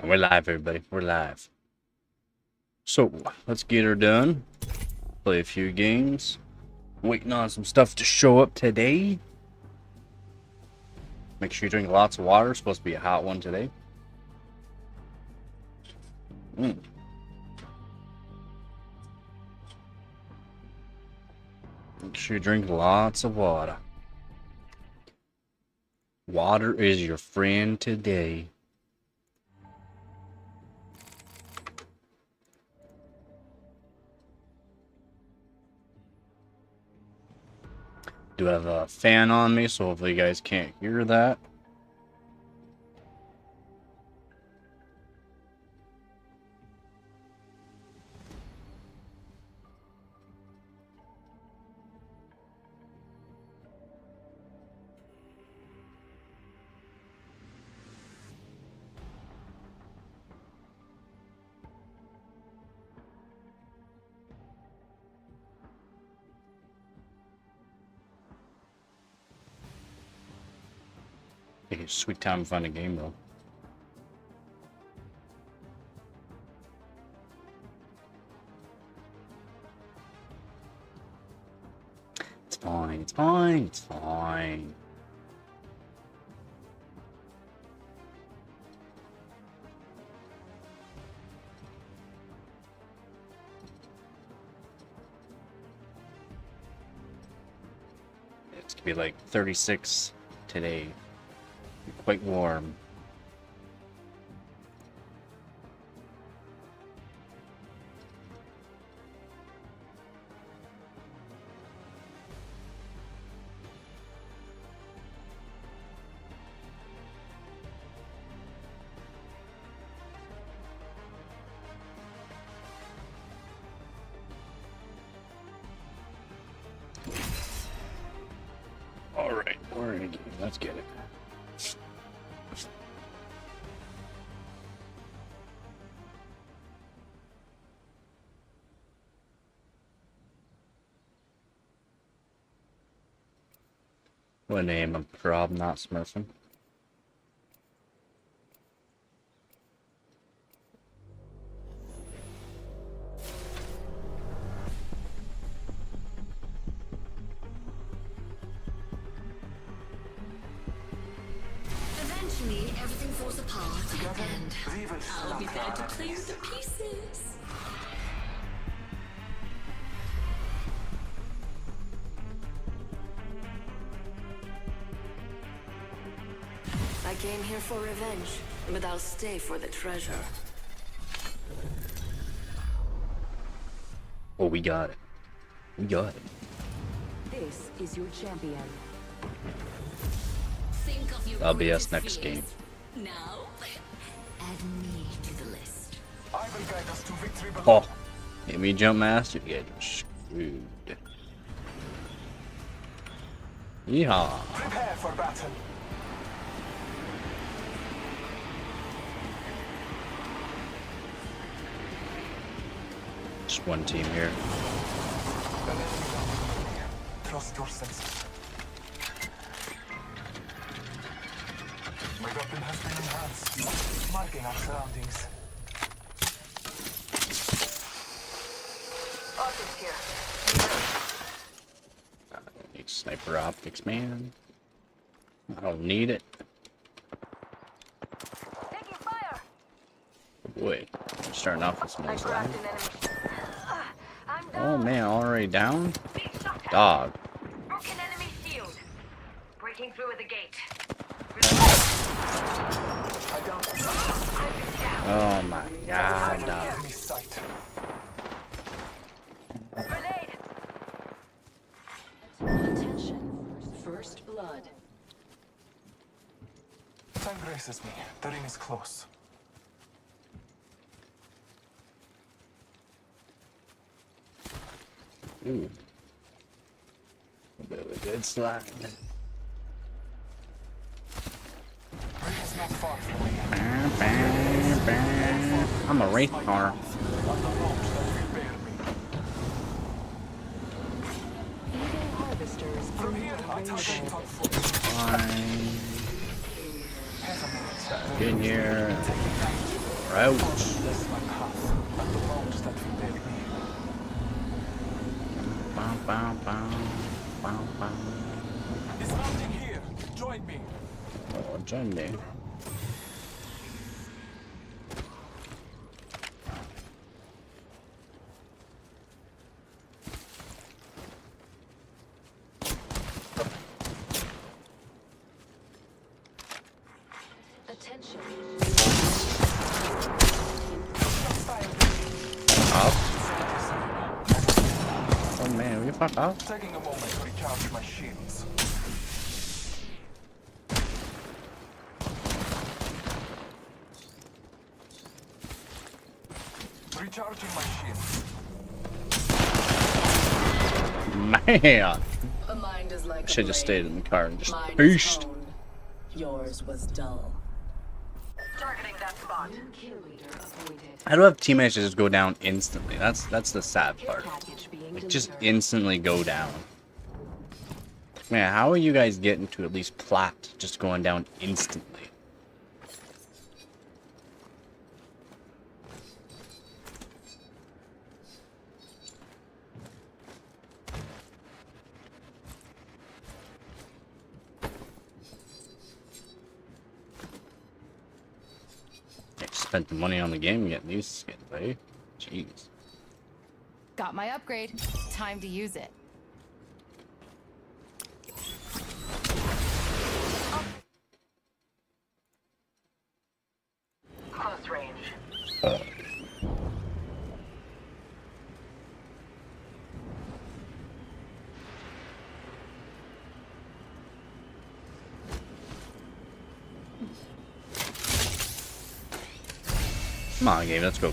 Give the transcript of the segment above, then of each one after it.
We're live, everybody. We're live. So, let's get her done. Play a few games. Waiting on some stuff to show up today. Make sure you drink lots of water. It's supposed to be a hot one today. Make sure you drink lots of water. Water is your friend today. Do have a fan on me, so hopefully you guys can't hear that. Hey, sweet time to find a game though. It's fine, it's fine, it's fine. It's gonna be like 36 today. Quite warm. All right, we're in a game. Let's get it. What name? I'm prob not smurfing. Eventually, everything falls apart, and I'll be there to clean the pieces. I came here for revenge, but I'll stay for the treasure. Oh, we got it. We got it. This is your champion. Think of your That'll be us greatest next fears. game. Now, add me to the list. I will guide us to victory below. Oh, hit me jump master. You guys are screwed. Yeehaw. Prepare for battle. Just one team here. Trust your senses. My weapon has been enhanced, marking our surroundings. Optics here. I don't need sniper optics, man. I don't need it. Taking fire. Boy, I'm starting off with some I nice cracked line. an enemy. I'm Oh down. man, already down? Big shot. Dog. Broken enemy shield. Breaking through with the gate. I don't Oh my god, dog. enemy sight. Grenade. Attention. First blood. Time graces me. The ring is close. Ooh. A bit of a good slide. Ring is not far from me. I'm a wraith car. On the road that will bear me. Evil harvesters From here, I target on foot. Fine. Half a minute. Get in here. Ouch. Bless my path and the mounds that prepare me. Bow, bow, bow, bow, bow. Dismounting here. Join me. Oh, join me. Attention. Up. Oh man, will you fuck off? Taking a moment to recharge my shields. Recharging my shields. Man, A mind is like I should a just blade. stayed in the car and just Mine is beast. honed. Yours was dull. Targeting that spot. New kill leader appointed. I do have teammates that just go down instantly. That's the sad Care part. package being Like just delivered. instantly go down. Man, how are you guys getting to at least plat just going down instantly? I spent the money on the game getting these skins, eh? Jeez. Got my upgrade. Time to use it. Close range. Come on, game, let's go.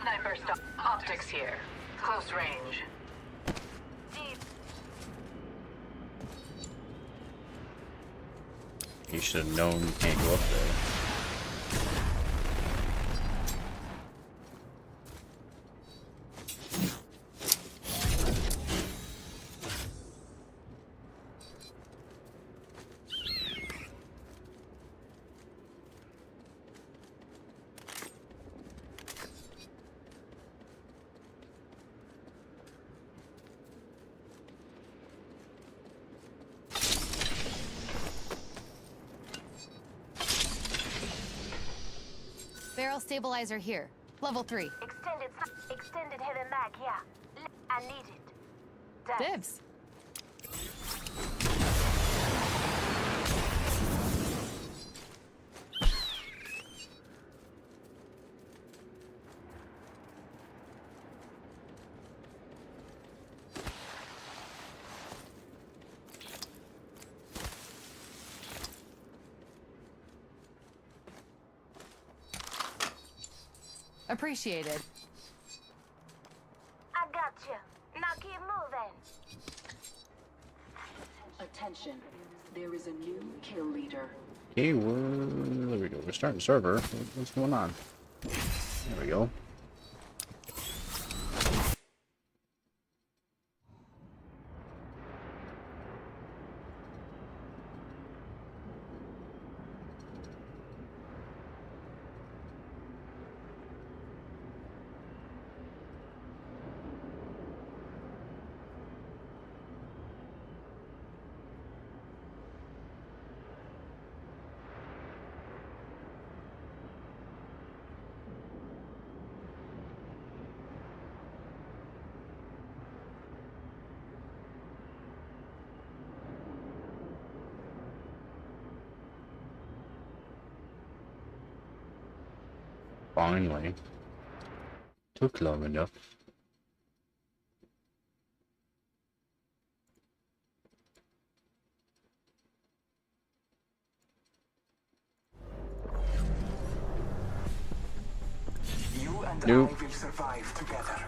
Sniper stop. Optics here. Close range. Deep. You should have known you can't go up there. Barrel stabilizer here. Level 3. Extended heaven back, yeah. I need it. Dibs. Appreciated. I got you. Now keep moving. Attention. There is a new kill leader. Okay, there we go. We're starting server. What's going on? There we go. Finally. Took long enough. You and Nope. I will survive together.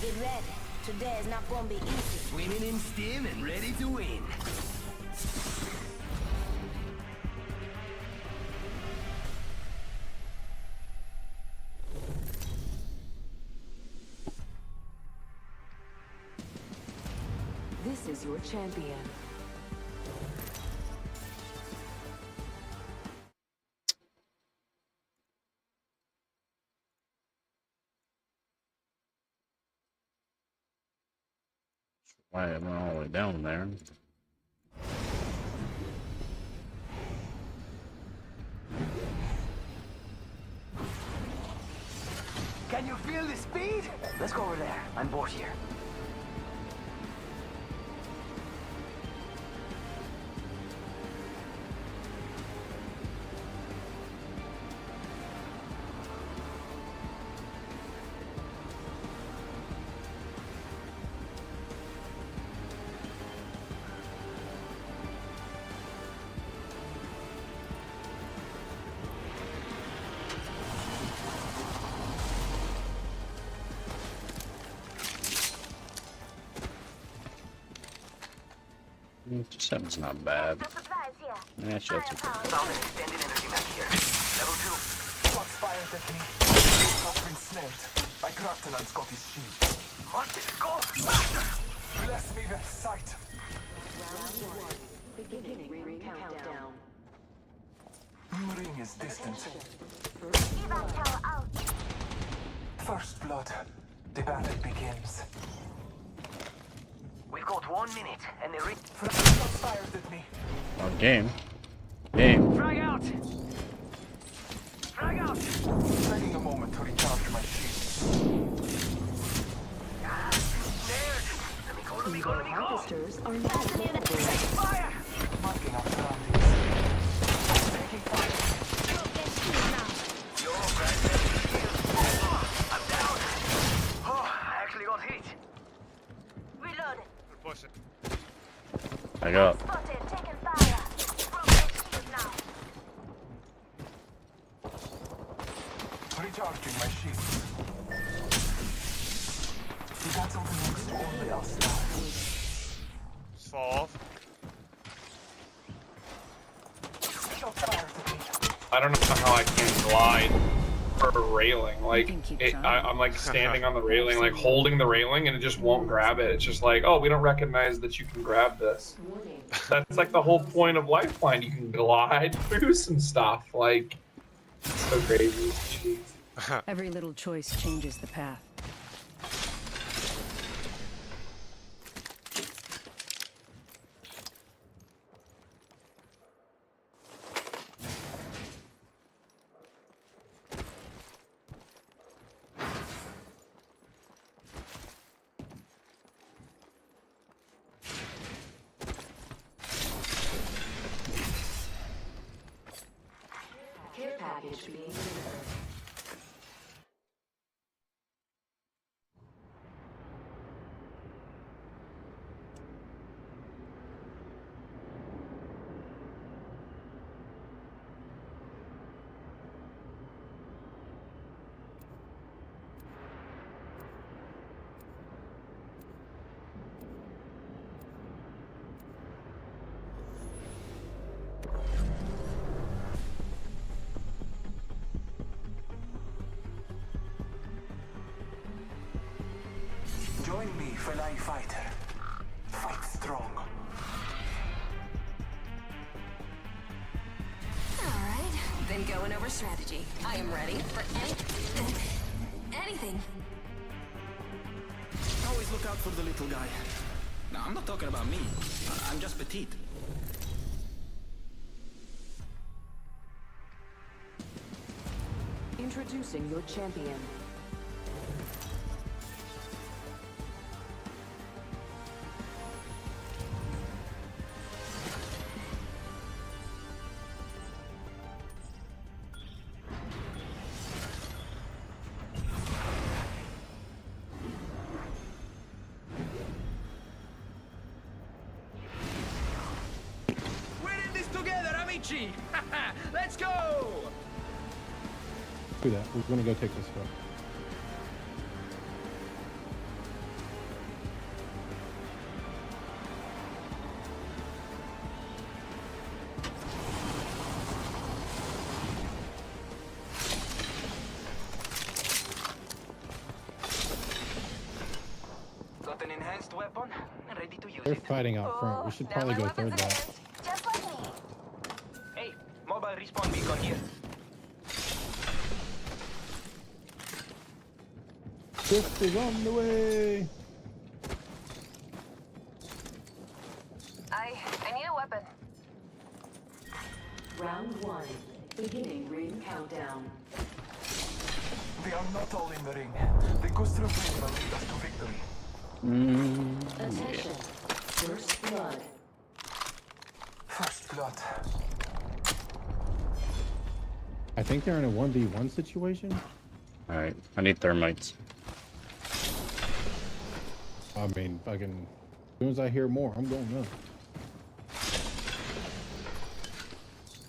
Get ready. Today is not gonna be easy. Swimming in steam and ready to win. This is your champion. Why am I all the way down there? Can you feel the speed? Let's go over there. I'm bored here. Seven's not bad. The supplies here. Yeah, shelter. Found an extended energy mag here. Level 2. Shots fired at me. I've been snared. I cracked an unscottish shield. Martin, go! Bless me with sight. Beginning ring countdown. Ring is distant. Evac tower out. First blood. The battle begins. We've got 1 minute, and the ring. Shots fired at me. Oh, game. Game. Frag out! Frag out! Taking a moment to recharge my shield. Let me go! Harvesters are now available. Fire! Marking our surroundings. Taking fire. Yo, I'm down. Oh, I actually got hit. Reloading. I got. Spotted. Taking fire. Broke their shield now. Recharging my shield. The battle belongs to only us now. Solve. Shots fired at me. I don't know how I can glide for a railing. Like, I'm like standing on the railing, like holding the railing, and it just won't grab it. It's just like, oh, we don't recognize that you can grab this. That's like the whole point of Lifeline. You can glide through some stuff. Like, it's so crazy. Jeez. Every little choice changes the path. Care package being delivered. Join me, fellow fighter. Fight strong. Alright, then going over strategy. I am ready for anything. Always look out for the little guy. No, I'm not talking about me. I'm just petite. Introducing your champion. We're in this together, amici! Let's go! Do that. We're gonna go take this one. Got an enhanced weapon and ready to use They're fighting out front. We should probably go third lap. Just like me. Hey, mobile respawn beacon here. Shift is on the way. I need a weapon. Round 1. Beginning ring countdown. They are not all in the ring. The ghost ring will lead us to victory. Attention. First blood. First blood. I think they're in a 1v1 situation. Alright, I need thermites. I mean, fucking, as soon as I hear more, I'm going up.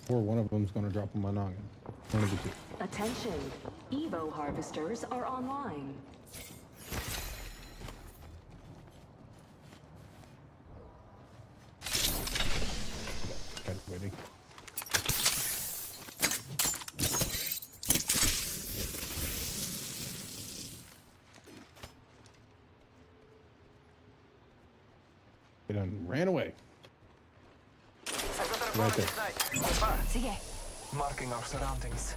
Or one of them's gonna drop on my noggin. One of the two. Attention. Evo harvesters are online. Guys waiting. They done ran away. Right there. Sige. Marking our surroundings.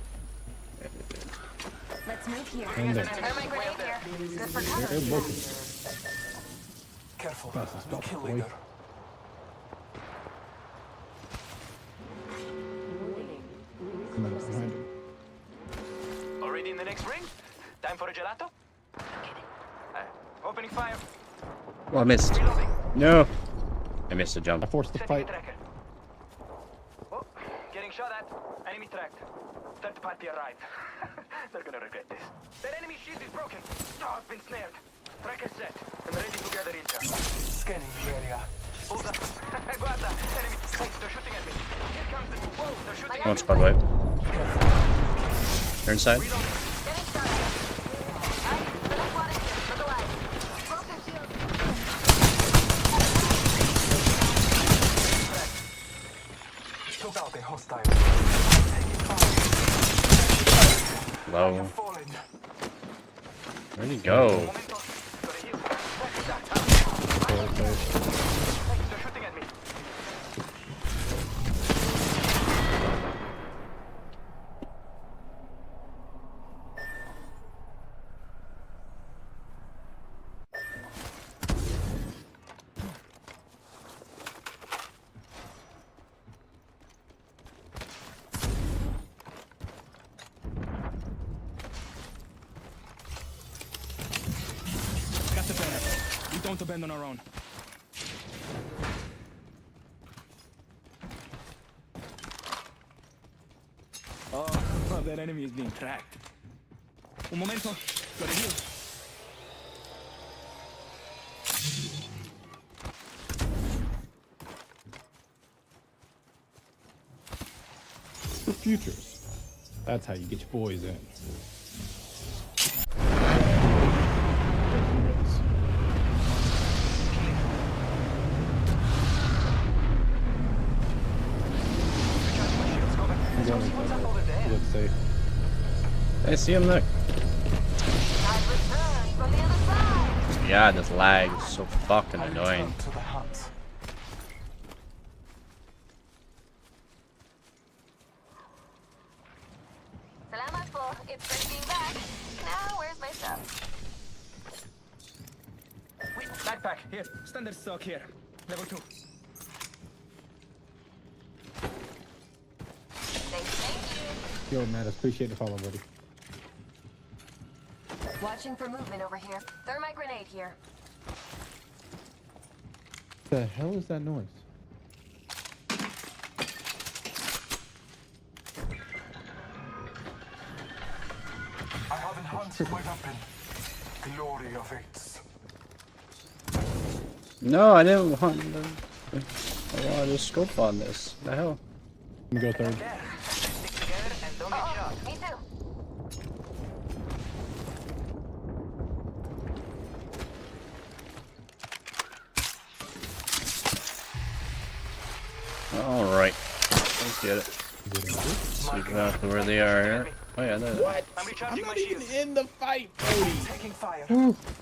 Let's move here. And there. Thermite grenade here. Good for They're cover. both. Careful. Fast as No fuck, kill boy. leader. Warning. I'm behind him. Already in the next ring? Time for a gelato? Opening fire. Oh, I missed. Reloading. No. I missed a I jump. forced the Setting fight. tracker. Oh, getting shot at. Enemy tracked. Third party arrived. They're gonna regret this. Their enemy shield is broken. Oh, I've been snared. Tracker set. I'm ready to gather intel. Scanning the area. Hold up. Guarda. Enemy. Hey, they're shooting at me. Here comes the... Whoa, they're shooting One at me. spot away. They're inside. Getting shot at. Little squad is here. For the light. Broke their shield. Took out a hostile. Taking fire. Low. Fallen. Where'd he go? Momento. Gotta heal. Okay. They're shooting at me. Got the banner. We don't abandon on our own. Oh, that enemy is being tracked. Un momento. Gotta heal. For futures. That's how you get your boys in. I'm going in. Let's see. I see him there. I've returned from the other side. Yeah, this lag is so fucking annoying. To the hunt. Salamat po. It's great being back. Now, where's my stuff? Backpack, here. Standard stock here. Level 2. Thank you. Yo, Mattis, appreciate the follow, buddy. Watching for movement over here. Thermite grenade here. The hell is that noise? I have enhanced my weapon. Glory awaits. No, I didn't want the... I wanted to scope on this. The hell? Let me go third. There. Stick together and don't get shot. Me too. Alright. Let's get it. See exactly where they are here. Oh yeah, there. What? I'm I'm recharging my not even shields. in the fight, Brody. Taking fire.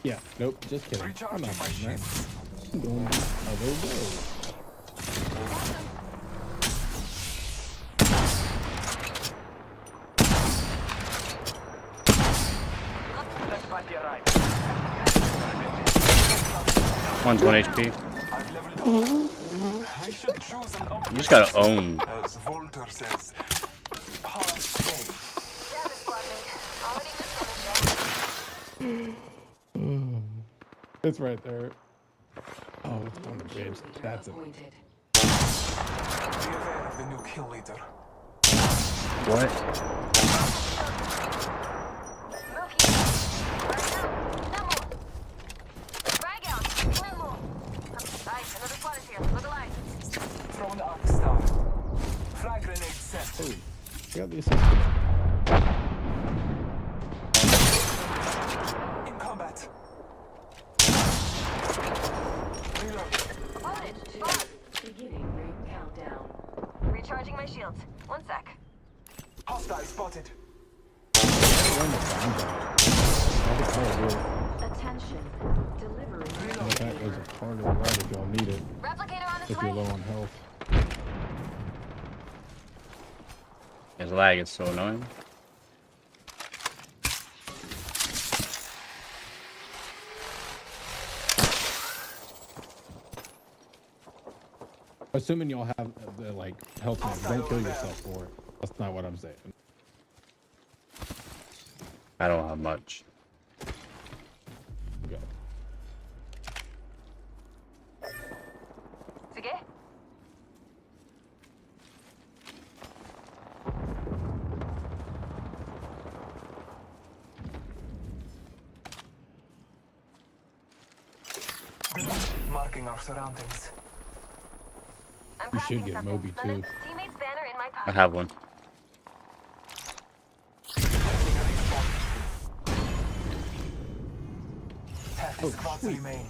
Yeah, nope, just kidding. I'm Recharging not my fighting that. shields. Going other way. Left party arrived. 120 HP. I've leveled up. I should choose an option. You just gotta own. As Volter says, hard play. Damn it, squad mate. Already missed one. It's right there. Oh, it's on the bridge. That's it. Appointed. Be aware of the new kill leader. What? Move here. Right now. No more. Frag out. Clean more. Nice. Another squad is here. Look alive. Throw an arc star. Frag grenade set. Oh, I got the assist. In combat. Reload. Opponent. Boss. Beginning ring countdown. Recharging my shields. 1 sec. Hostile spotted. Attention. Delivering. In fact, there's a part of the right if y'all need it. Replicator on its If you're way. low on health. His lag is so annoying. Assuming y'all have the like health net, don't kill yourself for it. That's not what I'm saying. I don't have much. Okay. Sige. Marking our surroundings. I'm You should crafting get something. Moby too. Teammate's banner in my I pocket. have one. Half Oh, the squads sweet. remain.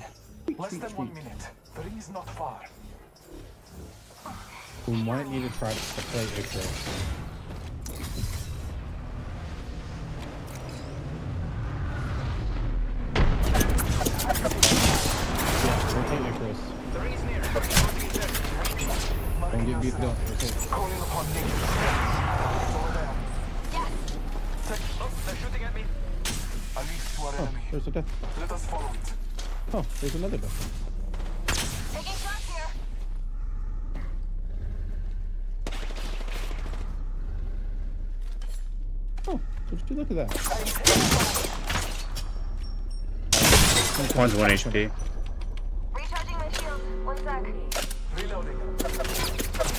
Less than 1 minute. The ring is not far. We might need to try to play Icarus. Yeah, rotate Icarus. The ring is near. Don't get beat up. Rotate. Calling upon nature. It's over there. Yes. Oh, they're shooting at me. A leaf to our Oh, enemy. there's a death. Let us follow it. Oh, there's another death. Taking shots here. Oh, would you look at that? One's 1 HP. Recharging my shield. 1 sec. Reloading.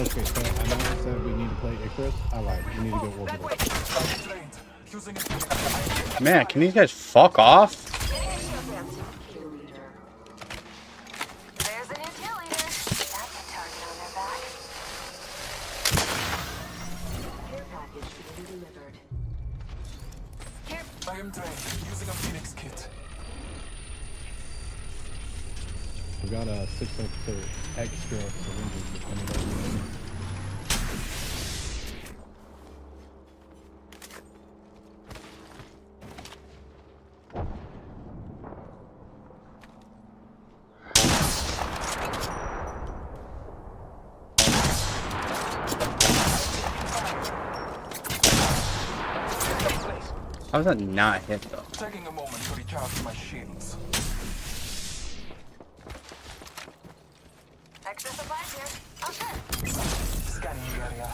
Okay, so I know I said we need to play Icarus. I lied. We need to go orbital. Trained. Using it. Man, can these guys fuck off? Getting a shield jammed. There's a new kill leader. That's a target on their back. Care package being delivered. I am trained. Using a Phoenix kit. We got a 6 extra syringes coming up. How does that not hit though? Taking a moment to recharge my shields. Extra supplies here. Oh, sure. Scanning the area.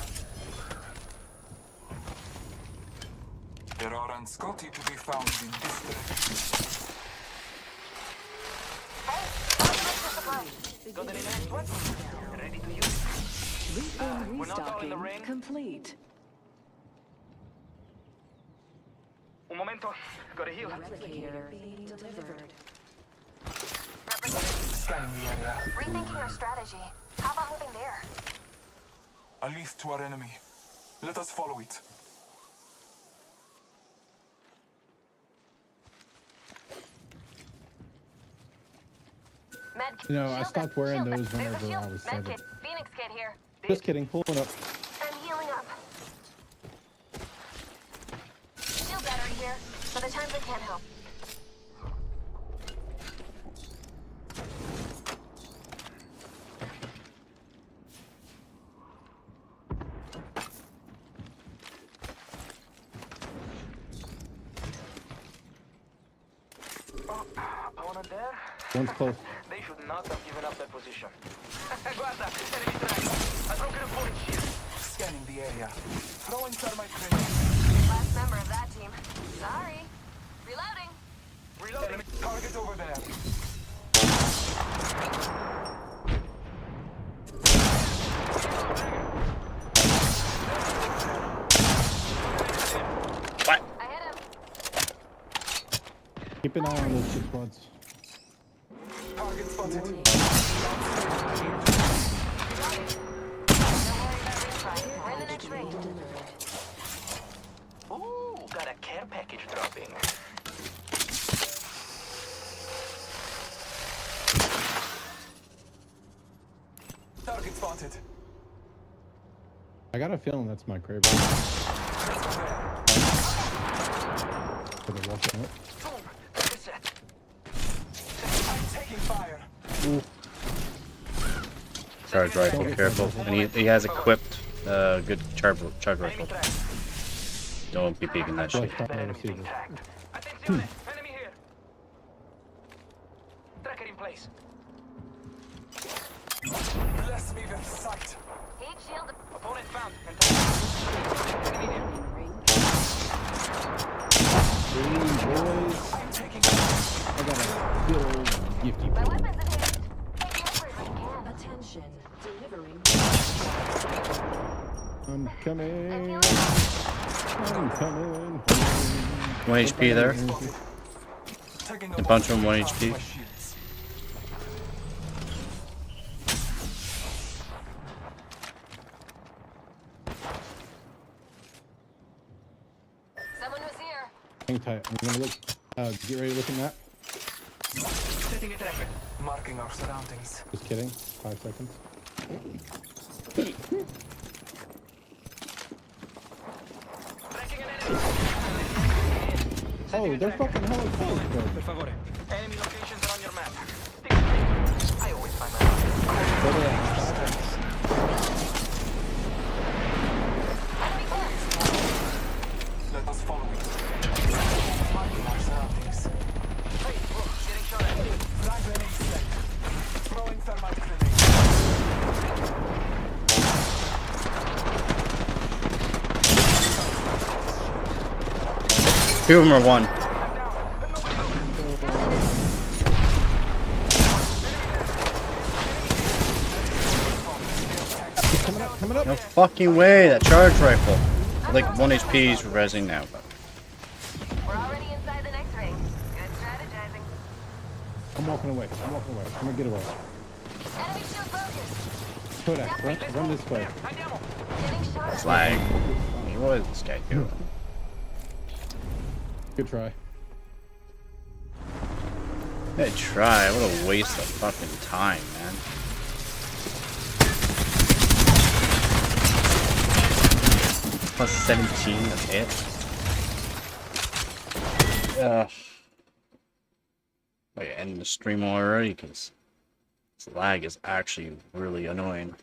There are unscotty to be found in this direction. Hey, found some extra supplies. Got any next one? Ready to use it. Refill we're not all in the restocking ring. complete. Un momento. Gotta heal. Replicator being delivered. Scanning the area. Rethinking our strategy. How about moving there? A leaf to our enemy. Let us follow it. Med You know, I shield stopped it, wearing shield it. those There's a whenever shield. I was Med 7. kit. Phoenix kit here. Just kidding, pulling up. I'm healing up. Shield battery here. For the times I can't help. One's close. They should not have given up that position. Guarda, enemy track. I've broken a bullet shield. Scanning the area. Throwing thermite grenade. Last member of that team. Sorry. Reloading. Reloading. Target over there. What? I hit him. Keep an eye on those 2 squads. Target spotted. Don't worry about resupply. We're in the next ring. Ooh, got a care package dropping. Target spotted. I got a feeling that's my crave. For the walking up. Boom. Reset. I'm taking fire. Charge rifle, careful. And he has equipped good charge rifle. Enemy track. Don't be peeking that shit. Flash fire receiver. Attenzione, enemy here. Tracker in place. Bless me with sight. Heat shield. Opponent found. Boys. I'm taking I got a good old gifty My pin. weapon's in hand. Taking over if I can. Attention. Delivering. I'm coming. I'm coming. 1 HP there. taking A bunch of them 1 HP. my shields. Someone was here. Hang tight. I'm gonna look. Get ready to look at that. Setting a tracker. Marking our surroundings. Just kidding. 5 seconds. Tracking an enemy. Oh, they're fucking hella close, bro. Per favore. Enemy locations are on your map. Pick a place. I always find my mark. Go to that. Let us follow it. Marking our surroundings. Hey, look, getting shot at. Frag grenade set. Throwing thermite grenade. Two of them are 1. Coming up. No fucking way, that charge rifle. Like 1 HP is rezzing now. But We're already inside the next ring. Good strategizing. I'm walking away. I'm gonna get away. Enemy shield broken. Kodak, run this way. Getting shot at. slag. What is this guy doing? Good try. Good try. What a waste of fucking time, man. Plus 17, that's it. Ugh. Wait, end the stream already, because this lag is actually really annoying.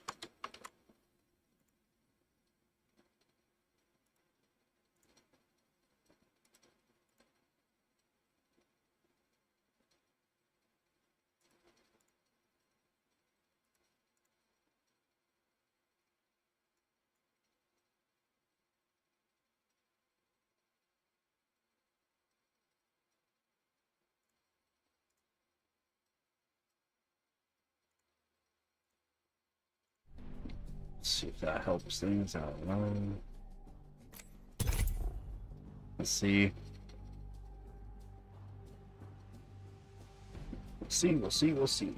Let's see if that helps things out. Let's see. We'll see.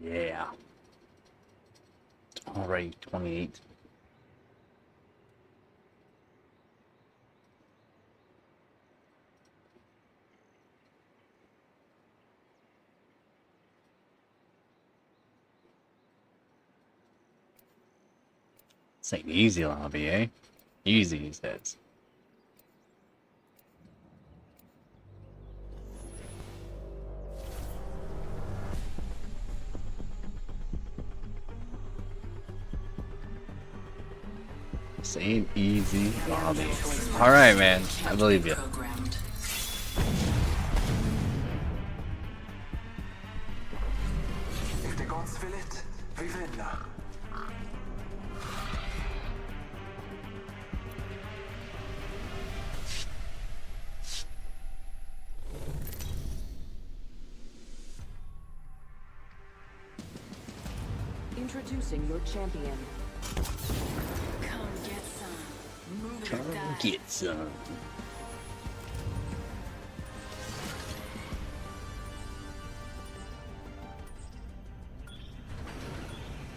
Yeah. Already 28. This ain't easy lobby, eh? Easy, he says. This ain't easy lobby. Alright, man. I believe you. Programmed. If the gods will it, we will. Introducing your champion. Come get some. Move it or Come die. get some.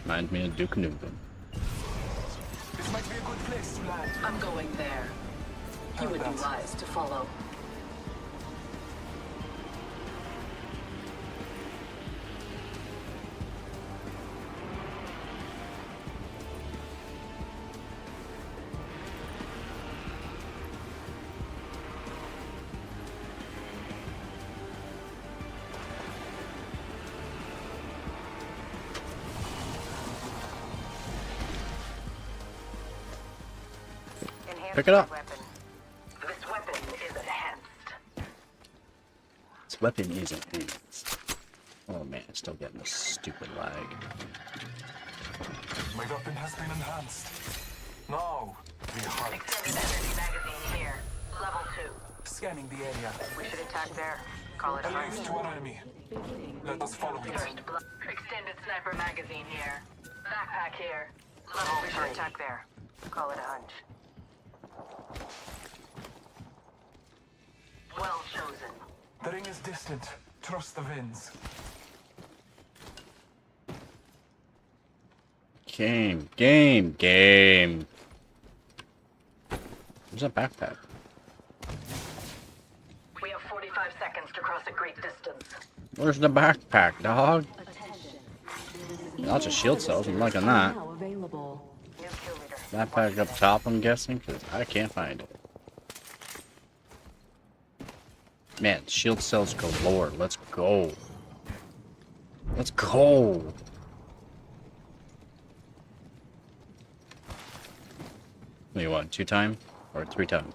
Reminds me of Duke Nukem. This might be a good place to land. I'm going there. You would be wise to follow. Pick it up. Weapon. This weapon is enhanced. This weapon is enhanced. Oh man, I'm still getting this stupid lag. My weapon has been enhanced. Now, we hunt. Extended energy magazine here. Level 2. Scanning the area. We should attack there. Call it a Allies hunt. to our enemy. Let us follow it. First blood. Extended sniper magazine here. Backpack here. Level 3. We should attack there. Call it a hunch. Well chosen. The ring is distant. Trust the winds. Game. Where's that backpack? We have 45 seconds to cross a great distance. Where's the backpack, dog? Lots of shield cells. I'm liking that. Now available. New kill leader. Backpack up top, I'm guessing, because I can't find it. Man, shield cells galore. Let's go. Let's go. What do you want? 2-time or 3-time?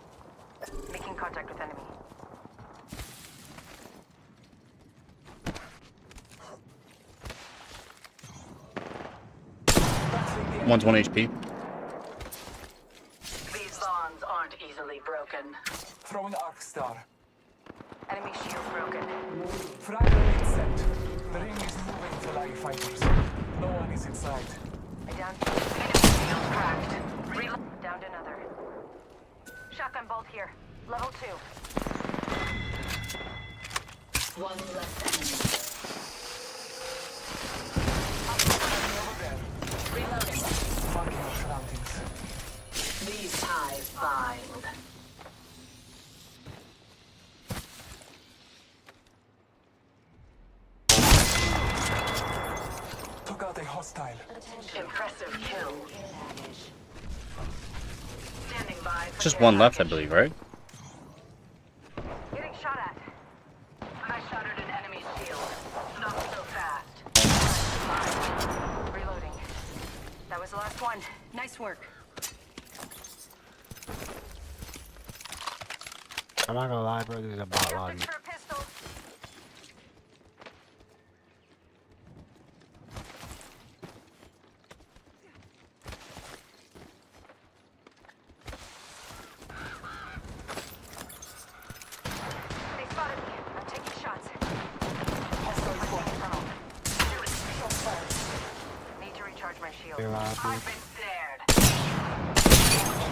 Making contact with enemy. One's 1 HP. These bonds aren't easily broken. Throwing arc star. Enemy shield broken. Fragment set. The ring is moving to live fighters. No one is inside. I downed shield cracked. Reload. Downed another. Shotgun bolt here. Level 2. One less enemy. Over there. Reloading. Marking our surroundings. These ties bind. Took out a hostile. Impressive kill. Standing by. for Just care one left, I package. believe, right? Getting shot at. I shattered an enemy shield. Not so fast. Reloading. That was the last one. Nice work. I'm not gonna lie, bro, there's a bot lobby. For a pistol. They spotted me. I'm taking shots. Need to recharge my shield. They're lobby. I've been snared.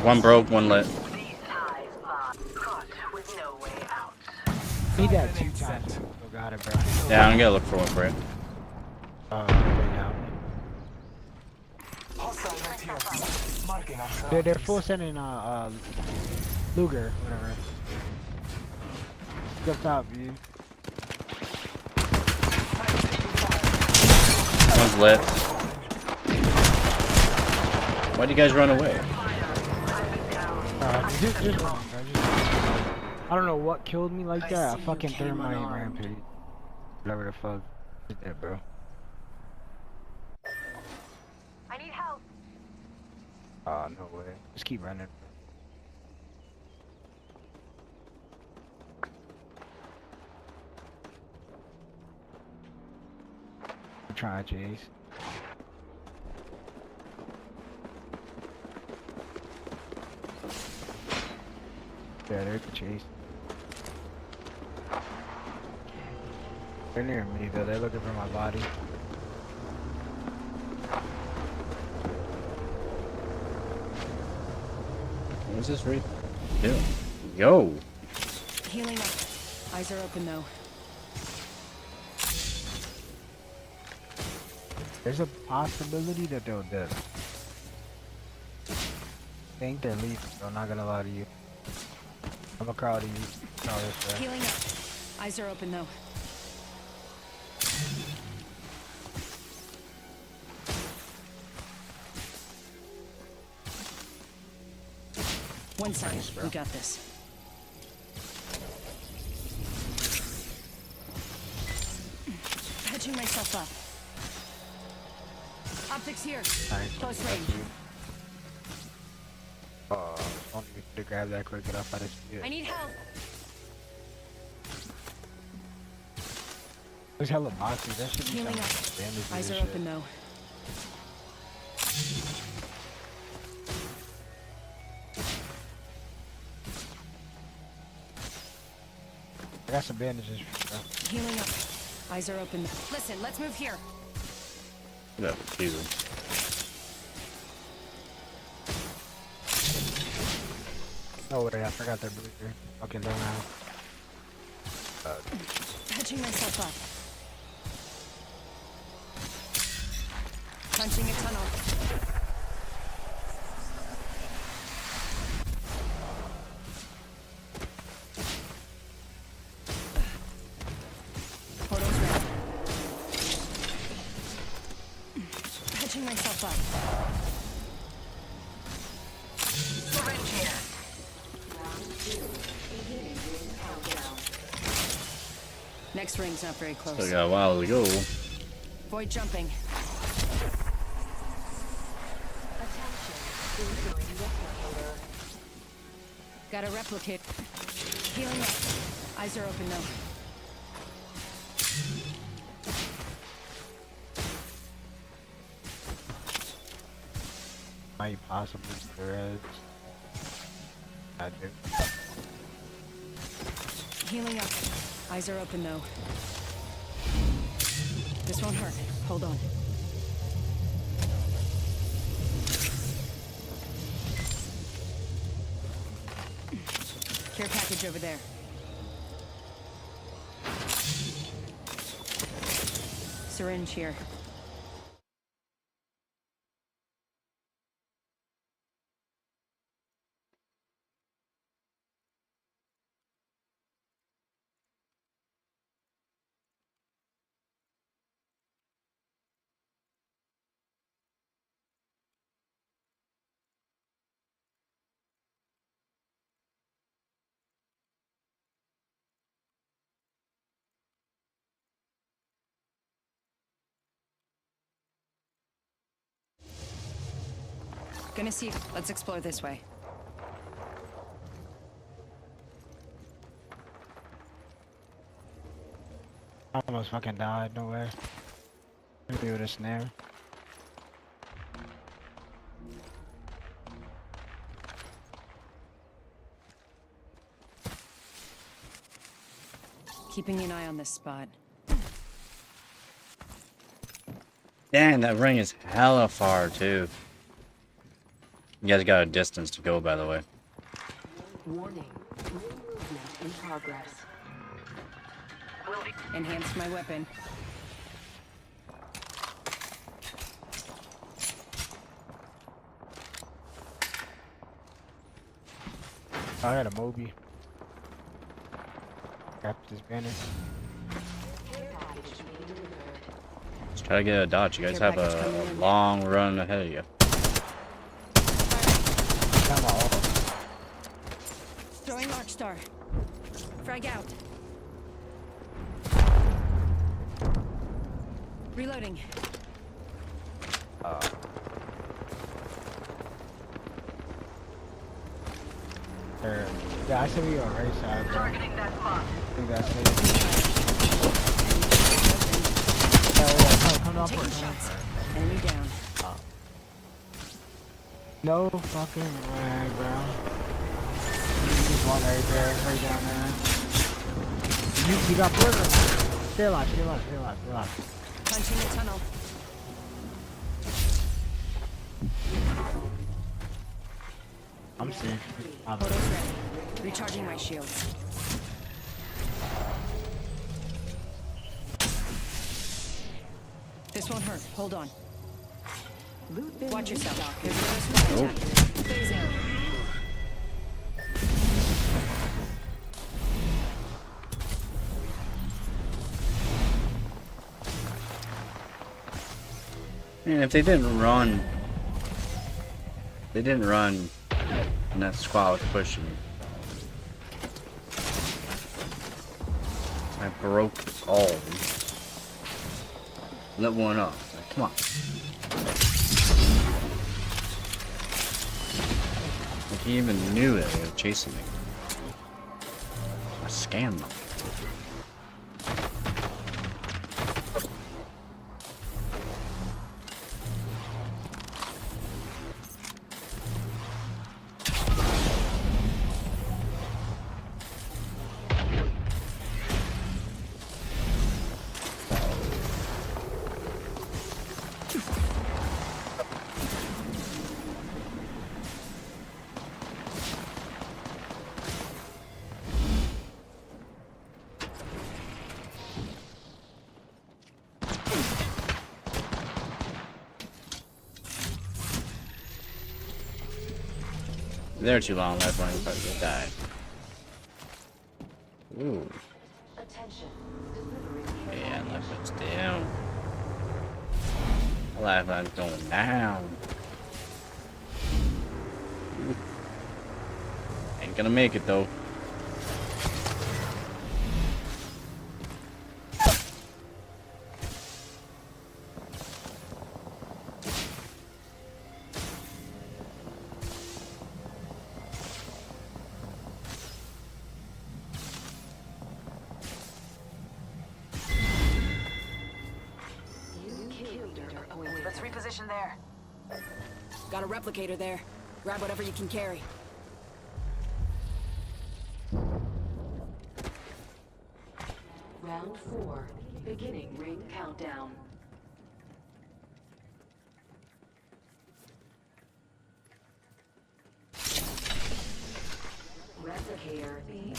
One broke, one lit. These ties bind. Caught with no way out. Need that 2 times. Oh, got it, bro. Yeah, I'm gonna look for one for it. Marking our They're surroundings. full sending Luger, whatever. Up top, view. One's left. Why'd you guys run away? Just wrong, bro. I don't know what killed me like that. I fucking thermite rampage. Whatever the fuck. Did that, bro. I need help. Oh, no way. Just keep running. I'm trying to chase. Yeah, there's the chase. They're near me though, they're looking for my body. What's this right doing? Yo! Healing up. Eyes are open though. There's a possibility that they'll dead. I think they're leaving, so I'm not gonna lie to you. I'm gonna crawl to you. Crawl this way. Healing up. Eyes are open though. One second. Nice, bro. We got this. Patching myself up. Optics here. Nice. Close That's range. you. I want you to grab that quick, get off out of shit. I need help. There's hella boxes, that should be Healing up. some damage. Eyes are open though. I got some bandages. Healing up. Eyes are open. Listen, let's move here. No, Jesus. Oh wait, I forgot their booster. Fucking don't know. Patching myself up. Punching a tunnel. Portal's ready. Patching myself up. Syringe here. Next ring's not very close. Still got a while to go. Void jumping. Got a replicate. Healing up. Eyes are open though. Might possibly threads. I do. Healing up. Eyes are open though. This won't hurt. Hold on. Care package over there. Syringe here. Gonna see. Let's explore this way. I almost fucking died, no way. Maybe with a snare. Keeping an eye on this spot. Dang, that ring is hella far too. You guys got a distance to go, by the way. Warning. Ring movement in progress. Enhanced my weapon. I got a Moby. Got this banner. Let's try to get a dodge. You guys have a long run ahead of you. Got my ult. Throwing Arc Star. Frag out. Reloading. Yeah, I should be on right side, bro. Targeting that spot. I think that's it. Yeah, come down Taking first. shots. Enemy down. No fucking way, bro. There's one right there, right down there. You got burger. Stay alive, stay alive, stay alive, stay alive. Punching the tunnel. I'm safe. Photos ready. Recharging my shields. This won't hurt. Hold on. Watch yourself. There's another squad attack. Phasing. Man, if they didn't run, and that squad was pushing. I broke all of them. Lit one up. Like, come on. Like he even knew that they were chasing me. I scanned them. They're too long left running, probably gonna die. Ooh. Yeah, lifelines down. Lifeline's going down. Ooh. Ain't gonna make it though. Let's reposition there. Got a replicator there. Grab whatever you can carry. Round 4. Beginning ring countdown. Replicator B.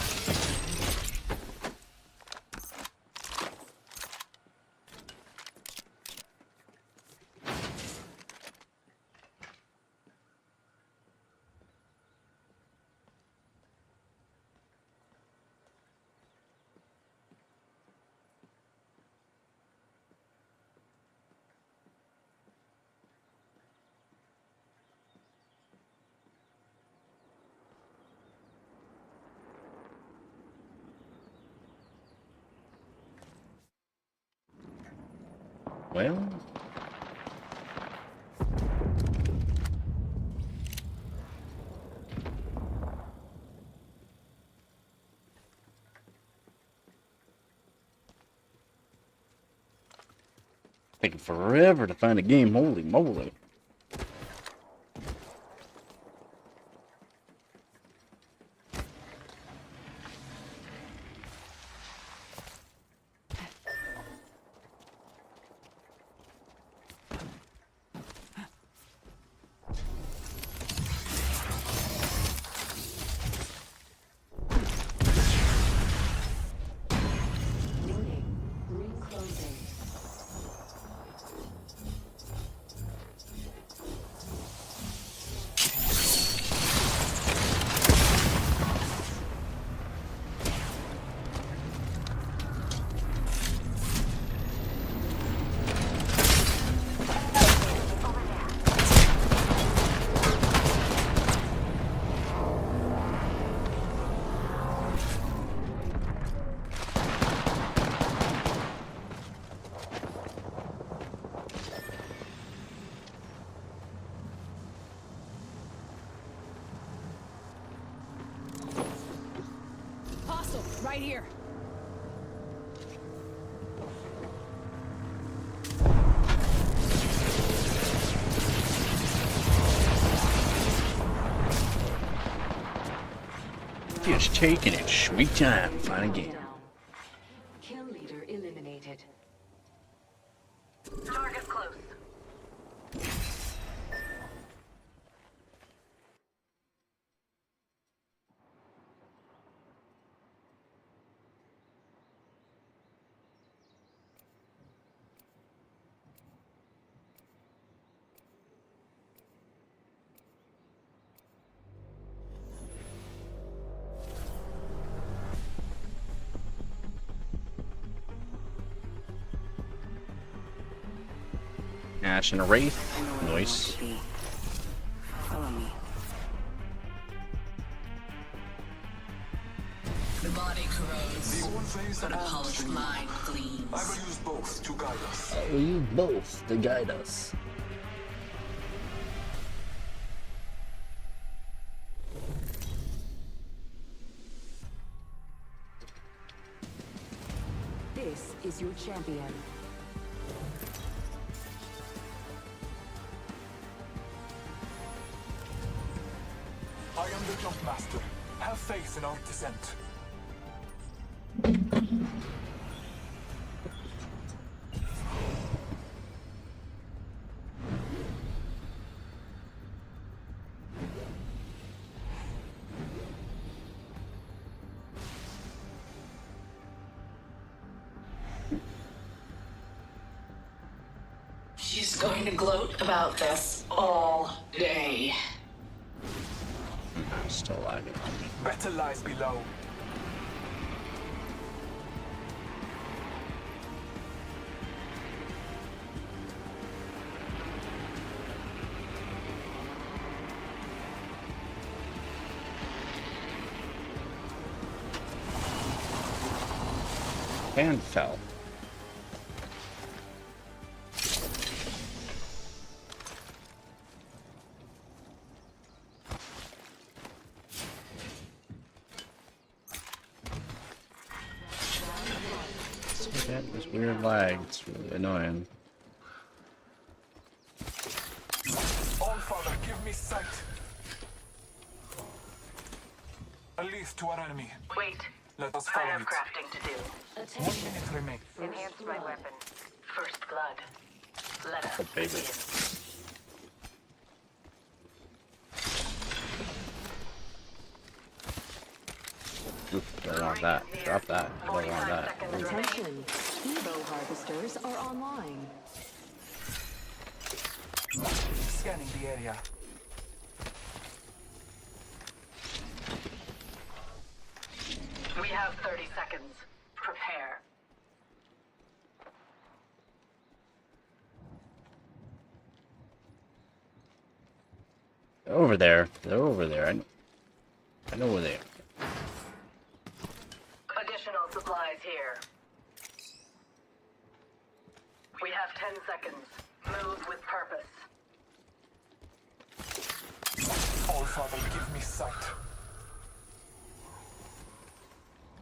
Well. Taking forever to find a game, holy moly. right here. Just taking it sweet time. Fine again. Kill leader eliminated. Target close. Ash and a Wraith. Nice. Follow me. The body corrodes, The old phase but a and polished the new. mind gleams. I will use both to guide us. Will you both to guide us? This is your champion. I am the jump master. Have faith in our descent. She's going to gloat about this all day. Still lagging. Better lies below. And fell. This weird lag, it's really annoying. All Father, give me sight. A leaf to our enemy. Wait. Let us I follow have it. crafting to do. 1 minute remains. Enhance my weapon. First blood. Let us Oh, baby. begin. Oof, don't want that. Drop that. I don't want that. Ooh. Attention. Evo harvesters are online. Scanning the area. We have 30 seconds. Prepare. They're over there. They're over there. I know where they are. Additional supplies here. We have 10 seconds. Move with purpose. All Father, give me sight.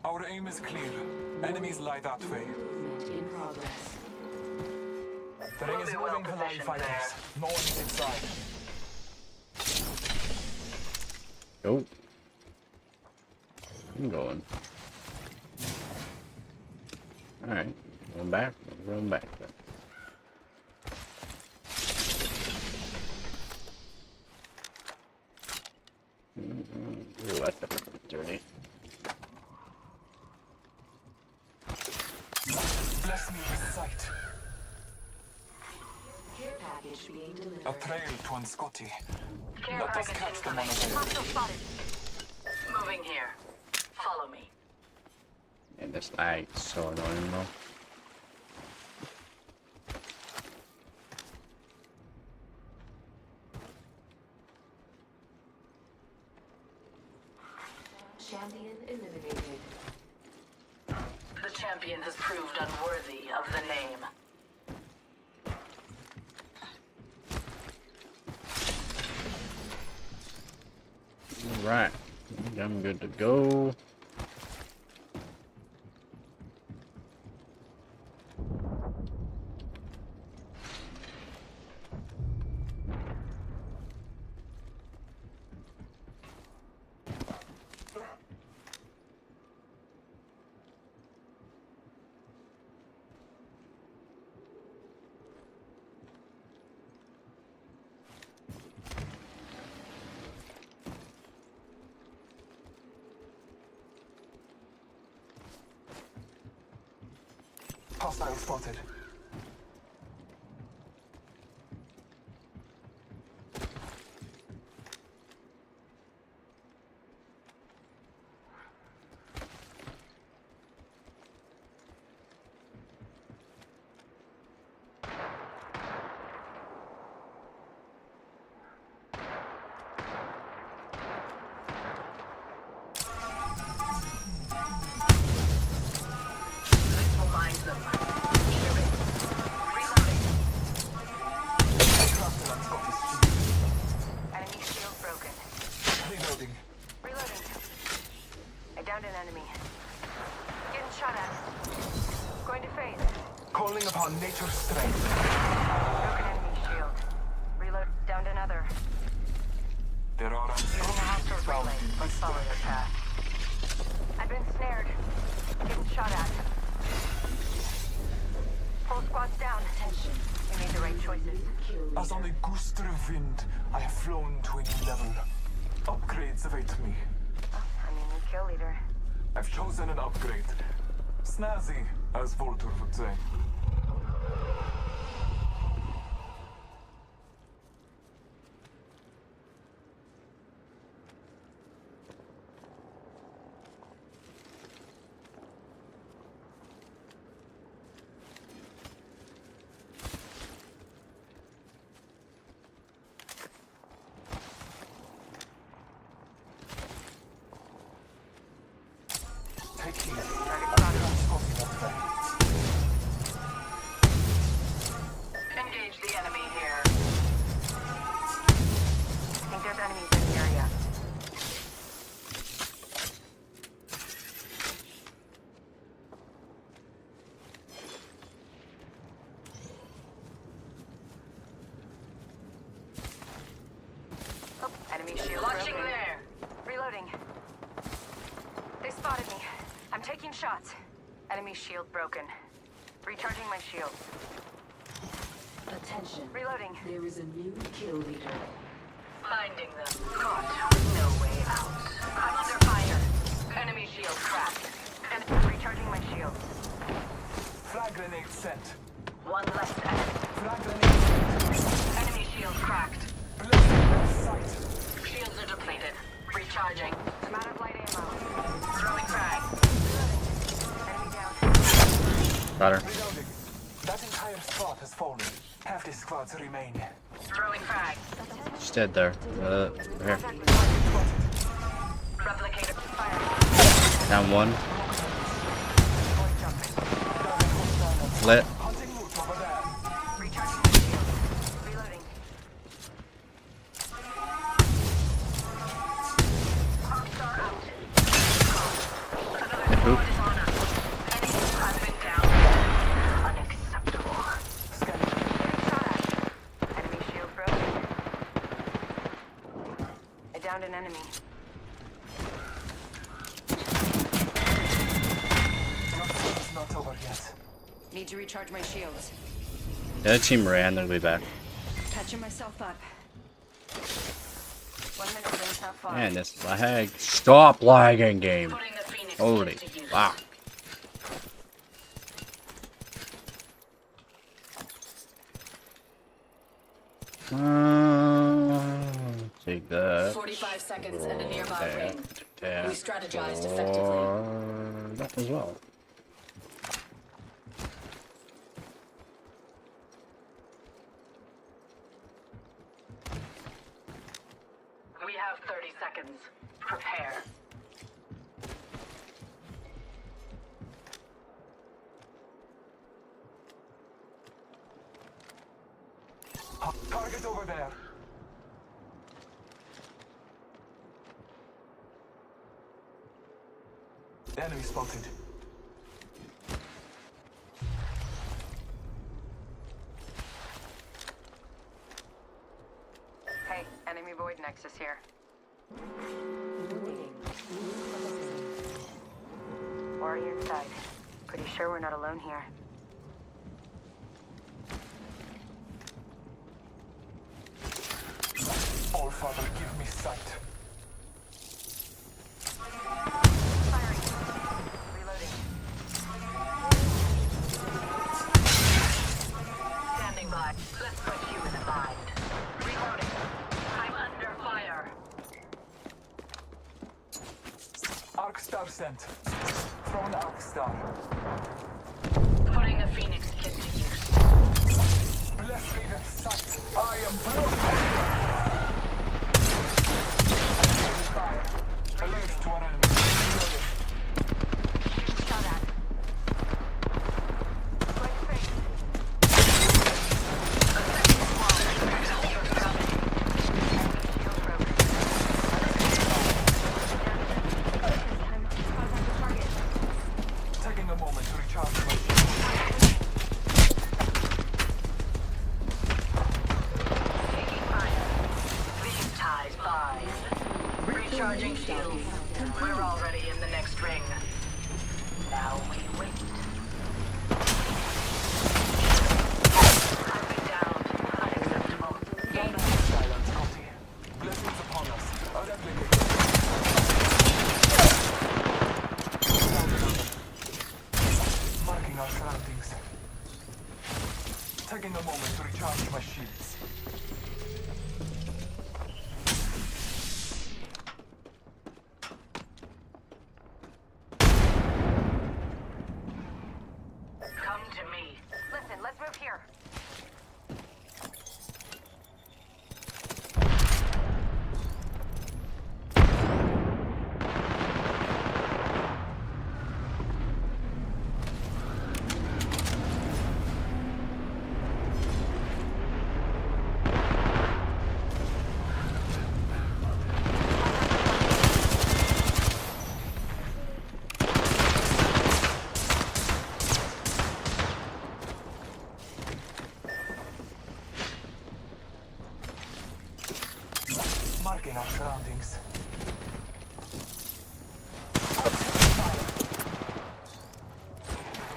Our aim is clear. Enemies lie that way. In progress. The ring is moving for live fighters. No one is inside. Oh. I'm going. Alright. Going back. Going back then. Ooh, that's dirty. Bless me with sight. Care package being delivered. A trail to Unscotty. Care Let us package catch them incoming. unaware. Hostile spotted. Moving here. Follow me. And this lag is so annoying though. Champion eliminated. The champion has proved unworthy of the name. Alright. I think I'm good to go. Hostile spotted. Calling upon nature's strength. Broken enemy shield. Reload. Downed another. There are Using a hostile relay. Let's follow their path. I've been snared. Getting shot at. Whole squad's down. Attention. We made the right choices. As on a gust of wind, I have flown to a new level. Upgrades await me. I mean, new kill leader. I've chosen an upgrade. Snazzy, as Volter would say. Take heed. Engage the enemy here. I think there's enemies in the area. Oh, enemy shield. Launching there. Reloading. They spotted me. I'm taking shots. Enemy shield broken. Recharging my shield. Attention. Reloading. There is a new kill leader. Finding them. Caught. No way out. I'm under fire. Enemy shield cracked. And recharging my shield. Flag grenade sent. One less enemy. Flag grenade sent. Enemy shield cracked. Blessed sight. Shields are depleted. Recharging. I'm out of light ammo. Throwing frag. Enemy down. Got her. Reloading. That entire squad has fallen. Half the squads remain. Throwing frag. She's dead there. Here. Replicator fire. Down one. Lit. Hunting loot over there. Recharging my shield. Reloading. Arcstar out. Another Oop. squad is on us. Enemies have been down. Unacceptable. Getting shot at. Enemy shield broken. I downed an enemy. It's not over yet. Need to recharge my shields. The other team ran, they'll be back. Patching myself up. 1 minute rings not far. Man, this lag. Stop lagging, game. Putting the Phoenix Holy. to use. Wow. Take that. 45 seconds and a nearby That. ring. That. We strategized effectively. Or that as well. We have 30 seconds. Prepare. Target over there. Enemy spotted. Hey, enemy void nexus here. Warrior inside. Pretty sure we're not alone here. All Father, give me sight. Firing. Reloading. sent. Throw an arc star. Putting a Phoenix kit to use. Bless me with sight. I am broken. Fire. Alert to our enemy. Shot at. Right face. Taking a moment to recharge my shield. Taking fire. These ties by. Recharging shields. We're already in the next ring. Now we wait. I've been downed. Unacceptable. Silence, Scotty. Blessings upon us. A replicator. Marking our surroundings. Taking a moment to recharge my shields. Come to me. Listen, let's move here. Marking our surroundings.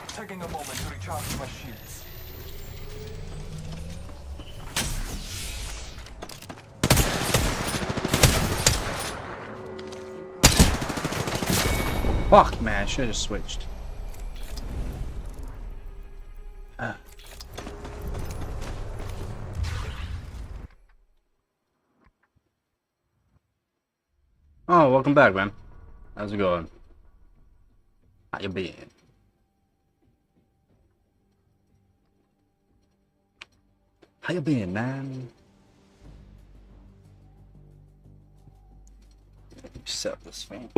Taking a moment to recharge my shields. Fuck, man, I should have switched. Oh, welcome back, man. How's it going? How you been? How you been, man? Set this fan.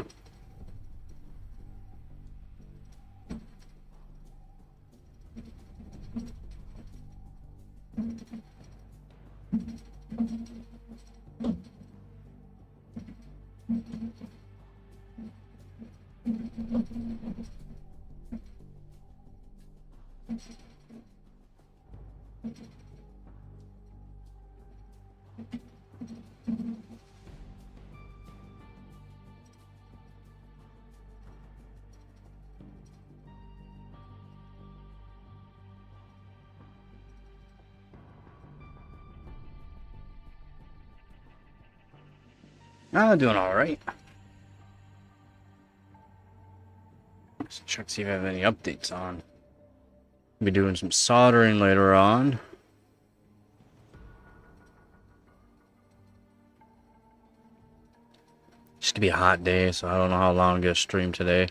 I'm doing alright. Let's check to see if I have any updates on. Be doing some soldering later on. It's gonna be a hot day, so I don't know how long I'm gonna stream today.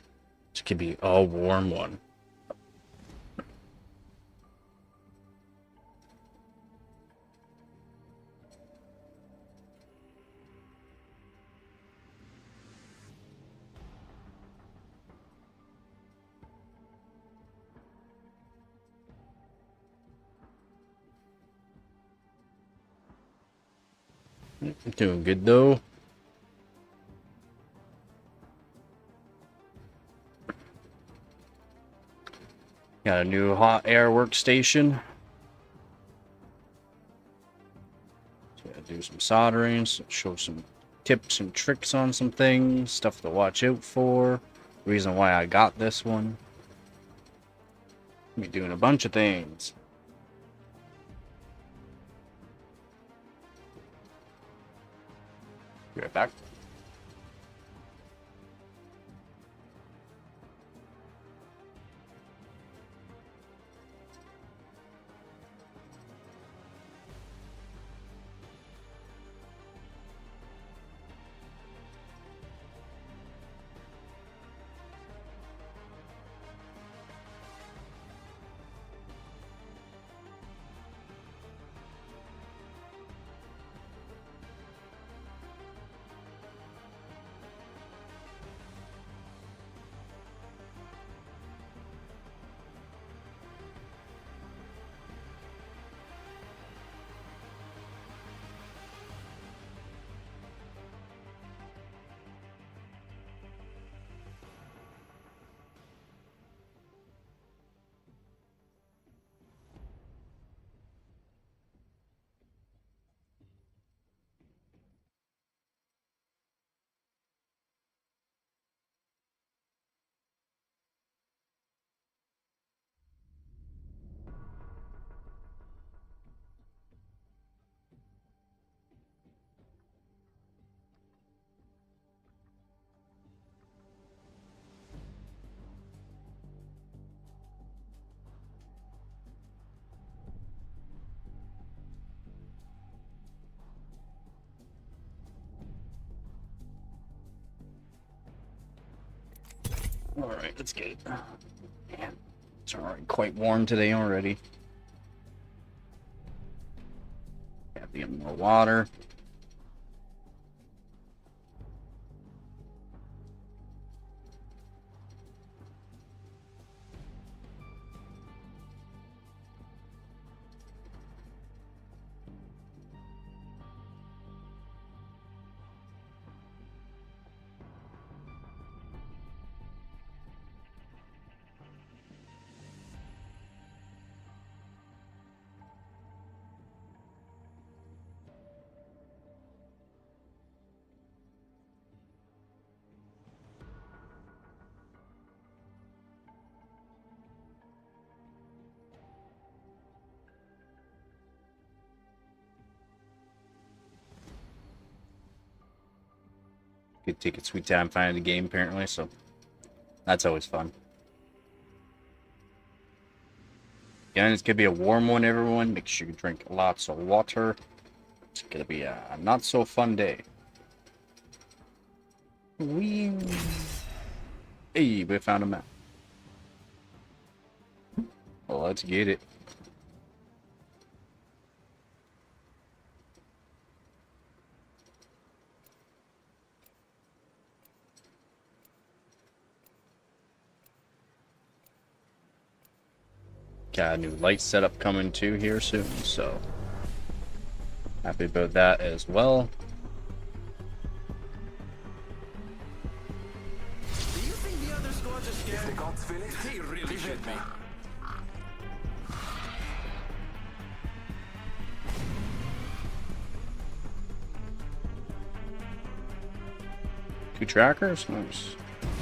This could be a warm one. Doing good though. Got a new hot air workstation. So I do some soldering, show some tips and tricks on some things, stuff to watch out for. Reason why I got this one. Be doing a bunch of things. Be right back. Alright, let's get it. Man, it's alright, quite warm today already. Have to get more water. Could take a sweet time finding the game apparently, so that's always fun. Again, it's gonna be a warm one, everyone. Make sure you drink lots of water. It's gonna be a not so fun day. Hey, we found a map. Well, let's get it. Got a new light setup coming too here soon, so happy about that as well. Do you think the other squads are scared? If the gods feel it, they really should be. Two trackers? Nice.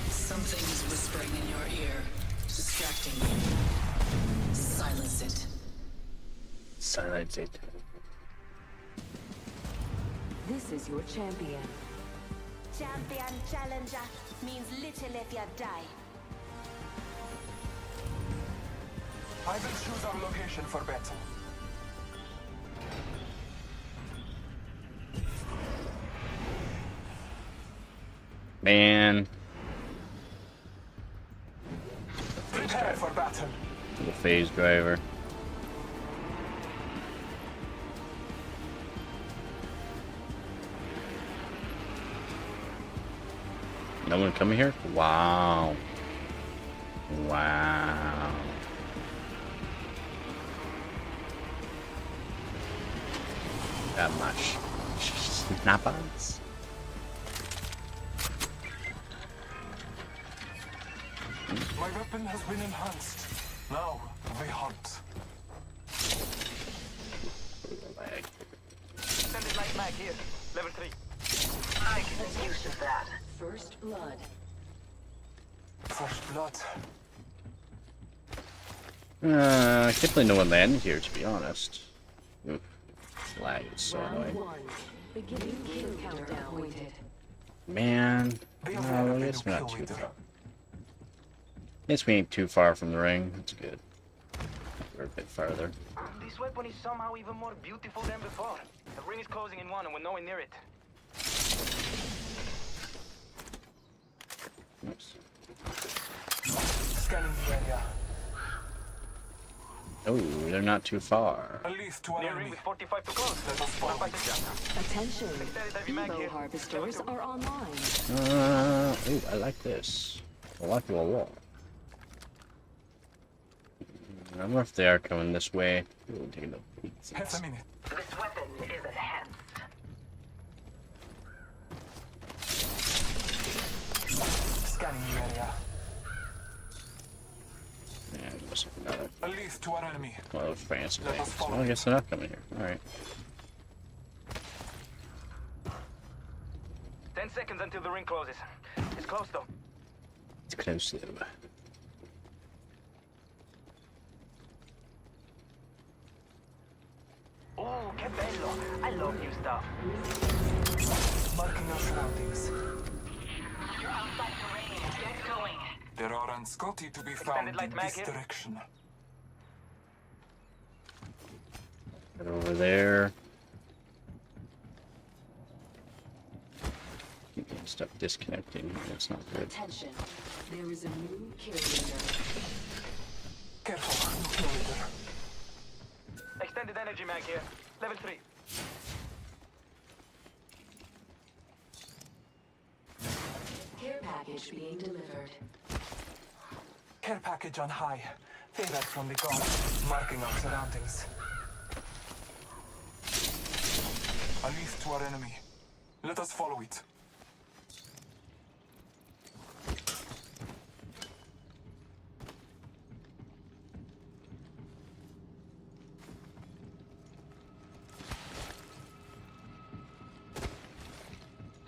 Something's whispering in your ear, distracting you. Silence it. Silence it. This is your champion. Champion challenger means little if you die. I will choose our location for battle. Man. Prepare for battle. Little phase driver. No one coming here? Wow. Wow. That much. Snap-ons. My weapon has been enhanced. Now, we hunt. Extended light mag here. Level 3. I can make use of that. First blood. First blood. I can't believe no one landed here, to be honest. Oof. Lag is so Round annoying. 1. Beginning kill countdown appointed. Man. No, I guess we're not too far. Guess we ain't too far from the ring. That's good. We're a bit farther. This weapon is somehow even more beautiful than before. The ring is closing in one and we're nowhere near it. Oops. Scanning the area. Oh, they're not too far. At least to our ring with 45 to close. Let us follow. Attention. Evo harvesters are online. Ooh, I like this. I like the wall. I wonder if they are coming this way. We'll take a look. Half a minute. This weapon is enhanced. Scanning the area. Yeah, must be another At least to our enemy. one of those fancy Let us things. follow. Well, I guess they're not coming here. Alright. 10 seconds until the ring closes. It's close though. It's close though. Oh, che bello! I love new stuff. Marking our surroundings. You're outside the ring. Get going. There are unscotty to be found in this direction. Get over there. Stuff disconnecting. That's not good. Attention. There is a new kill leader. Careful, new kill leader. Extended energy mag here. Level 3. Care package being delivered. Care package on high. Feedback from the gods, marking our surroundings. A leaf to our enemy. Let us follow it.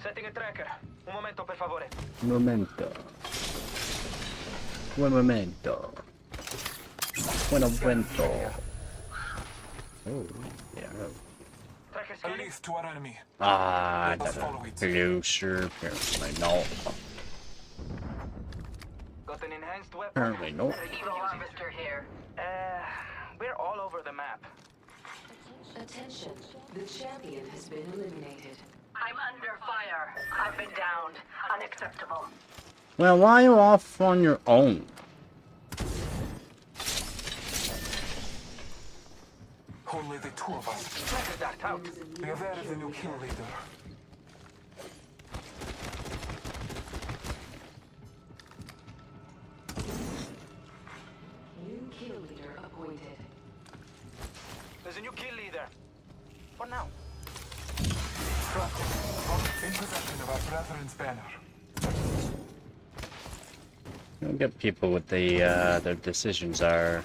Setting a tracker. Un momento, per favore. Momento. Buen momento. Buen momento. Oh, yeah. Tracker A scanning. leaf to our enemy. Ah, Let us follow it. producer. Apparently no. Got an enhanced weapon. Apparently no. Evil harvester here. We're all over the map. Attention. The champion has been eliminated. I'm under fire. I've been downed. Unacceptable. Well, why are you off on your own? Only the two of us. Tracker dart out. Be aware of the new kill leader. New kill leader appointed. There's a new kill leader. For now. In possession of our brethren's banner. You don't get people with the their decisions are.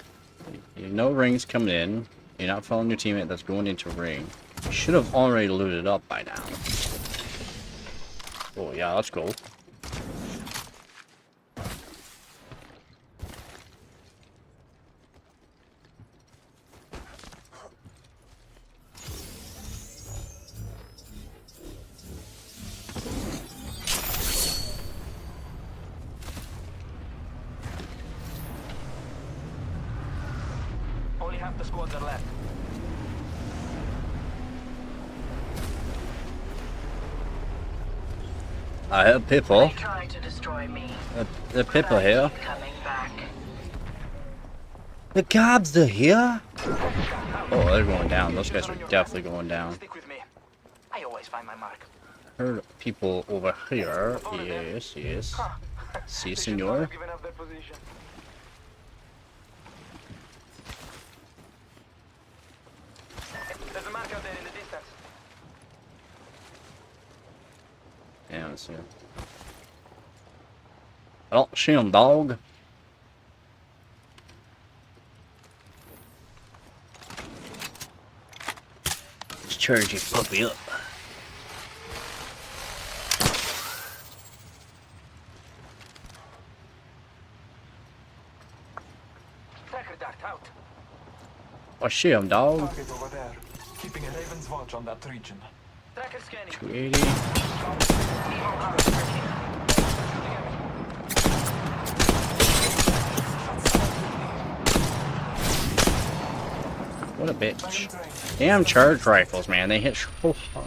You know ring's coming in. You're not following your teammate that's going into ring. You should have already looted up by now. Oh yeah, let's go. Only half the squads are left. I have people. They tried to destroy me. The people here. Coming back. The gobs are here. Oh, they're going down. Those guys are definitely going down. Stick with me. I always find my mark. Heard people over here. Yes, yes. Si, senor. Given up their position. There's a mark out there in the distance. Yeah, let's see. I don't see him, dog. Let's charge your puppy up. Tracker dart out. I see him, dog. Target over there. Keeping a raven's watch on that region. Tracker scanning. 280. What a bitch. Damn charge rifles, man. They hit so hard.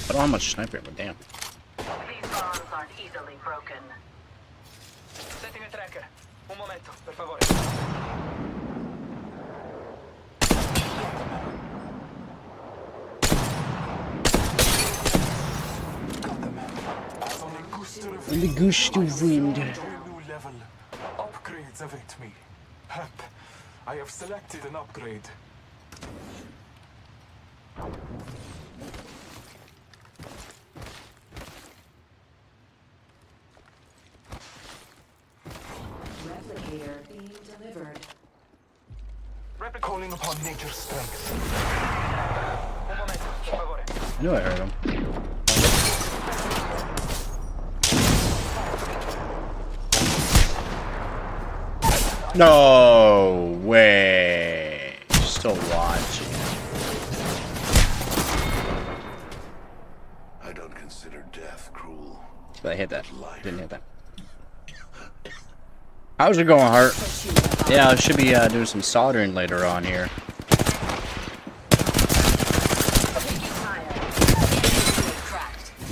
I don't have much sniper, but damn. These bombs aren't easily broken. Setting a tracker. Un momento, per favore. In the gust of wind. To a new level. Upgrades await me. Hep, I have selected an upgrade. Replicator being delivered. Calling upon nature's strength. Un momento, per favore. I knew I heard him. No way. Still watching. I don't consider death cruel. But I hit that. Didn't hit that. How's it going, Hart? Yeah, I should be doing some soldering later on here.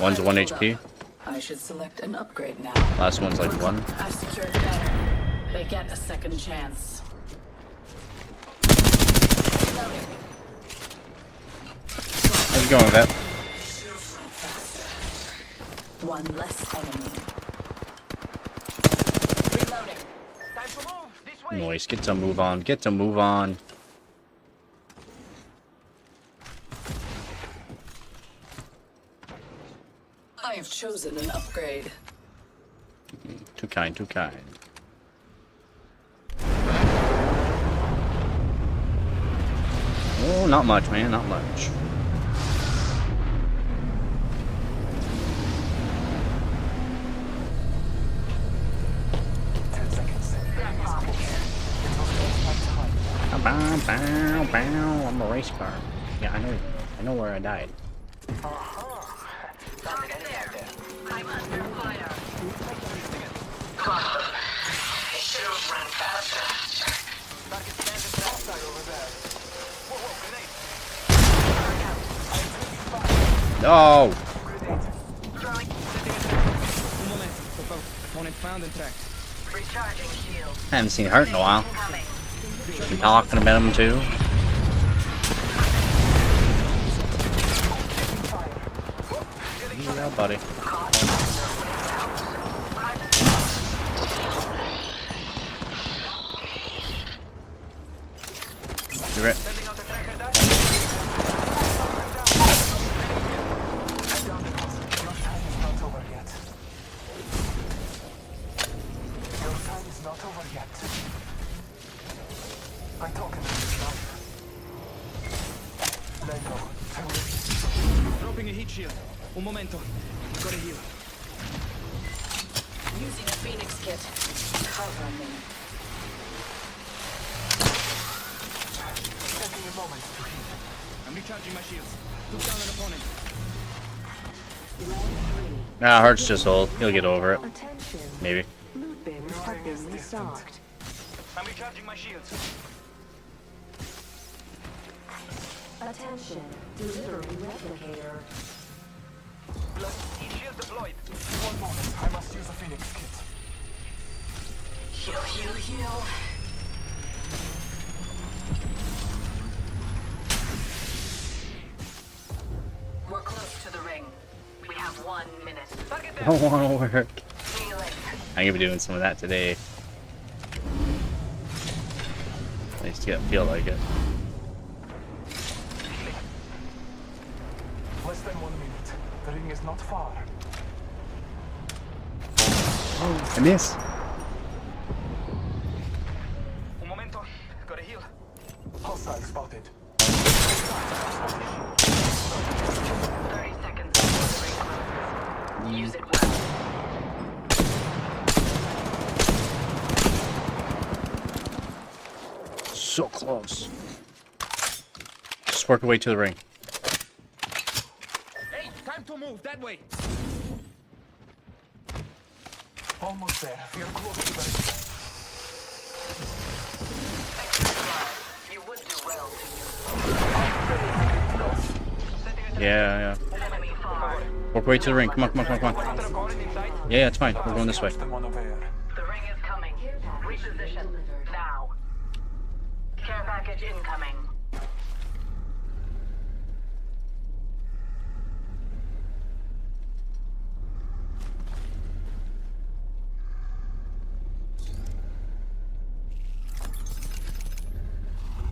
One's 1 HP. I should select an upgrade now. Last one's like 1. I've secured better. They get a second chance. How's it going with that? One less enemy. Reloading. Time to move. This way. Noise. Get to move on. Get to move on. I have chosen an upgrade. Too kind, too kind. Oh, not much, man. Not much. Bow, bow, bow. I'm a race car. Yeah, I know where I died. I'm under fire. I should have run faster. No! Un momento, por favor. Opponent found and tracked. Recharging shield. I haven't seen Hurt in a while. Been talking about him too. Yeah, buddy. You're it. Dropping a heat shield. Un momento. Gotta heal. Using a Phoenix kit. Cover me. I'm recharging my shields. Took down an opponent. Nah, Hurt's just old. He'll get over it. Attention. Maybe. Loot bins have been restocked. I'm recharging my shields. Attention. Delivering replicator. Heat shield deployed. One moment. I must use a Phoenix kit. Heal, heal, heal. We're close to the ring. We have 1 minute. I don't want to work. Healing. I'm gonna be doing some of that today. At least feel like it. Less than 1 minute. The ring is not far. I miss. Un momento. Gotta heal. Hostile spotted. 30 seconds before the ring closes. Use it well. So close. Just work your way to the ring. Hey, time to move that way. Almost there. We are close to the ring. You would do well to Yeah. enemy far. Work your way to the ring. Come on. Yeah, it's fine. We're going this way. The ring is coming. Reposition. Now. Care package incoming.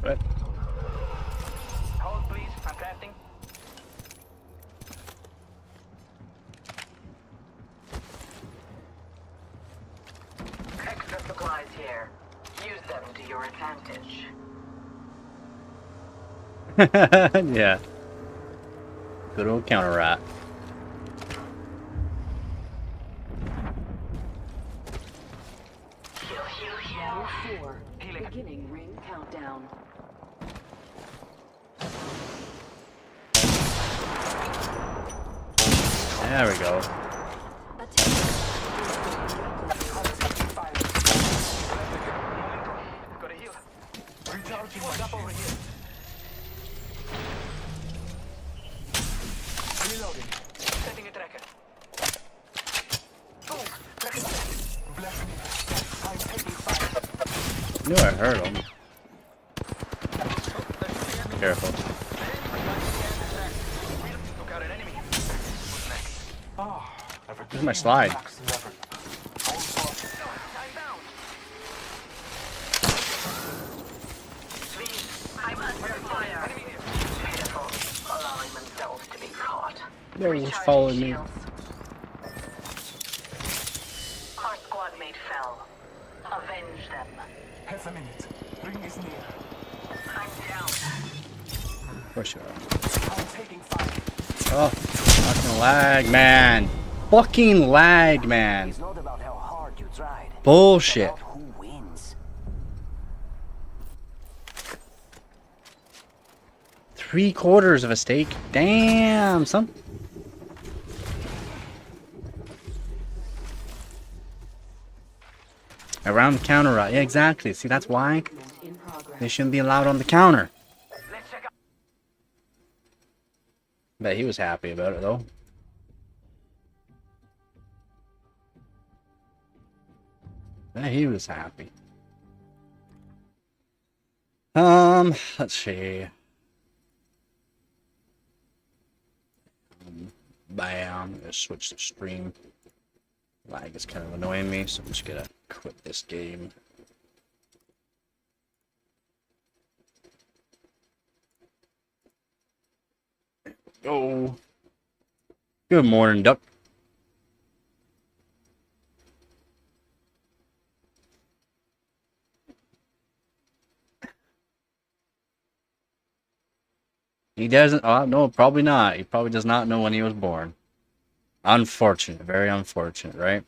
What? Hold, please. I'm crafting. Extra supplies here. Use them to your advantage. Yeah. Good old counter rat. Heal, heal, heal. Round 4. Beginning ring countdown. There we go. Gotta heal. Recharging What's my up over shield. here? Reloading. Setting a tracker. knew I heard him. Careful. Where's my slide? They're just following me. Our squad mate fell. Avenge them. Half a minute. Ring is near. I'm down. For sure. I'm taking fire. Oh, fucking lag, man. Fucking lag, man. It's not about how hard you tried. Bullshit. It's about who wins. 3/4 of a steak. Damn, son. Around the counter, right? Yeah, exactly. See, that's why they shouldn't be allowed on the counter. Bet he was happy about it, though. Bet he was happy. Let's see. Bam. Let's switch the stream. Lag is kind of annoying me, so I'm just gonna quit this game. Oh. Good morning, Duck. He doesn't. Oh, no, probably not. He probably does not know when he was born. Unfortunate. Very unfortunate, right?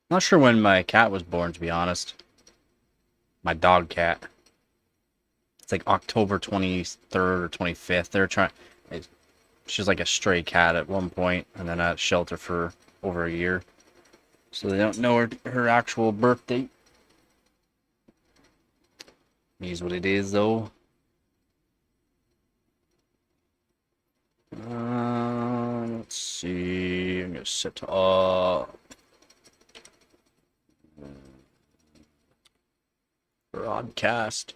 Not sure when my cat was born, to be honest. My dog cat. It's like October 23rd or 25th. They're trying. She's like a stray cat at one point, and then at shelter for over a year. So they don't know her actual birth date. Is what it is, though. Let's see. I'm gonna set up broadcast.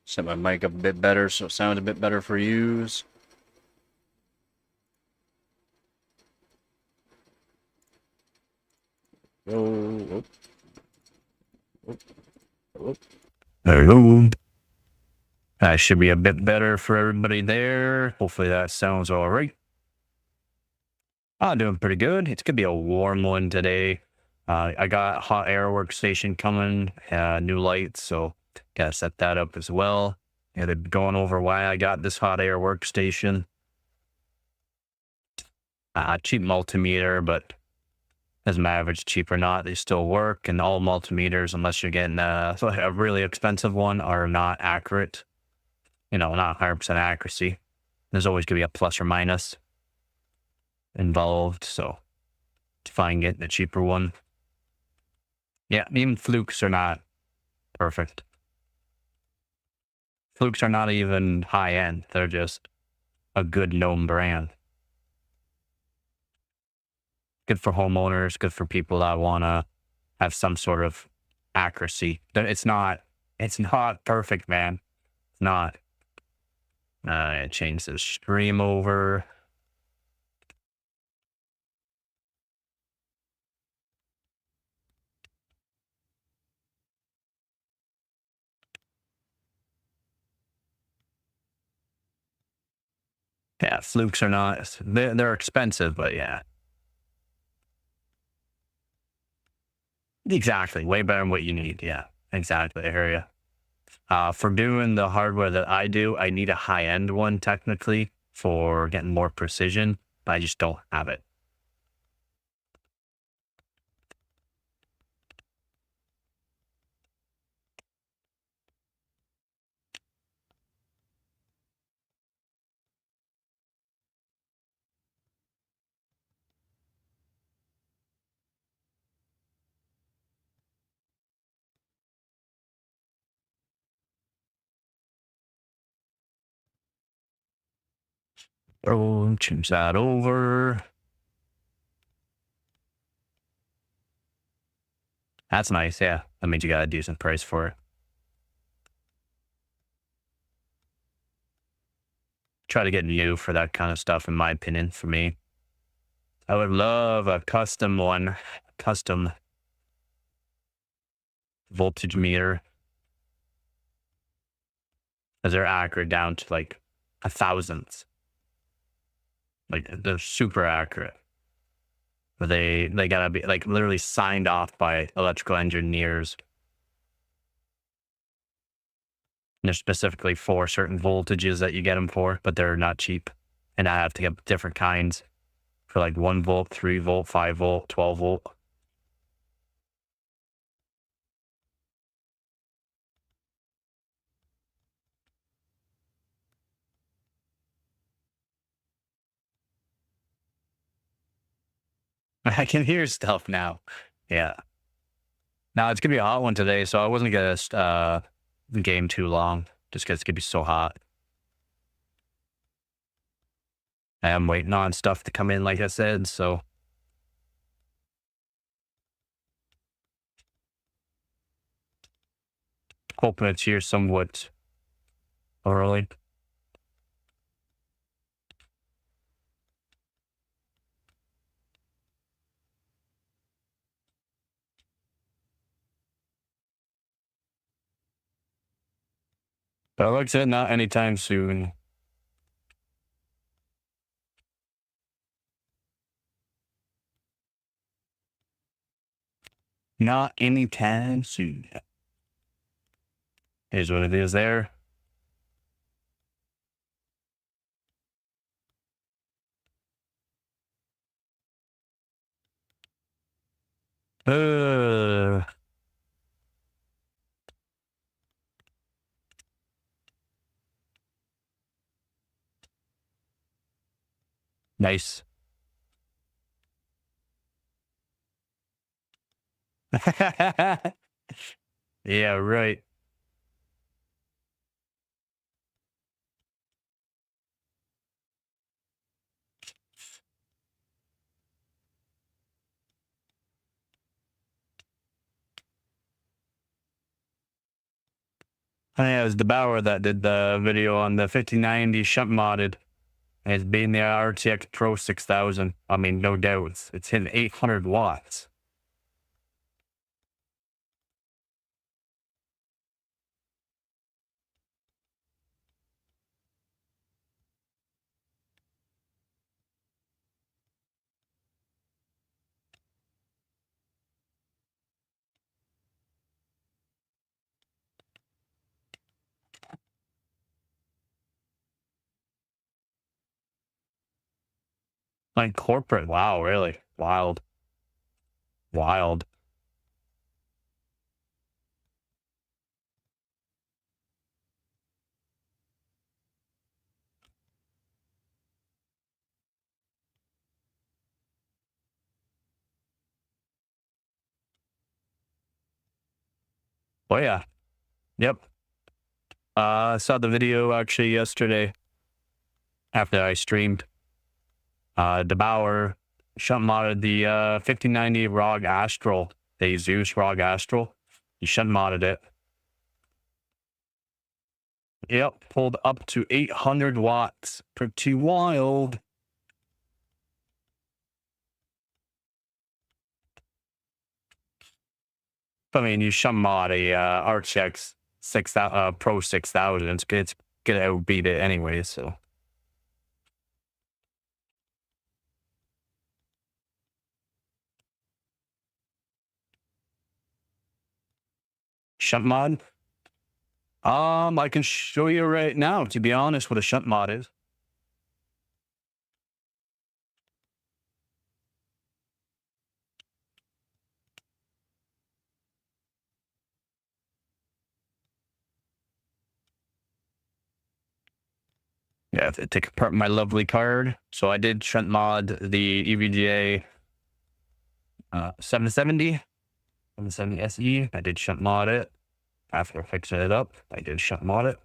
Set my mic up a bit better so it sounds a bit better for yous. Oh, hello. That should be a bit better for everybody there. Hopefully that sounds all right. I'm doing pretty good. It's gonna be a warm one today. I got hot air workstation coming, new lights, so gotta set that up as well. Yeah, they're going over why I got this hot air workstation. Cheap multimeter, but doesn't matter if it's cheap or not, they still work. And all multimeters, unless you're getting a really expensive one, are not accurate. You know, not 100% accuracy. There's always going to be a plus or minus involved. So, to find getting a cheaper one. Yeah, even flukes are not perfect. Flukes are not even high end. They're just a good known brand. Good for homeowners, good for people that want to have some sort of accuracy. It's not perfect, man. It's not. Change the stream over. Yeah, flukes are not, they're expensive, but yeah. Exactly. Way better than what you need. Yeah, exactly. I hear you. For doing the hardware that I do, I need a high-end one technically for getting more precision, but I just don't have it. Oh, change that over. That's nice, yeah. That means you got a decent price for it. Try to get new for that kind of stuff, in my opinion, for me. I would love a custom one, custom voltage meter. Because they're accurate down to like a thousandth. Like they're super accurate. But they gotta be like literally signed off by electrical engineers. And they're specifically for certain voltages that you get them for, but they're not cheap. And I have to get different kinds for like 1 volt, 3 volt, 5 volt, 12 volt. I can hear stuff now. Yeah. Now it's gonna be a hot one today, so I wasn't gonna game too long, just because it's gonna be so hot. I am waiting on stuff to come in, like I said, so. Hoping it's here somewhat early. But like I said, not anytime soon. Not anytime soon. Here's what it is there. Nice. Yeah, right. I think it was Debauer that did the video on the 5090 shunt modded. And it's being the RTX Pro 6000. I mean, no doubt. It's hitting 800 watts. Like corporate. Wow, really? Wild. Wild. Oh, yeah. Yep. I saw the video actually yesterday after I streamed. Debauer shunt modded the 5090 ROG Astral. They Zeus ROG Astral. He shunt modded it. Yep, pulled up to 800 watts. Pretty wild. I mean, you shunt mod a RTX Pro 6000. It's gonna outbeat it anyway, so. Shunt mod? I can show you right now, to be honest, what a shunt mod is. Yeah, I have to take apart my lovely card. So I did shunt mod the EVGA 770 SE. I did shunt mod it. After fixing it up, I did shunt mod it.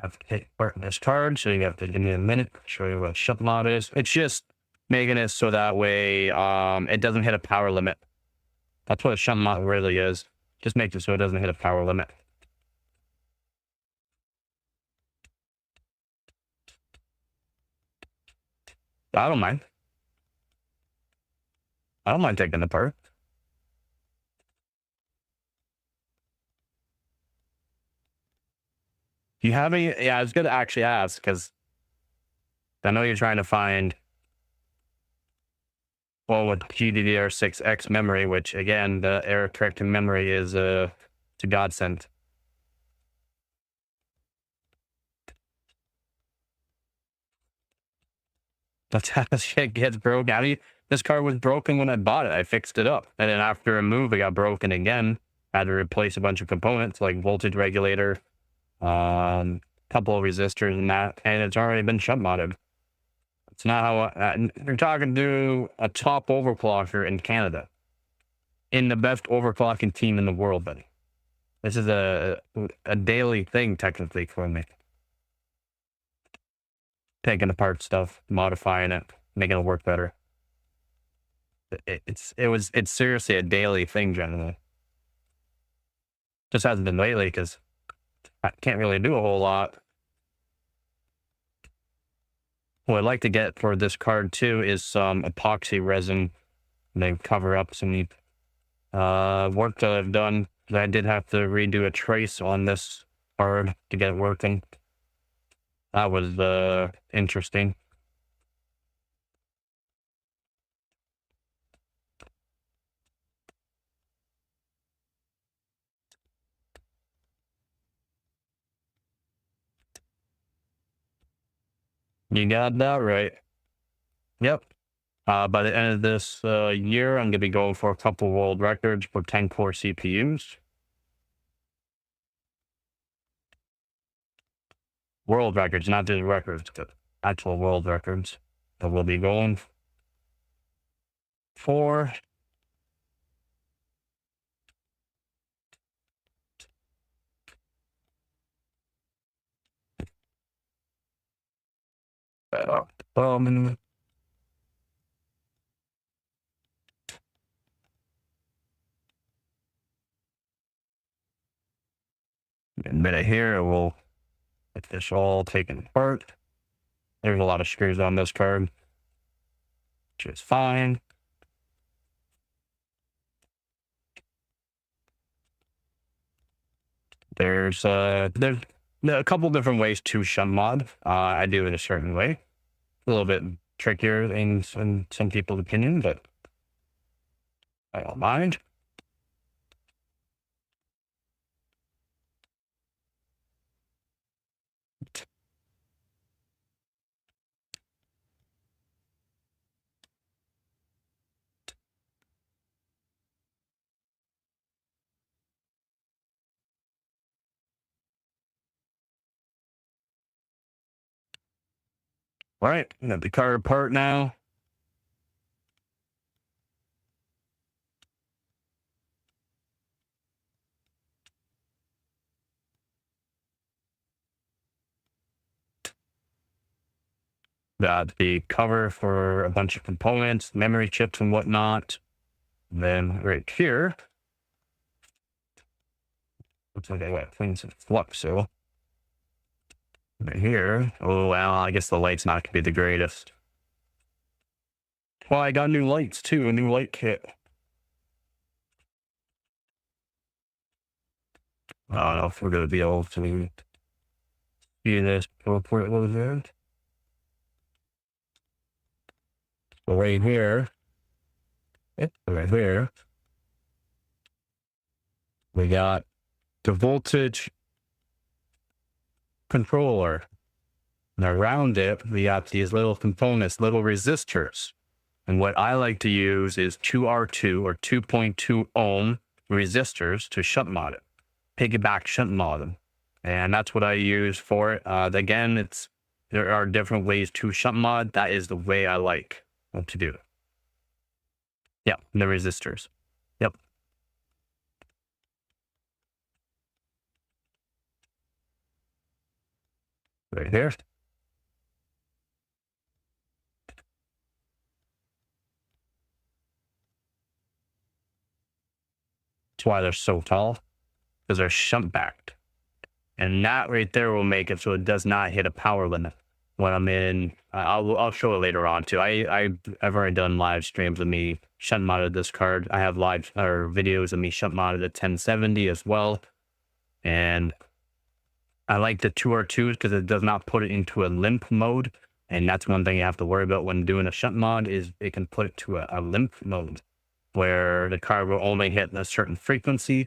Have to take apart this card, so you have to give me a minute to show you what shunt mod is. It's just making it so that way it doesn't hit a power limit. That's what a shunt mod really is. Just make it so it doesn't hit a power limit. I don't mind. I don't mind taking it apart. Do you have any? Yeah, I was going to actually ask because I know you're trying to find, well, with GDDR6X memory, which again, the error correcting memory is to godsend. That's how shit gets broken. This car was broken when I bought it. I fixed it up. And then after a move, it got broken again. I had to replace a bunch of components like voltage regulator, couple of resistors and that. And it's already been shunt modded. It's not how you're talking to a top overclocker in Canada, in the best overclocking team in the world, buddy. This is a daily thing technically for me. Taking apart stuff, modifying it, making it work better. It's seriously a daily thing generally. Just hasn't been lately because I can't really do a whole lot. What I'd like to get for this card too is some epoxy resin. They cover up some work that I've done. I did have to redo a trace on this card to get it working. That was interesting. You got that right. Yep. By the end of this year, I'm going to be going for a couple world records for 10-core CPUs. World records, not just records, but actual world records that we'll be going for. In a minute here, we'll get this all taken apart. There's a lot of screws on this card, which is fine. There's a couple different ways to shunt mod. I do it a certain way. A little bit trickier in some people's opinion, but I don't mind. All right, got the card apart now. Got the cover for a bunch of components, memory chips and whatnot. Then right here, looks like I got things in flux, so right here. Oh, well, I guess the light's not going to be the greatest. Well, I got new lights too, a new light kit. I don't know if we're going to be able to see this before it goes in. So right here, right here, we got the voltage controller. And around it, we got these little components, little resistors. And what I like to use is 2R2 or 2.2 ohm resistors to shunt mod it, piggyback shunt mod them. And that's what I use for it. Again, there are different ways to shunt mod. That is the way I like to do it. Yeah, the resistors. Yep. Right here. That's why they're so tall, because they're shunt backed. And that right there will make it so it does not hit a power limit when I'm in. I'll show it later on too. I've already done live streams of me shunt modded this card. I have live or videos of me shunt modded at 1070 as well. And I like the 2R2s because it does not put it into a limp mode. And that's one thing you have to worry about when doing a shunt mod is it can put it to a limp mode where the card will only hit a certain frequency.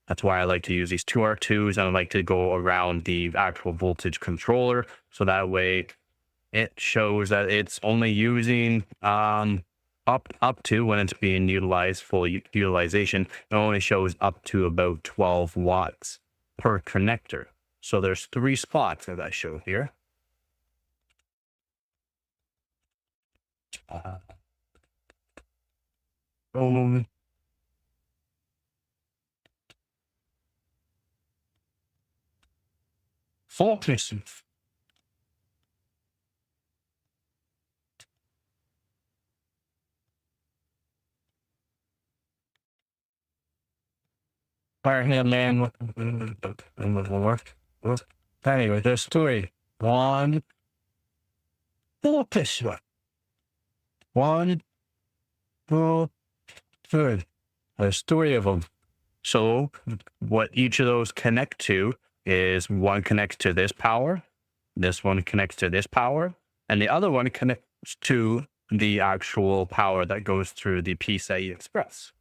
That's why I like to use these 2R2s, and I like to go around the actual voltage controller. So that way it shows that it's only using up to, when it's being utilized, full utilization, it only shows up to about 12 watts per connector. So there's 3 spots that I show here. Focus. Fire him, man. Anyway, there's 3. 1. Focus. 1, 2, 3. There's 3 of them. So what each of those connect to is one connects to this power, this one connects to this power, and the other one connects to the actual power that goes through the PCI Express.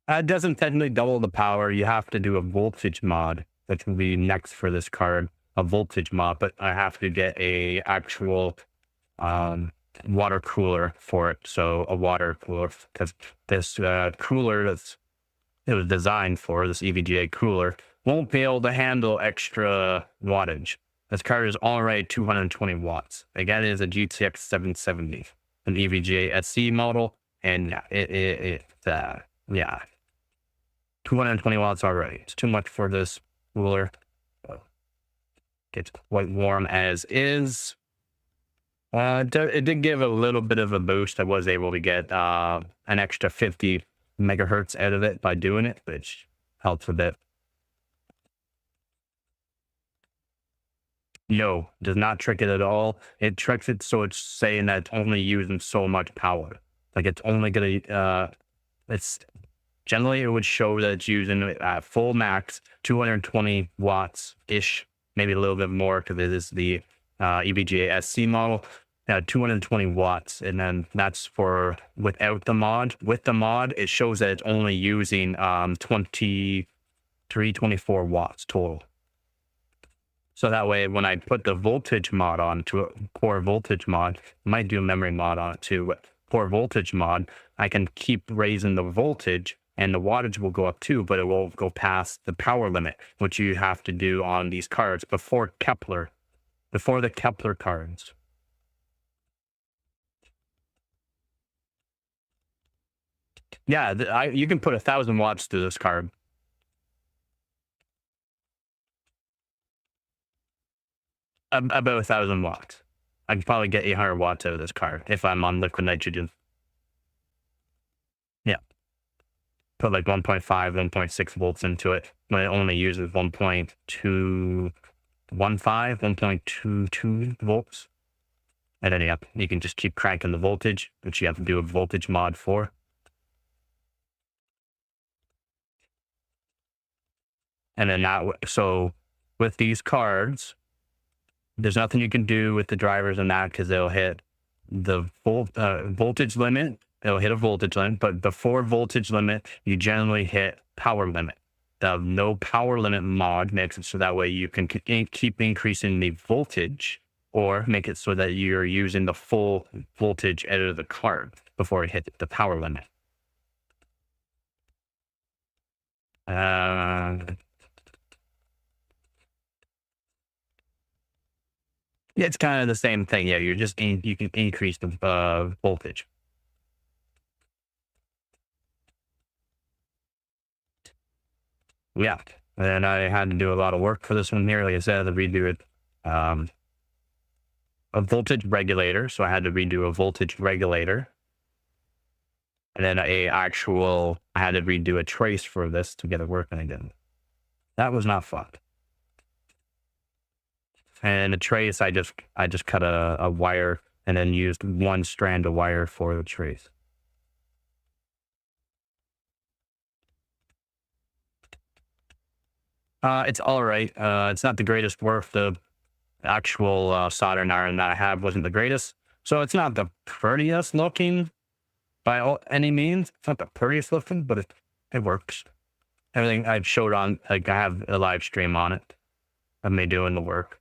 It doesn't technically double the power. You have to do a voltage mod that can be next for this card, a voltage mod, but I have to get a actual water cooler for it. So a water cooler, because this cooler it was designed for, this EVGA cooler, won't be able to handle extra wattage. This card is already 220 watts. Again, it is a GTX 770, an EVGA SC model, and yeah, 220 watts already. It's too much for this cooler. Gets quite warm as is. It did give a little bit of a boost. I was able to get an extra 50 megahertz out of it by doing it, which helps a bit. No, does not trick it at all. It tricks it so it's saying that it's only using so much power. Like it's only gonna, it's generally it would show that it's using at full max 220 watts ish, maybe a little bit more because it is the EVGA SC model. 220 watts, and then that's for without the mod. With the mod, it shows that it's only using 24 watts total. So that way, when I put the voltage mod on to a core voltage mod, I might do a memory mod on it too, but core voltage mod, I can keep raising the voltage and the wattage will go up too, but it will go past the power limit, which you have to do on these cards before the Kepler cards. Yeah, you can put 1,000 watts to this card. About 1,000 watts. I can probably get 800 watts out of this card if I'm on liquid nitrogen. Yeah. Put like 1.5, 1.6 volts into it, but it only uses 1.215, 1.22 volts. And then, yeah, you can just keep cranking the voltage, which you have to do a voltage mod for. And then so with these cards, there's nothing you can do with the drivers and that because they'll hit the voltage limit. They'll hit a voltage limit, but before voltage limit, you generally hit power limit. The no power limit mod makes it so that way you can keep increasing the voltage or make it so that you're using the full voltage out of the card before it hits the power limit. Yeah, it's kind of the same thing. Yeah, you can increase the voltage. Yeah, and I had to do a lot of work for this one here. Like I said, I had to redo it. a voltage regulator, so I had to redo a voltage regulator. And then I had to redo a trace for this to get it working again. That was not fun. And the trace, I just cut a wire and then used one strand of wire for the trace. It's all right. It's not the greatest work. The actual soldering iron that I have wasn't the greatest. So it's not the prettiest looking by any means. It's not the prettiest looking, but it works. Everything I've showed on, like I have a live stream on it of me doing the work.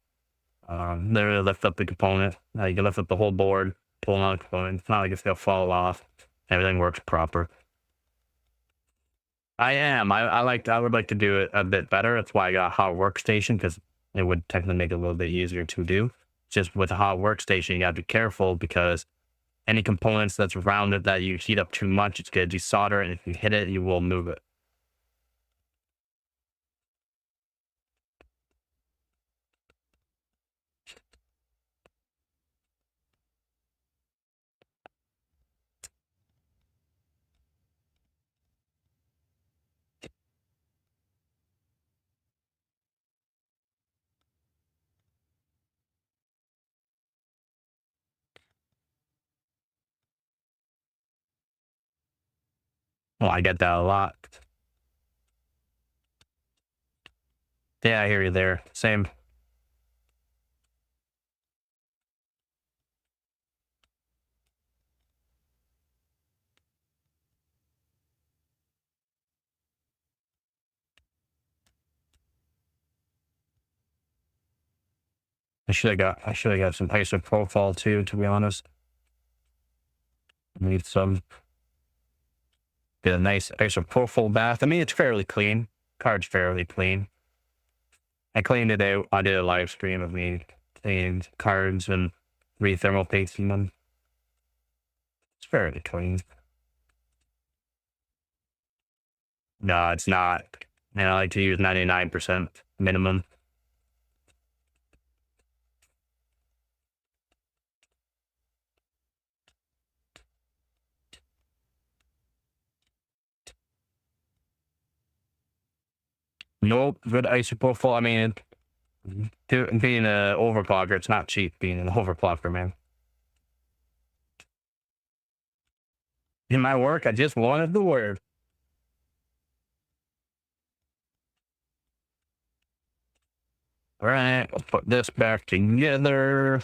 Literally lift up the component. You can lift up the whole board, pull on the component. It's not like it's gonna fall off. Everything works proper. I am. I would like to do it a bit better. That's why I got a hot workstation, because it would technically make it a little bit easier to do. Just with a hot workstation, you gotta be careful because any components that's around it that you heat up too much, it's gonna desolder it, and if you hit it, you will move it. Well, I get that a lot. Yeah, I hear you there. Same. I should have got some nicer profile too, to be honest. Need some. Get a nice profile bath. I mean, it's fairly clean. Card's fairly clean. I cleaned it out. I did a live stream of me cleaning cards and re-thermal pasting them. It's fairly clean. No, it's not. And I like to use 99% minimum. Nope, good isopropyl. I mean, being an overclocker, it's not cheap being an overclocker, man. In my work, I just wanted the word. All right, let's put this back together.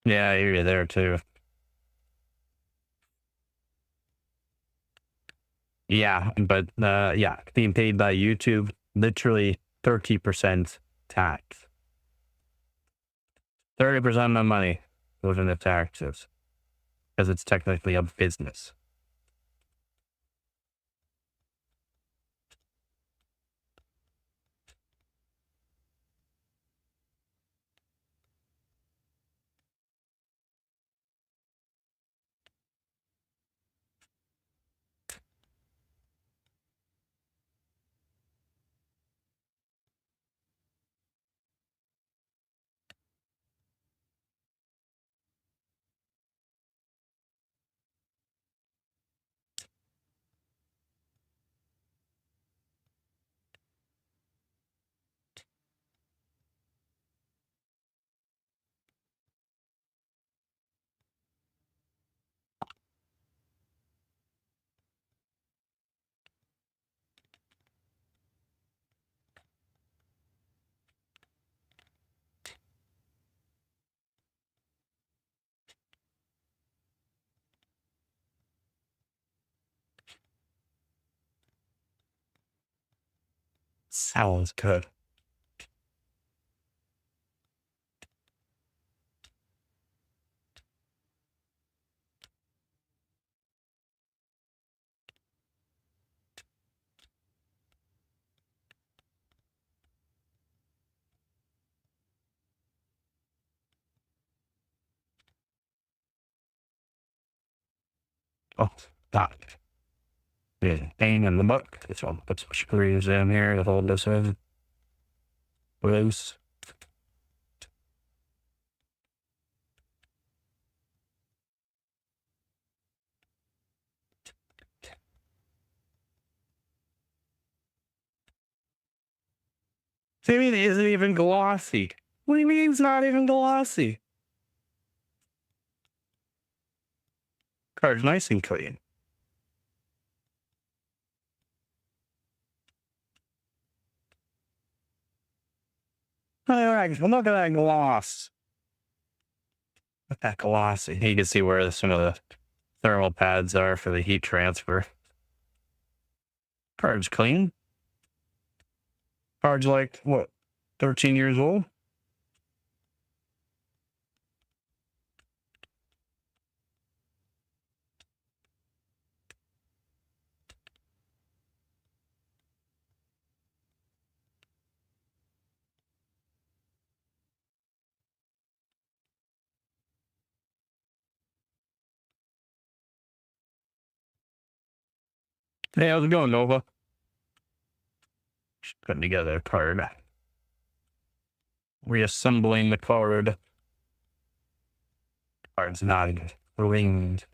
Yeah, I hear you there too. Yeah, but yeah, being paid by YouTube, literally 30% tax. 30% of my money goes into taxes because it's technically a business. Sounds good. Oh, that. There's a pain in the butt. This one put some screws in here to hold this in. Loose. See, it isn't even glossy. What do you mean it's not even glossy? Car's nice and clean. Alright, look at that gloss. Look at that glossy. You can see where some of the thermal pads are for the heat transfer. Car's clean. Car's like, what, 13 years old? Hey, how's it going, Nova? Just putting together a card. Reassembling the card. Card's not winged.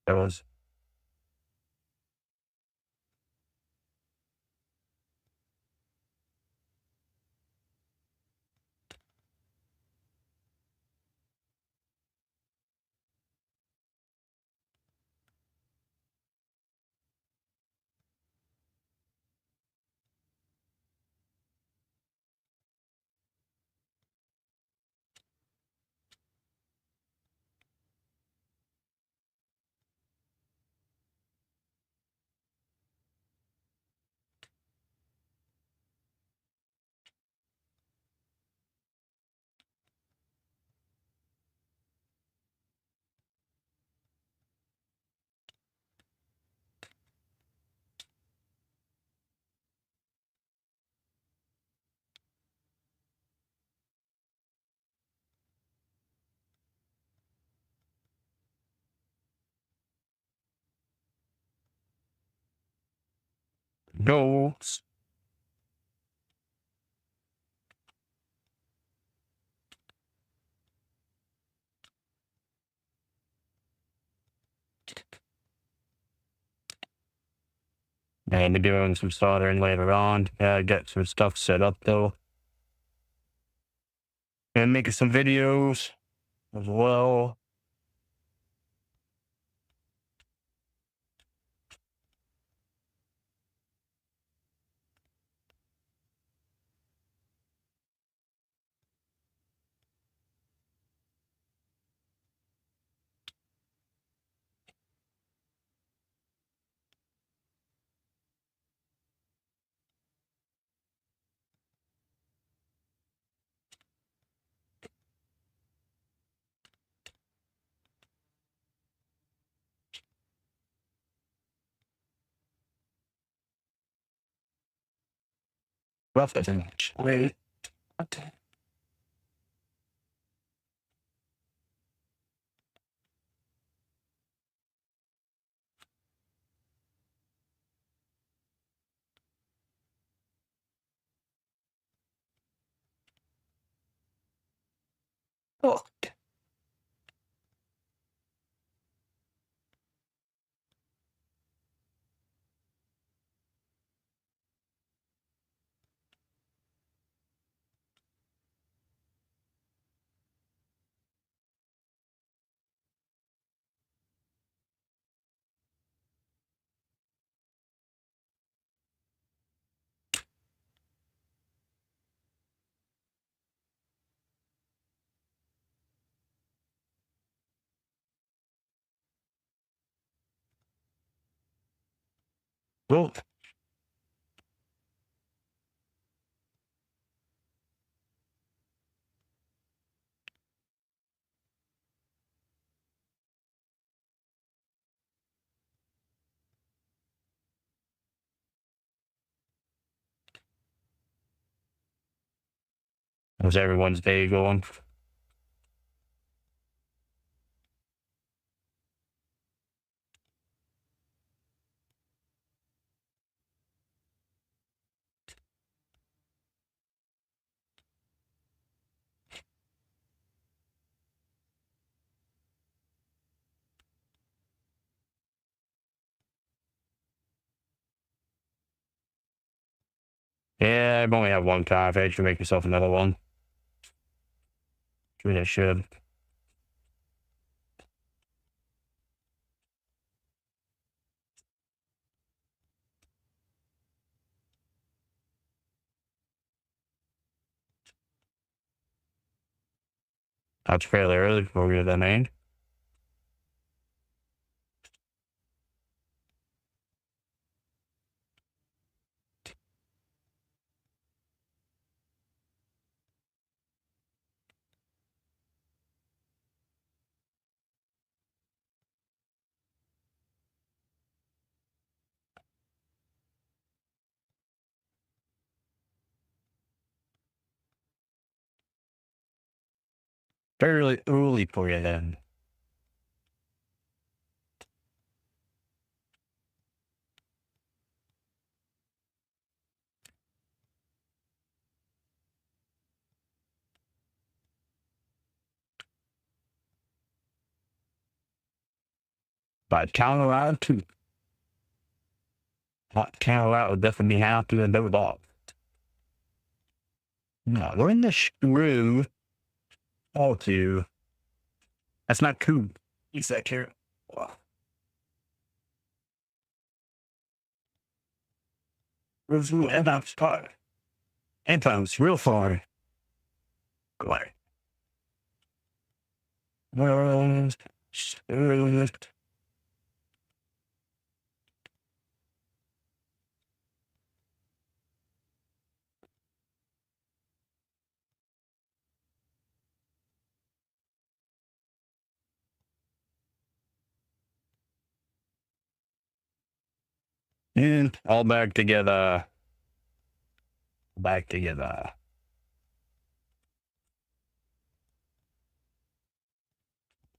That was. Goals. And be doing some soldering later on. Yeah, get some stuff set up though. And making some videos as well. Rough as an inch. Wait. Okay. Oh. Well. How's everyone's day going? Yeah, I've only had one coffee. I should make myself another one. Maybe I should. That's fairly early before we get that main. Fairly early for you then. But Colorado too. Colorado definitely have to do that. No, we're in the room. All two. That's not cool. You said here. And I'm far. And times real far. Glad. And all back together. Back together.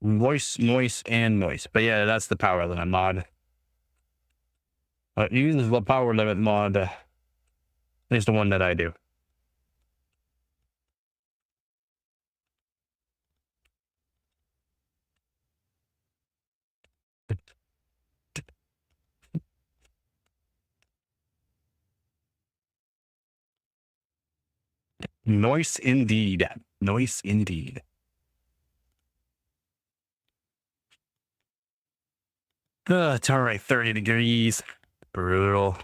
Moist, and moist. But yeah, that's the power limit mod. Use the power limit mod is the one that I do. Noise indeed. Noise indeed. It's all right. 30 degrees. Brutal.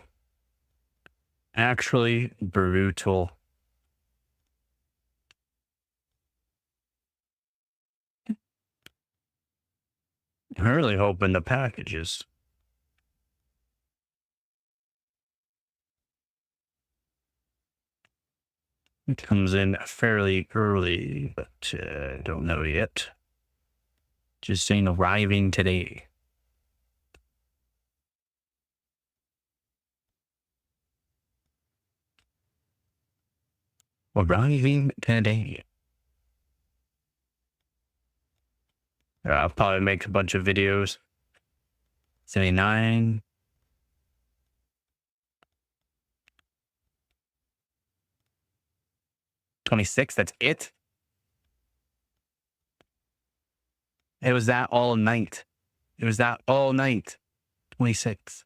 Actually, brutal. I'm really hoping the packages. It comes in fairly early, but don't know yet. Just saying arriving today. Arriving today. I'll probably make a bunch of videos. 79. $26, that's it? It was that all night. It was that all night. 26.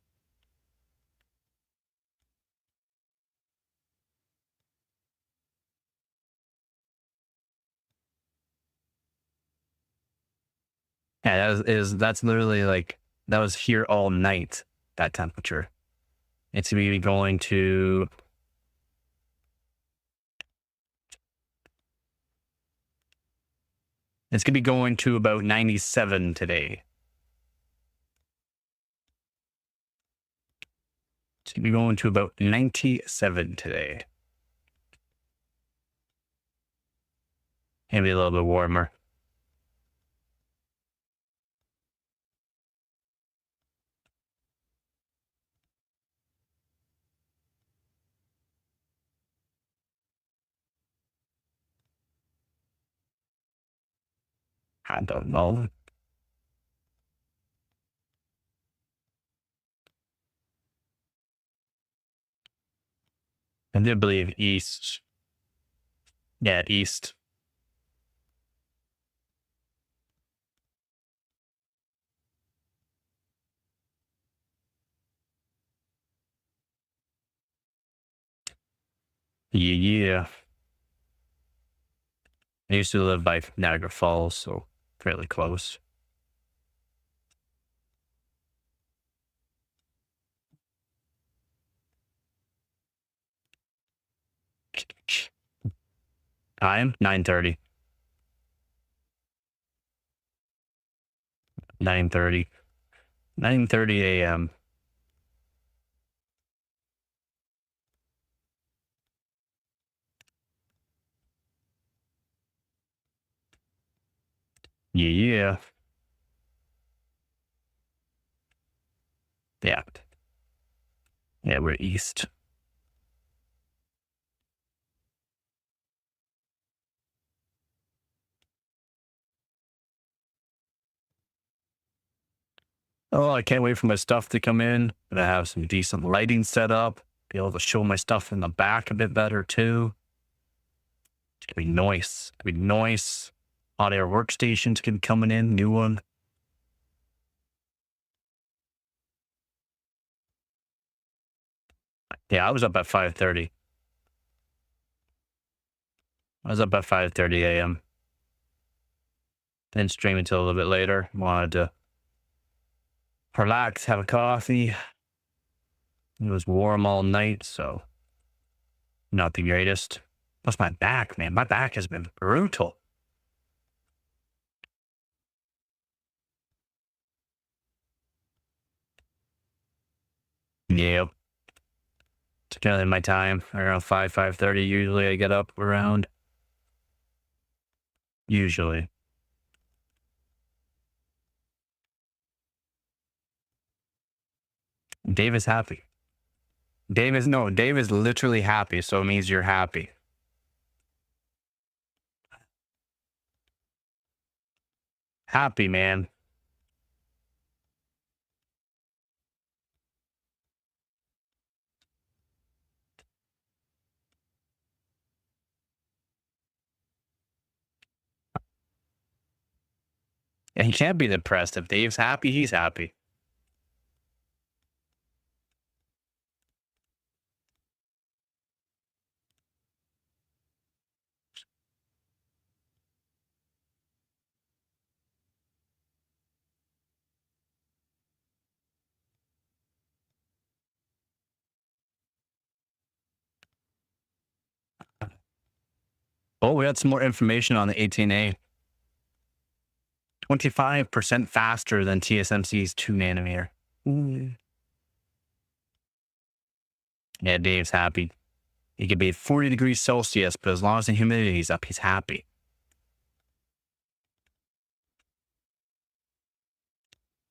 Yeah, that's literally like, that was here all night, that temperature. It's going to be going to... It's going to be going to about 97 today. It's going to be going to about 97 today. Maybe a little bit warmer. I don't know. I did believe east. Yeah, east. Yeah. I used to live by Niagara Falls, so fairly close. Time 9:30. 9:30. 9:30 a.m. Yeah. Yeah. Yeah, we're east. Oh, I can't wait for my stuff to come in. Gonna have some decent lighting set up. Be able to show my stuff in the back a bit better too. It's gonna be nice. It's gonna be nice. Hot air workstations can be coming in. New one. Yeah, I was up at 5:30. I was up at 5:30 a.m. Then stream until a little bit later. Wanted to relax, have a coffee. It was warm all night, so not the greatest. Plus my back, man. My back has been brutal. Yep. It's generally my time. Around 5:30 usually I get up around. Usually. Dave is happy. Dave is literally happy, so it means you're happy. Happy, man. And he can't be depressed. If Dave's happy, he's happy. Oh, we had some more information on the 18A. 25% faster than TSMC's 2 nanometer. Yeah, Dave's happy. He could be at 40 degrees Celsius, but as long as the humidity is up, he's happy.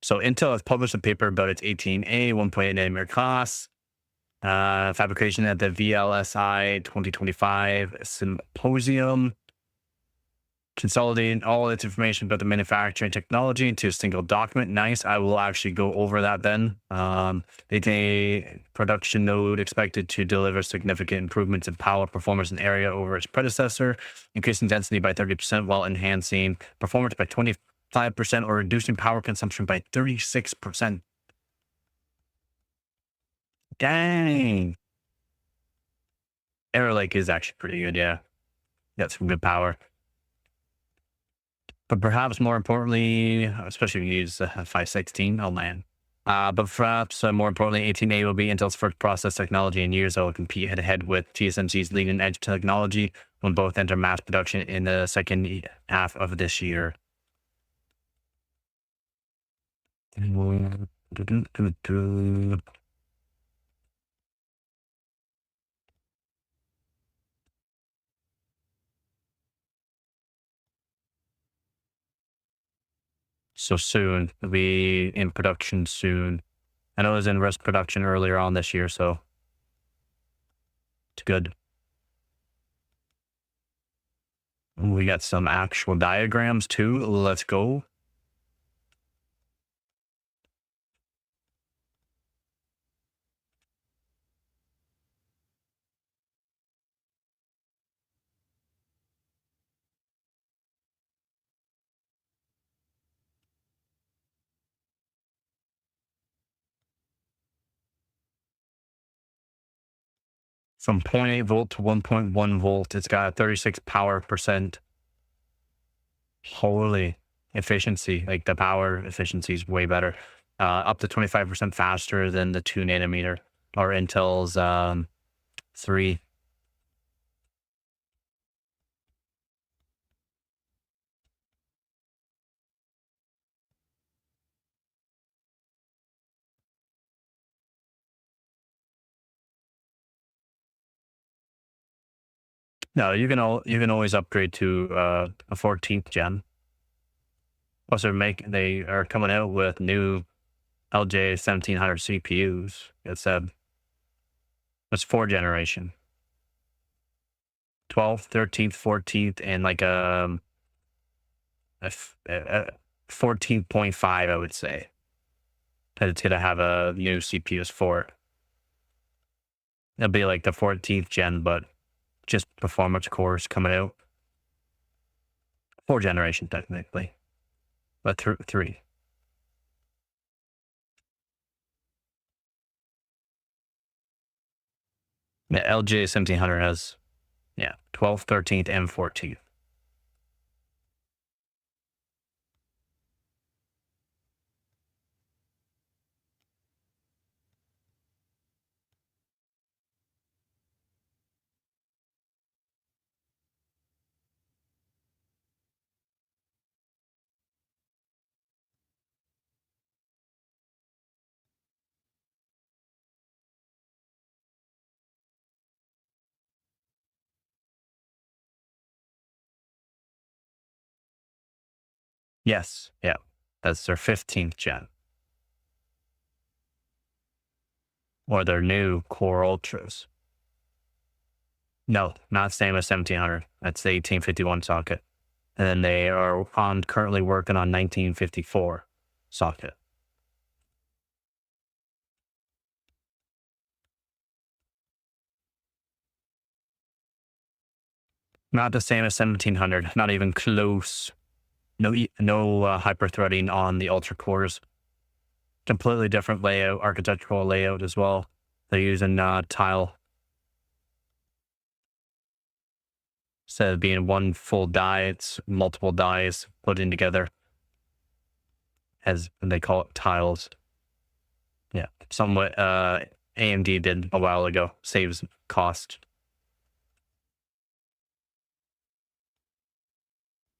So Intel has published a paper about its 18A 1.8 nanometer class. Fabrication at the VLSI 2025 symposium, consolidating all its information about the manufacturing technology into a single document. Nice. I will actually go over that then. The production node expected to deliver significant improvements in power, performance, and area over its predecessor, increasing density by 30% while enhancing performance by 25% or reducing power consumption by 36%. Dang. Arrow Lake is actually pretty good, yeah. Got some good power. But perhaps more importantly, especially if you use 516, oh man. But perhaps more importantly, 18A will be Intel's first process technology in years that will compete head-to-head with TSMC's leading edge technology when both enter mass production in the second half of this year. So soon. It'll be in production soon. I know it was in risk production earlier on this year, so it's good. We got some actual diagrams too. Let's go. From 0.8 volt to 1.1 volt, it's got a 36 power percent. Holy efficiency. Like the power efficiency is way better. Up to 25% faster than the 2 nanometer or Intel's 3. No, you can always upgrade to a 14th gen. Plus, they are coming out with new LJ 1700 CPUs. It's 4 generation. 12th, 13th, 14th, and like a 14.5, I would say. That it's gonna have a new CPUs for it. It'll be like the 14th gen, but just performance cores coming out. 4 generation technically, but 3. The LJ 1700 has 12th, 13th, and 14th. Yes, yeah. That's their 15th gen. Or their new Core Ultras. No, not same as 1700. That's the 1851 socket. And then they are currently working on 1954 socket. Not the same as 1700. Not even close. No hyper-threading on the Ultra cores. Completely different layout, architectural layout as well. They're using tile. Instead of being one full die, it's multiple dies put in together. As they call it, tiles. Yeah, somewhat AMD did a while ago. Saves cost.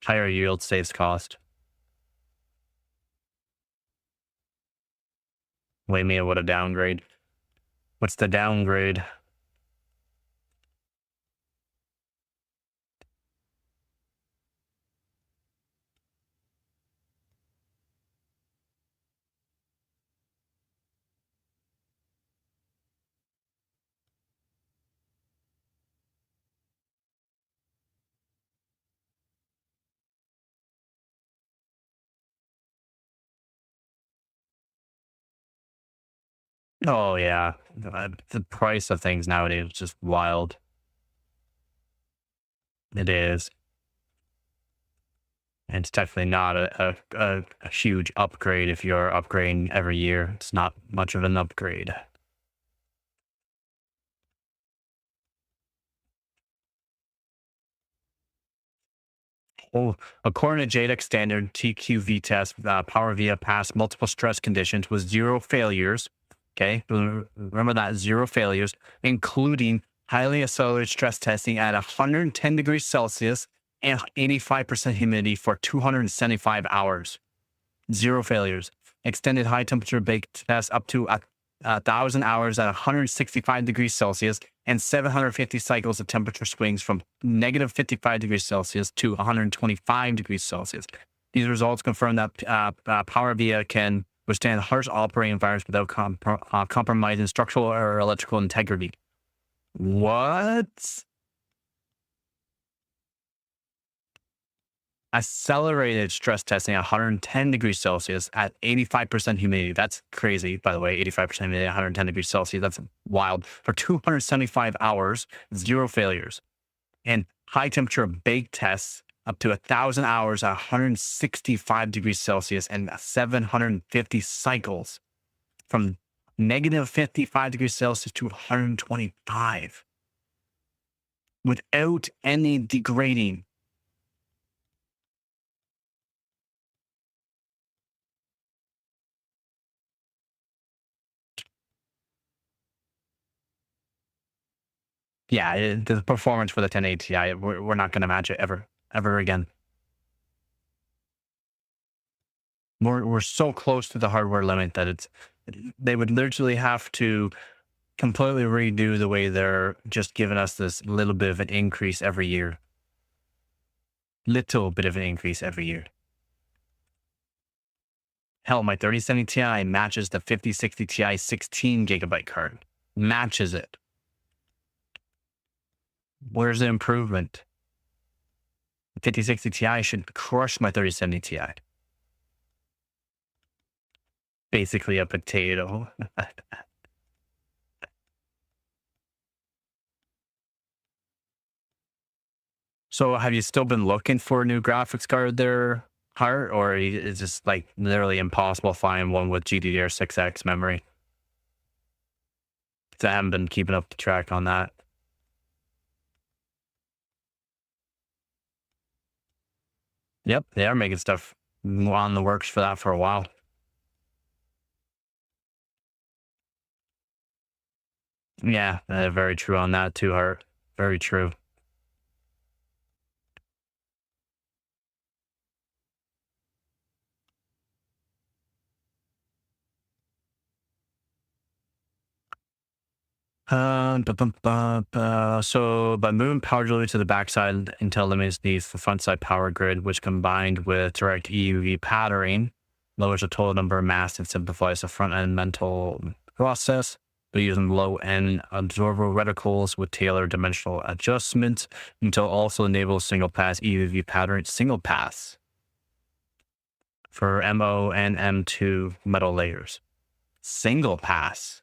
Higher yield saves cost. Wait a minute, what a downgrade. What's the downgrade? Oh, yeah. The price of things nowadays is just wild. It is. And it's definitely not a huge upgrade if you're upgrading every year. It's not much of an upgrade. Oh, according to JEDEC standard TQV test, Power VIA passed multiple stress conditions with 0 failures. Okay, remember that, 0 failures, including highly accelerated stress testing at 110 degrees Celsius and 85% humidity for 275 hours. 0 failures. Extended high temperature bake test up to 1,000 hours at 165 degrees Celsius and 750 cycles of temperature swings from negative 55 degrees Celsius to 125 degrees Celsius. These results confirm that Power VIA can withstand harsh operating environments without compromising structural or electrical integrity. What? accelerated stress testing at 110 degrees Celsius at 85% humidity. That's crazy, by the way. 85% humidity, 110 degrees Celsius. That's wild. For 275 hours, 0 failures. And high temperature bake tests up to 1,000 hours at 165 degrees Celsius and 750 cycles from negative 55 degrees Celsius to 125 without any degrading. Yeah, the performance for the 1080 Ti, we're not going to match it ever again. We're so close to the hardware limit that they would literally have to completely redo the way they're just giving us this little bit of an increase every year. Little bit of an increase every year. Hell, my 3070 Ti matches the 5060 Ti 16 gigabyte card. Matches it. Where's the improvement? The 5060 Ti should crush my 3070 Ti. Basically a potato. So have you still been looking for a new graphics card there, Hart? Or is it just like literally impossible to find one with GDDR6X memory? I haven't been keeping up the track on that. Yep, they are making stuff on the works for that for a while. Yeah, very true on that too, Hart. Very true. So by moving power delivery to the backside, Intel eliminates the needs for front side power grid, which combined with direct EUV patterning lowers the total number of masks and simplifies the front end mental process. By using low end absorber reticles with tailored dimensional adjustments, Intel also enables single pass EUV pattern single pass for MO and M2 metal layers. Single pass.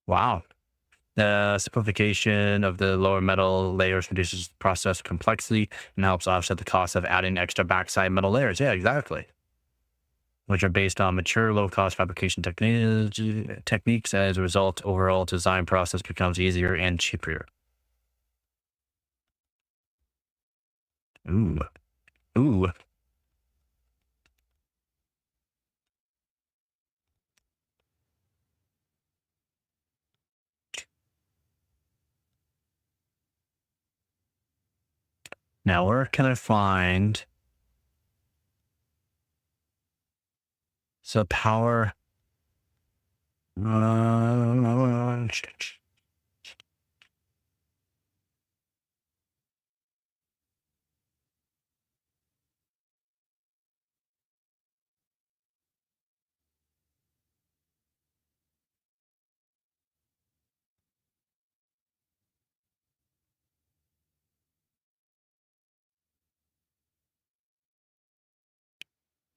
Wow. The simplification of the lower metal layers reduces process complexity and helps offset the cost of adding extra backside metal layers. Yeah, exactly. Which are based on mature, low-cost fabrication techniques. As a result, overall design process becomes easier and cheaper. Ooh. Ooh. Now, where can I find power?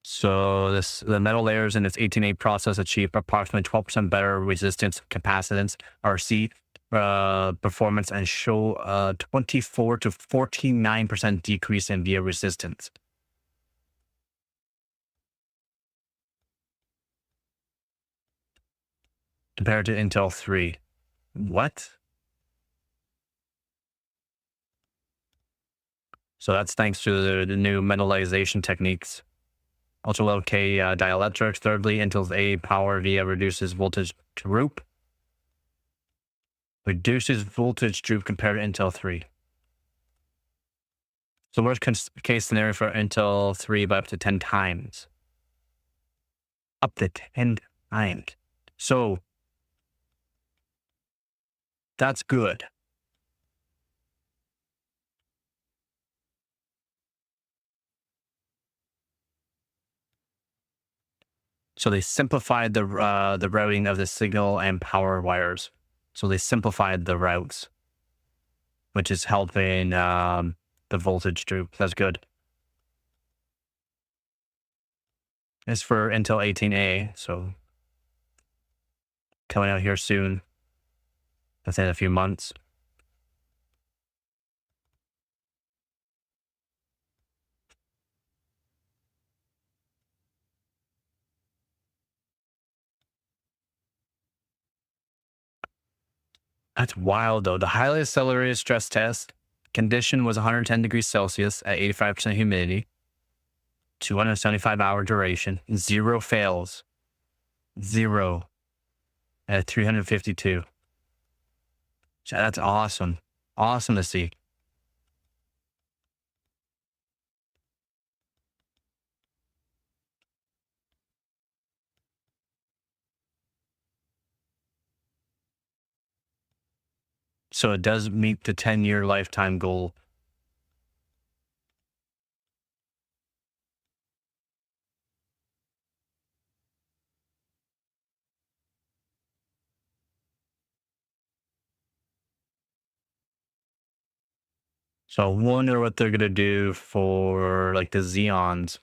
So the metal layers in its 18A process achieve approximately 12% better resistance, capacitance, RC performance, and show 24 to 49% decrease in via resistance. Compared to Intel 3. What? So that's thanks to the new metallization techniques. Ultra low K dielectrics. Thirdly, Intel's A power via reduces voltage droop. Reduces voltage droop compared to Intel 3. So worst case scenario for Intel 3 by up to 10 times. Up to 10 times. So that's good. So they simplified the routing of the signal and power wires. So they simplified the routes. which is helping the voltage droop. That's good. It's for Intel 18A, so coming out here soon. That's in a few months. That's wild, though. The highly accelerated stress test condition was 110 degrees Celsius at 85% humidity, 275-hour duration, 0 fails, 0 at 352. So that's awesome. Awesome to see. So it does meet the 10-year lifetime goal. So I wonder what they're going to do for like the Xeons.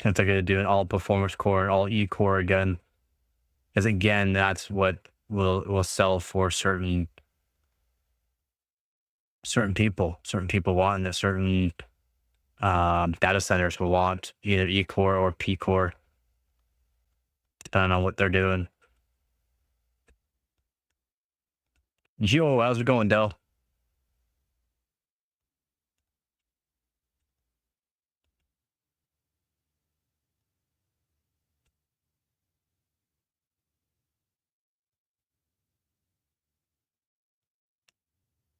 If they're going to do an all performance core, all E core again. Because again, that's what will sell for certain people. Certain people want it. Certain data centers will want either E core or P core, depending on what they're doing. Yo, how's it going, Dell?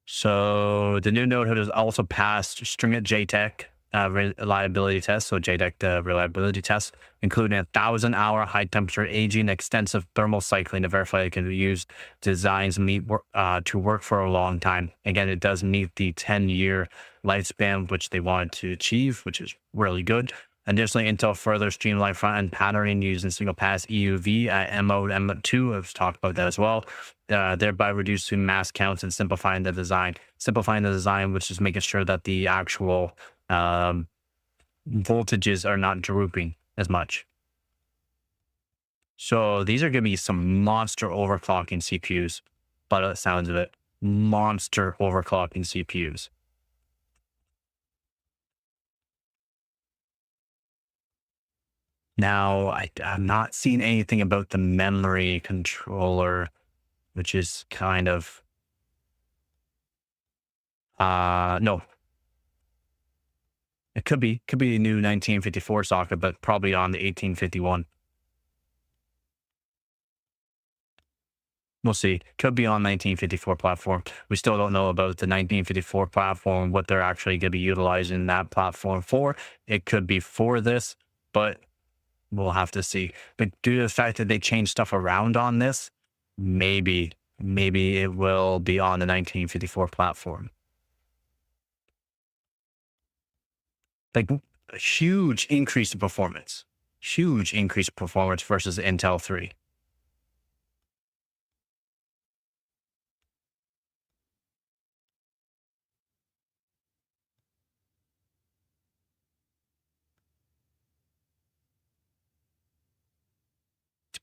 So the new node has also passed stringent JTEC reliability test. So JTEC reliability test, including 1,000-hour high temperature aging, extensive thermal cycling to verify it can be used. Designs to work for a long time. Again, it does meet the 10-year lifespan, which they wanted to achieve, which is really good. Additionally, Intel further streamlined front-end patterning using single-pass EUV at M2. I've talked about that as well, thereby reducing mask counts and simplifying the design. Simplifying the design, which is making sure that the actual voltages are not drooping as much. So these are going to be some monster overclocking CPUs, by the sounds of it. Monster overclocking CPUs. Now, I'm not seeing anything about the memory controller, which is kind of, no. It could be a new 1954 socket, but probably on the 1851. We'll see. Could be on 1954 platform. We still don't know about the 1954 platform, what they're actually going to be utilizing that platform for. It could be for this, but we'll have to see. But due to the fact that they changed stuff around on this, maybe it will be on the 1954 platform. Like a huge increase in performance. Huge increase in performance versus the Intel 3.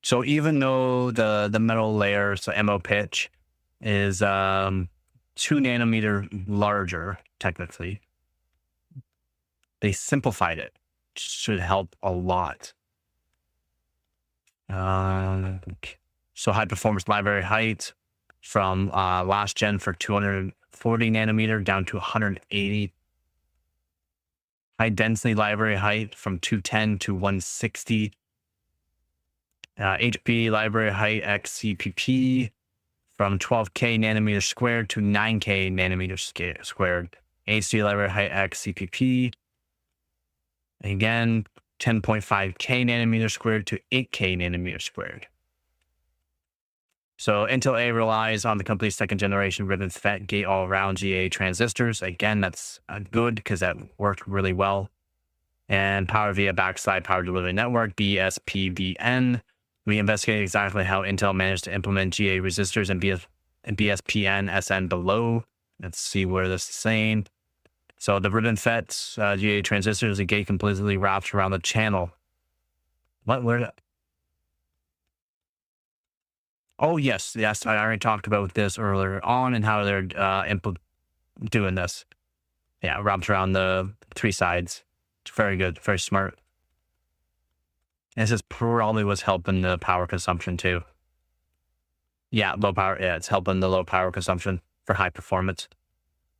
So even though the metal layer, so MO pitch, is 2 nanometer larger, technically, they simplified it. Should help a lot. So high performance library height from last gen for 240 nanometer down to 180. High density library height from 210 to 160. HP library height XCPP from 12K nanometer squared to 9K nanometer squared. HD library height XCPP. Again, 10.5K nanometer squared to 8K nanometer squared. So Intel A relies on the company's second generation ribbon FET gate all-around GA transistors. Again, that's good because that worked really well. And power via backside power delivery network, BSPDN. We investigated exactly how Intel managed to implement GA resistors and BSPN SN below. Let's see where this is saying. So the ribbon FETs, GA transistors, and gate completely wrapped around the channel. What? Where? Oh, yes. Yes, I already talked about this earlier on and how they're doing this. Yeah, wrapped around the 3 sides. It's very good. Very smart. And this probably was helping the power consumption too. Yeah, low power. Yeah, it's helping the low power consumption for high performance.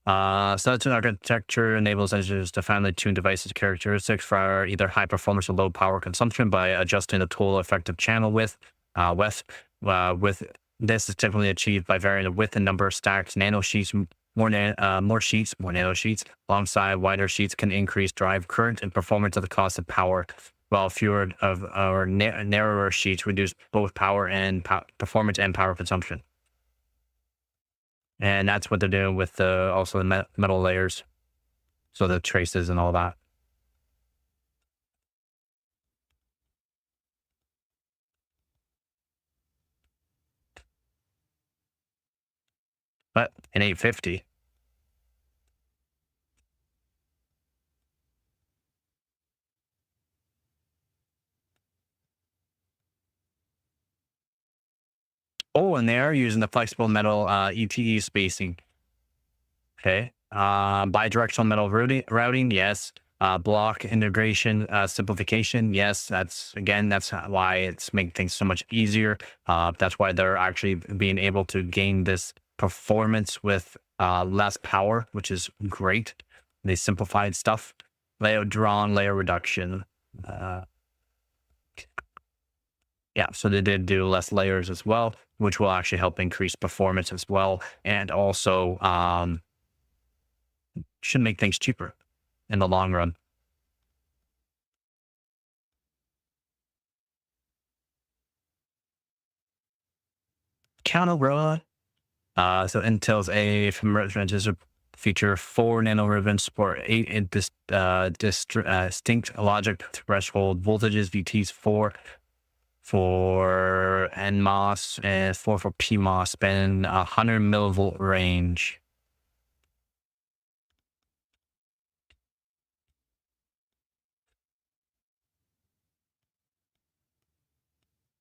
Such an architecture enables engineers to finely tune devices' characteristics for either high performance or low power consumption by adjusting the total effective channel width. With this is typically achieved by varying the width and number of stacked nanosheets. More sheets, more nanosheets, alongside wider sheets can increase drive current and performance at the cost of power, while fewer of our narrower sheets reduce both power and performance and power consumption. And that's what they're doing with also the metal layers, so the traces and all that. But an 850. Oh, and they are using the flexible metal ETE spacing. Okay. Bidirectional metal routing, yes. Block integration simplification, yes. That's why it's making things so much easier. That's why they're actually being able to gain this performance with less power, which is great. They simplified stuff. Layer drawn, layer reduction. Yeah, so they did do less layers as well, which will actually help increase performance as well, and also should make things cheaper in the long run. Counter rod. So Intel's A transistor feature 4 nanoribbons, support 8 distinct logic threshold voltages, VTs 4 for NMOS and 4 for PMOS, span 100 millivolt range.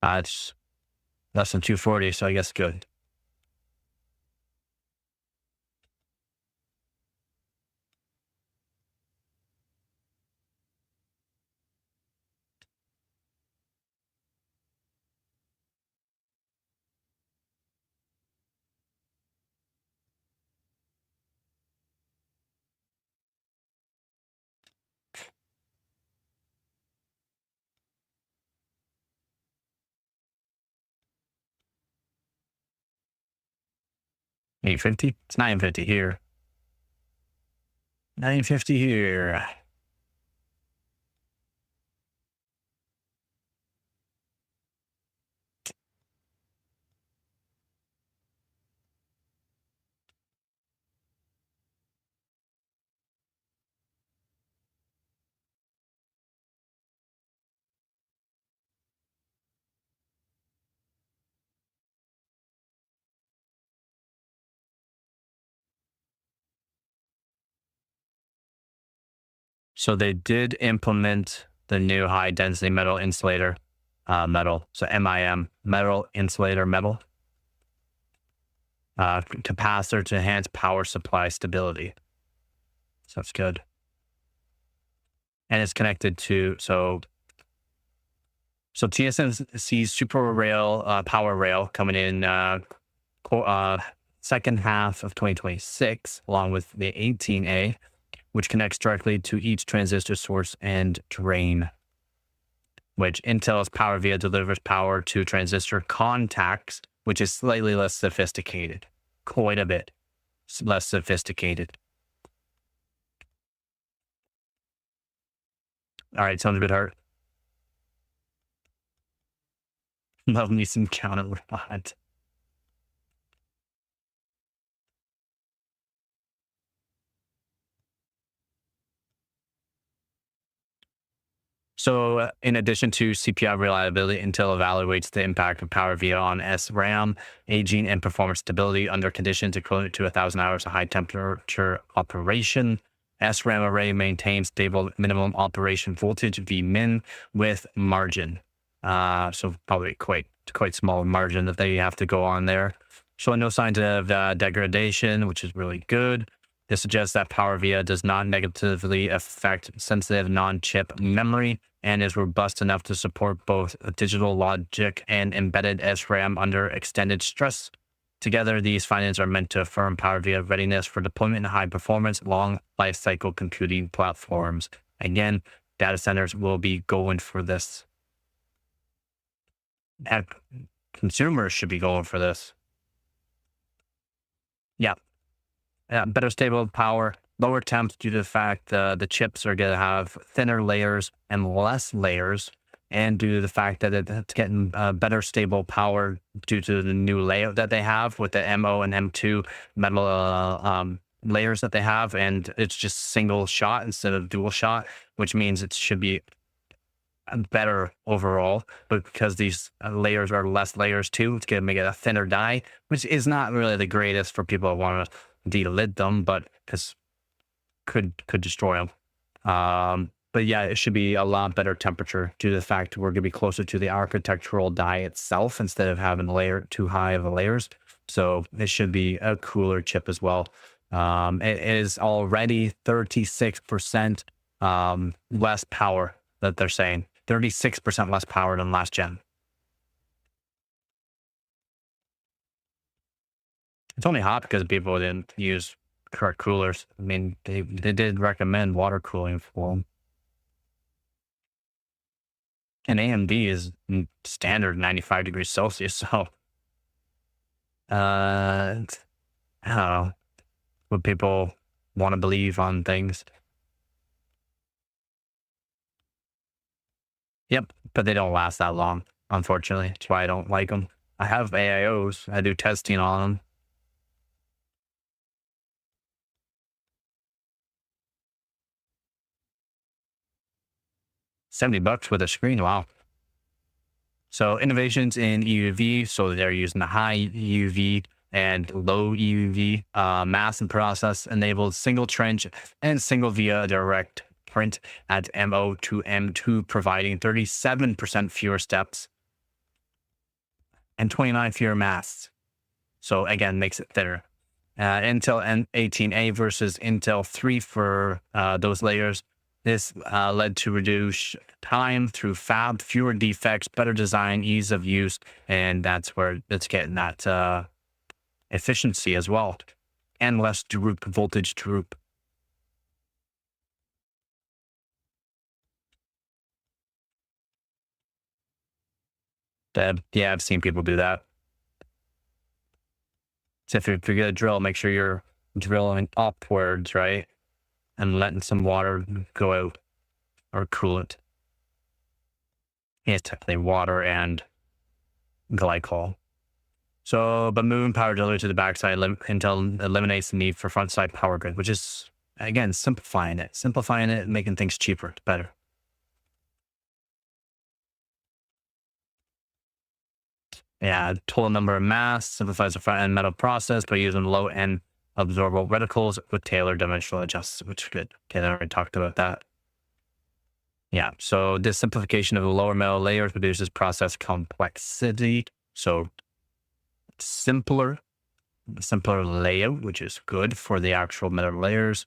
It's less than 240, so I guess good. $850? It's $950 here. $950 here. So they did implement the new high density metal insulator metal. So MIM, metal insulator metal. Capacitor to enhance power supply stability. So that's good. And it's connected to, so TSMC's Super Rail, Power Rail coming in second half of 2026, along with the 18A, which connects directly to each transistor source and drain, which Intel's PowerVia delivers power to transistor contacts, which is slightly less sophisticated, quite a bit less sophisticated. All right, sounds a bit hard. Love me some counter rod. So in addition to CPI reliability, Intel evaluates the impact of power via on SRAM, aging, and performance stability under conditions equivalent to 1,000 hours of high temperature operation. SRAM array maintains stable minimum operation voltage Vmin with margin. So probably quite small margin that they have to go on there. Showing no signs of degradation, which is really good. This suggests that PowerVia does not negatively affect sensitive non-chip memory and is robust enough to support both digital logic and embedded SRAM under extended stress. Together, these findings are meant to affirm PowerVia readiness for deployment in high-performance, long lifecycle computing platforms. Again, data centers will be going for this. And consumers should be going for this. Yeah. Better stable power, lower temps due to the fact the chips are going to have thinner layers and less layers, and due to the fact that it's getting better stable power due to the new layout that they have with the MO and M2 metal layers that they have, and it's just single shot instead of dual shot, which means it should be better overall. But because these layers are less layers too, it's going to make it a thinner die, which is not really the greatest for people who want to delid them, but because could destroy them. But yeah, it should be a lot better temperature due to the fact we're going to be closer to the architectural die itself instead of having too high of a layers. So it should be a cooler chip as well. It is already 36% less power that they're saying. 36% less power than last gen. It's only hot because people didn't use correct coolers. I mean, they did recommend water cooling for them. And AMD is standard 95 degrees Celsius, so I don't know what people want to believe on things. Yep, but they don't last that long, unfortunately. That's why I don't like them. I have AIOs. I do testing on them. $70 with a screen. Wow. So innovations in EUV. So they're using the high EUV and low EUV mass and process enabled single trench and single via direct print at MO to M2, providing 37% fewer steps and 29 fewer masks. So again, makes it thinner. Intel N18A versus Intel 3 for those layers. This led to reduced time through fab, fewer defects, better design, ease of use, and that's where it's getting that efficiency as well, and less droop, voltage droop. Yeah, I've seen people do that. So if you're going to drill, make sure you're drilling upwards, right? And letting some water go out or coolant. Yeah, it's technically water and glycol. So, but moving power delivery to the backside Intel eliminates the need for front side power grid, which is, again, simplifying it and making things cheaper, better. Yeah, total number of masks simplifies the front end metal process by using low end absorbable reticles with tailored dimensional adjustments, which is good. Okay, I already talked about that. Yeah, so this simplification of the lower metal layers reduces process complexity. So simpler layout, which is good for the actual metal layers,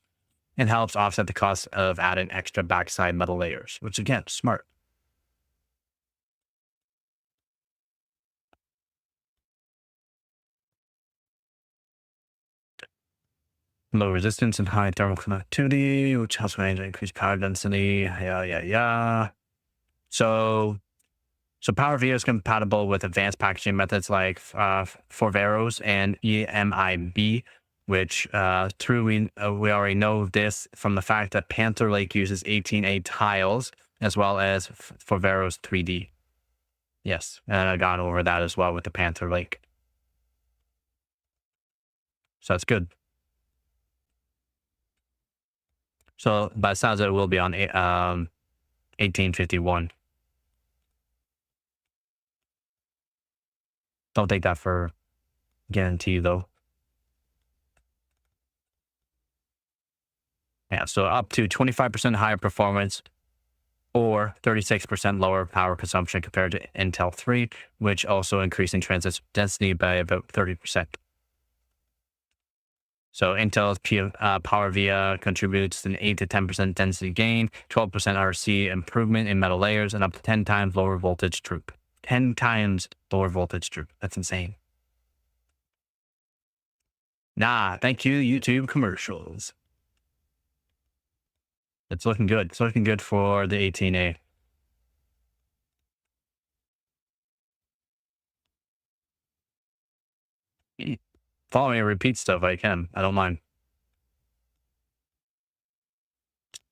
and helps offset the cost of adding extra backside metal layers, which again, smart. Low resistance and high thermal conductivity, which helps manage increased power density. Yeah. So PowerVia is compatible with advanced packaging methods like Forveros and EMIB, which we already know this from the fact that Panther Lake uses 18A tiles as well as Forveros 3D. Yes, and I've gone over that as well with the Panther Lake. So that's good. So by the sounds of it, will be on 1851. Don't take that for guarantee though. Yeah, so up to 25% higher performance or 36% lower power consumption compared to Intel 3, which also increasing transistor density by about 30%. So Intel's Power Via contributes an 8 to 10% density gain, 12% RC improvement in metal layers, and up to 10 times lower voltage droop. 10 times lower voltage droop. That's insane. Nah, thank you, YouTube commercials. It's looking good. It's looking good for the 18A. Follow me and repeat stuff I can. I don't mind.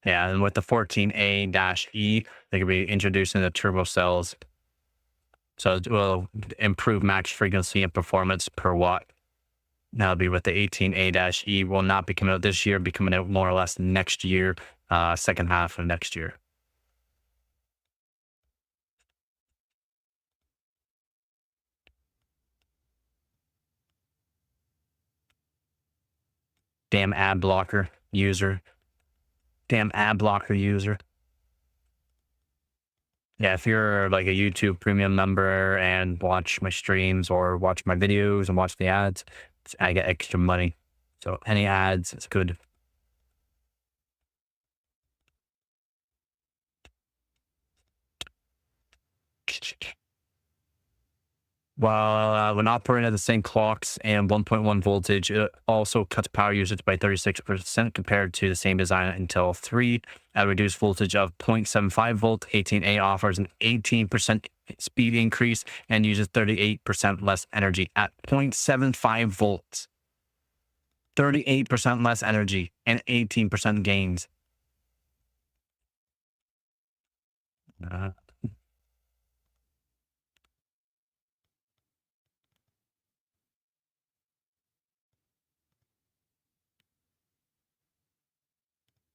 Yeah, and with the 14A-E, they could be introducing the turbo cells. So it will improve max frequency and performance per watt. Now it'll be with the 18A-E. Will not be coming out this year, be coming out more or less next year, second half of next year. Damn ad blocker user. Damn ad blocker user. Yeah, if you're like a YouTube premium member and watch my streams or watch my videos and watch the ads, I get extra money. So any ads, it's good. While when operating at the same clocks and 1.1 voltage, it also cuts power usage by 36% compared to the same design until 3. At a reduced voltage of 0.75 volt, 18A offers an 18% speed increase and uses 38% less energy at 0.75 volts. 38% less energy and 18% gains.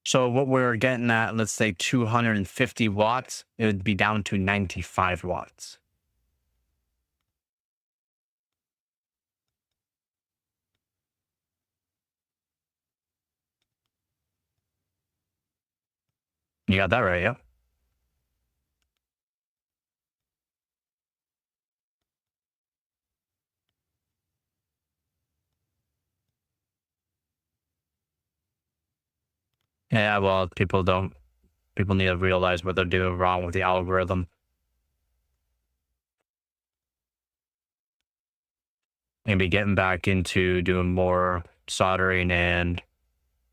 So what we're getting at, let's say 250 watts, it would be down to 95 watts. You got that right, yeah? Yeah, well, people need to realize what they're doing wrong with the algorithm. Maybe getting back into doing more soldering and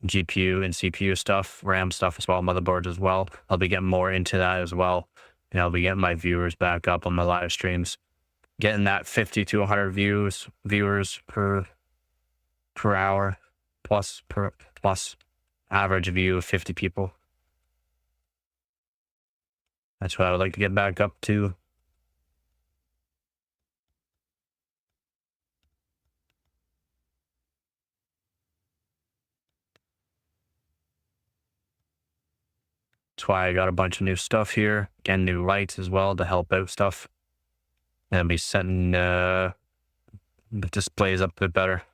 GPU and CPU stuff, RAM stuff as well, motherboards as well. I'll be getting more into that as well. And I'll be getting my viewers back up on my live streams. Getting that 50 to 100 viewers per hour plus average view of 50 people. That's what I would like to get back up to. That's why I got a bunch of new stuff here. Again, new lights as well to help out stuff. And I'll be setting the displays up a bit better.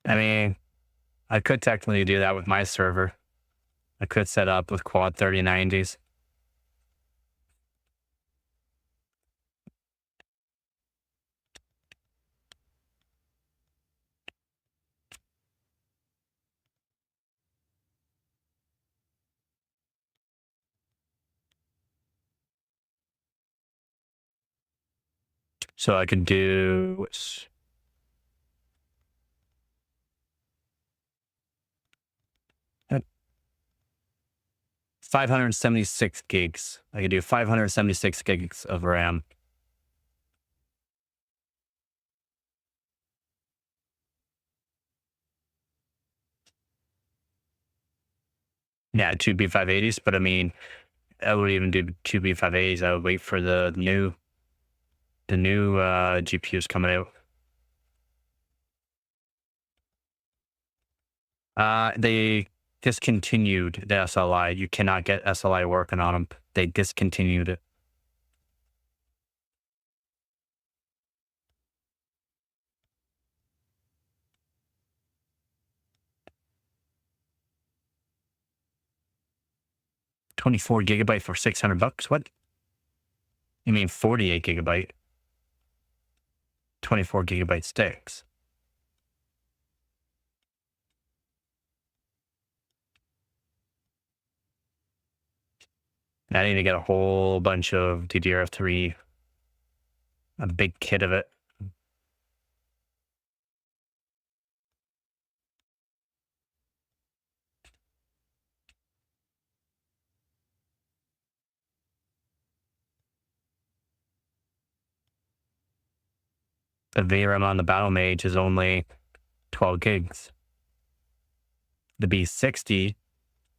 I mean, I could technically do that with my server. I could set up with quad 3090s. So I could do 576 gigs. I could do 576 gigs of RAM. Yeah, two B580s, but I mean, I would even do two B580s. I would wait for the new GPUs coming out. They discontinued the SLI. You cannot get SLI working on them. They discontinued it. $24 GB for $600. What? You mean 48 GB? 24 GB sticks. I need to get a whole bunch of DDR3, a big kit of it. The VRAM on the Battle Mage is only 12 gigs. The B60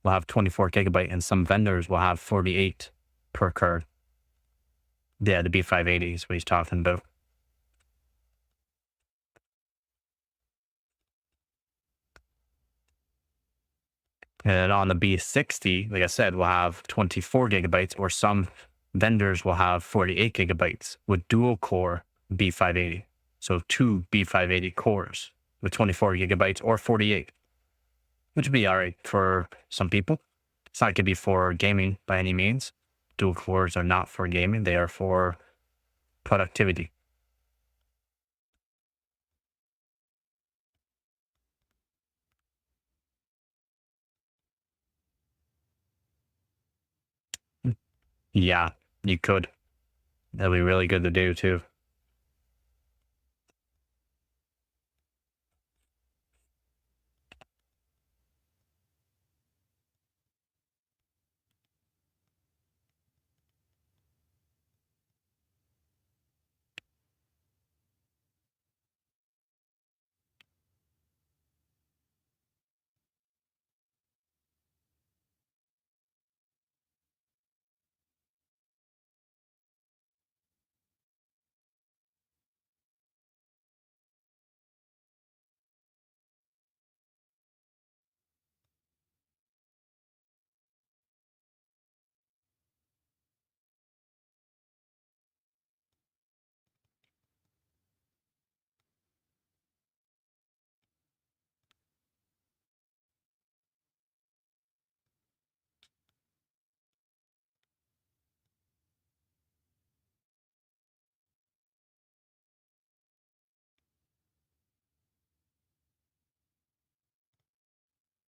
will have 24 GB, and some vendors will have 48 per card. Yeah, the B580 is what he's talking about. And on the B60, like I said, we'll have 24 GB, or some vendors will have 48 GB with dual core B580. So two B580 cores with 24 GB or 48, which would be all right for some people. It's not going to be for gaming by any means. Dual cores are not for gaming. They are for productivity. Yeah, you could. That'd be really good to do too.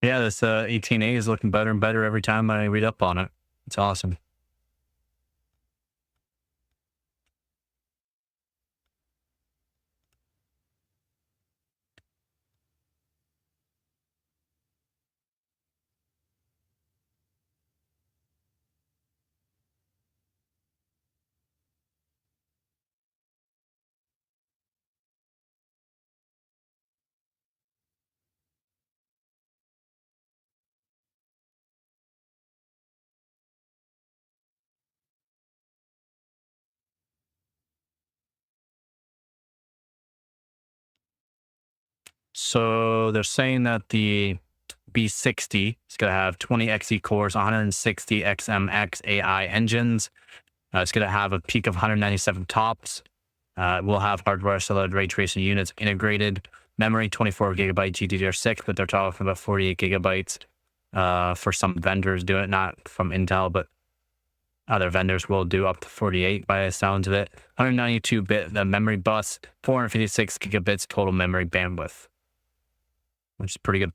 Yeah, this 18A is looking better and better every time I read up on it. It's awesome. So they're saying that the B60 is going to have 20 XE cores, 160 XMX AI engines. It's going to have a peak of 197 tops. We'll have hardware solid ray tracing units integrated. Memory 24 GB GDDR6, but they're talking about 48 GB for some vendors doing it, not from Intel, but other vendors will do up to 48 by the sounds of it. 192-bit the memory bus, 456 gigabits total memory bandwidth, which is pretty good.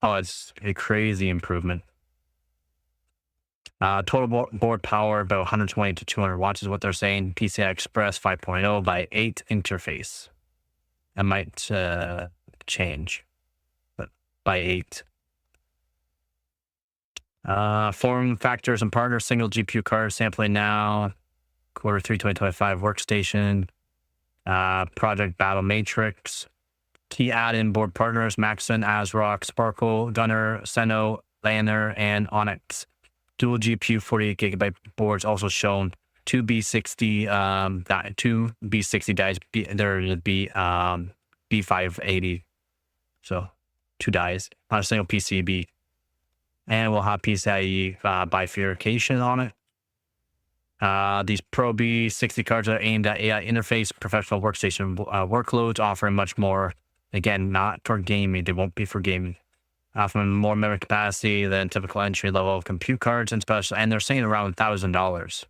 Oh, it's a crazy improvement. Total board power about 120 to 200 watts is what they're saying. PCI Express 5.0 by 8 interface. That might change, but by 8. Form factors and partners, single GPU card sampling now. Q3 2025 workstation. Project Battle Matrix. Key add-in board partners, Maxon, ASRock, Sparkle, Gunner, Seno, Lanner, and Onyx. Dual GPU 48GB boards also shown. Two B60 two B60 dies. There would be B580. So 2 dies on a single PCB. And we'll have PCIe bifurcation on it. These Pro B60 cards are aimed at AI interface, professional workstation workloads, offering much more. Again, not for gaming. They won't be for gaming. Offering more memory capacity than typical entry-level compute cards and special. And they're saying around $1,000.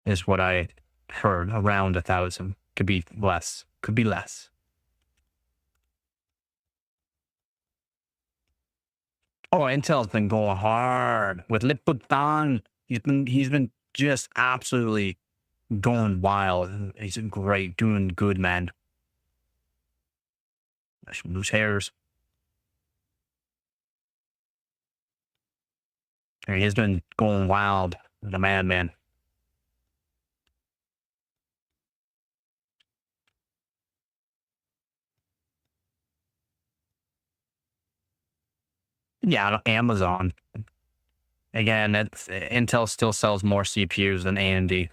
Is what I heard. Around 1,000. Could be less. Could be less. Oh, Intel's been going hard with Liputan. He's been just absolutely going wild. He's great, doing good, man. I should lose hairs. And he's been going wild. The madman. Yeah, Amazon. Again, Intel still sells more CPUs than AMD.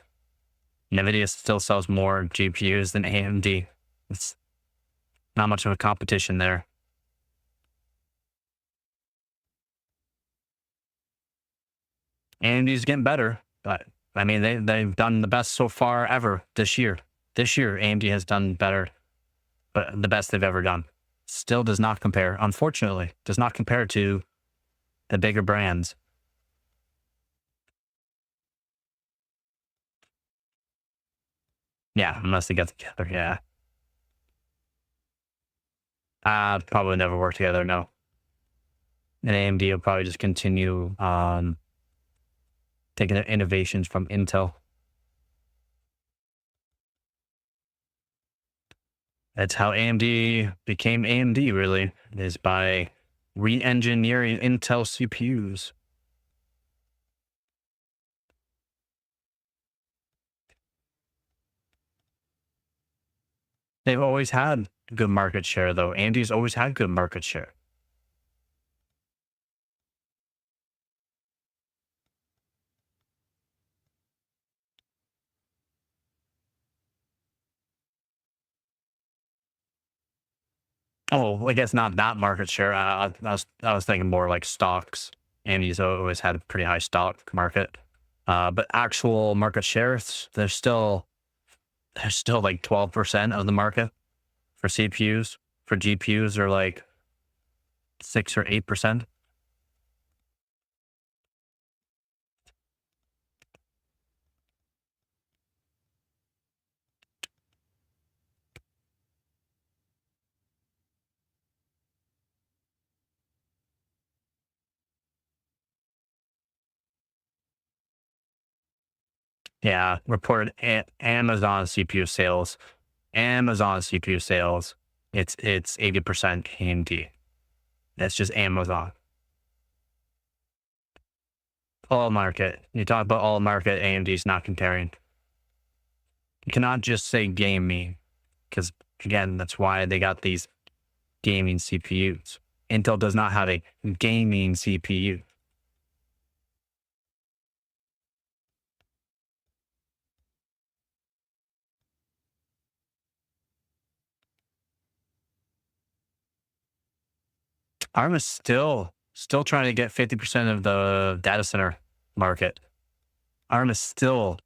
NVIDIA still sells more GPUs than AMD. It's not much of a competition there. AMD's getting better, but I mean, they've done the best so far ever this year. This year, AMD has done better, but the best they've ever done. Still does not compare, unfortunately, does not compare to the bigger brands. Yeah, unless they get together, yeah. Probably never work together, no. And AMD will probably just continue taking their innovations from Intel. That's how AMD became AMD, really, is by re-engineering Intel CPUs. They've always had good market share, though. AMD's always had good market share. Oh, I guess not that market share. I was thinking more like stocks. AMD's always had a pretty high stock market. But actual market shares, there's still like 12% of the market for CPUs. For GPUs, are like 6 or 8%. Yeah, reported Amazon CPU sales. Amazon CPU sales, it's 80% AMD. That's just Amazon. All market. You talk about all market, AMD's not comparing. You cannot just say gaming, because again, that's why they got these gaming CPUs. Intel does not have a gaming CPU. ARM is still trying to get 50% of the data center market. ARM is still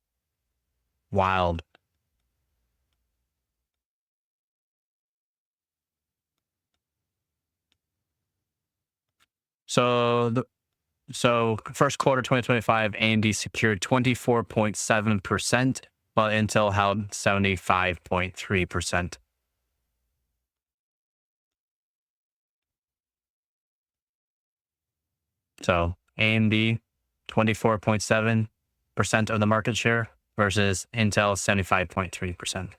wild. So first quarter 2025, AMD secured 24.7%, while Intel held 75.3%. So AMD, 24.7% of the market share versus Intel, 75.3%.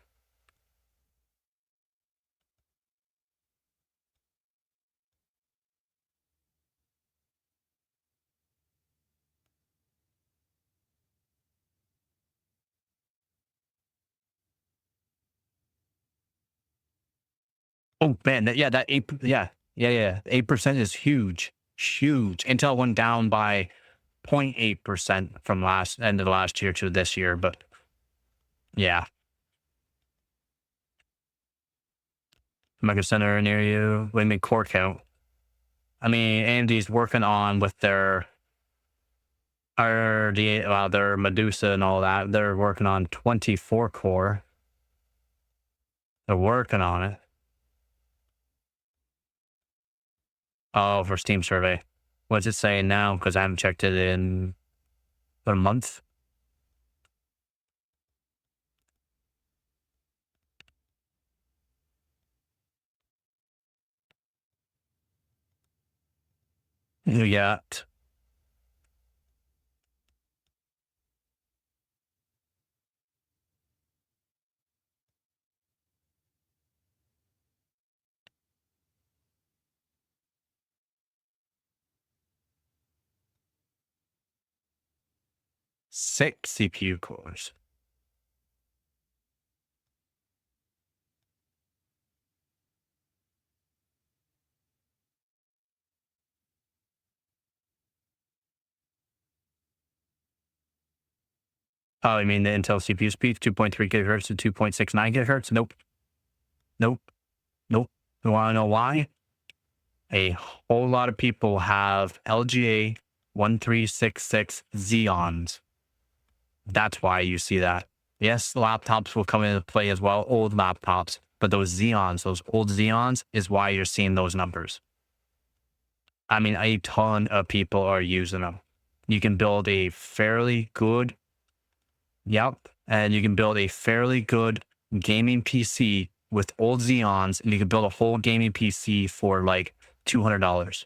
Oh man, that 8% is huge, huge. Intel went down by 0.8% from end of the last year to this year, but yeah. Micro Center near you. What do you mean core count? I mean, AMD's working on with their their Medusa and all that. They're working on 24 core. They're working on it. Oh, for Steam survey. What's it saying now? Because I haven't checked it in a month. You got 6 CPU cores. Oh, you mean the Intel CPU speed, 2.3 gigahertz to 2.69 gigahertz? Nope. Nope. Nope. You want to know why? A whole lot of people have LGA 1366 Xeons. That's why you see that. Yes, laptops will come into play as well, old laptops, but those Xeons, those old Xeons, is why you're seeing those numbers. I mean, a ton of people are using them. You can build a fairly good, and you can build a fairly good gaming PC with old Xeons, and you can build a whole gaming PC for like $200.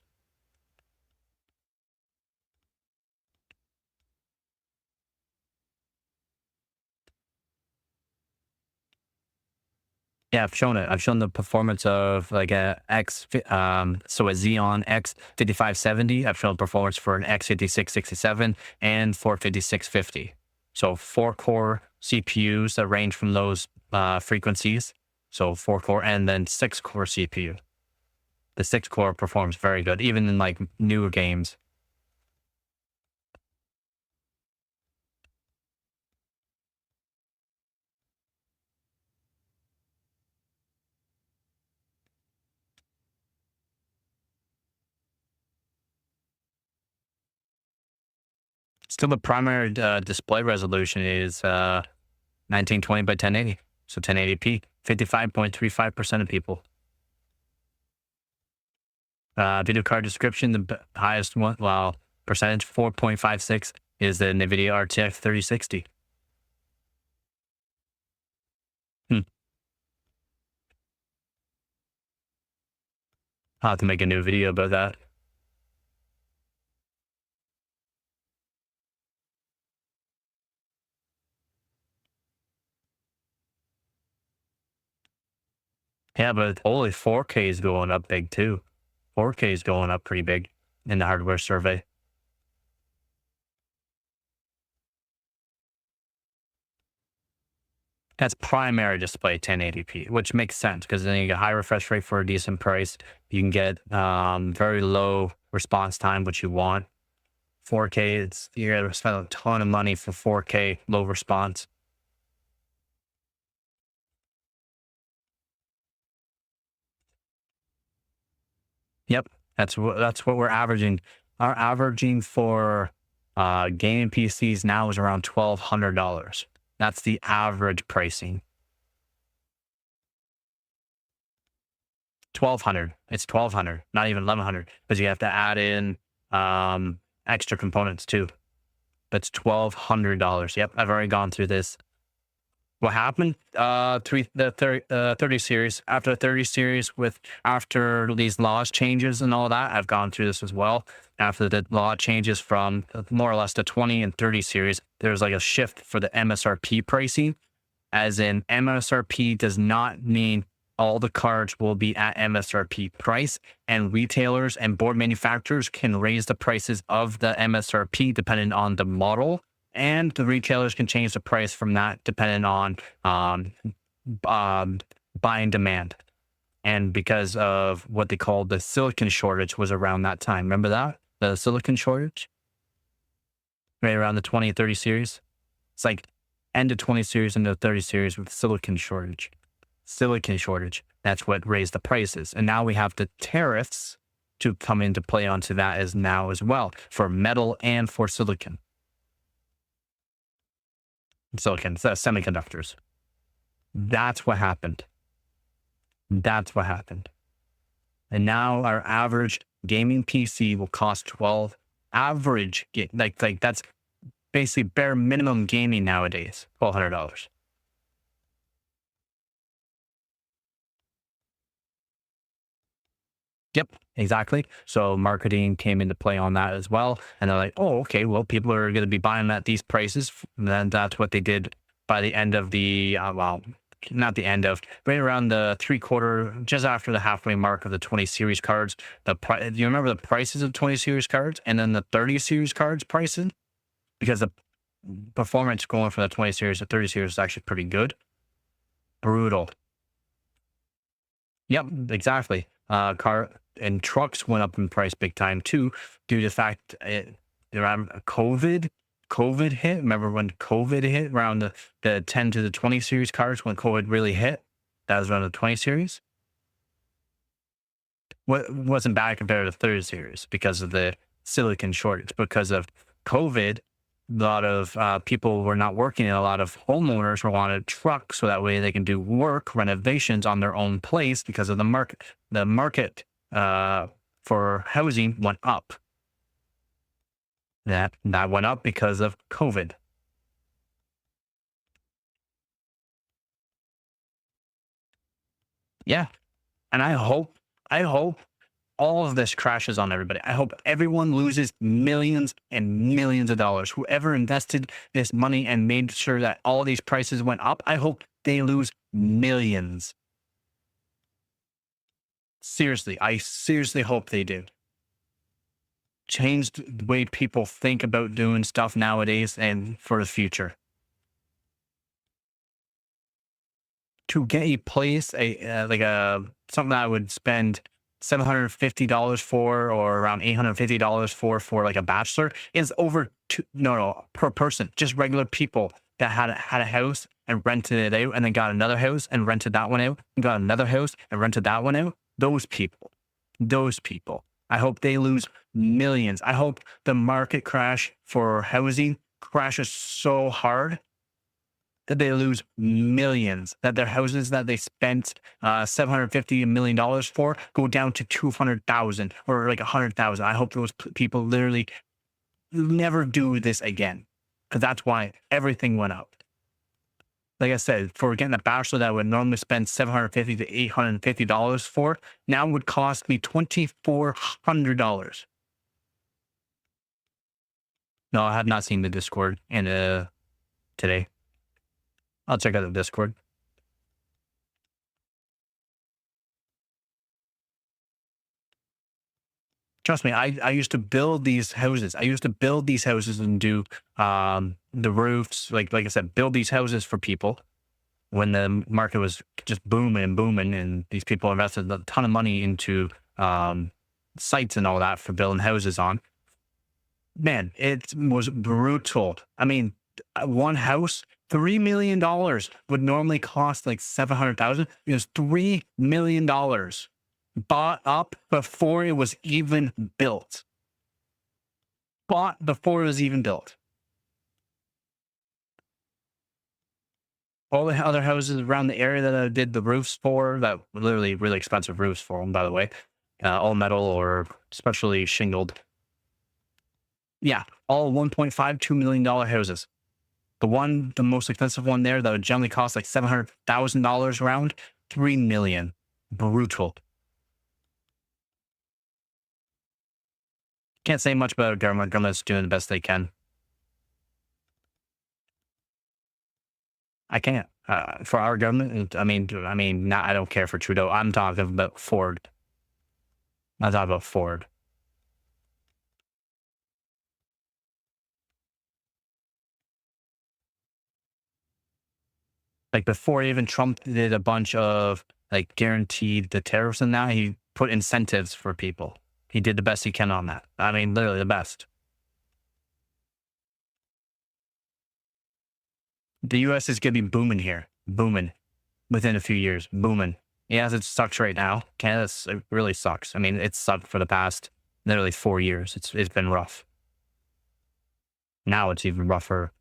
Yeah, I've shown it. I've shown the performance of like a Xeon X5570. I've shown performance for an X5667 and for 5650. So 4-core CPUs that range from those frequencies. So 4-core and then 6-core CPU. The 6-core performs very good, even in like newer games. Still, the primary display resolution is 1920 by 1080. So 1080p, 55.35% of people. Video card description, the highest one, well, percentage 4.56 is the NVIDIA RTX 3060. I'll have to make a new video about that. Yeah, but only 4K is going up big too. 4K is going up pretty big in the hardware survey. That's primary display 1080p, which makes sense because then you get high refresh rate for a decent price. You can get very low response time, which you want. 4K, you're going to spend a ton of money for 4K low response. Yep, that's what we're averaging. Our averaging for gaming PCs now is around $1,200. That's the average pricing. 1,200. It's 1,200, not even 1,100, because you have to add in extra components too. That's $1,200. Yep, I've already gone through this. what happened? The 30 series. After the 30 series, after these laws changes and all that, I've gone through this as well. After the law changes from more or less the 20 and 30 series, there's like a shift for the MSRP pricing. As in, MSRP does not mean all the cards will be at MSRP price, and retailers and board manufacturers can raise the prices of the MSRP depending on the model. And the retailers can change the price from that depending on buy and demand. And because of what they called the silicon shortage was around that time. Remember that? The silicon shortage? Right around the 20 and 30 series. It's like end of 20 series into 30 series with silicon shortage. Silicon shortage. That's what raised the prices. And now we have the tariffs to come into play onto that as well for metal and for silicon. Silicon, semiconductors. That's what happened. That's what happened. And now our average gaming PC will cost 12. Average, like that's basically bare minimum gaming nowadays. $1,200. Yep, exactly. So marketing came into play on that as well. And they're like, oh, okay, well, people are going to be buying at these prices. And then that's what they did by the end of the, not the end of, right around the just after the halfway mark of the 20 series cards. Do you remember the prices of 20 series cards and then the 30 series cards pricing? Because the performance going from the 20 series to 30 series is actually pretty good. Brutal. Yep, exactly. Car and trucks went up in price big time too, due to the fact around COVID hit. Remember when COVID hit around the 10 to the 20 series cars when COVID really hit? That was around the 20 series. Wasn't bad compared to the 30 series because of the silicon shortage. Because of COVID, a lot of people were not working, and a lot of homeowners wanted trucks so that way they can do work renovations on their own place because of the market. The market for housing went up. That went up because of COVID. Yeah, and I hope all of this crashes on everybody. I hope everyone loses millions and millions of dollars. Whoever invested this money and made sure that all these prices went up, I hope they lose millions. Seriously, I seriously hope they do. Change the way people think about doing stuff nowadays and for the future. To get a place, something that I would spend $750 for, or around $850 for like a bachelor, is over per person. Just regular people that had a house and rented it out, and then got another house and rented that one out, and got another house and rented that one out. Those people. I hope they lose millions. I hope the market crash for housing crashes so hard that they lose millions, that their houses that they spent $750 million for go down to 200,000 or like 100,000. I hope those people literally never do this again, because that's why everything went up. Like I said, for getting a bachelor that I would normally spend $750 to $850 for, now would cost me $2,400. No, I have not seen the Discord today. I'll check out the Discord. Trust me, I used to build these houses. And do the roofs, like I said, build these houses for people when the market was just booming, and these people invested a ton of money into sites and all that for building houses on. Man, it was brutal. I mean, one house, $3 million would normally cost like $700,000. It was $3 million bought up before it was even built. All the other houses around the area that I did the roofs for, that were literally really expensive roofs for them, by the way, all metal or especially shingled. Yeah, all $1.5, $2 million houses. The most expensive one there that would generally cost like $700,000 around, $3 million. Brutal. Can't say much about government. Government's doing the best they can. I can't. For our government, I mean, not, I don't care for Trudeau. I'm talking about Ford. I'm talking about Ford. Like before even Trump did a bunch of like guaranteed the tariffs and that, he put incentives for people. He did the best he can on that. I mean, literally the best. The U.S. is going to be booming here. Booming. Within a few years. Booming. Yes, it sucks right now. Canada, it really sucks. I mean, it's sucked for the past literally 4 years. It's been rough. Now it's even rougher.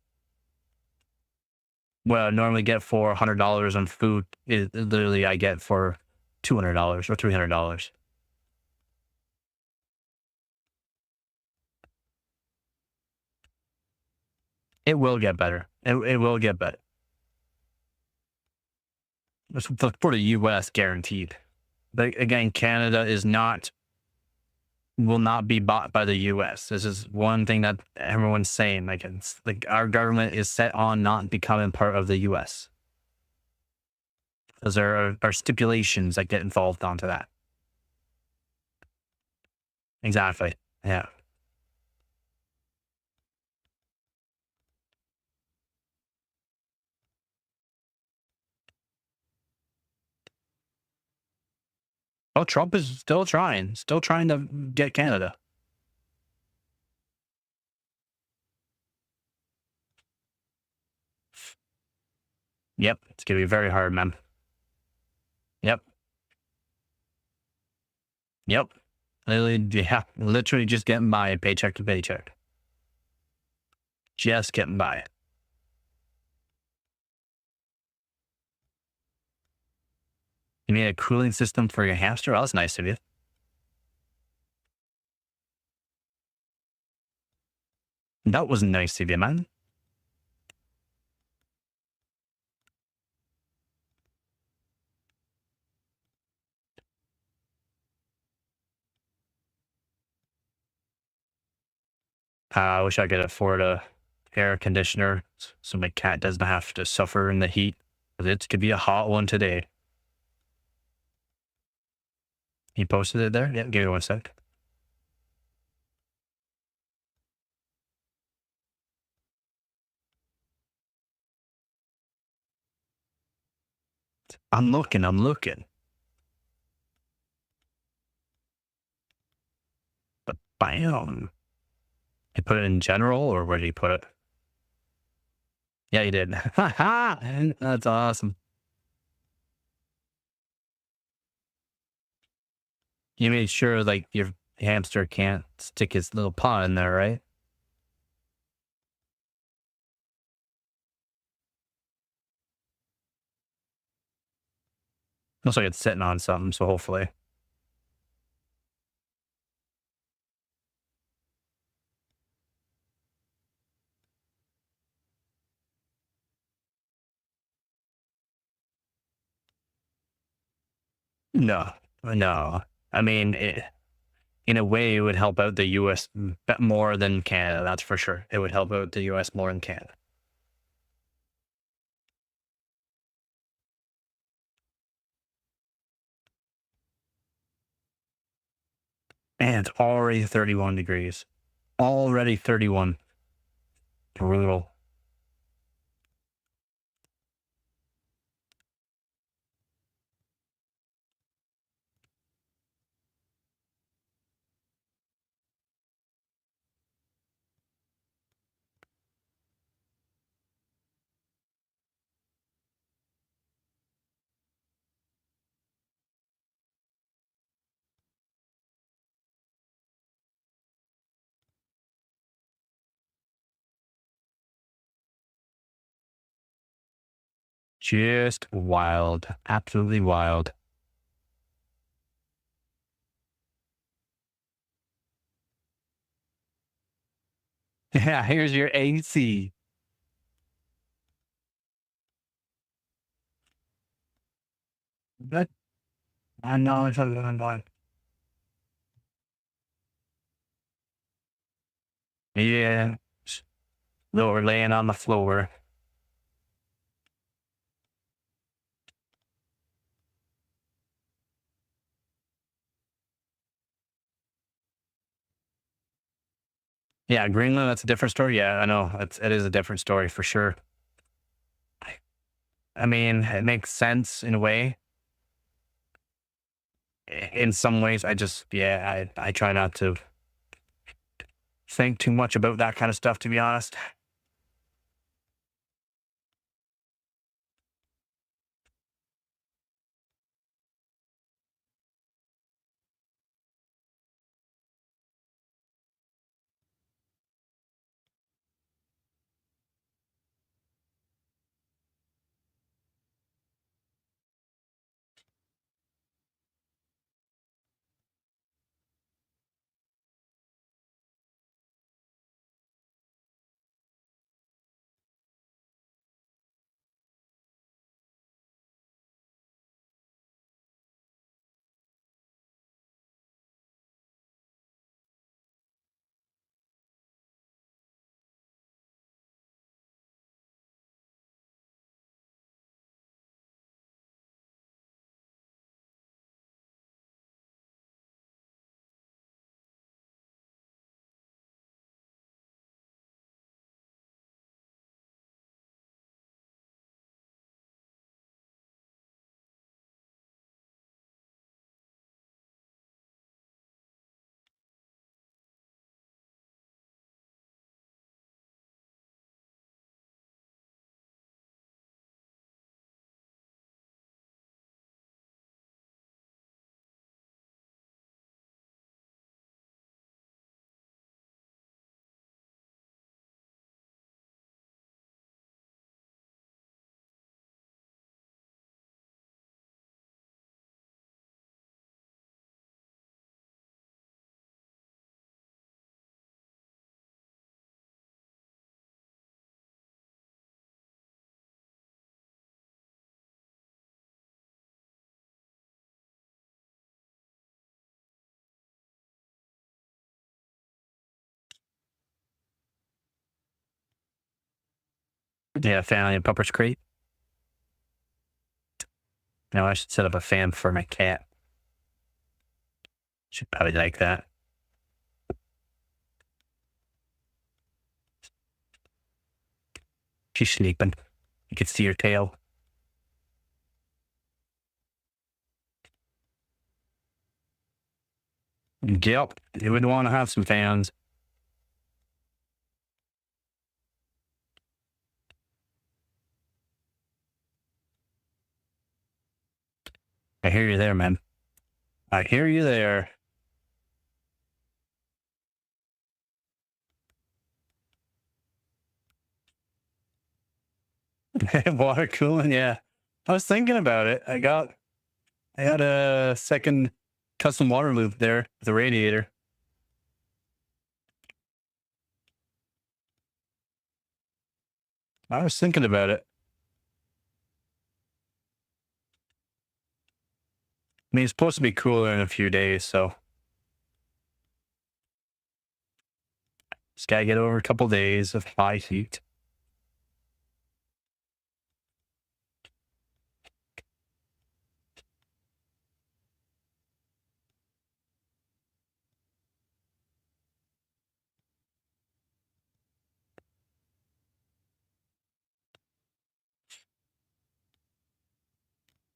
What I normally get for $100 on food is literally I get for $200 or $300. It will get better. It will get better. For the U.S. guaranteed. But again, Canada will not be bought by the U.S. This is one thing that everyone's saying. Like, it's like our government is set on not becoming part of the U.S. Because there are stipulations that get involved onto that. Exactly. Yeah. Oh, Trump is still trying to get Canada. Yep. It's going to be very hard, man. Yep. Yep. Literally just getting by paycheck to paycheck. Just getting by. You need a cooling system for your hamster? Oh, that's nice of you. That was nice of you, man. I wish I could afford a air conditioner so my cat doesn't have to suffer in the heat. It could be a hot one today. He posted it there? Yeah, give me 1 sec. I'm looking. But bam. He put it in general, or where did he put it? Yeah, he did. That's awesome. You made sure like your hamster can't stick his little paw in there, right? Looks like it's sitting on something, so hopefully. No. I mean, in a way, it would help out the U.S. More than Canada, that's for sure. It would help out the U.S. more than Canada. And it's already 31 degrees. Already 31. Brutal. Just wild. Absolutely wild. Yeah, here's your AC. But I know it's a good one. Yeah. Lower laying on the floor. Yeah, Greenland, that's a different story. Yeah, I know. It is a different story for sure. I mean, it makes sense in a way. In some ways, I try not to think too much about that kind of stuff, to be honest. Yeah, family and Pupper's Crate. Now I should set up a fan for my cat. She'd probably like that. She's sleeping. You can see her tail. Yep, you would want to have some fans. I hear you there, man. I hear you there. Water cooling, yeah. I was thinking about it. I had a second custom water loop there with a radiator. I was thinking about it. I mean, it's supposed to be cooler in a few days, so just gotta get over a couple days of high heat.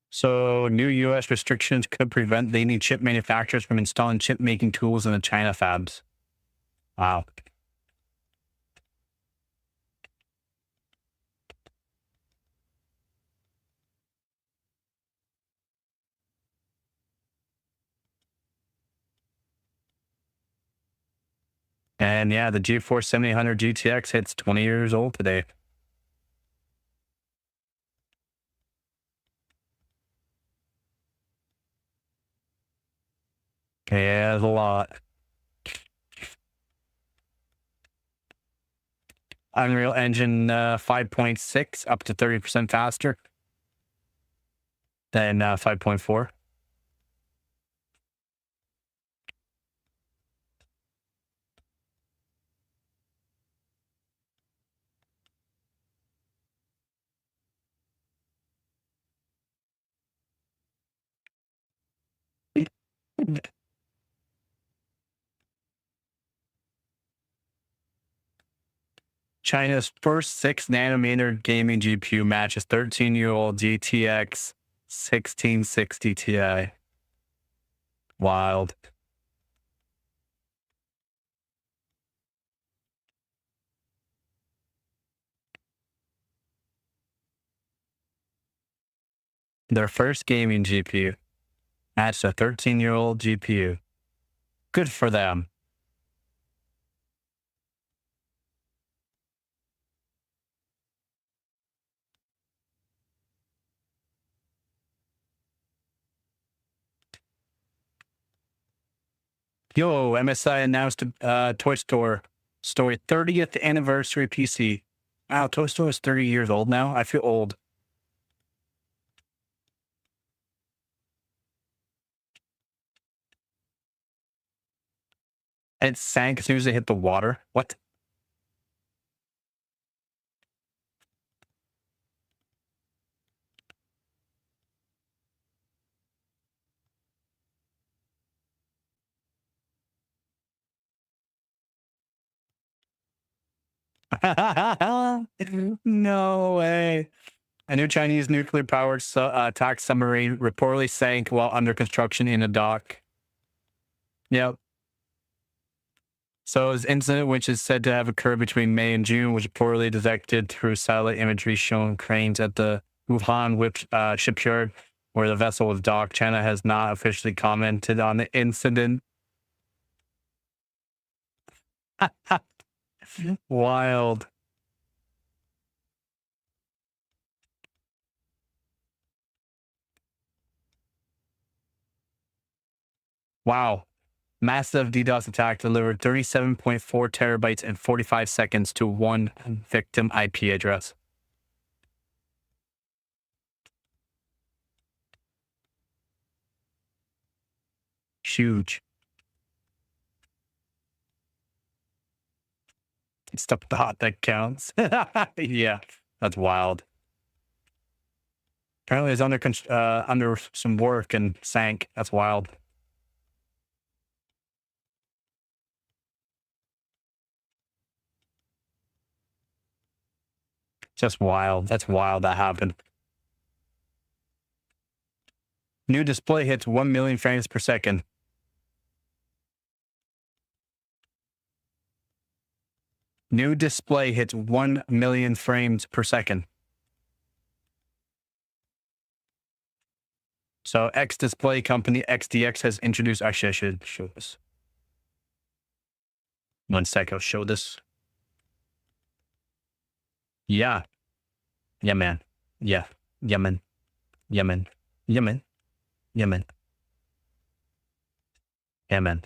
So, new U.S. restrictions could prevent leading chip manufacturers from installing chip making tools in the China fabs. Wow. And yeah, the GeForce 7800 GTX hits 20 years old today. Yeah, that's a lot. Unreal Engine 5.6 up to 30% faster. than 5.4. China's first 6-nanometer gaming GPU matches 13-year-old GTX 1660 Ti. Wild. Their first gaming GPU matched a 13-year-old GPU. Good for them. Yo, MSI announced Toy Story 30th anniversary PC. Wow, Toy Story is 30 years old now. I feel old. And it sank as soon as it hit the water. What? No way. A new Chinese nuclear-powered attack submarine reportedly sank while under construction in a dock. Yep. So, this incident, which is said to have occurred between May and June, was reportedly detected through satellite imagery showing cranes at the Wuhan shipyard where the vessel was docked. China has not officially commented on the incident. Wild. Wow. Massive DDoS attack delivered 37.4 terabytes in 45 seconds to one victim IP address. Huge. It's the thought that counts. Yeah, that's wild. Apparently it's under some work and sank. That's wild. Just wild. That's wild that happened. New display hits 1 million frames per second. New display hits 1 million frames per second. So X display company XDX has introduced, actually I should show this. 1 sec, I'll show this. Yeah. Yeah, man. Yeah. Yemen. Yemen. Yemen. Yemen. Yemen.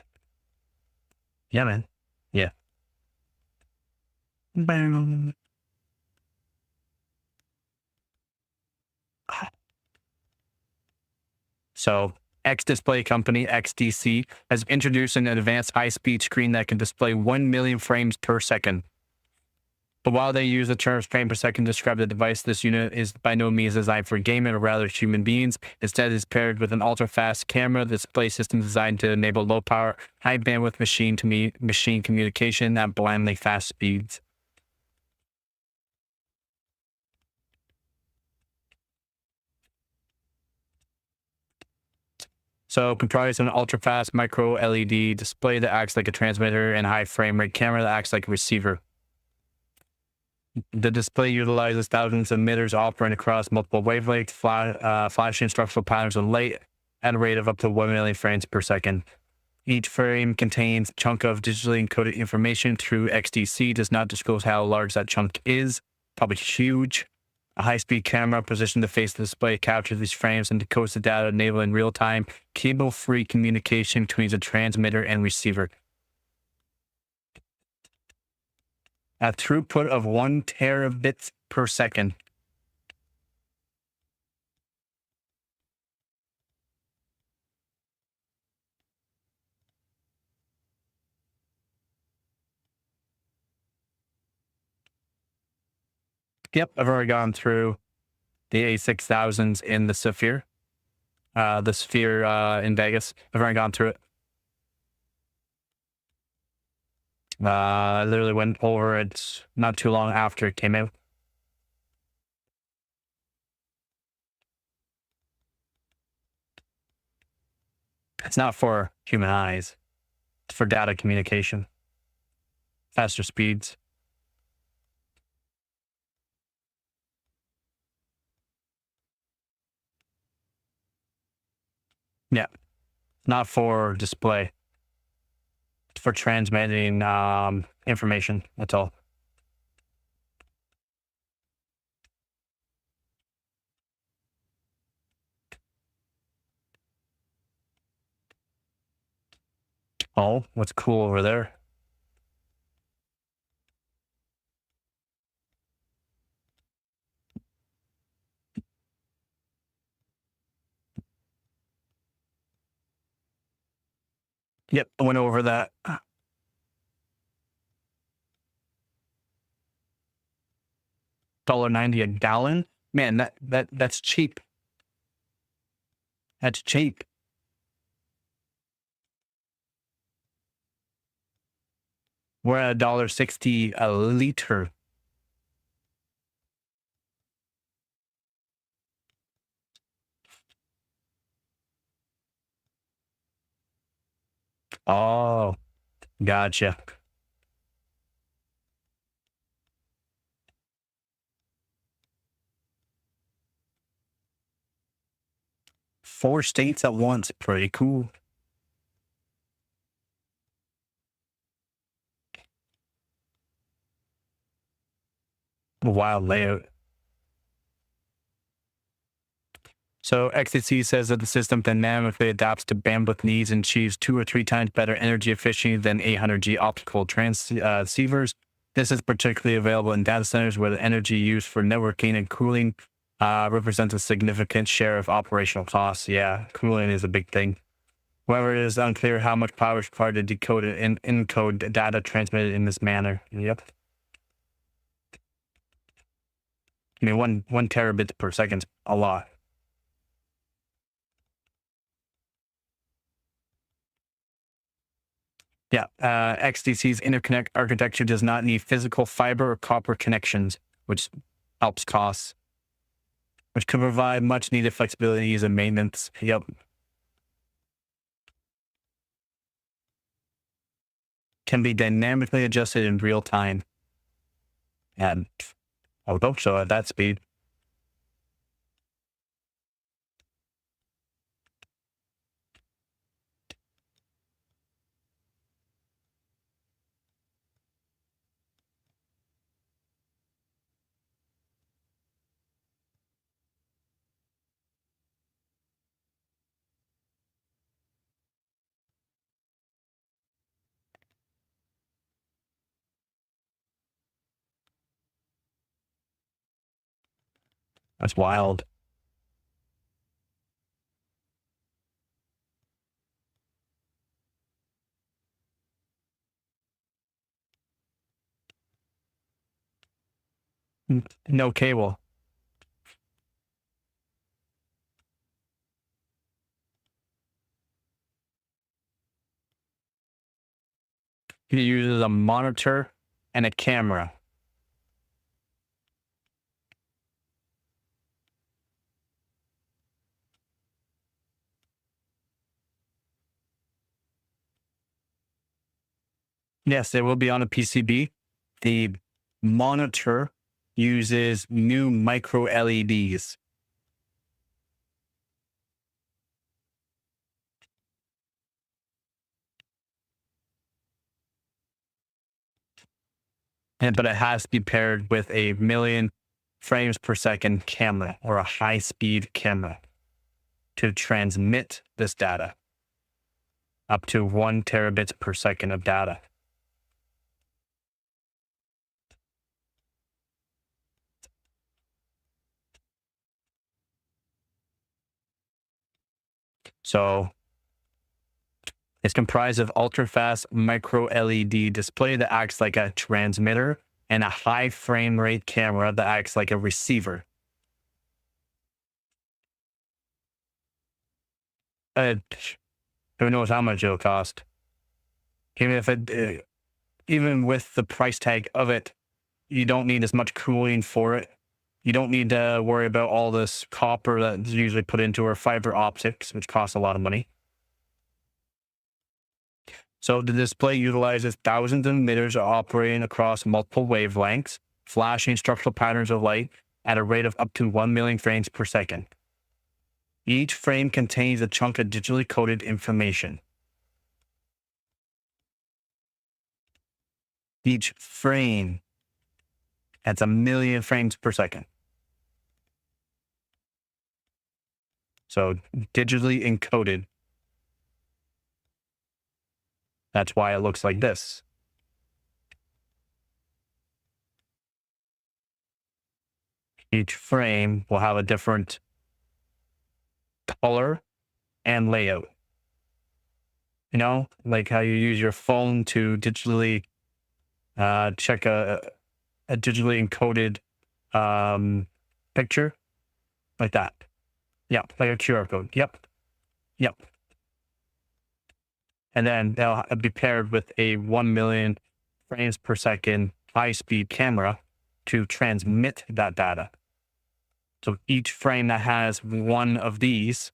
Yemen. Yeah. Bang. So X display company XDC has introduced an advanced high-speed screen that can display 1 million frames per second. But while they use the term frame per second to describe the device, this unit is by no means designed for gaming or rather human beings. Instead, it's paired with an ultra-fast camera display system designed to enable low-power, high-bandwidth machine communication at blindly fast speeds. So comprised of an ultra-fast micro LED display that acts like a transmitter and high frame rate camera that acts like a receiver. The display utilizes thousands of emitters operating across multiple wavelengths, flashing structural patterns of light at a rate of up to 1 million frames per second. Each frame contains a chunk of digitally encoded information. Through XDC does not disclose how large that chunk is, probably huge. A high-speed camera positioned to face the display captures these frames and decodes the data, enabling real-time, cable-free communication between the transmitter and receiver. A throughput of 1 terabits per second. Yep, I've already gone through the A6000s in the Sphere. The Sphere in Vegas. I've already gone through it. I literally went over it not too long after it came out. It's not for human eyes. It's for data communication. Faster speeds. Yeah. Not for display. It's for transmitting information. That's all. Oh, what's cool over there? Yep, I went over that. $1.90 a gallon? Man, that's cheap. That's cheap. We're at $1.60 a liter. Oh, gotcha. Four states at once. Pretty cool. Wild layout. So XTC says that the system dynamically adapts to bandwidth needs and achieves 2 or 3 times better energy efficiency than 800G optical transceivers. This is particularly available in data centers where the energy used for networking and cooling represents a significant share of operational costs. Yeah, cooling is a big thing. However, it is unclear how much power is required to decode and encode data transmitted in this manner. Yep. I mean, one terabit per second is a lot. Yeah, XDC's interconnect architecture does not need physical fiber or copper connections, which helps costs, which could provide much needed flexibility and maintenance. Yep. Can be dynamically adjusted in real time. And I would hope so at that speed. That's wild. No cable. It uses a monitor and a camera. Yes, it will be on a PCB. The monitor uses new micro LEDs. But it has to be paired with a 1,000,000 frames per second camera or a high-speed camera to transmit this data up to 1 terabits per second of data. So it's comprised of ultra-fast micro LED display that acts like a transmitter and a high frame rate camera that acts like a receiver. Who knows how much it'll cost? Even if even with the price tag of it, you don't need as much cooling for it. You don't need to worry about all this copper that's usually put into our fiber optics, which costs a lot of money. So the display utilizes thousands of emitters operating across multiple wavelengths, flashing structural patterns of light at a rate of up to 1 million frames per second. Each frame contains a chunk of digitally coded information. Each frame at 1 million frames per second. So digitally encoded. That's why it looks like this. Each frame will have a different color and layout. You know, like how you use your phone to digitally check a digitally encoded picture, like that. Yep, like a QR code. Yep. And then they'll be paired with a 1 million frames per second high-speed camera to transmit that data. So each frame that has one of these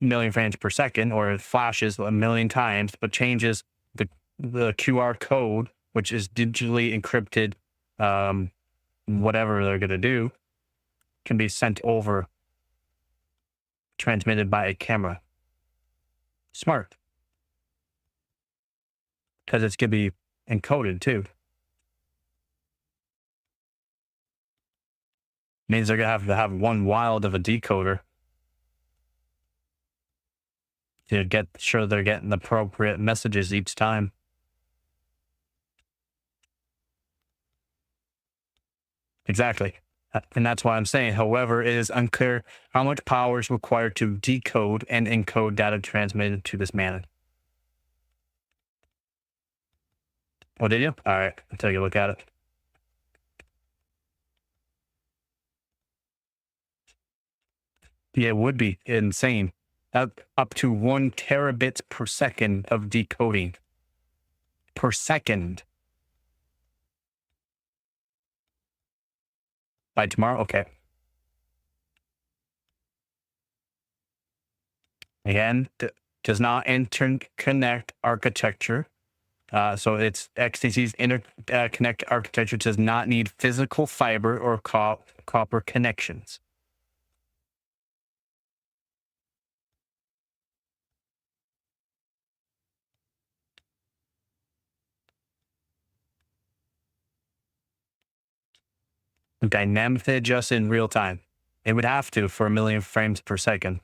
million frames per second, or it flashes 1 million times, but changes the QR code, which is digitally encrypted, whatever they're going to do, can be sent over, transmitted by a camera. Smart. Because it's going to be encoded too. Means they're going to have one wild of a decoder to get sure they're getting the appropriate messages each time. Exactly. And that's why I'm saying, however, it is unclear how much power is required to decode and encode data transmitted to this manner. Oh, did you? All right, I'll take a look at it. Yeah, it would be insane. Up to 1 terabits per second of decoding. Per second. By tomorrow? Okay. Again, does not interconnect architecture. So it's XTC's interconnect architecture does not need physical fiber or copper connections. Dynamically adjust in real time. It would have to for 1 million frames per second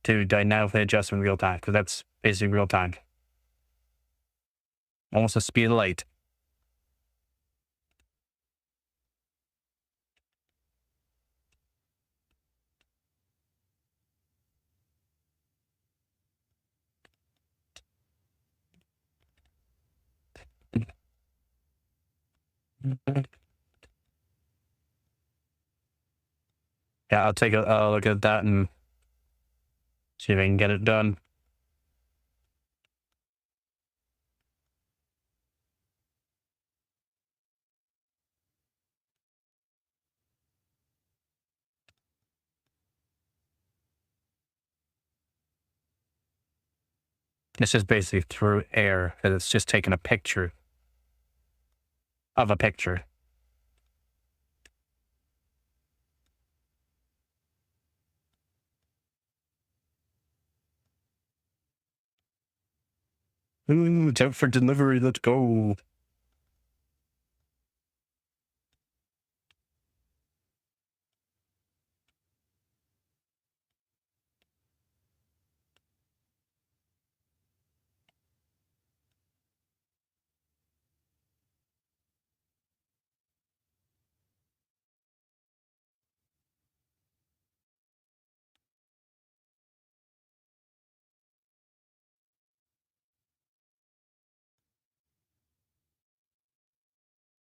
to dynamically adjust in real time, because that's basically real time. Almost the speed of light. Yeah, I'll take a look at that and see if I can get it done. This is basically through air, because it's just taking a picture of a picture. Ooh, it's out for delivery. Let's go.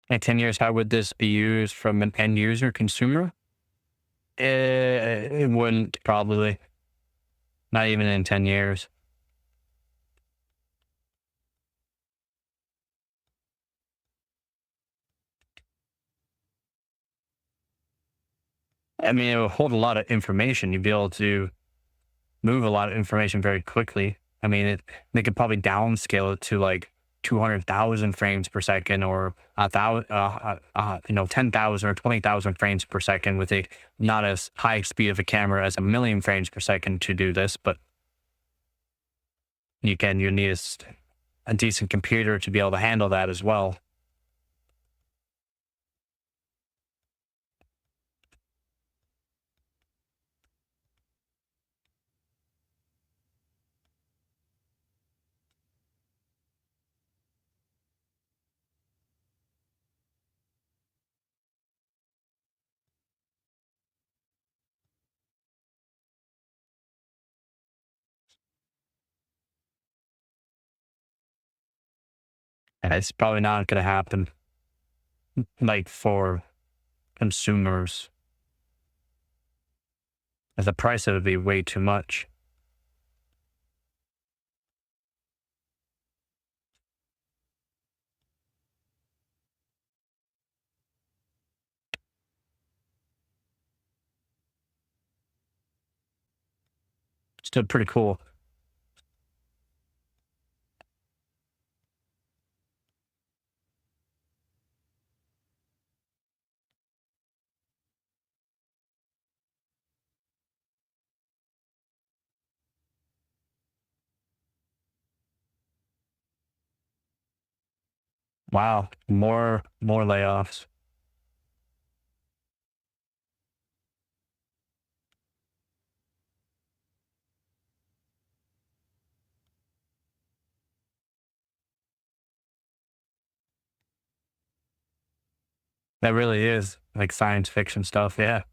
In 10 years, how would this be used from an end user consumer? It wouldn't, probably. Not even in 10 years. I mean, it will hold a lot of information. You'd be able to move a lot of information very quickly. I mean, they could probably downscale it to like 200,000 frames per second, or 10,000 or 20,000 frames per second, with a not as high speed of a camera as 1,000,000 frames per second to do this. But you need a decent computer to be able to handle that as well. And it's probably not going to happen, like, for consumers. As the price of it would be way too much. Still pretty cool. Wow, more layoffs. That really is like science fiction stuff, yeah.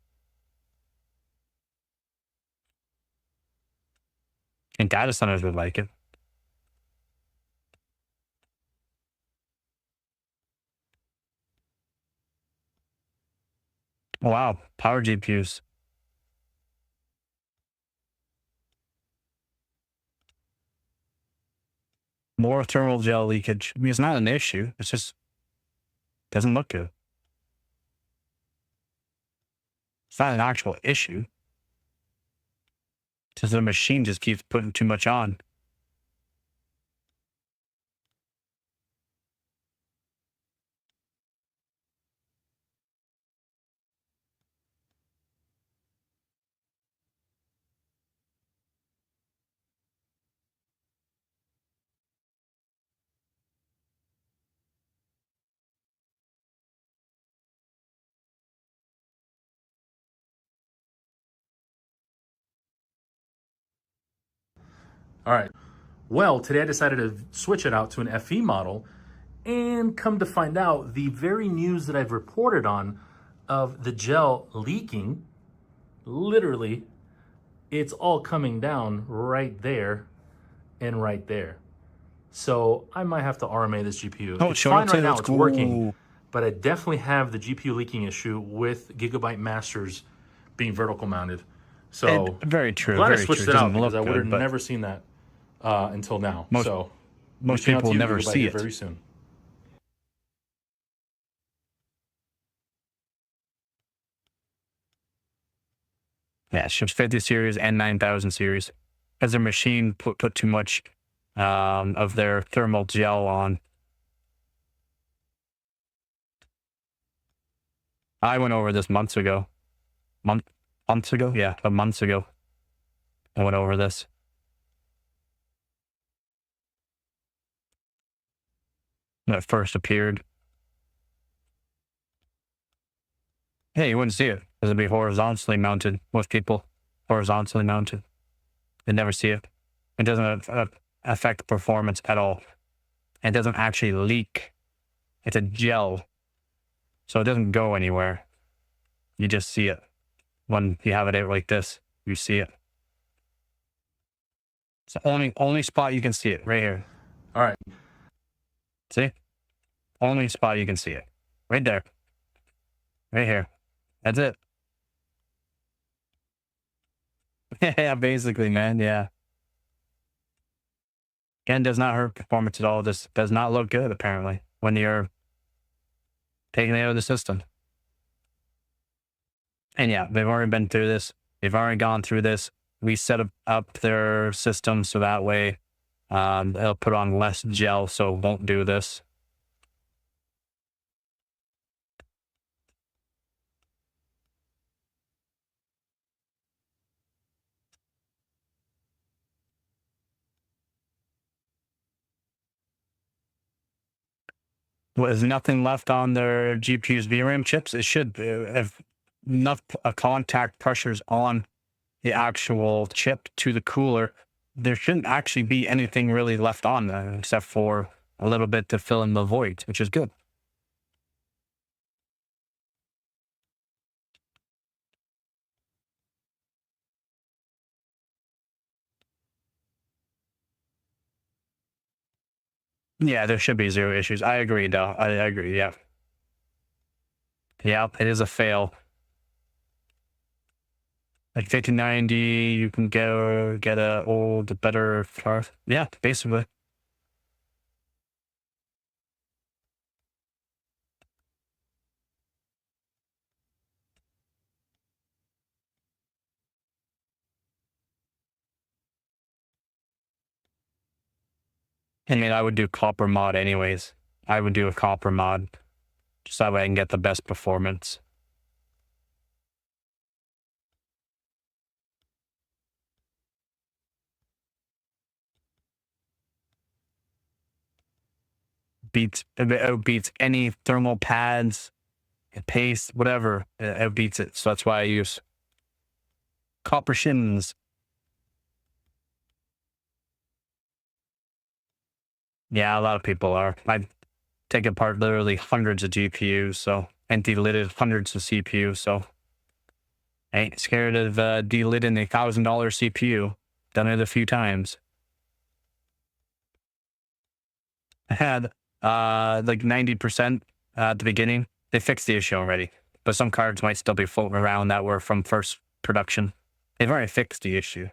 And data centers would like it. Wow, power GPUs. More thermal gel leakage. I mean, it's not an issue. It's just doesn't look good. It's not an actual issue. It's just the machine just keeps putting too much on. All right. Well, today I decided to switch it out to an FE model, and come to find out, the very news that I've reported on of the gel leaking, literally, it's all coming down right there and right there. So I might have to RMA this GPU. Oh, it's sure, fine right now, it's cool. working, but I definitely have the GPU leaking issue with Gigabyte Masters being vertical mounted. So very true. Glad Very I switched true. it out, Doesn't look because I would have good, but never seen that until now. Most reaching out people to you, never Gigabyte, see here it. very soon. Yeah, it ships 50 series and 9000 series. As their machine put too much of their thermal gel on. I went over this months ago. Months ago? Yeah, months ago. I went over this. When it first appeared. Yeah, you wouldn't see it because it'd be horizontally mounted. Most people horizontally mounted. They never see it. It doesn't affect performance at all. It doesn't actually leak. It's a gel. So it doesn't go anywhere. You just see it. When you have it out like this, you see it. It's the only spot you can see it, right here. All right. See? Only spot you can see it. Right there. Right here. That's it. Yeah, basically, man. Yeah. Again, does not hurt performance at all. This does not look good, apparently, when you're taking it out of the system. And yeah, they've already been through this. They've already gone through this. We set up their system so that way they'll put on less gel, so it won't do this. Well, there's nothing left on their GPU's VRAM chips. It should have enough contact pressures on the actual chip to the cooler. There shouldn't actually be anything really left on there except for a little bit to fill in the void, which is good. Yeah, there should be zero issues. I agree, though. I agree. Yeah. Yeah, it is a fail. Like 5090, you can get a old, better car. Yeah, basically. I mean, I would do copper mod anyways. I would do a copper mod. Just that way I can get the best performance. It outbeats any thermal pads, paste, whatever. It outbeats it. So that's why I use copper shims. Yeah, a lot of people are. I take apart literally hundreds of GPUs, so, and delidded hundreds of CPUs, so I ain't scared of delidding a $1,000 CPU. Done it a few times. I had like 90% at the beginning. They fixed the issue already, but some cards might still be floating around that were from first production. They've already fixed the issue.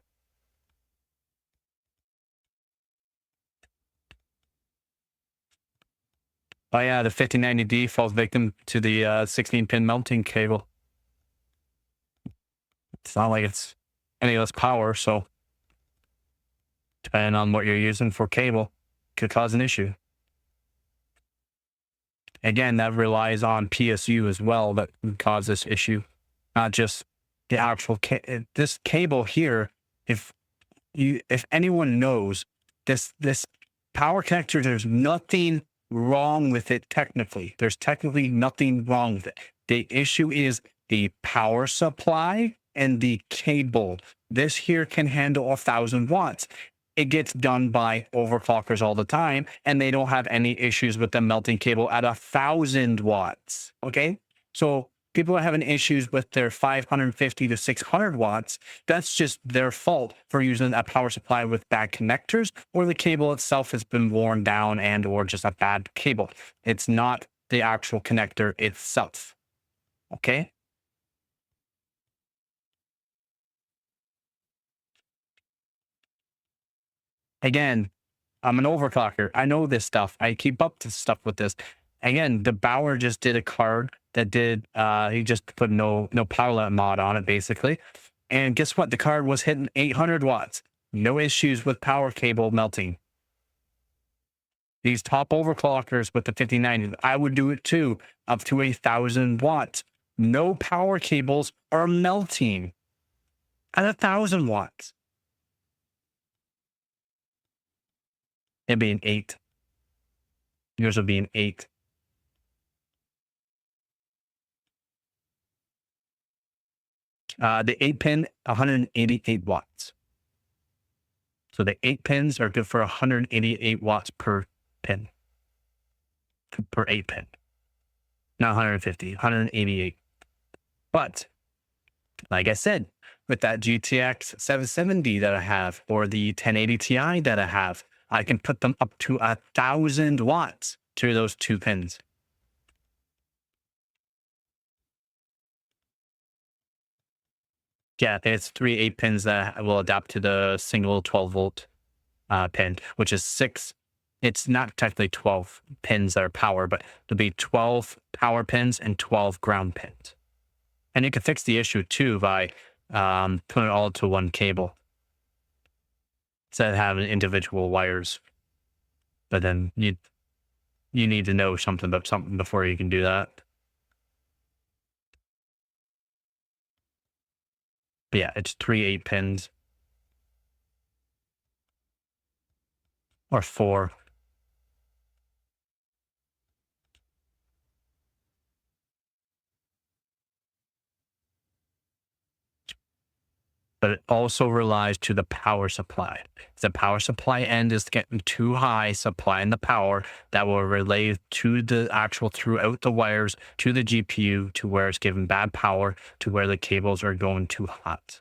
Oh yeah, the 5090D falls victim to the 16-pin mounting cable. It's not like it's any less power, so depending on what you're using for cable, could cause an issue. Again, that relies on PSU as well that can cause this issue, not just the actual this cable here. If anyone knows this power connector, there's nothing wrong with it technically. There's technically nothing wrong with it. The issue is the power supply and the cable. This here can handle 1,000 watts. It gets done by overclockers all the time, and they don't have any issues with the melting cable at 1,000 watts. Okay, so people are having issues with their 550 to 600 watts. That's just their fault for using a power supply with bad connectors, or the cable itself has been worn down and or just a bad cable. It's not the actual connector itself. Okay. Again, I'm an overclocker. I know this stuff. I keep up to stuff with this. Again, the Bauer just did a card that did, he just put no power mod on it, basically. And guess what? The card was hitting 800 watts. No issues with power cable melting. These top overclockers with the 5090, I would do it too, up to 1,000 watts. No power cables are melting at 1,000 watts. It'd be an 8. Yours would be an 8. The 8-pin, 188 watts. So the 8 pins are good for 188 watts per pin. Per 8 pin. Not 150, 188. But, like I said, with that GTX 770 that I have, or the 1080 Ti that I have, I can put them up to 1,000 watts to those 2 pins. Yeah, it's 3 8-pins that will adapt to the single 12-volt pin, which is 6. It's not technically 12 pins that are power, but there'll be 12 power pins and 12 ground pins. And you can fix the issue too by putting it all to one cable instead of having individual wires. But then you need to know something about something before you can do that. But yeah, it's 3 8-pins. Or 4. But it also relies to the power supply. If the power supply end is getting too high, supplying the power, that will relay to the actual throughout the wires to the GPU to where it's giving bad power to where the cables are going too hot.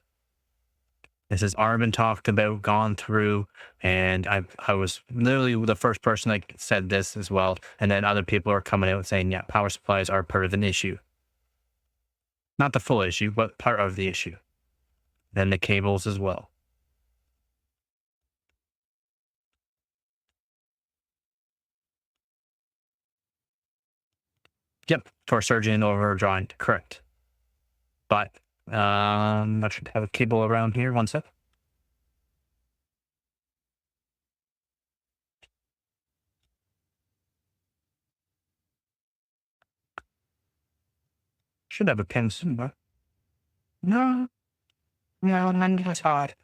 This has already been talked about, gone through, and I was literally the first person that said this as well. And then other people are coming out saying, yeah, power supplies are part of an issue. Not the full issue, but part of the issue. Then the cables as well. Yep, for surging or drawing, correct. But I should have a cable around here. One sec. Should have a pin somewhere. No, it's hard.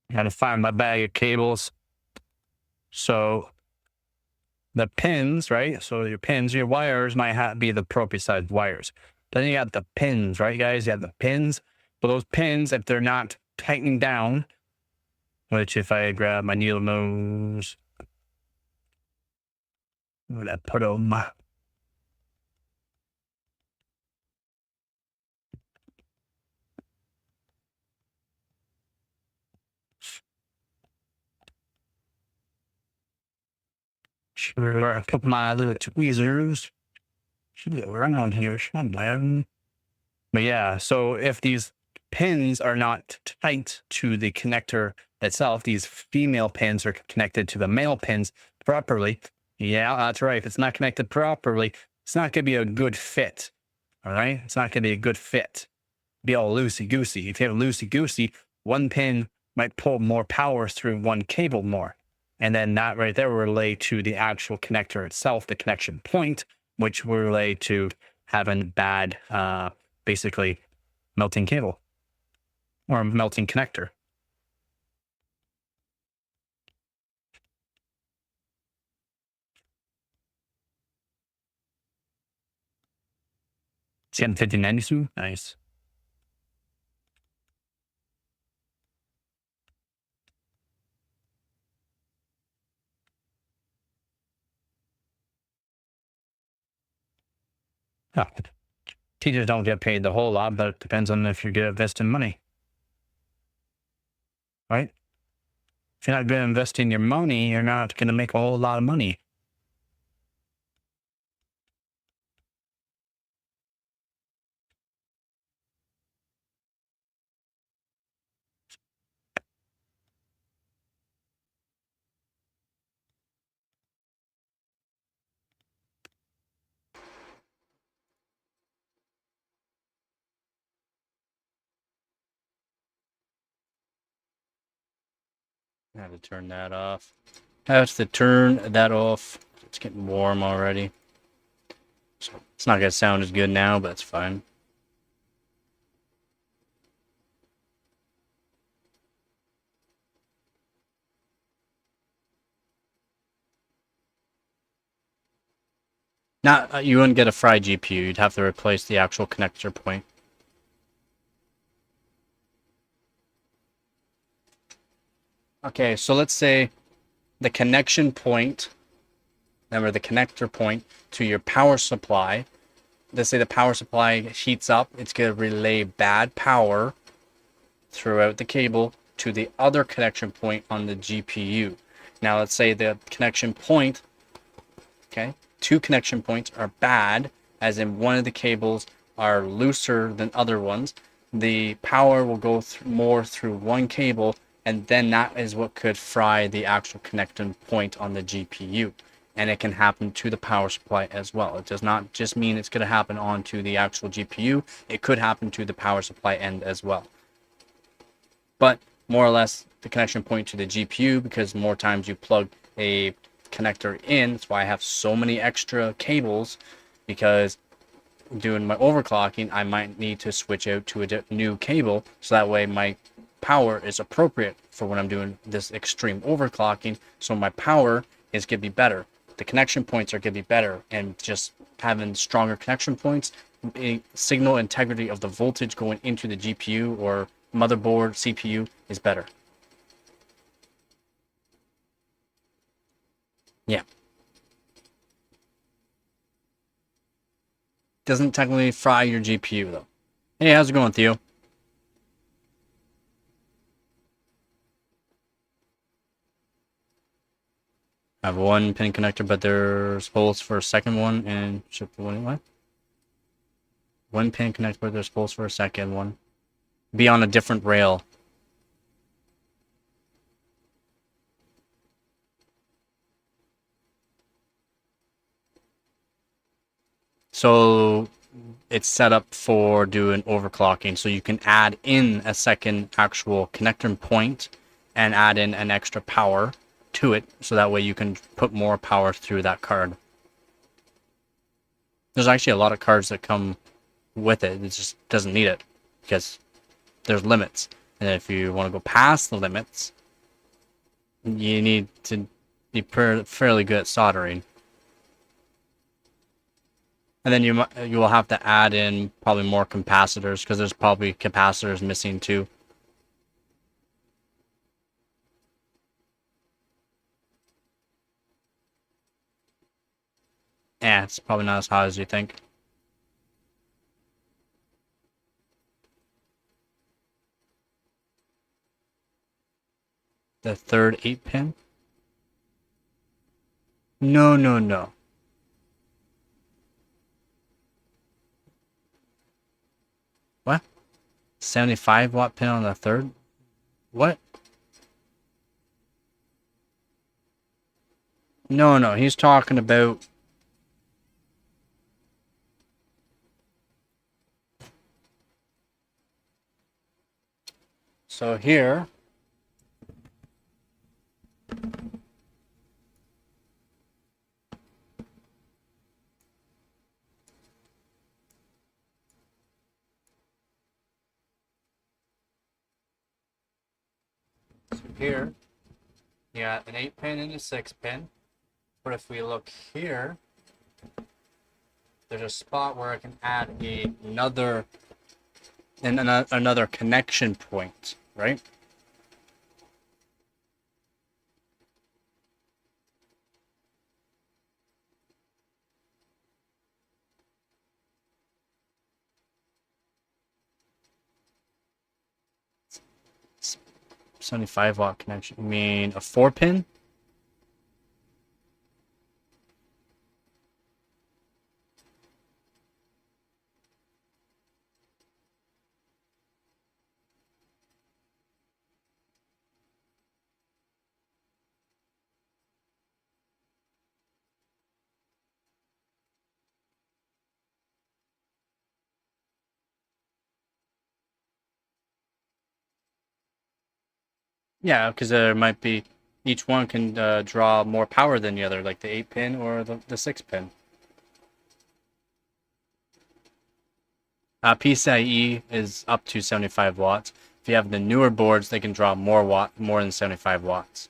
Gotta find my bag of cables. So the pins, right? So your pins, your wires might be the appropriate size wires. Then you got the pins, right, guys? You have the pins. But those pins, if they're not tightened down, which if I grab my needle nose, I'm gonna put them. Sure, I put my little tweezers. Should be around here somewhere. But yeah, so if these pins are not tight to the connector itself, these female pins are connected to the male pins properly. Yeah, that's right. If it's not connected properly, it's not going to be a good fit. All right? It's not going to be a good fit. Be all loosey-goosey. If you have loosey-goosey, one pin might pull more power through one cable more. And then that right there will relay to the actual connector itself, the connection point, which will relay to having bad, basically, melting cable or melting connector. It's getting 1592. Nice. Oh, teachers don't get paid the whole lot, but it depends on if you're good at investing money. Right? If you're not good at investing your money, you're not going to make a whole lot of money. I have to turn that off. I have to turn that off. It's getting warm already. So it's not going to sound as good now, but it's fine. Not, you wouldn't get a fried GPU. You'd have to replace the actual connector point. Okay, so let's say the connection point, remember the connector point to your power supply. Let's say the power supply heats up. It's going to relay bad power throughout the cable to the other connection point on the GPU. Now let's say the connection point, okay, 2 connection points are bad, as in one of the cables are looser than other ones. The power will go more through one cable, and then that is what could fry the actual connecting point on the GPU. And it can happen to the power supply as well. It does not just mean it's going to happen onto the actual GPU. It could happen to the power supply end as well. But more or less the connection point to the GPU, because more times you plug a connector in. That's why I have so many extra cables, because doing my overclocking, I might need to switch out to a new cable, so that way my power is appropriate for when I'm doing this extreme overclocking. So my power is going to be better. The connection points are going to be better, and just having stronger connection points, a signal integrity of the voltage going into the GPU or motherboard, CPU is better. Yeah. Doesn't technically fry your GPU though. Hey, how's it going, Theo? I have 1 pin connector, but there's holes for a second one, and ship the one. What? 1 pin connector, but there's holes for a second one. Be on a different rail. So it's set up for doing overclocking, so you can add in a second actual connector point and add in an extra power to it, so that way you can put more power through that card. There's actually a lot of cards that come with it. It just doesn't need it because there's limits, and if you want to go past the limits, you need to be fairly good at soldering. And then you will have to add in probably more capacitors, because there's probably capacitors missing too. Yeah, it's probably not as hot as you think. The third 8-pin? No, no, no. What? 75-watt pin on the third? What? No, no, he's talking about... So here... So here, you got an 8-pin and a 6-pin. But if we look here, there's a spot where I can add another connection point, right? It's 75-watt connection. You mean a 4-pin? Yeah, because there might be, each one can draw more power than the other, like the 8-pin or the 6-pin. PCIe is up to 75 watts. If you have the newer boards, they can draw more than 75 watts.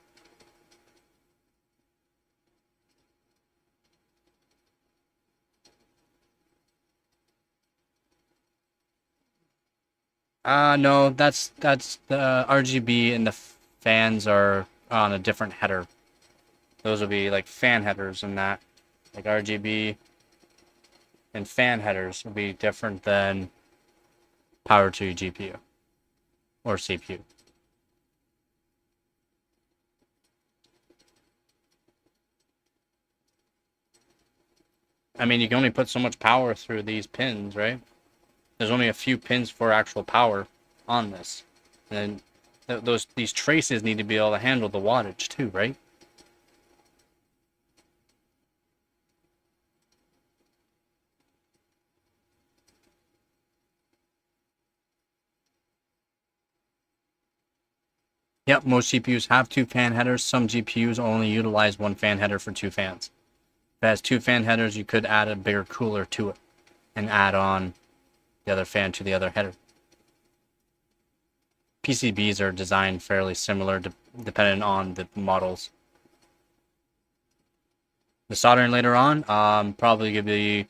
No, that's the RGB, and the fans are on a different header. Those will be like fan headers and that. Like RGB and fan headers will be different than power to GPU or CPU. I mean, you can only put so much power through these pins, right? There's only a few pins for actual power on this. And these traces need to be able to handle the wattage too, right? Yep, most GPUs have 2 fan headers. Some GPUs only utilize 1 fan header for 2 fans. If it has 2 fan headers, you could add a bigger cooler to it and add on the other fan to the other header. PCBs are designed fairly similar depending on the models. The soldering later on, probably going to be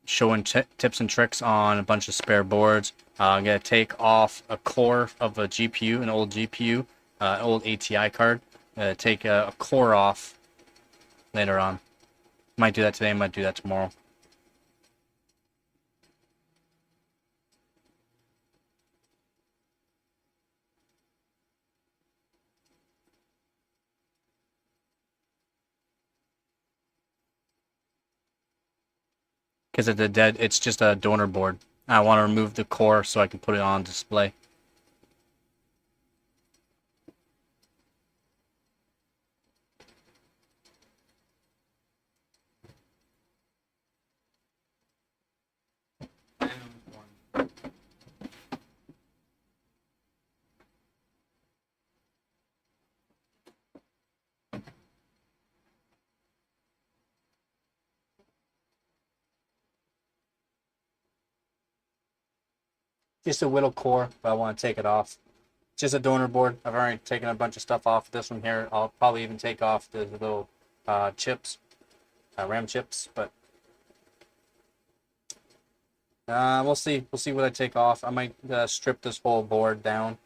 showing tips and tricks on a bunch of spare boards. I'm going to take off a core of a GPU, an old GPU, an old ATI card. Take a core off later on. Might do that today, might do that tomorrow. Because it's just a donor board. I want to remove the core so I can put it on display. Just a whittle core, but I want to take it off. Just a donor board. I've already taken a bunch of stuff off this one here. I'll probably even take off the little chips, RAM chips, but we'll see. We'll see what I take off. I might strip this whole board down,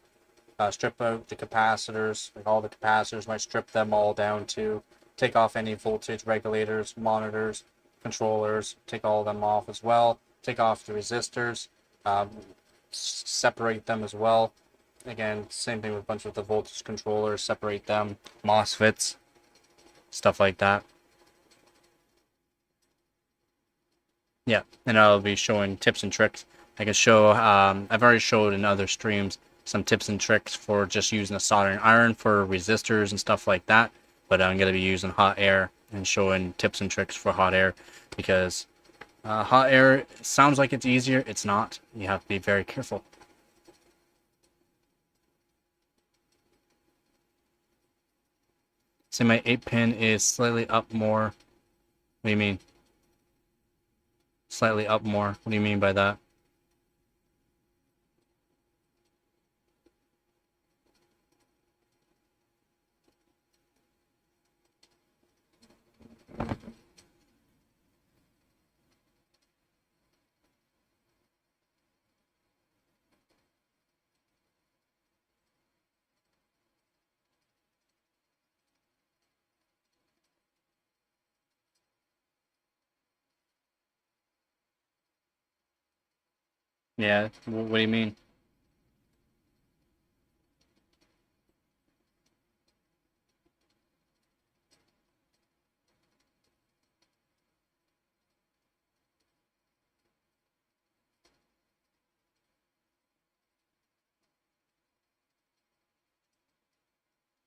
strip out the capacitors, like all the capacitors. Might strip them all down too. Take off any voltage regulators, monitors, controllers. Take all of them off as well. Take off the resistors. Separate them as well. Again, same thing with a bunch of the voltage controllers, separate them, MOSFETs, stuff like that. Yeah, and I'll be showing tips and tricks. I can show, I've already showed in other streams some tips and tricks for just using a soldering iron for resistors and stuff like that, but I'm going to be using hot air and showing tips and tricks for hot air, because hot air sounds like it's easier. It's not. You have to be very careful. So my 8-pin is slightly up more. What do you mean? Slightly up more. What do you mean by that? Yeah, what do you mean?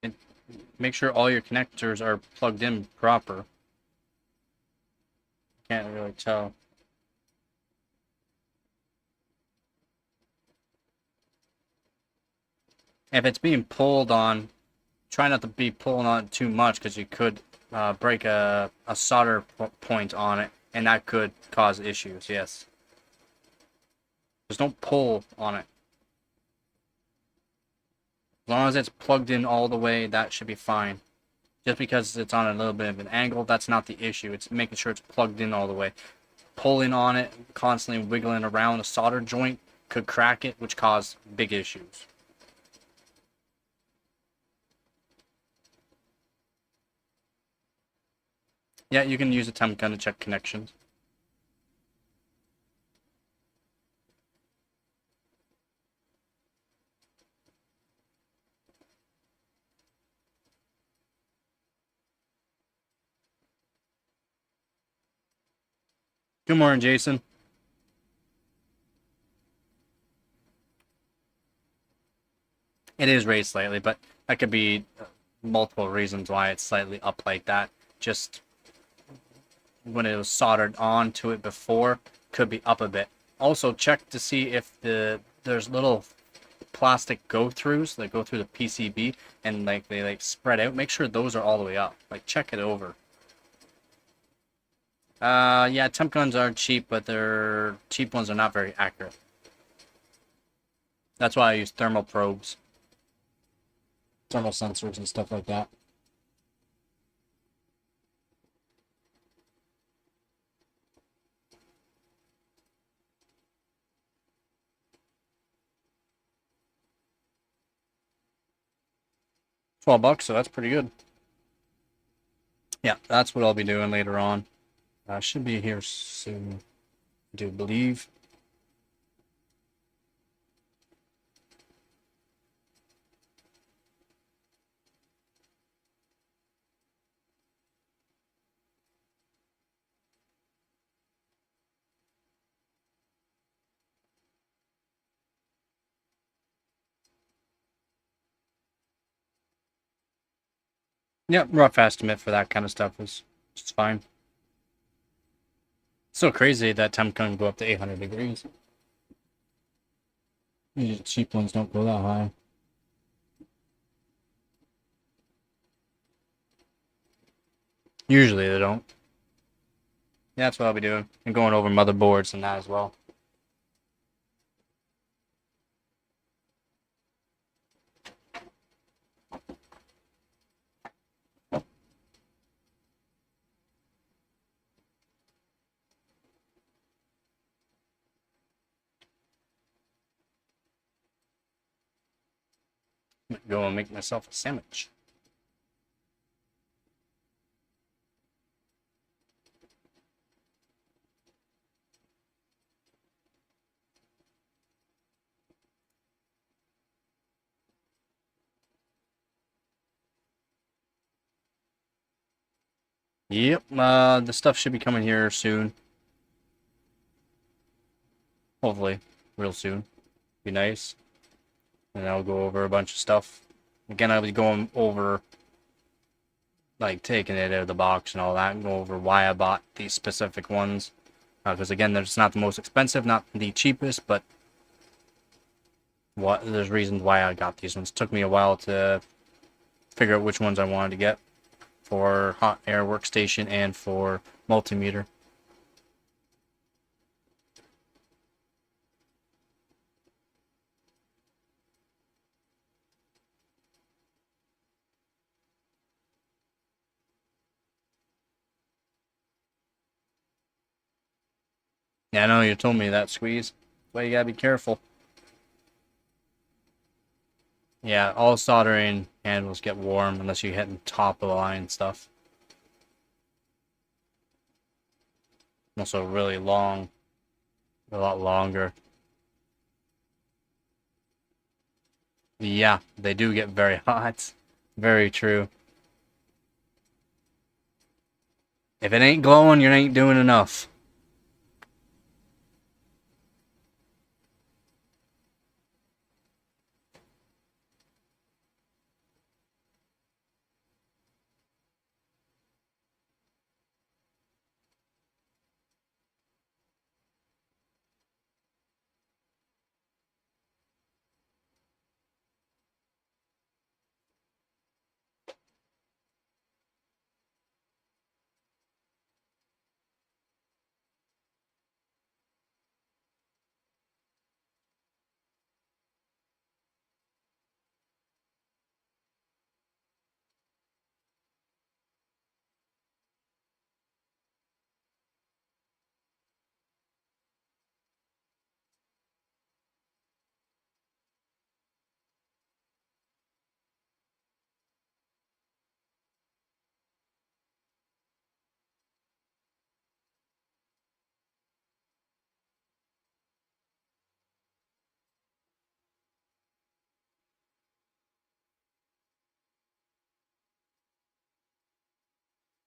And make sure all your connectors are plugged in proper. Can't really tell. If it's being pulled on, try not to be pulling on it too much because you could break a solder point on it, and that could cause issues, yes. Just don't pull on it. As long as it's plugged in all the way, that should be fine. Just because it's on a little bit of an angle, that's not the issue. It's making sure it's plugged in all the way. Pulling on it, constantly wiggling around a solder joint could crack it, which cause big issues. Yeah, you can use a temp gun to check connections. Good morning, Jason. It is raised slightly, but that could be multiple reasons why it's slightly up like that. Just when it was soldered onto it before, could be up a bit. Also, check to see if there's little plastic go-throughs that go through the PCB and they spread out. Make sure those are all the way up. Check it over. Yeah, temp guns are cheap, but their cheap ones are not very accurate. That's why I use thermal probes, thermal sensors, and stuff like that. $12, so that's pretty good. Yeah, that's what I'll be doing later on. Should be here soon, I do believe. Yeah, rough estimate for that kind of stuff is just fine. So crazy that temp can go up to 800 degrees. Usually cheap ones don't go that high. Usually they don't. Yeah, that's what I'll be doing. And going over motherboards and that as well. Go and make myself a sandwich. Yep, the stuff should be coming here soon. Hopefully, real soon. Be nice. And I'll go over a bunch of stuff. Again, I'll be going over, taking it out of the box and all that, and go over why I bought these specific ones. Because again, they're just not the most expensive, not the cheapest, but there's reasons why I got these ones. It took me a while to figure out which ones I wanted to get for hot air workstation and for multimeter. Yeah, I know you told me that, Squeeze. But you gotta be careful. Yeah, all soldering handles get warm unless you hit the top of the line stuff. Also really long. A lot longer. Yeah, they do get very hot. Very true. If it ain't glowing, you ain't doing enough.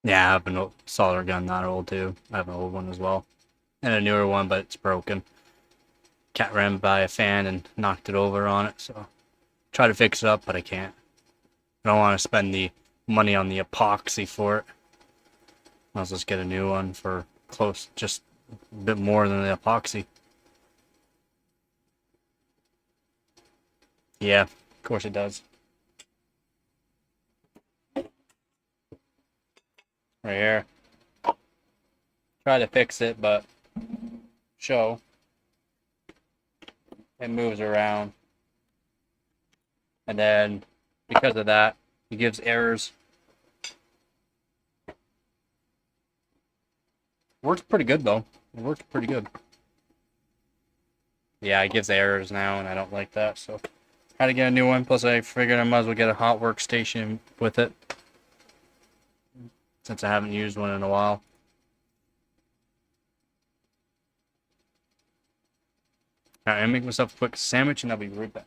Yeah, I have an old solder gun, not old too. I have an old one as well. And a newer one, but it's broken. Cat ran by a fan and knocked it over on it, so try to fix it up, but I can't. I don't want to spend the money on the epoxy for it. I'll just get a new one for close, just a bit more than the epoxy. Yeah, of course it does. Right here. Try to fix it, but show it moves around. And then because of that, it gives errors. Works pretty good though. It works pretty good. Yeah, it gives errors now, and I don't like that, so try to get a new one. Plus, I figured I might as well get a hot workstation with it, since I haven't used one in a while. Alright, I'm gonna make myself a quick sandwich, and I'll be right back.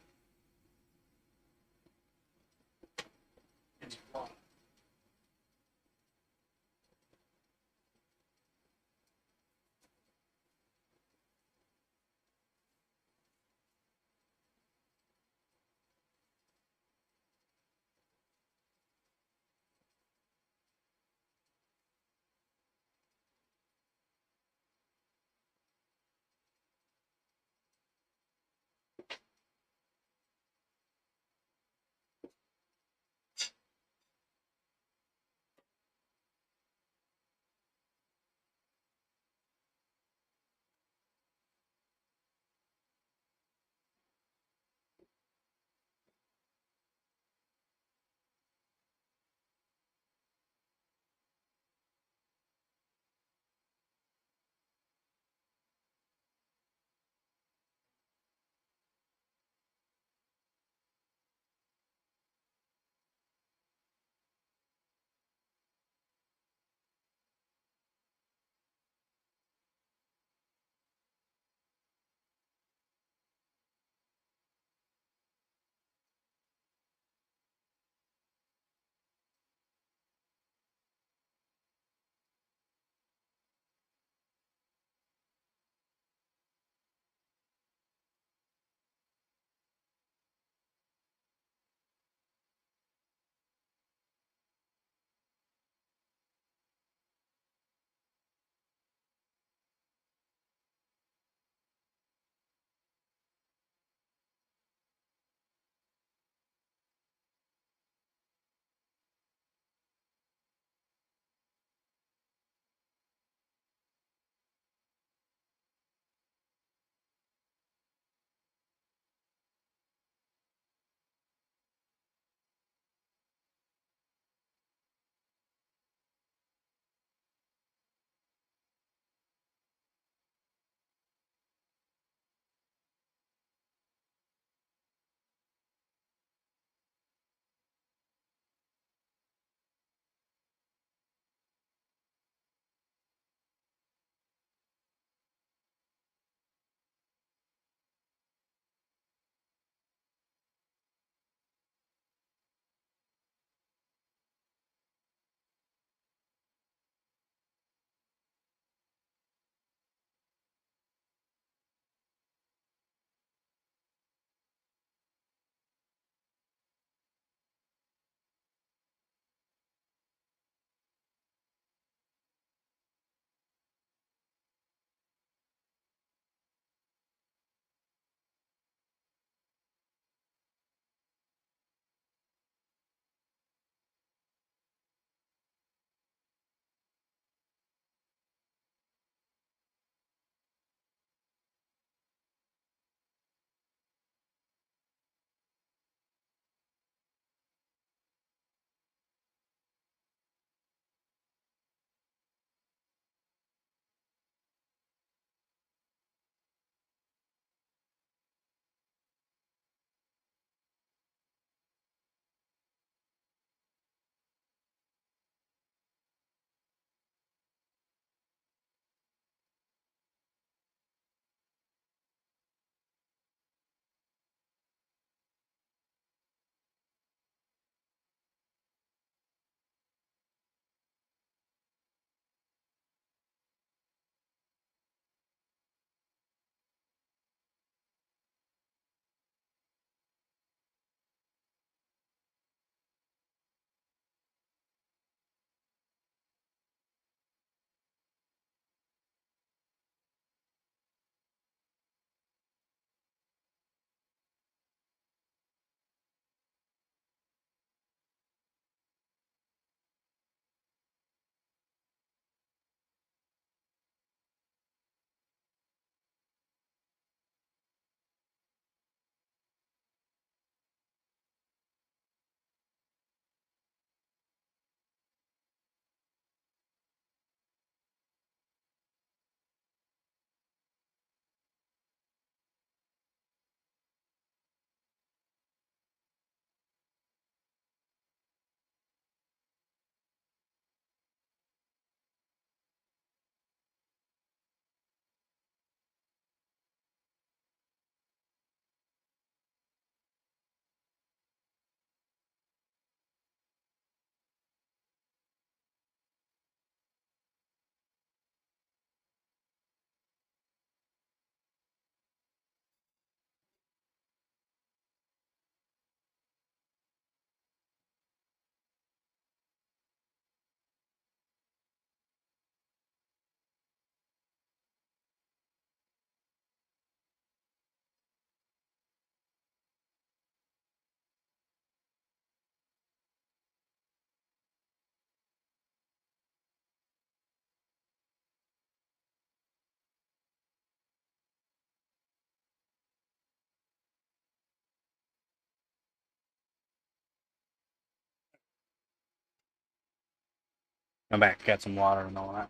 Come back, get some water and all that.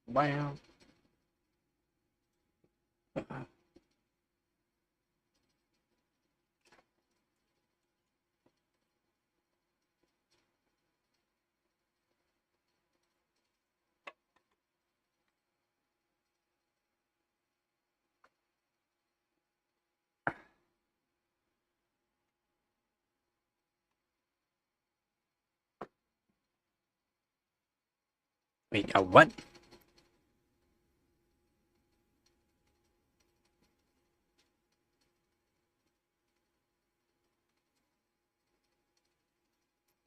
Wow. Wait, what?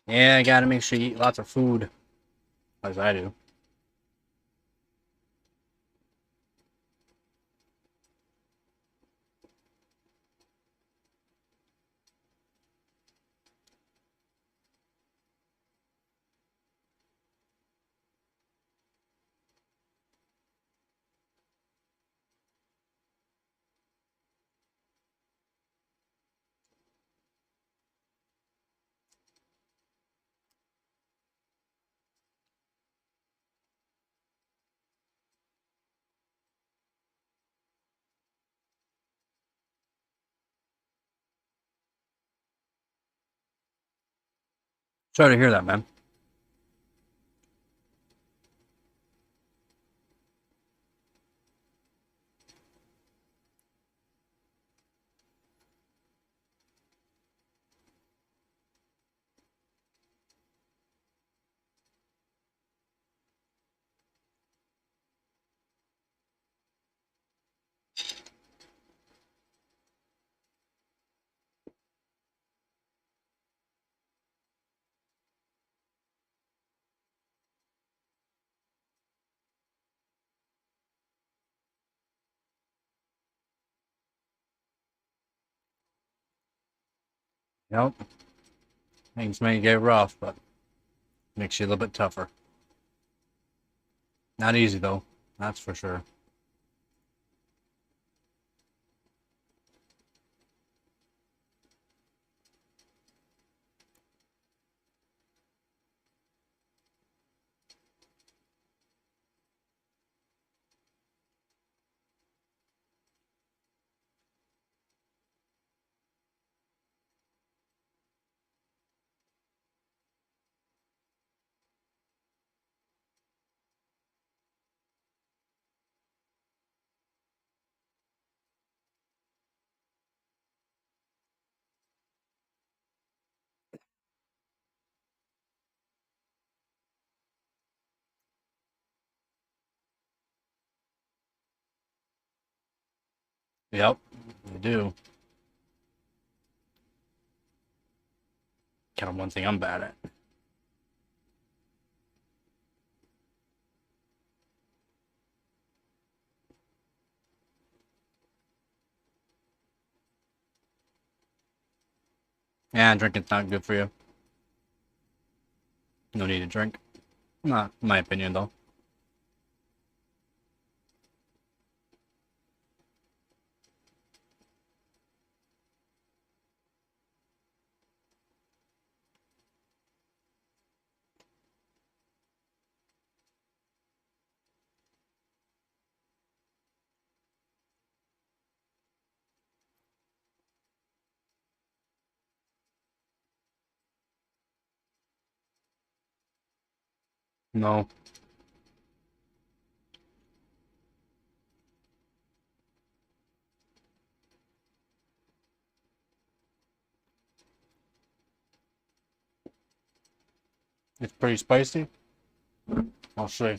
Yeah, I gotta make sure you eat lots of food. As I do. Sorry to hear that, man. Yep. Things may get rough, but makes you a little bit tougher. Not easy, though. That's for sure. Yep, you do. Kind of one thing I'm bad at. Yeah, drinking's not good for you. No need to drink. Not my opinion, though. No. It's pretty spicy. I'll see.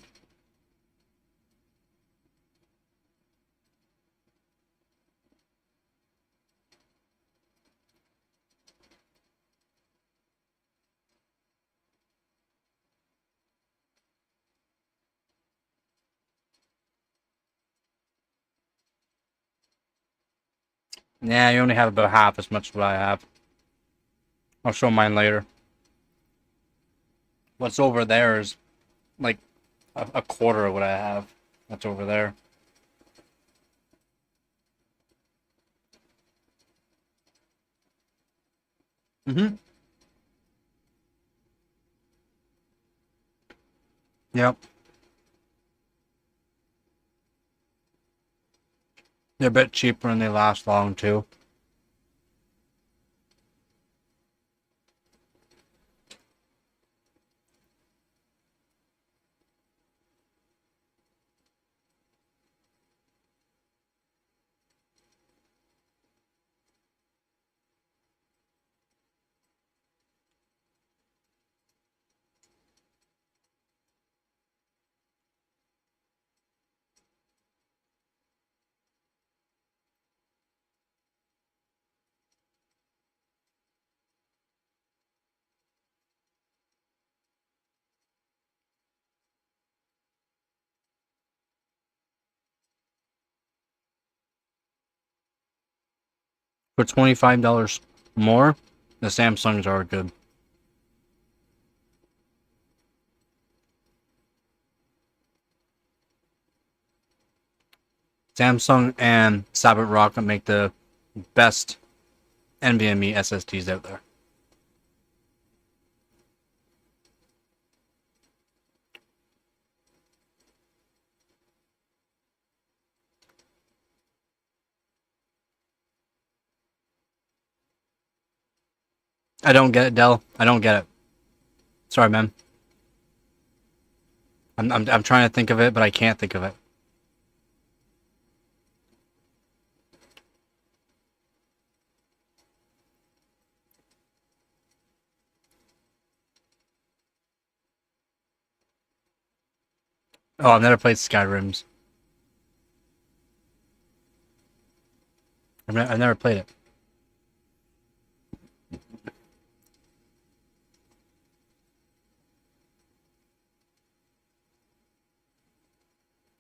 Yeah, you only have about half as much as what I have. I'll show mine later. What's over there is like a quarter of what I have. That's over there. Mm-hmm. Yep. They're a bit cheaper and they last long too. For $25 more, the Samsungs are good. Samsung and Sabbath Rocket make the best NVMe SSDs out there. I don't get it, Dell. I don't get it. Sorry, man. I'm trying to think of it, but I can't think of it. Oh, I've never played Skyrims. I've never played it.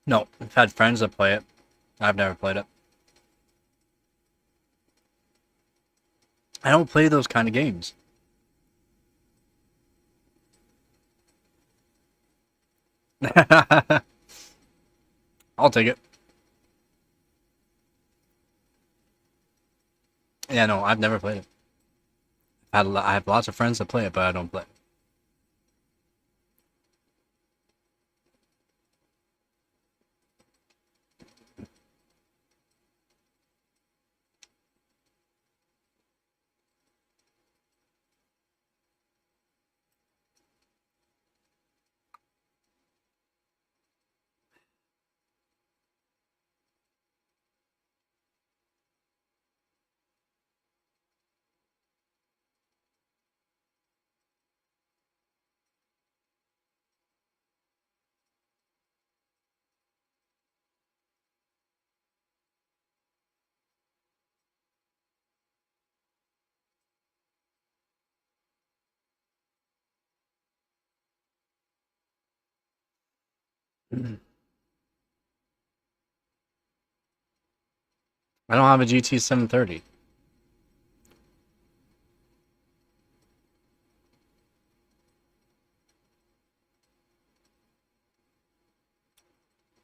No, I've had friends that play it. I've never played it. I don't play those kind of games. I'll take it. Yeah, no, I've never played it. I have lots of friends that play it, but I don't play it. I don't have a GT 730.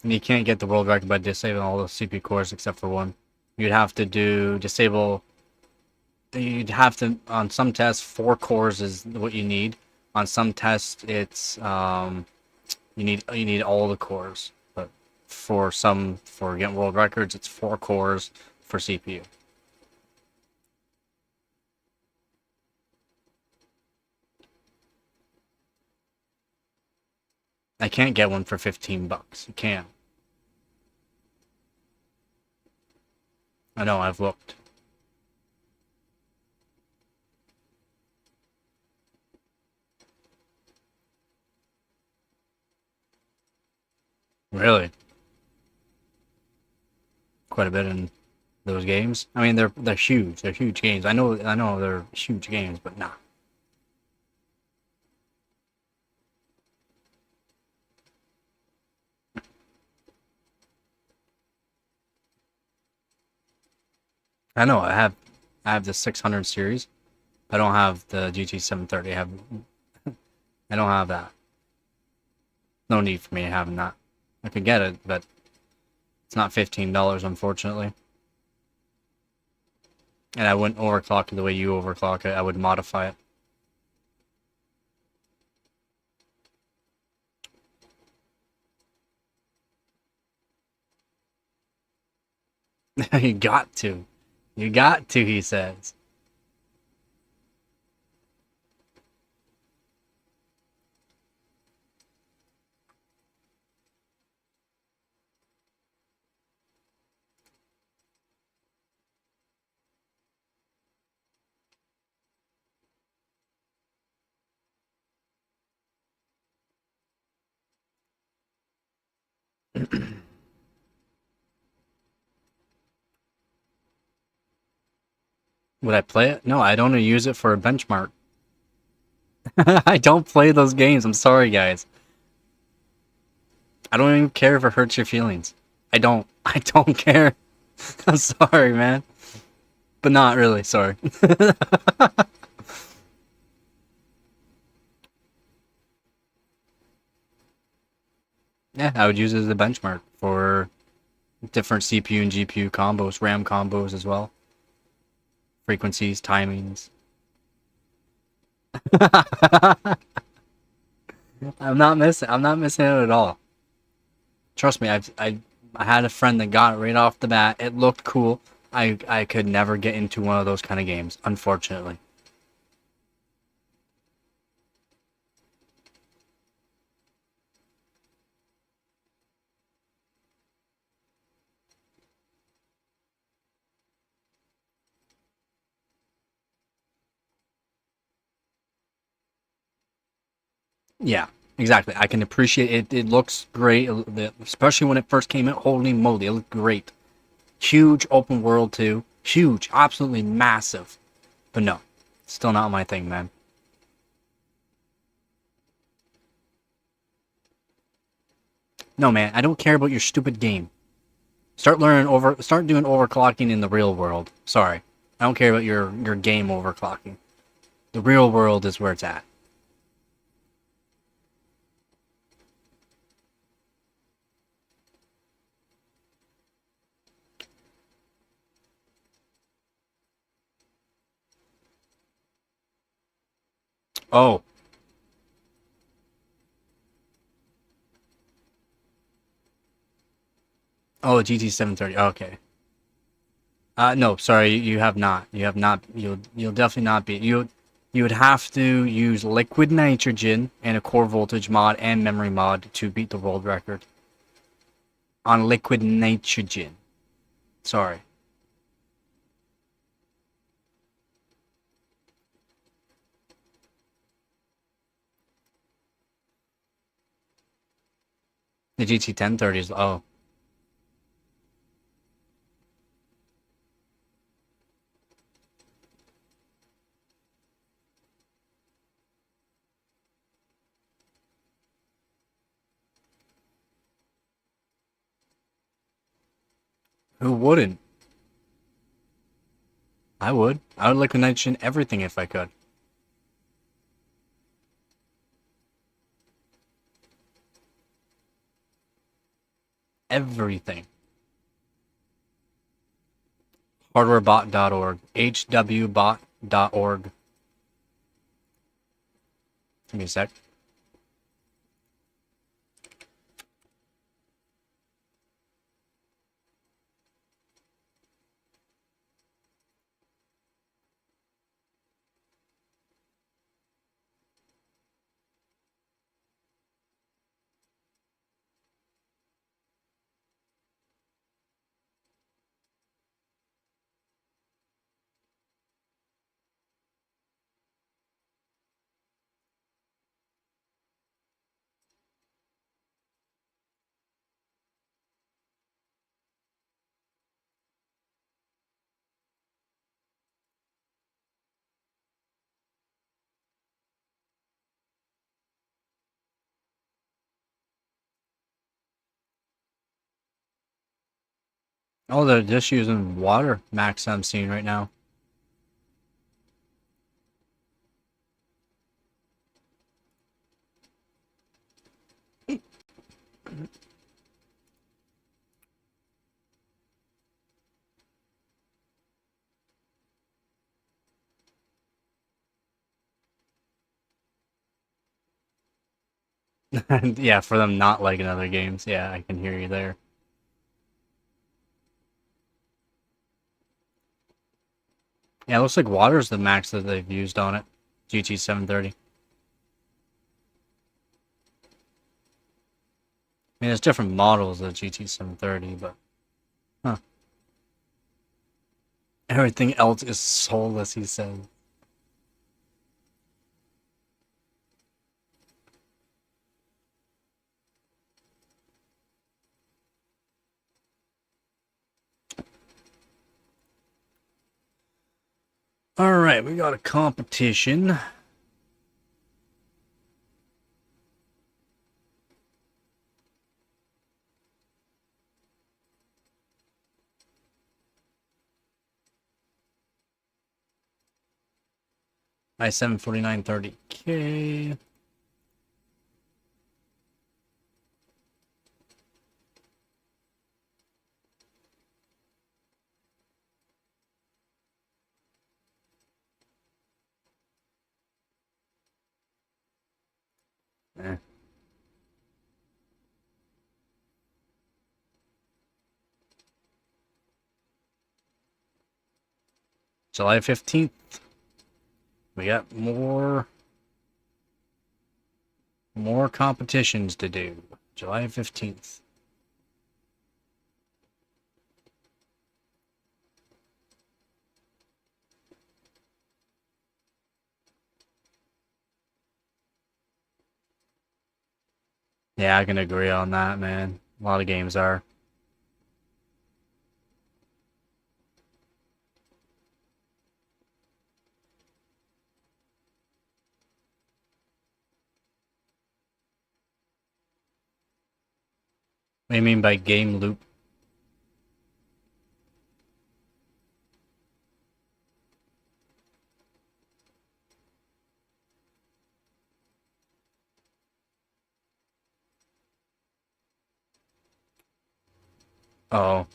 And you can't get the world record by disabling all the CPU cores except for one. You'd have to disable. You'd have to, on some tests, 4 cores is what you need. On some tests, it's you need all the cores. But for getting world records, it's 4 cores for CPU. I can't get one for $15. You can't. I know, I've looked. Really? Quite a bit in those games. I mean, they're huge. They're huge games. I know they're huge games, but nah. I know. I have the 600 series. I don't have the GT 730. I don't have that. No need for me having that. I could get it, but it's not $15, unfortunately. And I wouldn't overclock it the way you overclock it. I would modify it. You got to. You got to, he says. Would I play it? No, I don't use it for a benchmark. I don't play those games. I'm sorry, guys. I don't even care if it hurts your feelings. I don't. I don't care. I'm sorry, man. But not really, sorry. Yeah, I would use it as a benchmark for different CPU and GPU combos, RAM combos as well. Frequencies, timings. I'm not missing it at all. Trust me, I had a friend that got it right off the bat. It looked cool. I could never get into one of those kind of games, unfortunately. Yeah, exactly. I can appreciate it. It looks great, especially when it first came out. Holy moly, it looked great. Huge open world too. Huge, absolutely massive. But no, still not my thing, man. No, man, I don't care about your stupid game. Start doing overclocking in the real world. Sorry. I don't care about your game overclocking. The real world is where it's at. Oh. Oh, GT 730. Okay. No, sorry, you have not. You have not. You'll definitely not be. You would have to use liquid nitrogen and a core voltage mod and memory mod to beat the world record. On liquid nitrogen. Sorry. The GT 1030 is, oh. Who wouldn't? I would. I would liquid nitrogen everything if I could. Everything. Hardwarebot.org. hwbot.org. Give me a sec. Oh, they're just using water max I'm seeing right now. Yeah, for them not liking other games. Yeah, I can hear you there. Yeah, it looks like water's the max that they've used on it. GT 730. I mean, there's different models of GT 730, but huh. Everything else is soulless, he said. Alright, we got a competition. I-7 4930K. Eh. July 15th. We got more competitions to do. July 15th. Yeah, I can agree on that, man. A lot of games are. What do you mean by game loop? Oh.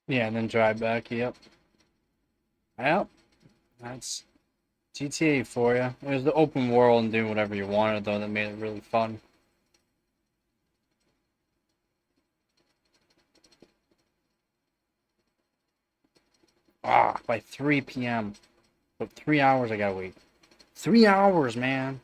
Yeah, and then drive back, yep. Yep. That's GTA for you. It was the open world and doing whatever you wanted, though, that made it really fun. Ah, by 3 p.m. But 3 hours I gotta wait. 3 hours, man.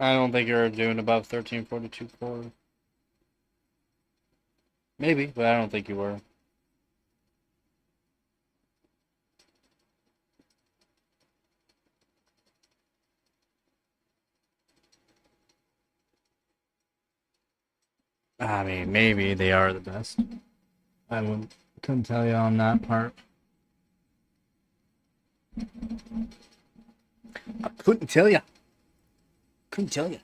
I don't think you're doing above 1342 core. Maybe, but I don't think you were. I mean, maybe they are the best. Couldn't tell you on that part. I couldn't tell you. Couldn't tell you.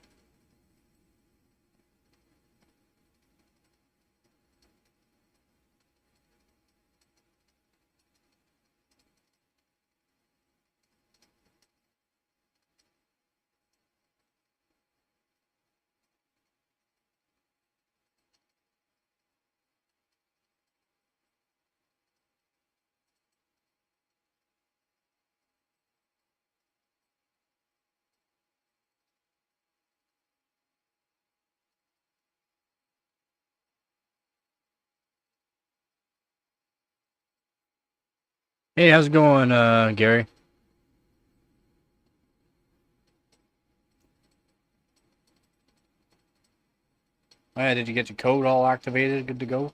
Hey, how's it going, Gary? Oh yeah, did you get your code all activated? Good to go?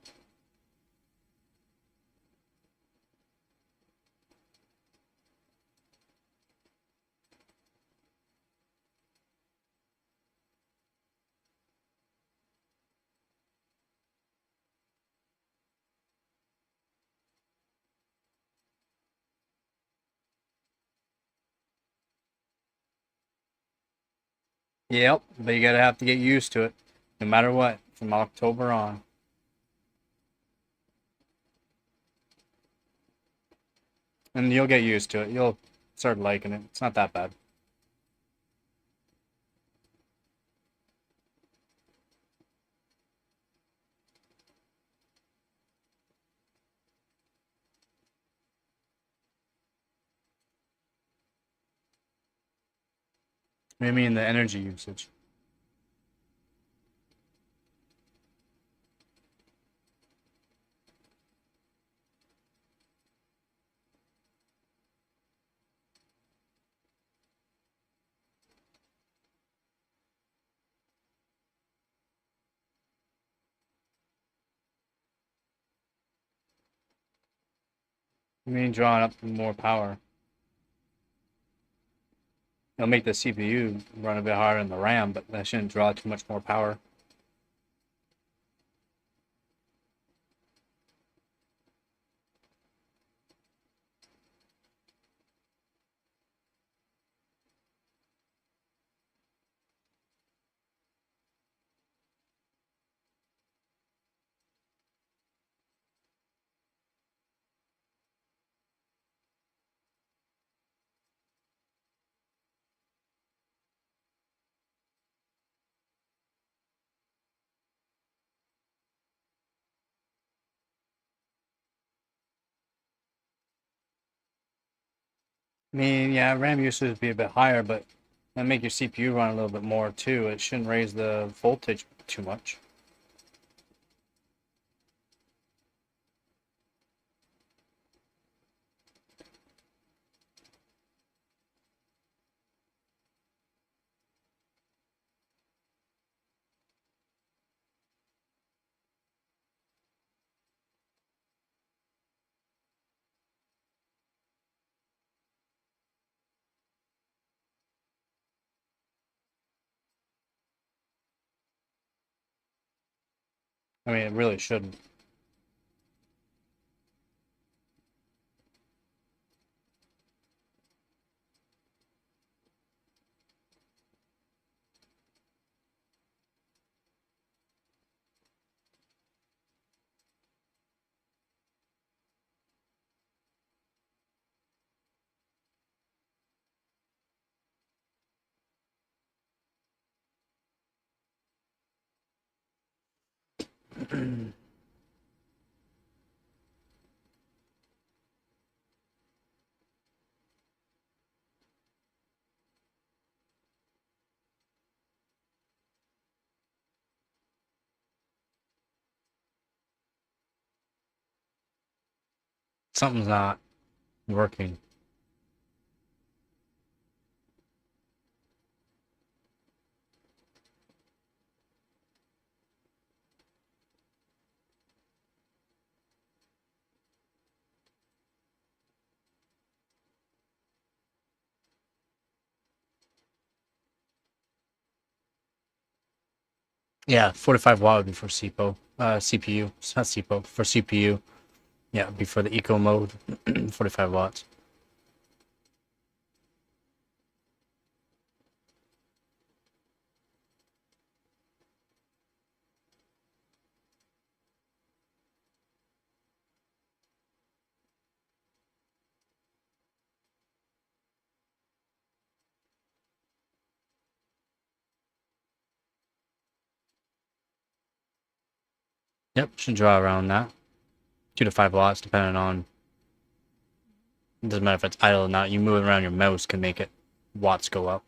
Yep, but you gotta have to get used to it, no matter what, from October on. And you'll get used to it. You'll start liking it. It's not that bad. Maybe in the energy usage. I mean, drawing up more power. It'll make the CPU run a bit harder than the RAM, but that shouldn't draw too much more power. I mean, yeah, RAM usage would be a bit higher, but that'll make your CPU run a little bit more too. It shouldn't raise the voltage too much. I mean, it really shouldn't. Something's not working. Yeah, 45 watt would be for CPU. It's not CPO, for CPU. Yeah, it'd be for the eco mode, 45 watts. Yep, should draw around that. 2 to 5 watts, depending on. It doesn't matter if it's idle or not. You move it around your mouse can make it watts go up.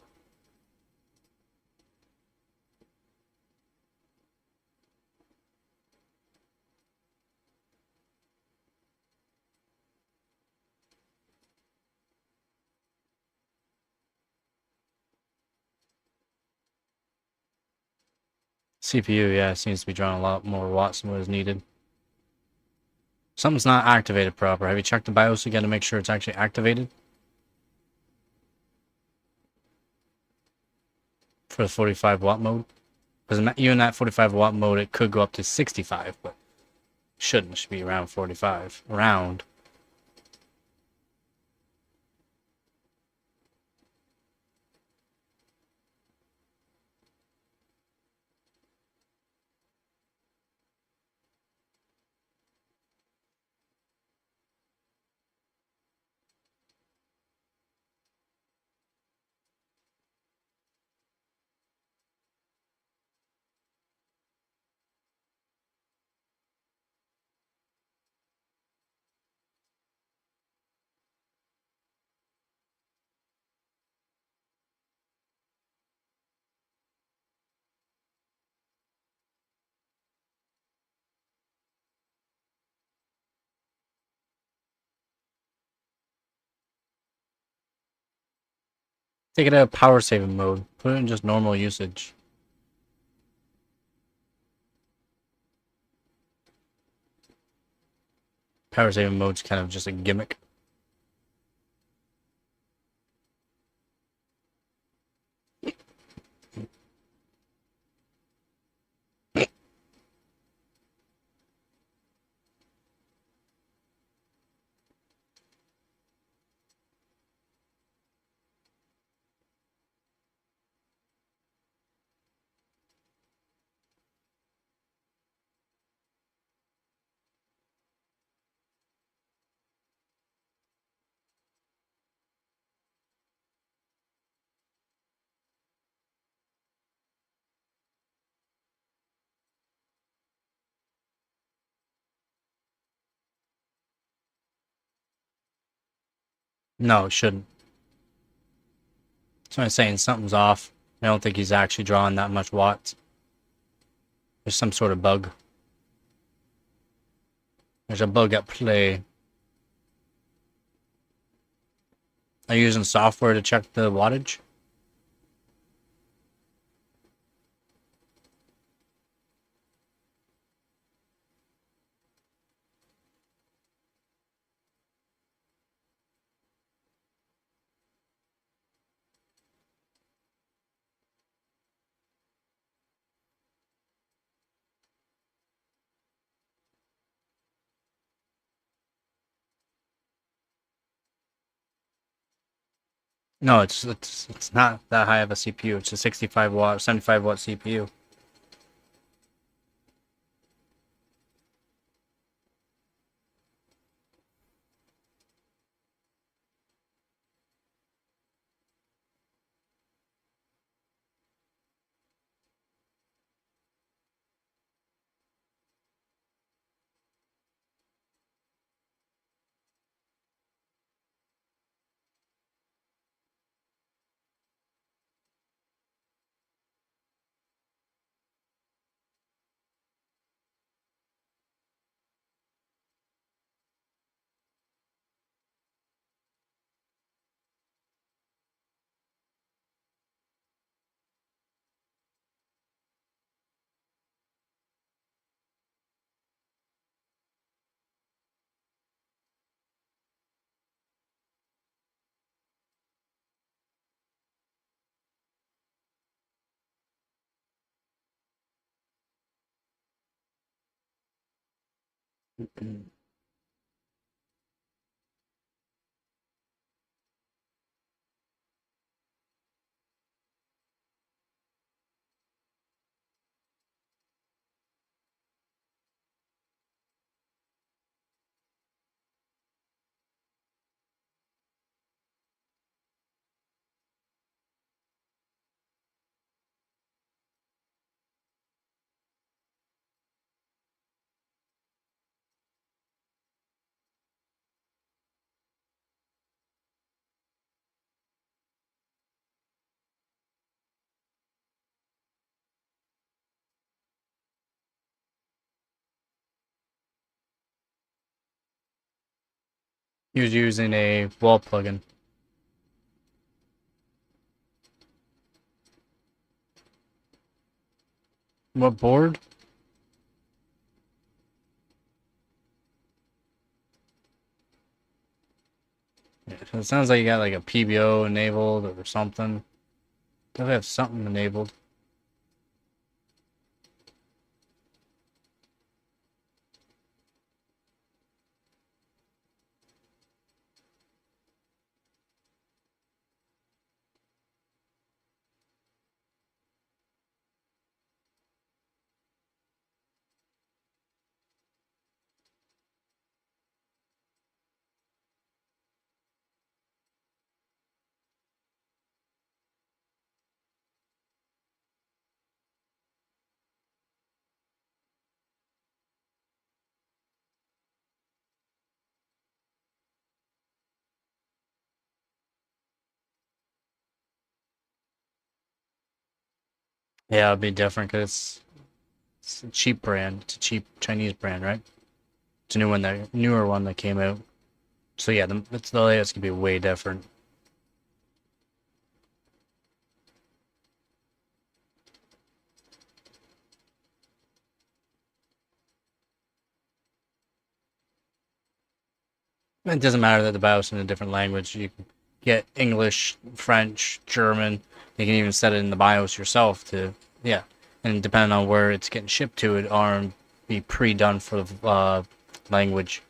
CPU, yeah, seems to be drawing a lot more watts than what is needed. Something's not activated proper. Have you checked the BIOS again to make sure it's actually activated? For the 45 watt mode? Because even in that 45 watt mode, it could go up to 65, but shouldn't. It should be around 45. Around. Take it out of power saving mode. Put it in just normal usage. Power saving mode's kind of just a gimmick. No, it shouldn't. So I'm saying something's off. I don't think he's actually drawing that much watts. There's some sort of bug. There's a bug at play. Are you using software to check the wattage? No, it's not that high of a CPU. It's a 65 watt, 75 watt CPU. He was using a wall plugin. What board? Yeah, so it sounds like you got like a PBO enabled or something. Definitely have something enabled. Yeah, it'll be different because it's a cheap brand. It's a cheap Chinese brand, right? It's a newer one that came out. So yeah, the layouts could be way different. It doesn't matter that the BIOS is in a different language. You can get English, French, German. You can even set it in the BIOS yourself to, yeah. And depending on where it's getting shipped to, it are be pre-done for the language.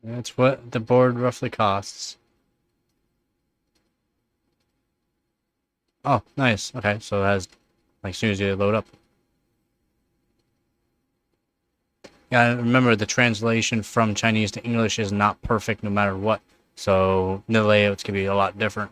That's what the board roughly costs. Oh, nice. Okay, so it has, like, as soon as you load up. Yeah, remember the translation from Chinese to English is not perfect no matter what. So the layouts can be a lot different.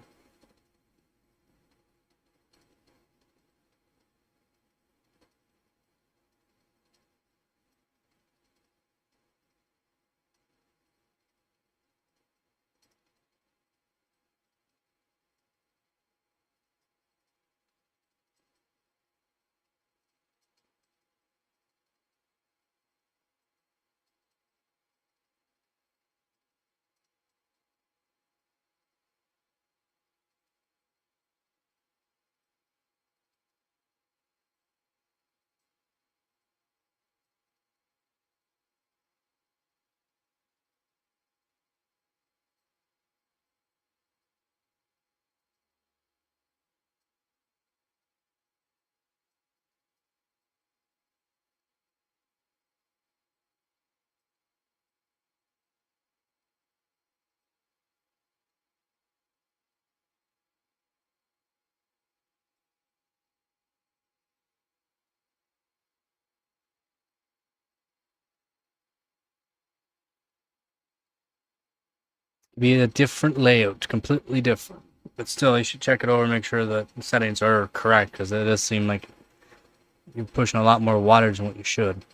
Be a different layout, completely different. But still, you should check it over and make sure that the settings are correct, because it does seem like you're pushing a lot more wattage than what you should.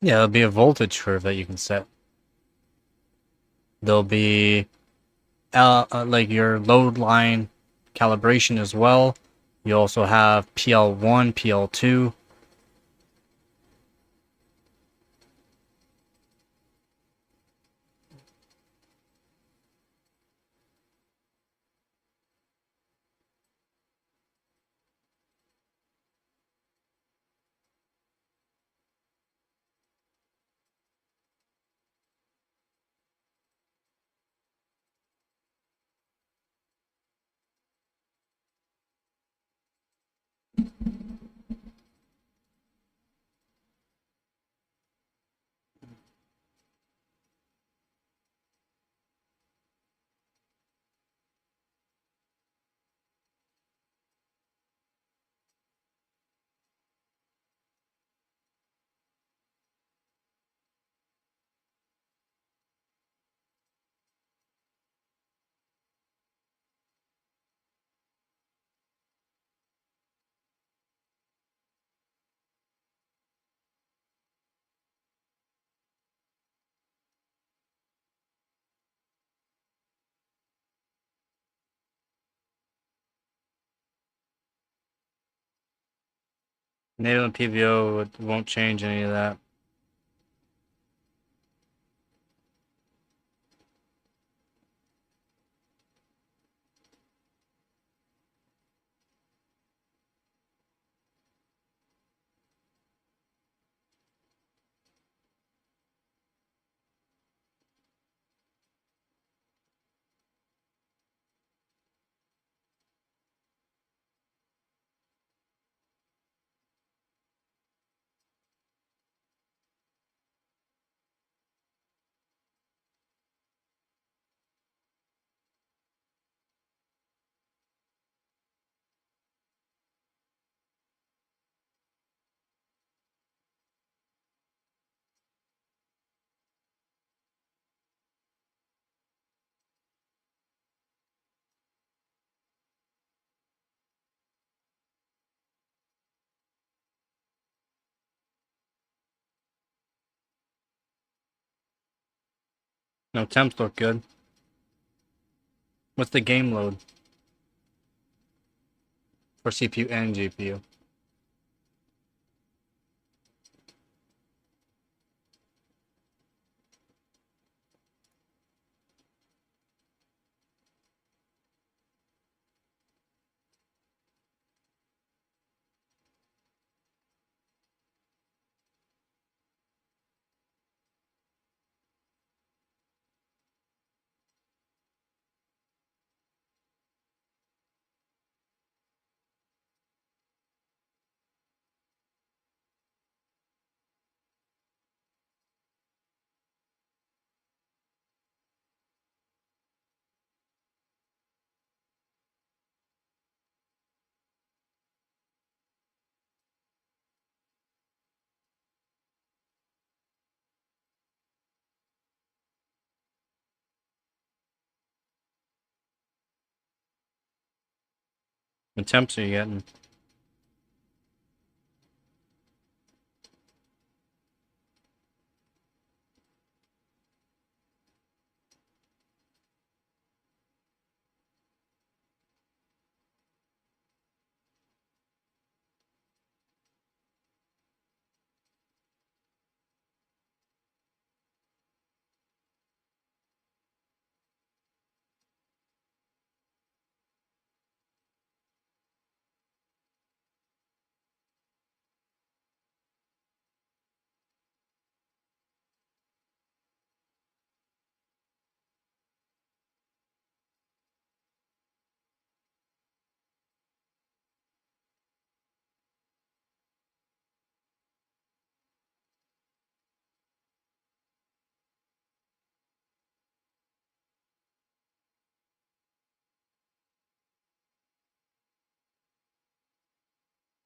Yeah, there'll be a voltage curve that you can set. There'll be like your load line calibration as well. You also have PL1, PL2. Native and PVO won't change any of that. No, temps look good. What's the game load? For CPU and GPU. What temps are you getting?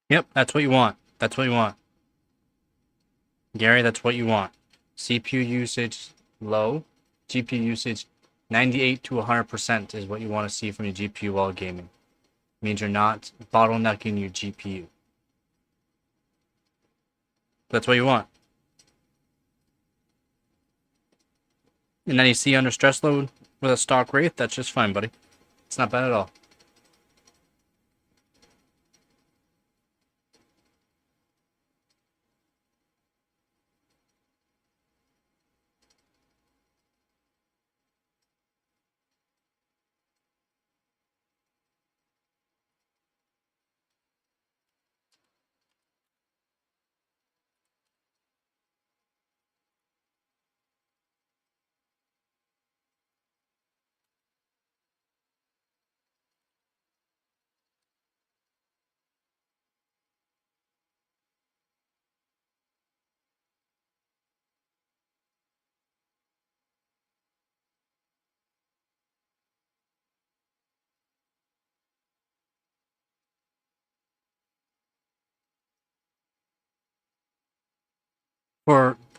Yep, that's what you want. That's what you want. Gary, that's what you want. CPU usage low, GPU usage 98 to 100% is what you want to see from your GPU while gaming. Means you're not bottlenecking your GPU. That's what you want. And then you see under stress load with a stock Wraith, that's just fine, buddy. It's not bad at all.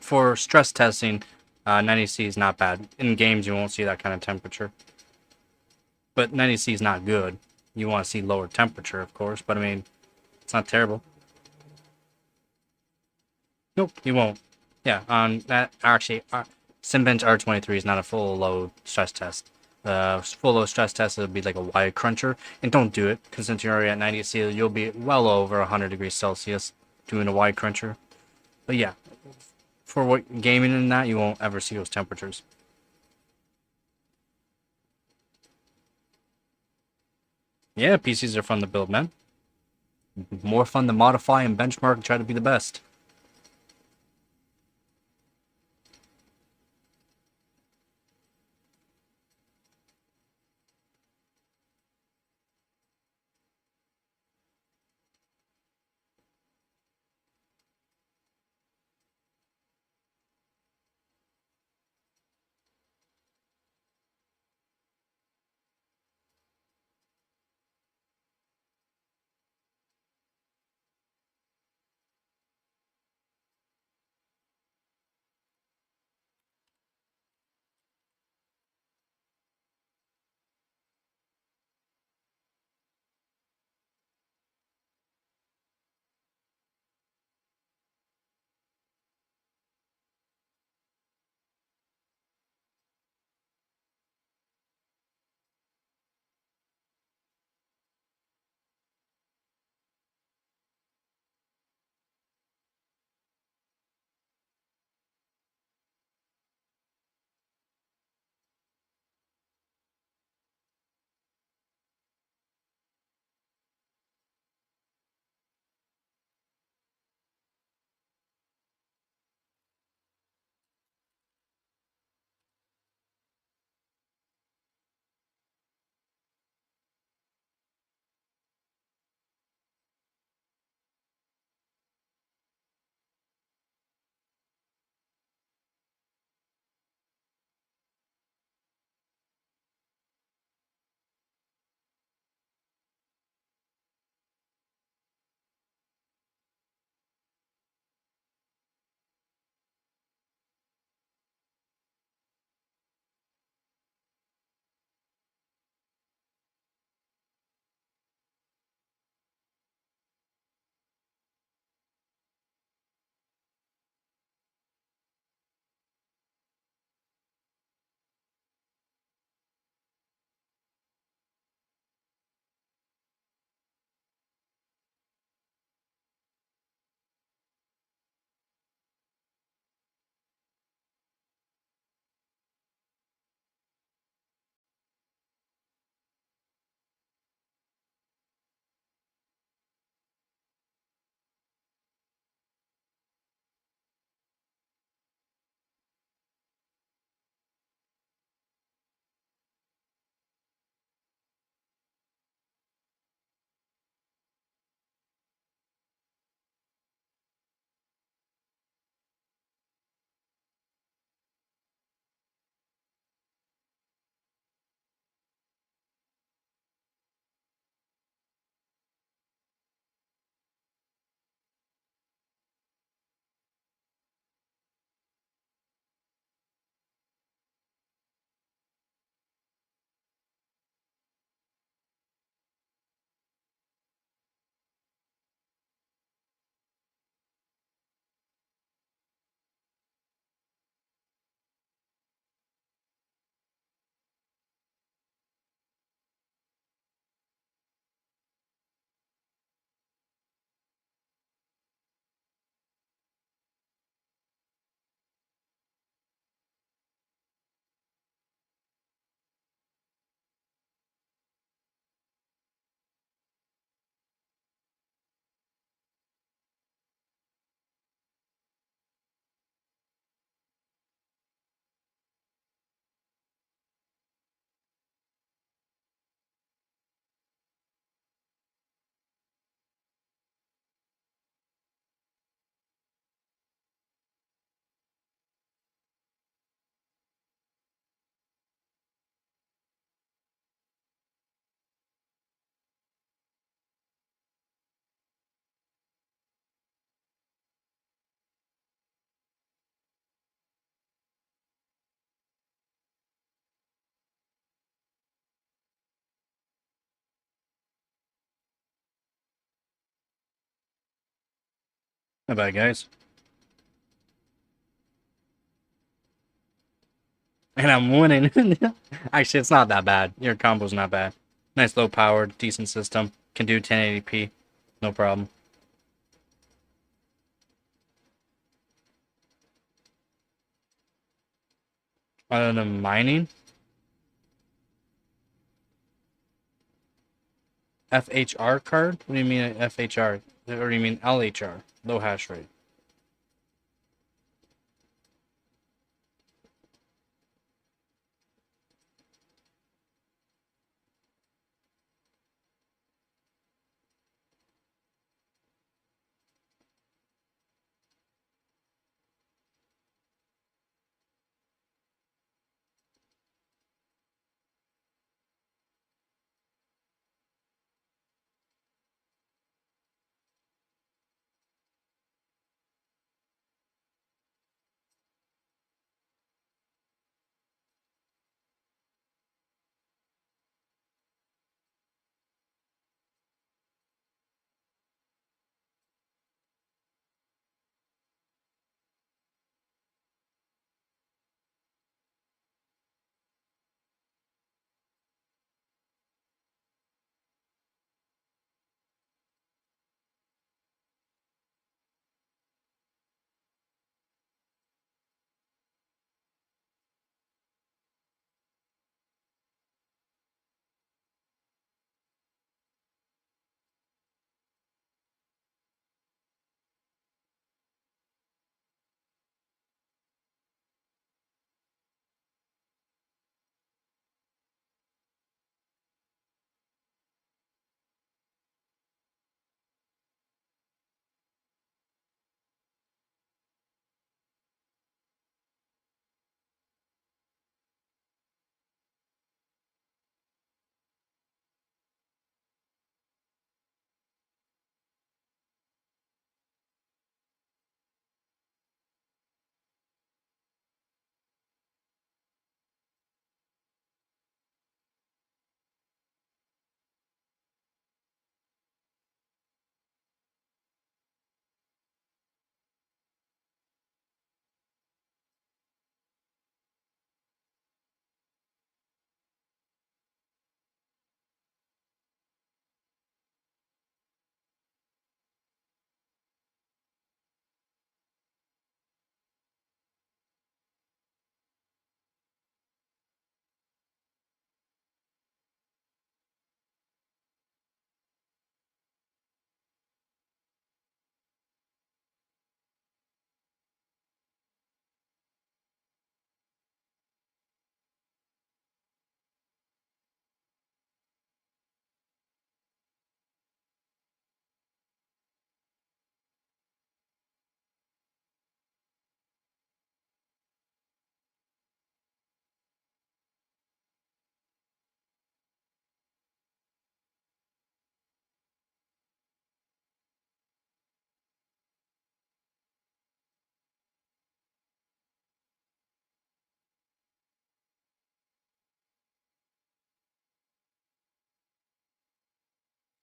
For stress testing, 90C is not bad. In games, you won't see that kind of temperature. But 90C is not good. You want to see lower temperature, of course, but I mean, it's not terrible. Nope, you won't. Yeah, that actually, Simbench R23 is not a full load stress test. Full load stress test would be like a wide cruncher, and don't do it, because since you're already at 90C, you'll be well over 100 degrees Celsius. doing a wide cruncher. But yeah, for what gaming and that, you won't ever see those temperatures. Yeah, PCs are fun to build, man. More fun to modify and benchmark and try to be the best. Not bad, guys. And I'm winning. Actually, it's not that bad. Your combo's not bad. Nice low powered, decent system. Can do 1080p. No problem. Other than mining? FHR card? What do you mean FHR? Or do you mean LHR? Low hash rate.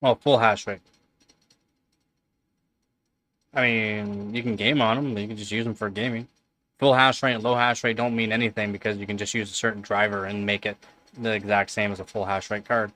Oh, full hash rate. I mean, you can game on them, but you can just use them for gaming. Full hash rate and low hash rate don't mean anything because you can just use a certain driver and make it the exact same as a full hash rate card.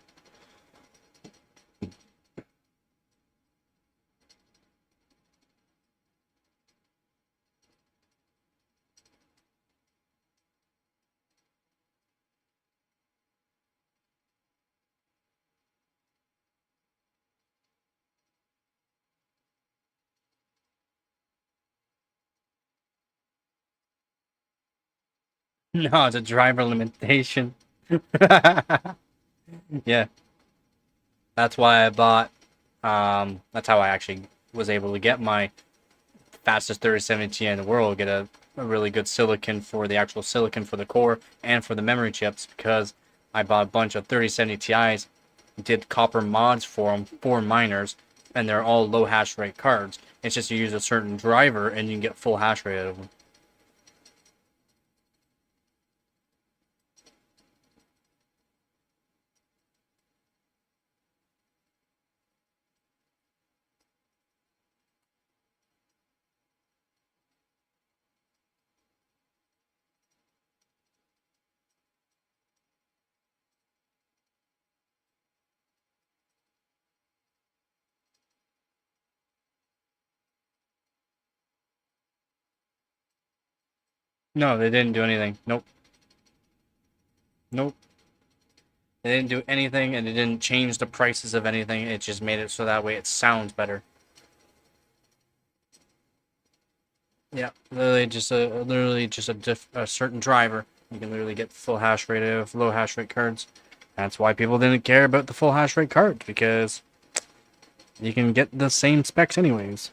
No, it's a driver limitation. Yeah. That's why I bought, that's how I actually was able to get my fastest 3070 Ti in the world, get a really good silicon for the actual silicon for the core and for the memory chips, because I bought a bunch of 3070 Ti's, did copper mods for them for miners, and they're all low hash rate cards. It's just you use a certain driver and you can get full hash rate out of them. No, they didn't do anything. Nope. Nope. They didn't do anything, and it didn't change the prices of anything. It just made it so that way it sounds better. Yeah, literally just a certain driver. You can literally get full hash rate of low hash rate cards. That's why people didn't care about the full hash rate cards, because you can get the same specs anyways.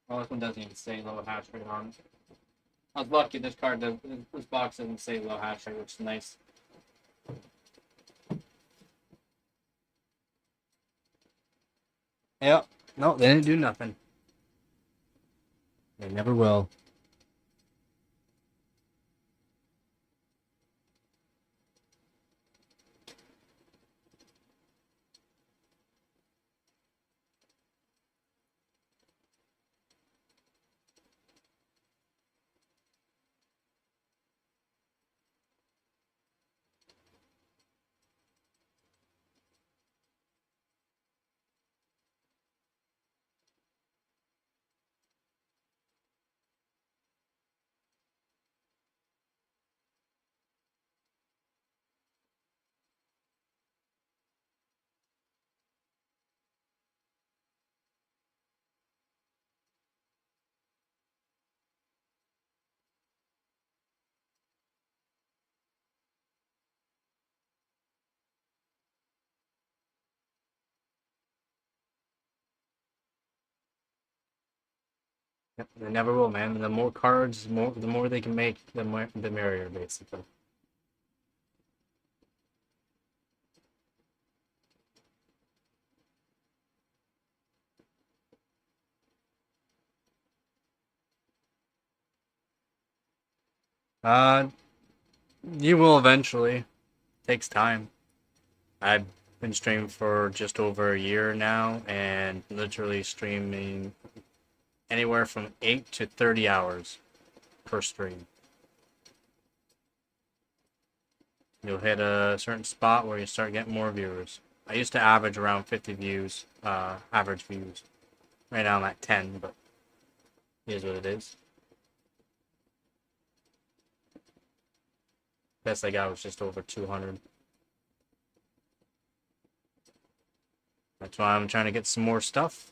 Well, this one doesn't even say low hash rate on it. I was lucky this box doesn't say low hash rate, which is nice. Yep. No, they didn't do nothing. They never will. Yep, they never will, man. The more cards, the more they can make, the merrier, basically. Uh, you will eventually. Takes time. I've been streaming for just over a year now, and literally streaming anywhere from 8 to 30 hours per stream. You'll hit a certain spot where you start getting more viewers. I used to average around 50 views, average views. Right now I'm at 10, but it is what it is. Best I got was just over 200. That's why I'm trying to get some more stuff.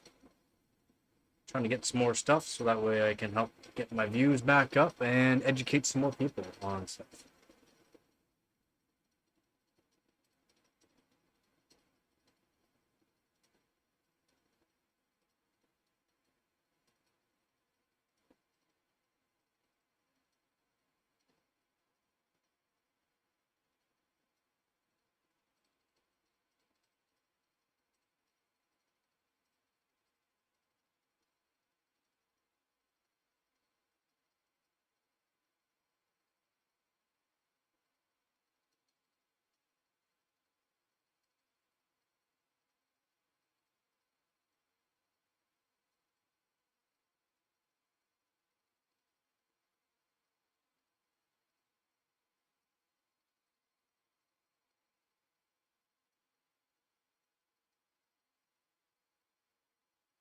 So that way I can help get my views back up and educate some more people on stuff.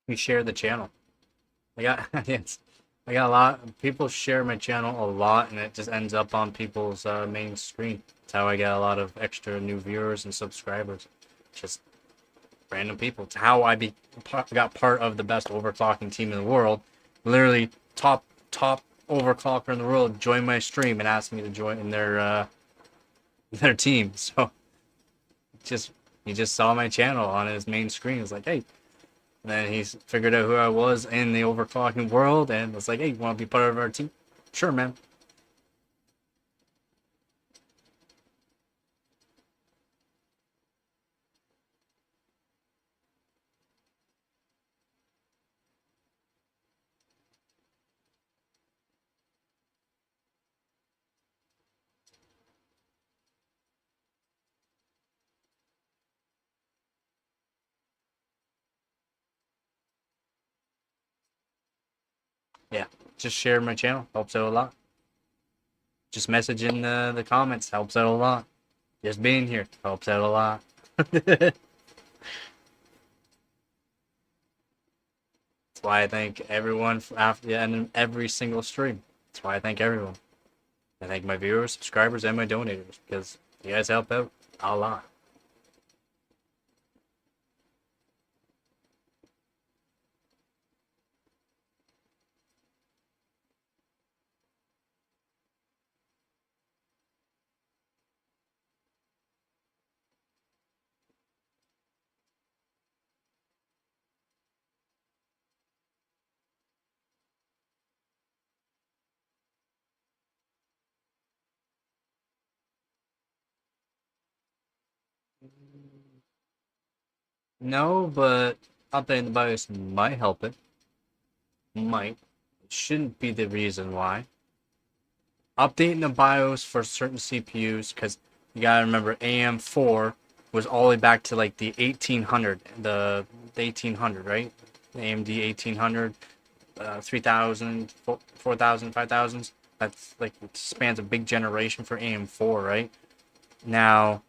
We share the channel. I got I got a lot. People share my channel a lot, and it just ends up on people's main screen. That's how I get a lot of extra new viewers and subscribers. Just random people. It's how I got part of the best overclocking team in the world. Literally, top overclocker in the world joined my stream and asked me to join in their team. So, he just saw my channel on his main screen. It's like, hey. And then he figured out who I was in the overclocking world and was like, hey, you want to be part of our team? Sure, man. Yeah, just share my channel. Helps out a lot. Just message in the comments. Helps out a lot. Just being here helps out a lot. That's why I thank everyone after the end of every single stream. That's why I thank everyone. I thank my viewers, subscribers, and my donators because you guys help out a lot. No, but updating the BIOS might help it. Might. It shouldn't be the reason why. Updating the BIOS for certain CPUs, because you gotta remember AM4 was all the way back to like the 1800, the 1800, right? The AMD 1800, 3000, 4000, 5000s. That's like, it spans a big generation for AM4, right? Now,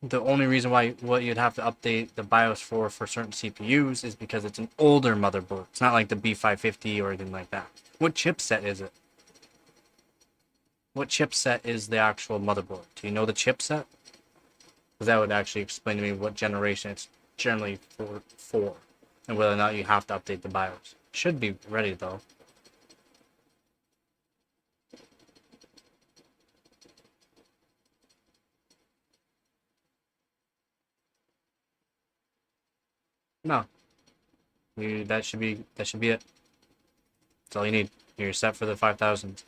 the only reason why what you'd have to update the BIOS for certain CPUs is because it's an older motherboard. It's not like the B550 or anything like that. What chipset is it? What chipset is the actual motherboard? Do you know the chipset? Because that would actually explain to me what generation it's generally for and whether or not you have to update the BIOS. Should be ready though. No. That should be it. That's all you need. You're set for the 5000.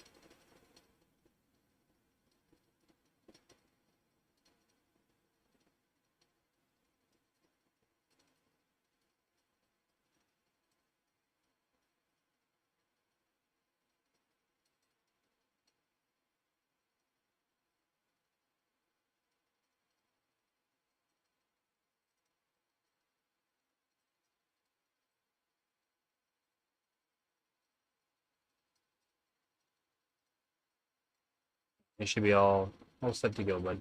It should be all set to go, bud.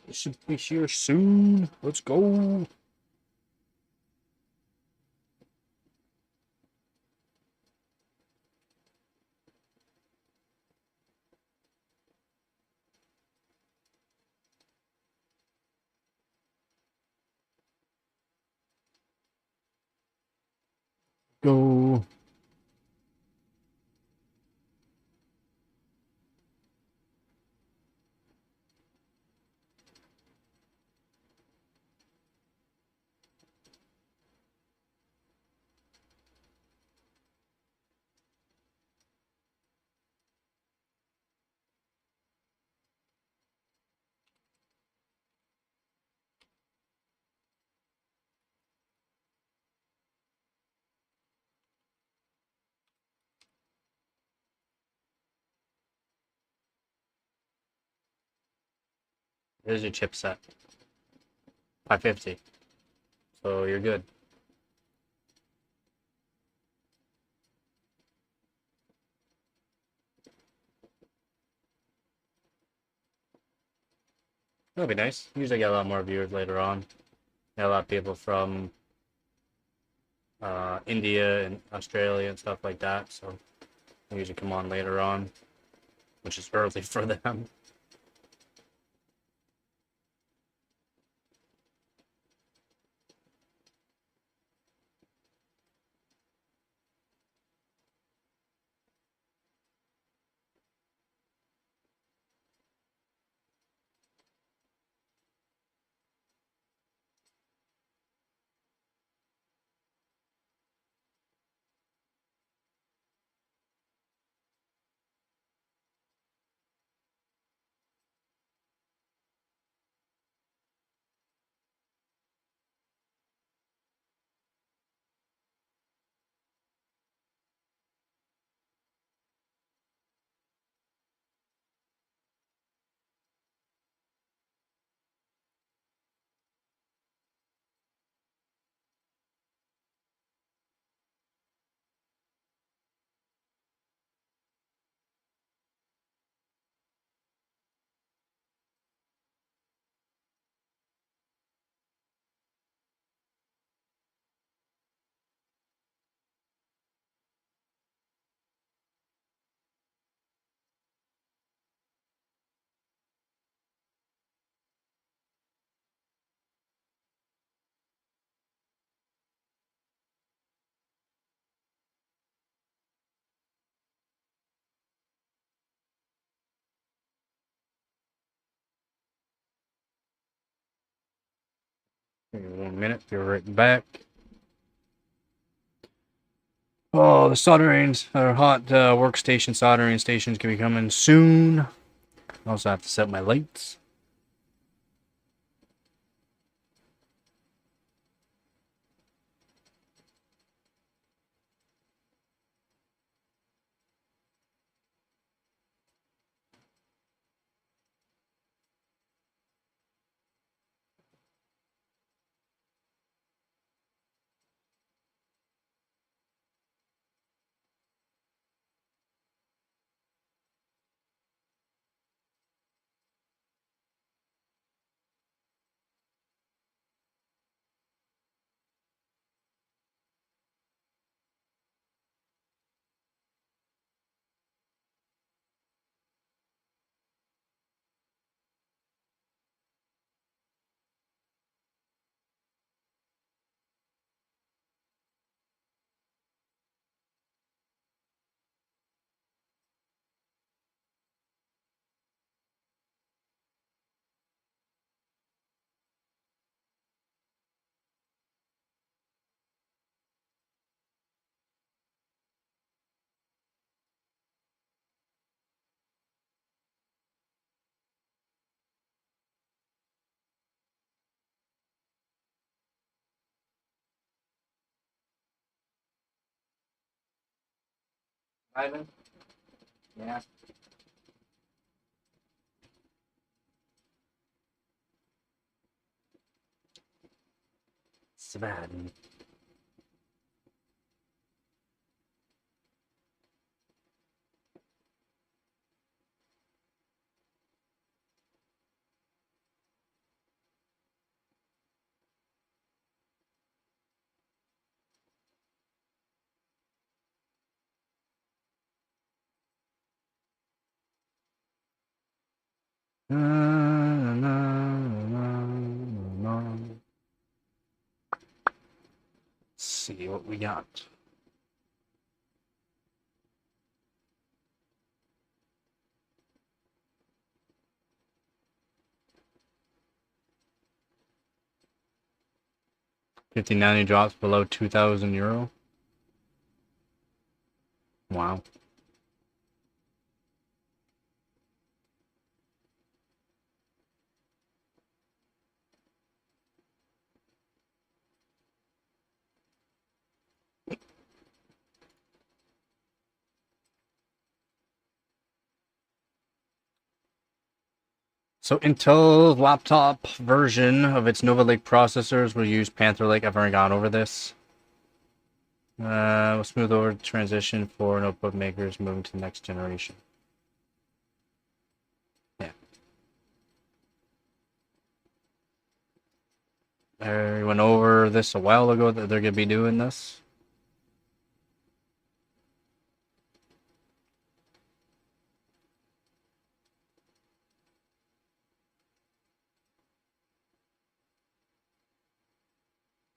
It should be here soon. Let's go. Go. There's your chipset. 550. So you're good. That'll be nice. Usually get a lot more viewers later on. Get a lot of people from India and Australia and stuff like that. So they usually come on later on, which is early for them. Give me 1 minute, be right back. Oh, the solderings or hot workstation soldering stations can be coming soon. I also have to set my lights. Ivan? Yeah. Svan. Let's see what we got. €50.90 drops below €2,000. Wow. So Intel's laptop version of its Nova Lake processors will use Panther Lake. I've already gone over this. We'll smooth over the transition for notebook makers moving to the next generation. Yeah. We went over this a while ago that they're going to be doing this.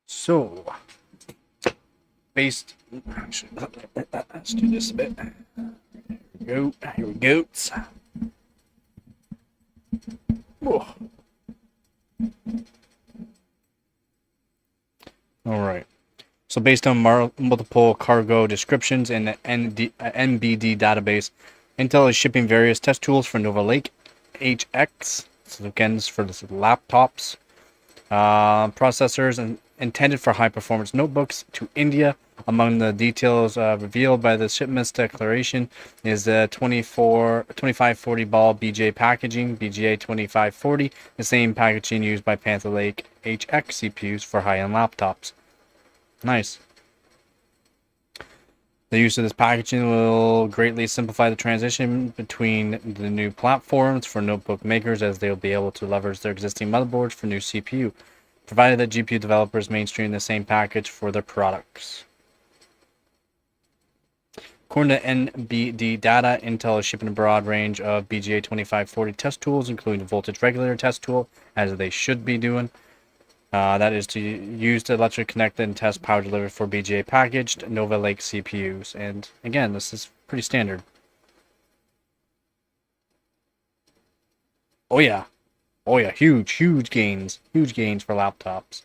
So, based, actually, let's do this a bit. Here we go. Whoa. All right. So based on multiple cargo descriptions in the NBD database, Intel is shipping various test tools for Nova Lake HX. So again, this is for the laptops. Processors and intended for high-performance notebooks to India. Among the details revealed by the shipment's declaration is the 2540 ball BGA packaging, BGA 2540, the same packaging used by Panther Lake HX CPUs for high-end laptops. Nice. The use of this packaging will greatly simplify the transition between the new platforms for notebook makers, as they will be able to leverage their existing motherboards for new CPU, provided that GPU developers mainstream the same package for their products. According to NBD data, Intel is shipping a broad range of BGA 2540 test tools, including the voltage regulator test tool, as they should be doing. That is to use the electric connect and test power delivery for BGA packaged Nova Lake CPUs. And again, this is pretty standard. Oh yeah. Oh yeah, huge gains for laptops.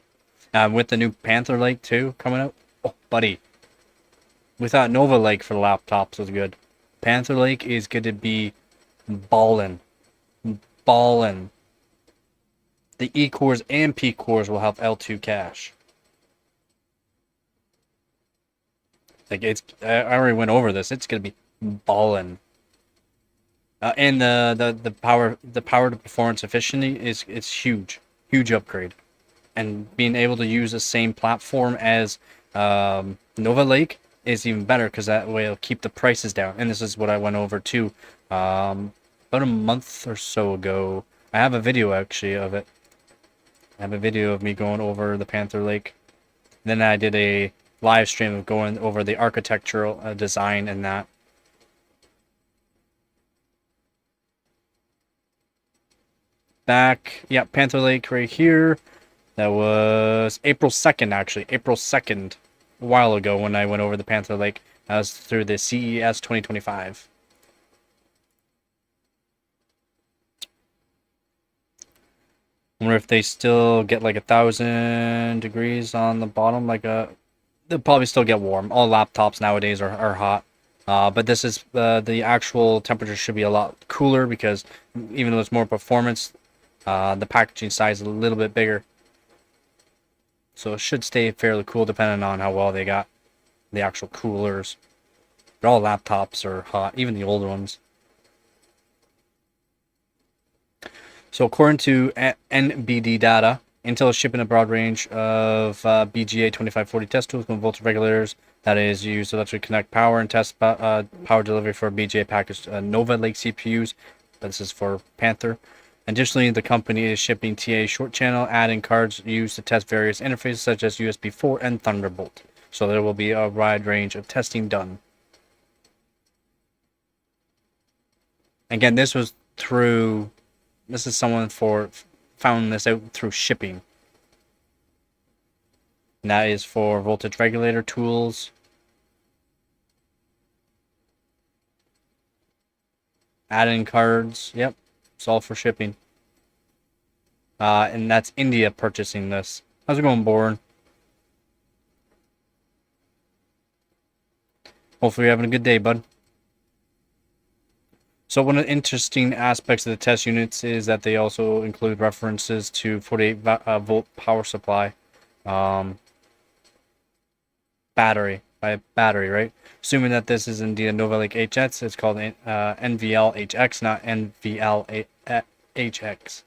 With the new Panther Lake too coming out. Oh, buddy. We thought Nova Lake for laptops was good. Panther Lake is going to be ballin'. Ballin'. The E cores and P cores will have L2 cache. Like I already went over this. It's going to be ballin'. And the power to performance efficiency is huge. Huge upgrade. And being able to use the same platform as Nova Lake is even better, because that way it'll keep the prices down. And this is what I went over too about a month or so ago. I have a video actually of it. I have a video of me going over the Panther Lake. Then I did a live stream of going over the architectural design and that. Back, yeah, Panther Lake right here. That was April 2nd, actually. April 2nd, a while ago when I went over the Panther Lake. That was through the CES 2025. I wonder if they still get like 1,000 degrees on the bottom. They'll probably still get warm. All laptops nowadays are hot. But this is the actual temperature should be a lot cooler, because even though it's more performance, the packaging size is a little bit bigger. So it should stay fairly cool depending on how well they got the actual coolers. But all laptops are hot, even the older ones. So according to NBD data, Intel is shipping a broad range of BGA 2540 test tools with voltage regulators that is used to electrically connect power and test power delivery for BGA packaged Nova Lake CPUs. This is for Panther. Additionally, the company is shipping TA short channel add-in cards used to test various interfaces such as USB 4 and Thunderbolt. So there will be a wide range of testing done. Again, this is someone found this out through shipping. And that is for voltage regulator tools. Add-in cards, yep. It's all for shipping. And that's India purchasing this. How's it going, Bourne? Hopefully you're having a good day, bud. So one of the interesting aspects of the test units is that they also include references to 48 volt power supply. Battery, right? Assuming that this is indeed a Nova Lake HX, it's called NVL HX, not NVL HX.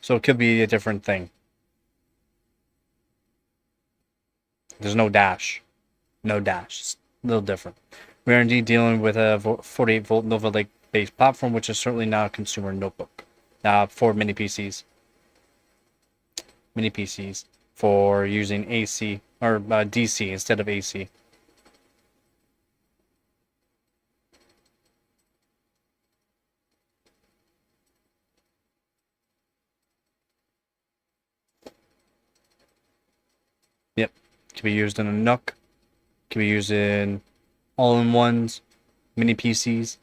So it could be a different thing. There's no dash. No dash. It's a little different. We are indeed dealing with a 48 volt Nova Lake based platform, which is certainly not a consumer notebook for mini PCs. Mini PCs for using AC or DC instead of AC. Yep, can be used in a NUC, can be used in all-in-ones, mini PCs.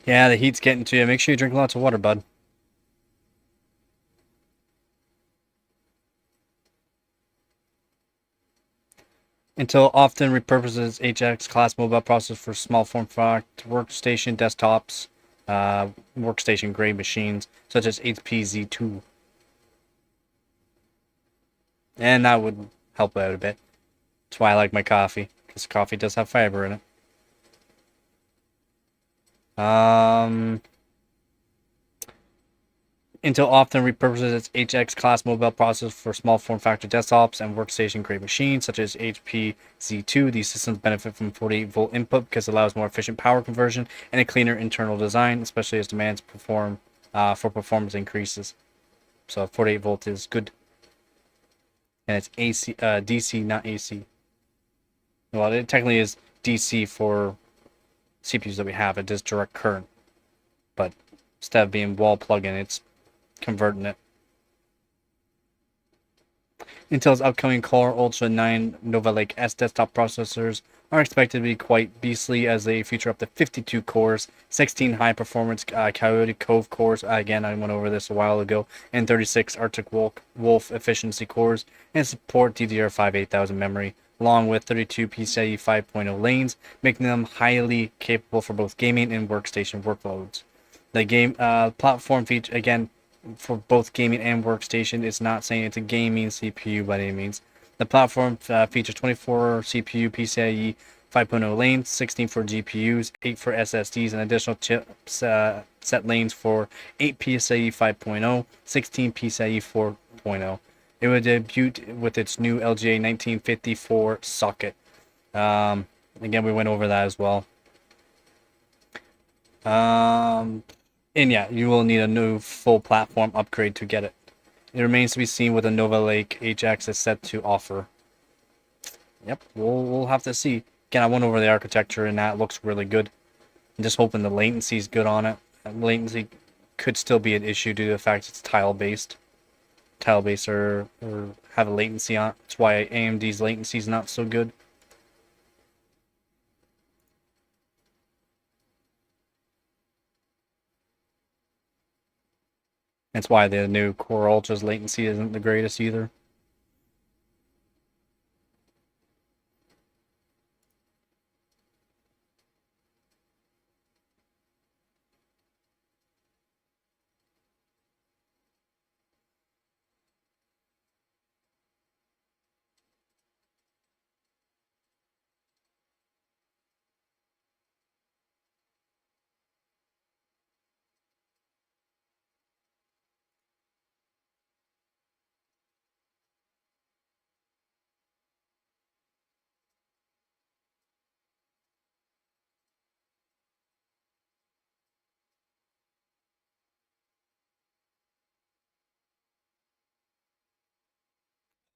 Yeah, the heat's getting to you. Make sure you drink lots of water, bud. Intel often repurposes HX class mobile processors for small form factor workstation desktops, workstation grade machines, such as HP Z2. And that would help out a bit. That's why I like my coffee, because coffee does have fiber in it. Intel often repurposes its HX class mobile processors for small form factor desktops and workstation grade machines such as HP Z2. These systems benefit from 48 volt input because it allows more efficient power conversion and a cleaner internal design, especially as demands for performance increases. So 48 volt is good. And it's DC, not AC. Well, it technically is DC for CPUs that we have. It is direct current. But instead of being wall plug-in, it's converting it. Intel's upcoming Core Ultra 9 Nova Lake S desktop processors are expected to be quite beastly as they feature up to 52 cores, 16 high-performance Coyote Cove cores, again I went over this a while ago, and 36 Arctic Wolf efficiency cores, and support DDR5 8000 memory, along with 32 PCIe 5.0 lanes, making them highly capable for both gaming and workstation workloads. The game platform feature, again, for both gaming and workstation, it's not saying it's a gaming CPU by any means. The platform features 24 CPU PCIe 5.0 lanes, 16 for GPUs, 8 for SSDs, and additional chips set lanes for 8 PCIe 5.0, 16 PCIe 4.0. It would debut with its new LGA 1954 socket. Again, we went over that as well. And yeah, you will need a new full platform upgrade to get it. It remains to be seen what the Nova Lake HX is set to offer. Yep, we'll have to see. Again, I went over the architecture and that looks really good. I'm just hoping the latency is good on it. Latency could still be an issue due to the fact it's tile-based. Tile-based or have a latency on it. That's why AMD's latency is not so good. That's why the new Core Ultra's latency isn't the greatest either.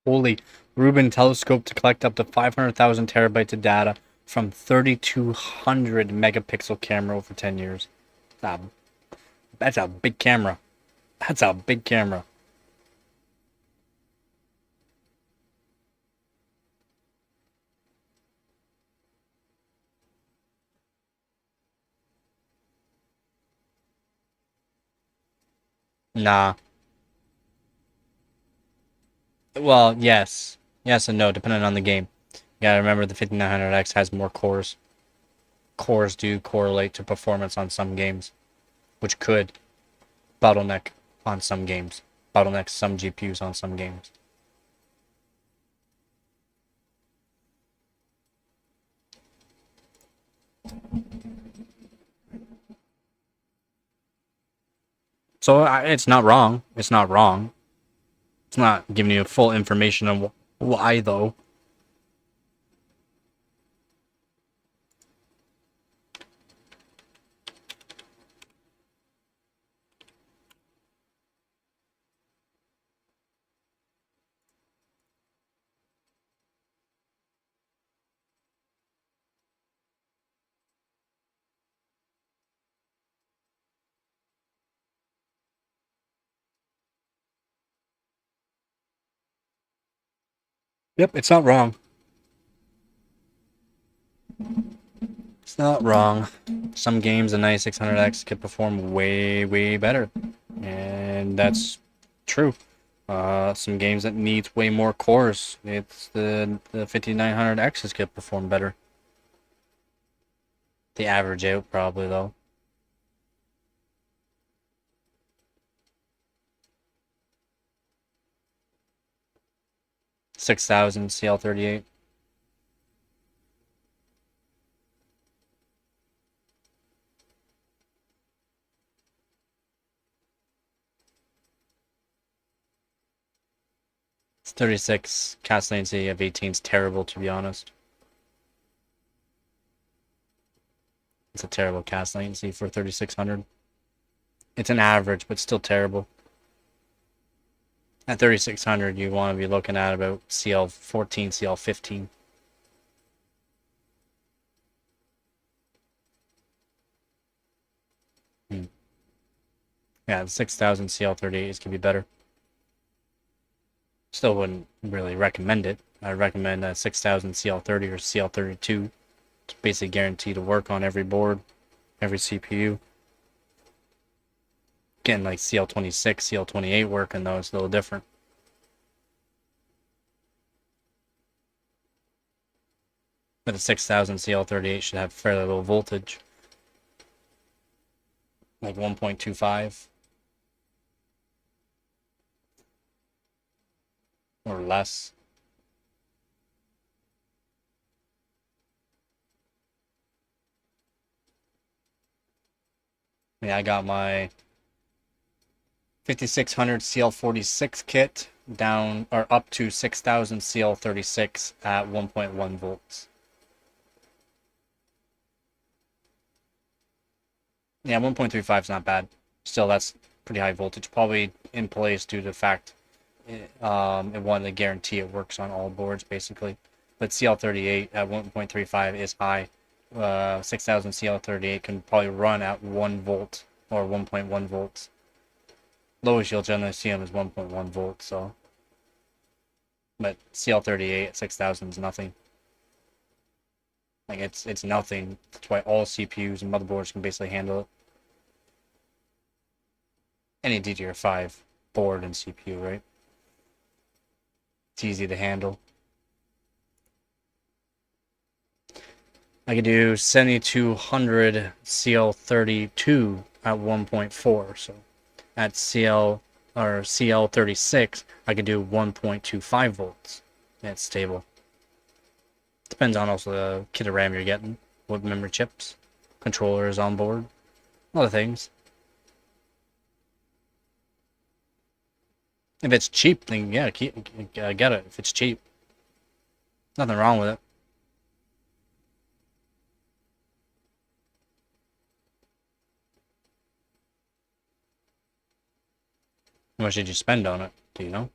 Holy, Rubin telescope to collect up to 500,000 terabytes of data from 3,200 megapixel camera over 10 years. That's a big camera. That's a big camera. Nah. Well, yes. Yes and no, depending on the game. You gotta remember the 5900X has more cores. Cores do correlate to performance on some games, which could bottleneck on some games. Bottleneck some GPUs on some games. So it's not wrong. It's not wrong. It's not giving you full information on why, though. Yep, it's not wrong. It's not wrong. Some games, the 9600X could perform way, way better. And that's true. Some games that needs way more cores, it's the 5900Xs could perform better. The average out, probably, though. $6,000 CL38. It's 36. Cast latency of 18 is terrible, to be honest. It's a terrible cast latency for 3600. It's an average, but still terrible. At 3600, you want to be looking at about CL14, CL15. Yeah, the 6000 CL38 is going to be better. Still wouldn't really recommend it. I'd recommend a 6000 CL30 or CL32. It's basically guaranteed to work on every board, every CPU. Getting like CL26, CL28 working though, it's a little different. But a 6000 CL38 should have fairly low voltage. Like 1.25. Or less. Yeah, I got my 5600 CL46 kit down or up to 6000 CL36 at 1.1 volts. Yeah, 1.35 is not bad. Still, that's pretty high voltage. Probably in place due to the fact it wanted to guarantee it works on all boards, basically. But CL38 at 1.35 is high. 6000 CL38 can probably run at 1 volt or 1.1 volts. Lowest you'll generally see them is 1.1 volts, so. But CL38 at 6000 is nothing. Like, it's nothing. That's why all CPUs and motherboards can basically handle it. Any DDR5 board and CPU, right? It's easy to handle. I could do 7200 CL32 at 1.4, so at CL36, I could do 1.25 volts. It's stable. Depends on also the kit of RAM you're getting, what memory chips, controllers on board, a lot of things. If it's cheap, then yeah, get it. If it's cheap, nothing wrong with it. How much did you spend on it? Do you know?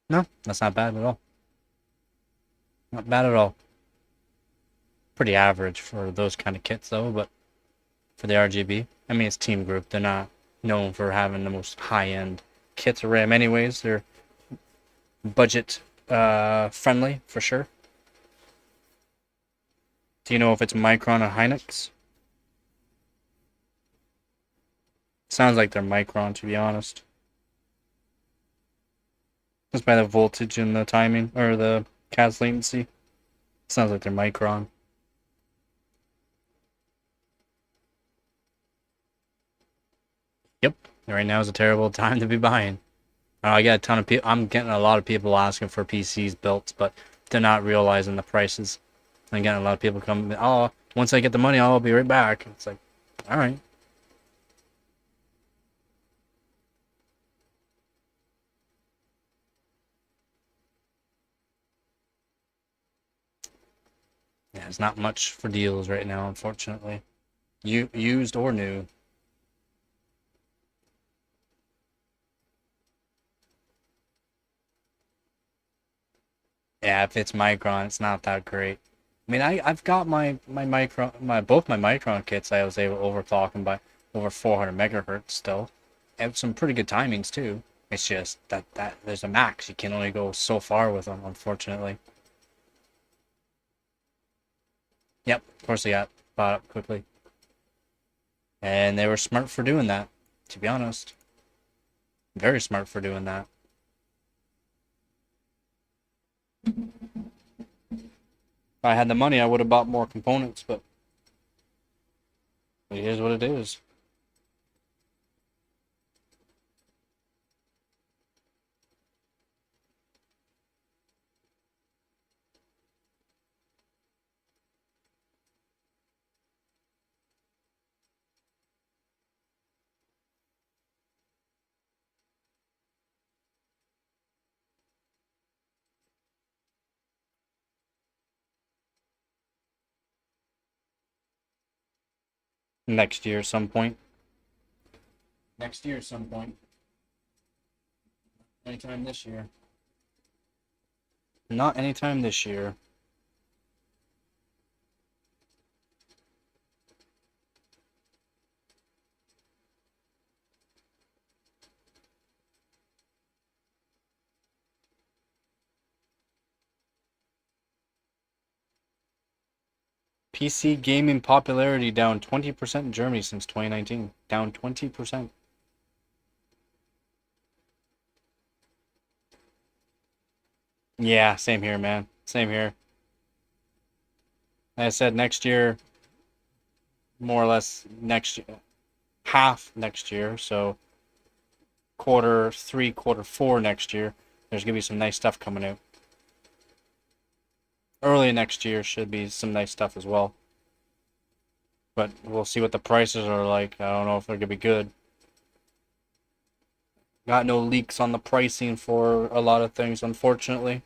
No, that's not bad at all. Not bad at all. Pretty average for those kind of kits, though, but for the RGB, I mean, it's Team Group. They're not known for having the most high-end kits of RAM anyways. They're budget friendly, for sure. Do you know if it's Micron or Hynix? Sounds like they're Micron, to be honest. Just by the voltage and the timing, or the CAS latency. Sounds like they're Micron. Yep, right now is a terrible time to be buying. I get a ton of people. I'm getting a lot of people asking for PCs built, but they're not realizing the prices. I'm getting a lot of people coming. Oh, once I get the money, I'll be right back. It's like, all right. Yeah, there's not much for deals right now, unfortunately. Used or new. Yeah, if it's Micron, it's not that great. I mean, I've got my Micron, both my Micron kits. I was able to overclock them by over 400 megahertz still, and some pretty good timings too. It's just that there's a max. You can only go so far with them, unfortunately. Yep, of course they got bought up quickly, and they were smart for doing that. To be honest, very smart for doing that. If I had the money, I would have bought more components, but it is what it is. Next year, some point. Next year, some point. Anytime this year. Not anytime this year. PC gaming popularity down 20% in Germany since 2019. Down 20%. Yeah, same here, man. Same here. Like I said, next year, more or less next year, half next year, so quarter 3, quarter 4 next year, there's gonna be some nice stuff coming out. Early next year should be some nice stuff as well. But we'll see what the prices are like. I don't know if they're gonna be good. Got no leaks on the pricing for a lot of things, unfortunately.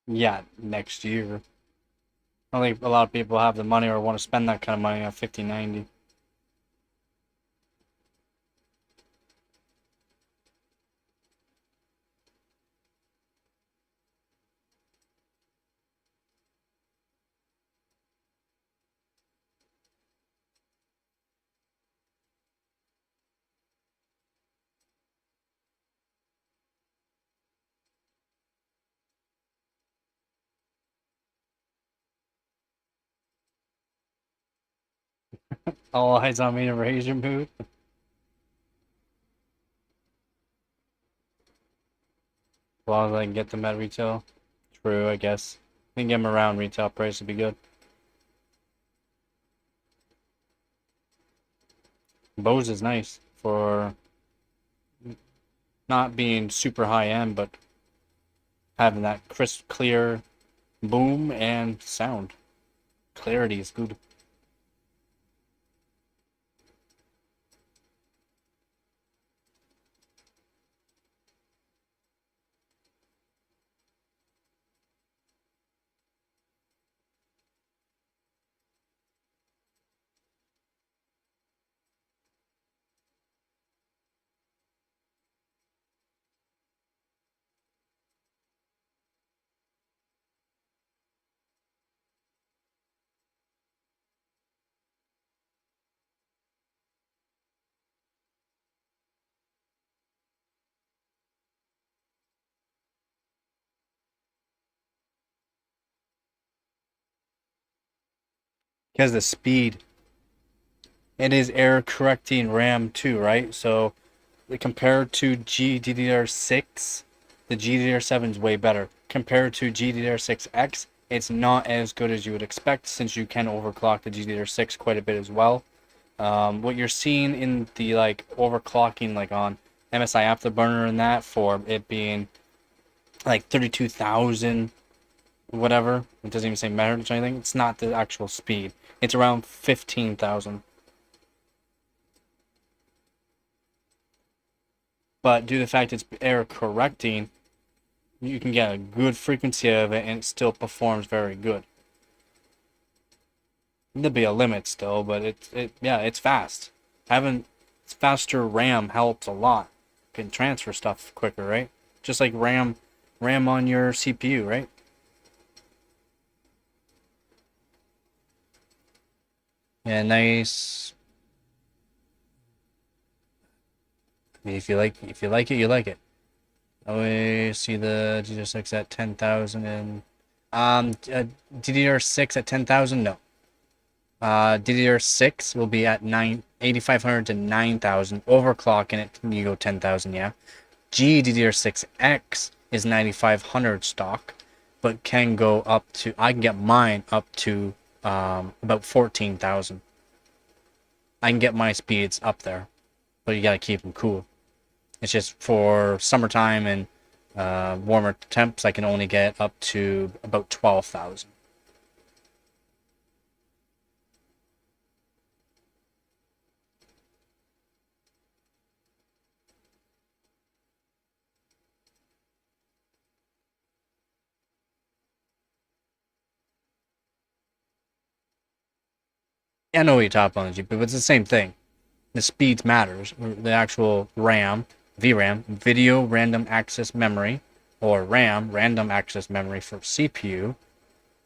Yeah, next year. I don't think a lot of people have the money or want to spend that kind of money on 5090. All eyes on me in Asian mood. As long as I can get them at retail. True, I guess. I can get them around retail price would be good. Bose is nice for not being super high end, but having that crisp, clear boom and sound. Clarity is good. Because the speed. It is error correcting RAM too, right? So compared to GDDR6, the GDDR7 is way better. Compared to GDDR6X, it's not as good as you would expect since you can overclock the GDDR6 quite a bit as well. What you're seeing in the like overclocking like on MSI Afterburner and that for it being like 32,000 whatever, it doesn't even say megahertz or anything. It's not the actual speed. It's around 15,000. But due to the fact it's error correcting, you can get a good frequency of it and it still performs very good. There'll be a limit still, but it's fast. Having faster RAM helps a lot. You can transfer stuff quicker, right? Just like RAM on your CPU, right? Yeah, nice. If you like it, you like it. We see the DDR6 at 10,000 and DDR6 at 10,000. No. DDR6 will be at 8,500 to 9,000. Overclocking it, you go 10,000. Yeah. GDDR6X is 9,500 stock, but can go up to. I can get mine up to about 14,000. I can get my speeds up there, but you gotta keep them cool. It's just for summertime and warmer temps, I can only get up to about 12,000. I know what you're talking about, but it's the same thing. The speeds matters. The actual RAM, VRAM, Video Random Access Memory, or RAM, Random Access Memory for CPU,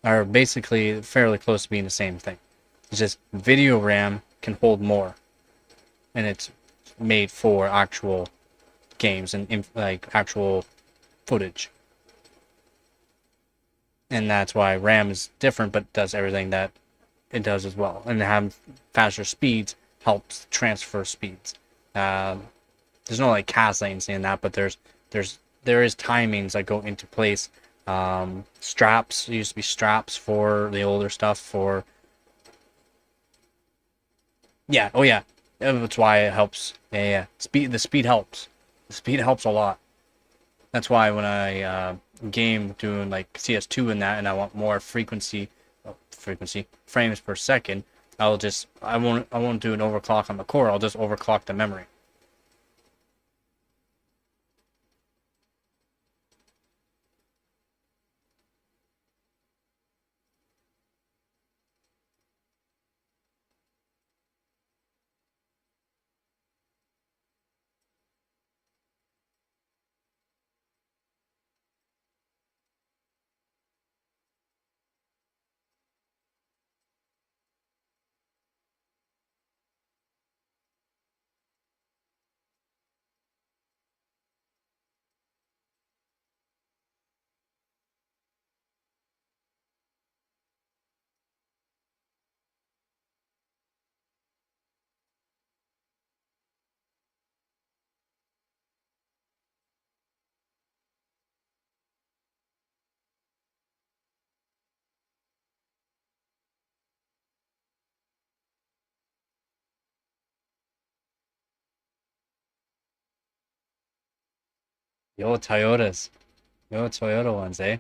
are basically fairly close to being the same thing. It's just video RAM can hold more, and it's made for actual games and like actual footage. And that's why RAM is different, but does everything that it does as well. And having faster speeds helps transfer speeds. There's no like CAS latency in that, but there is timings that go into place. Straps, there used to be straps for the older stuff for. Yeah, oh yeah, that's why it helps. Yeah. The speed helps. The speed helps a lot. That's why when I game doing like CS2 and that, and I want more frames per second, I won't do an overclock on the core. I'll just overclock the memory. Yo, Toyotas. Yo, Toyota ones, eh?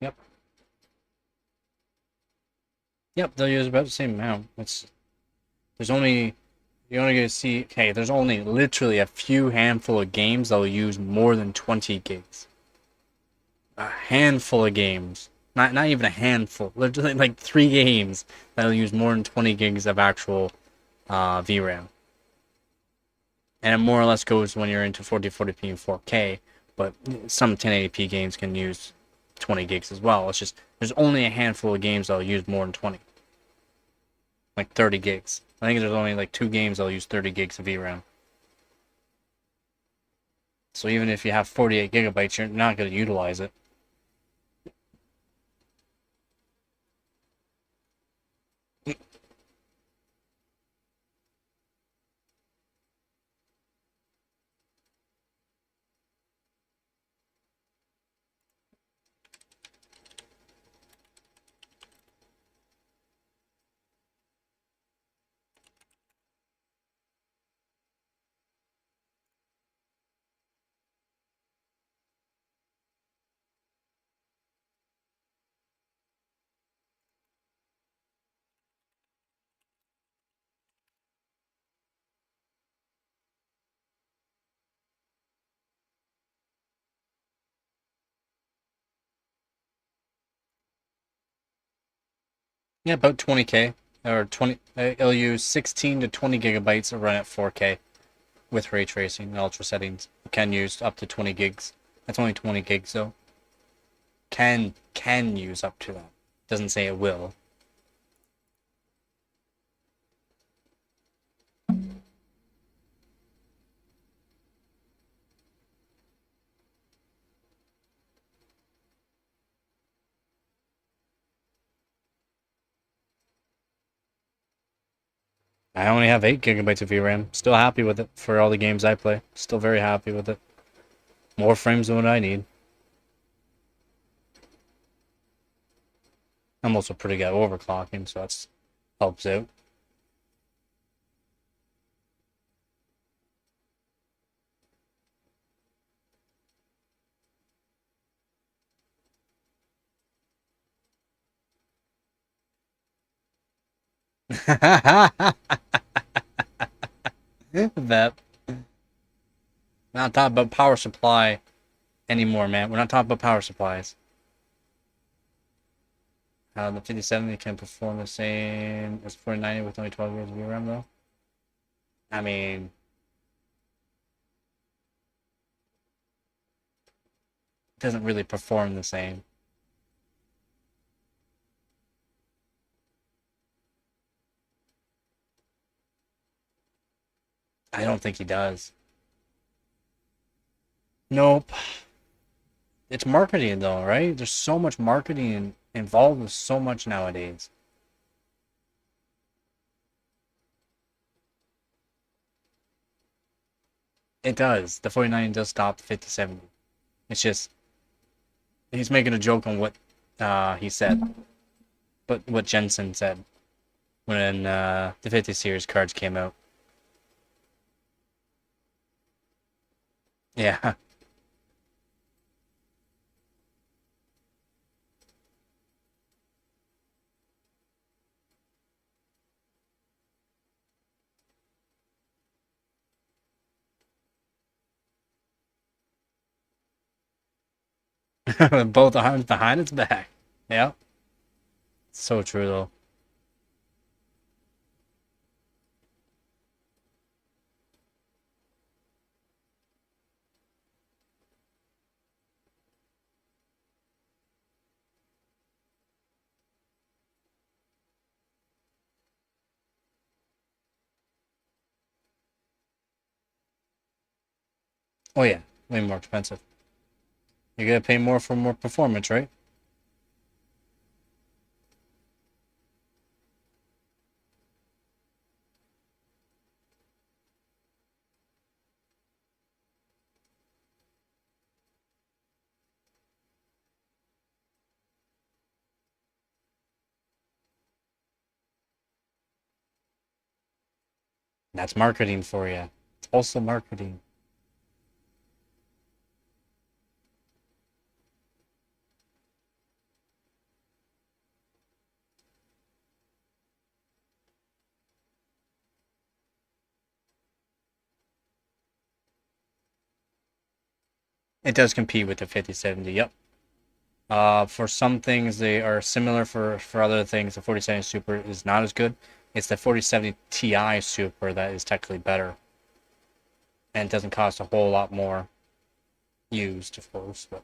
Yep. Yep, they'll use about the same amount. You're only gonna see, okay, there's only literally a few handful of games that'll use more than 20 gigs. A handful of games. Not even a handful. Literally like 3 games that'll use more than 20 gigs of actual VRAM. And it more or less goes when you're into 4040p and 4K, but some 1080p games can use 20 gigs as well. It's just there's only a handful of games that'll use more than 20. Like 30 gigs. I think there's only like 2 games that'll use 30 gigs of VRAM. So even if you have 48 gigabytes, you're not going to utilize it. Yeah, about 20k or 20. It'll use 16 to 20 gigabytes to run at 4K with ray tracing and ultra settings. It can use up to 20 gigs. That's only 20 gigs though. Can use up to that. Doesn't say it will. I only have 8 gigabytes of VRAM. Still happy with it for all the games I play. Still very happy with it. More frames than what I need. I'm also pretty good at overclocking, so that helps out. That. We're not talking about power supply anymore, man. We're not talking about power supplies. The 5070 can perform the same as 4090 with only 12 gigs of VRAM, though. I mean, it doesn't really perform the same. I don't think he does. Nope. It's marketing, though, right? There's so much marketing involved with so much nowadays. It does. The 4090 does stop the 5070. It's just he's making a joke on what he said, but what Jensen said when the 50 series cards came out. Yeah. Both arms behind its back. Yeah. So true, though. Oh, yeah. Way more expensive. You gotta pay more for more performance, right? That's marketing for you. It's also marketing. It does compete with the 5070, yep. For some things, they are similar. For other things, the 4070 Super is not as good. It's the 4070 Ti Super that is technically better. And it doesn't cost a whole lot more used, of course, but...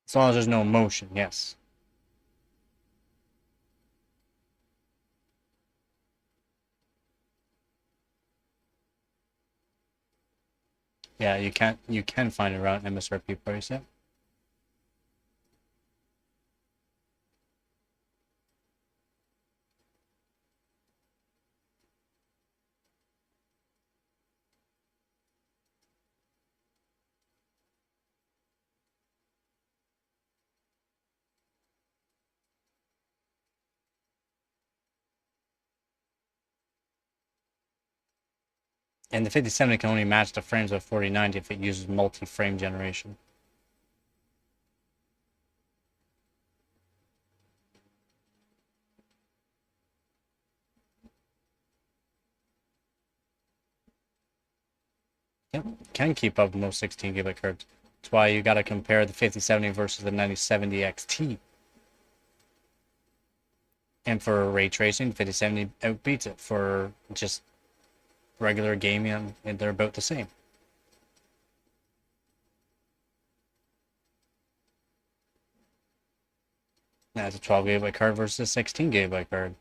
As long as there's no motion, yes. Yeah, you can find it around MSRP price, yeah. And the 5070 can only match the frames of 4090 if it uses multi-frame generation. Yep, can keep up with most 16 GB cards. That's why you got to compare the 5070 versus the 9070 XT. And for ray tracing, 5070 outbeats it. For just regular gaming, and they're about the same. That's a 12 GB card versus a 16 GB card.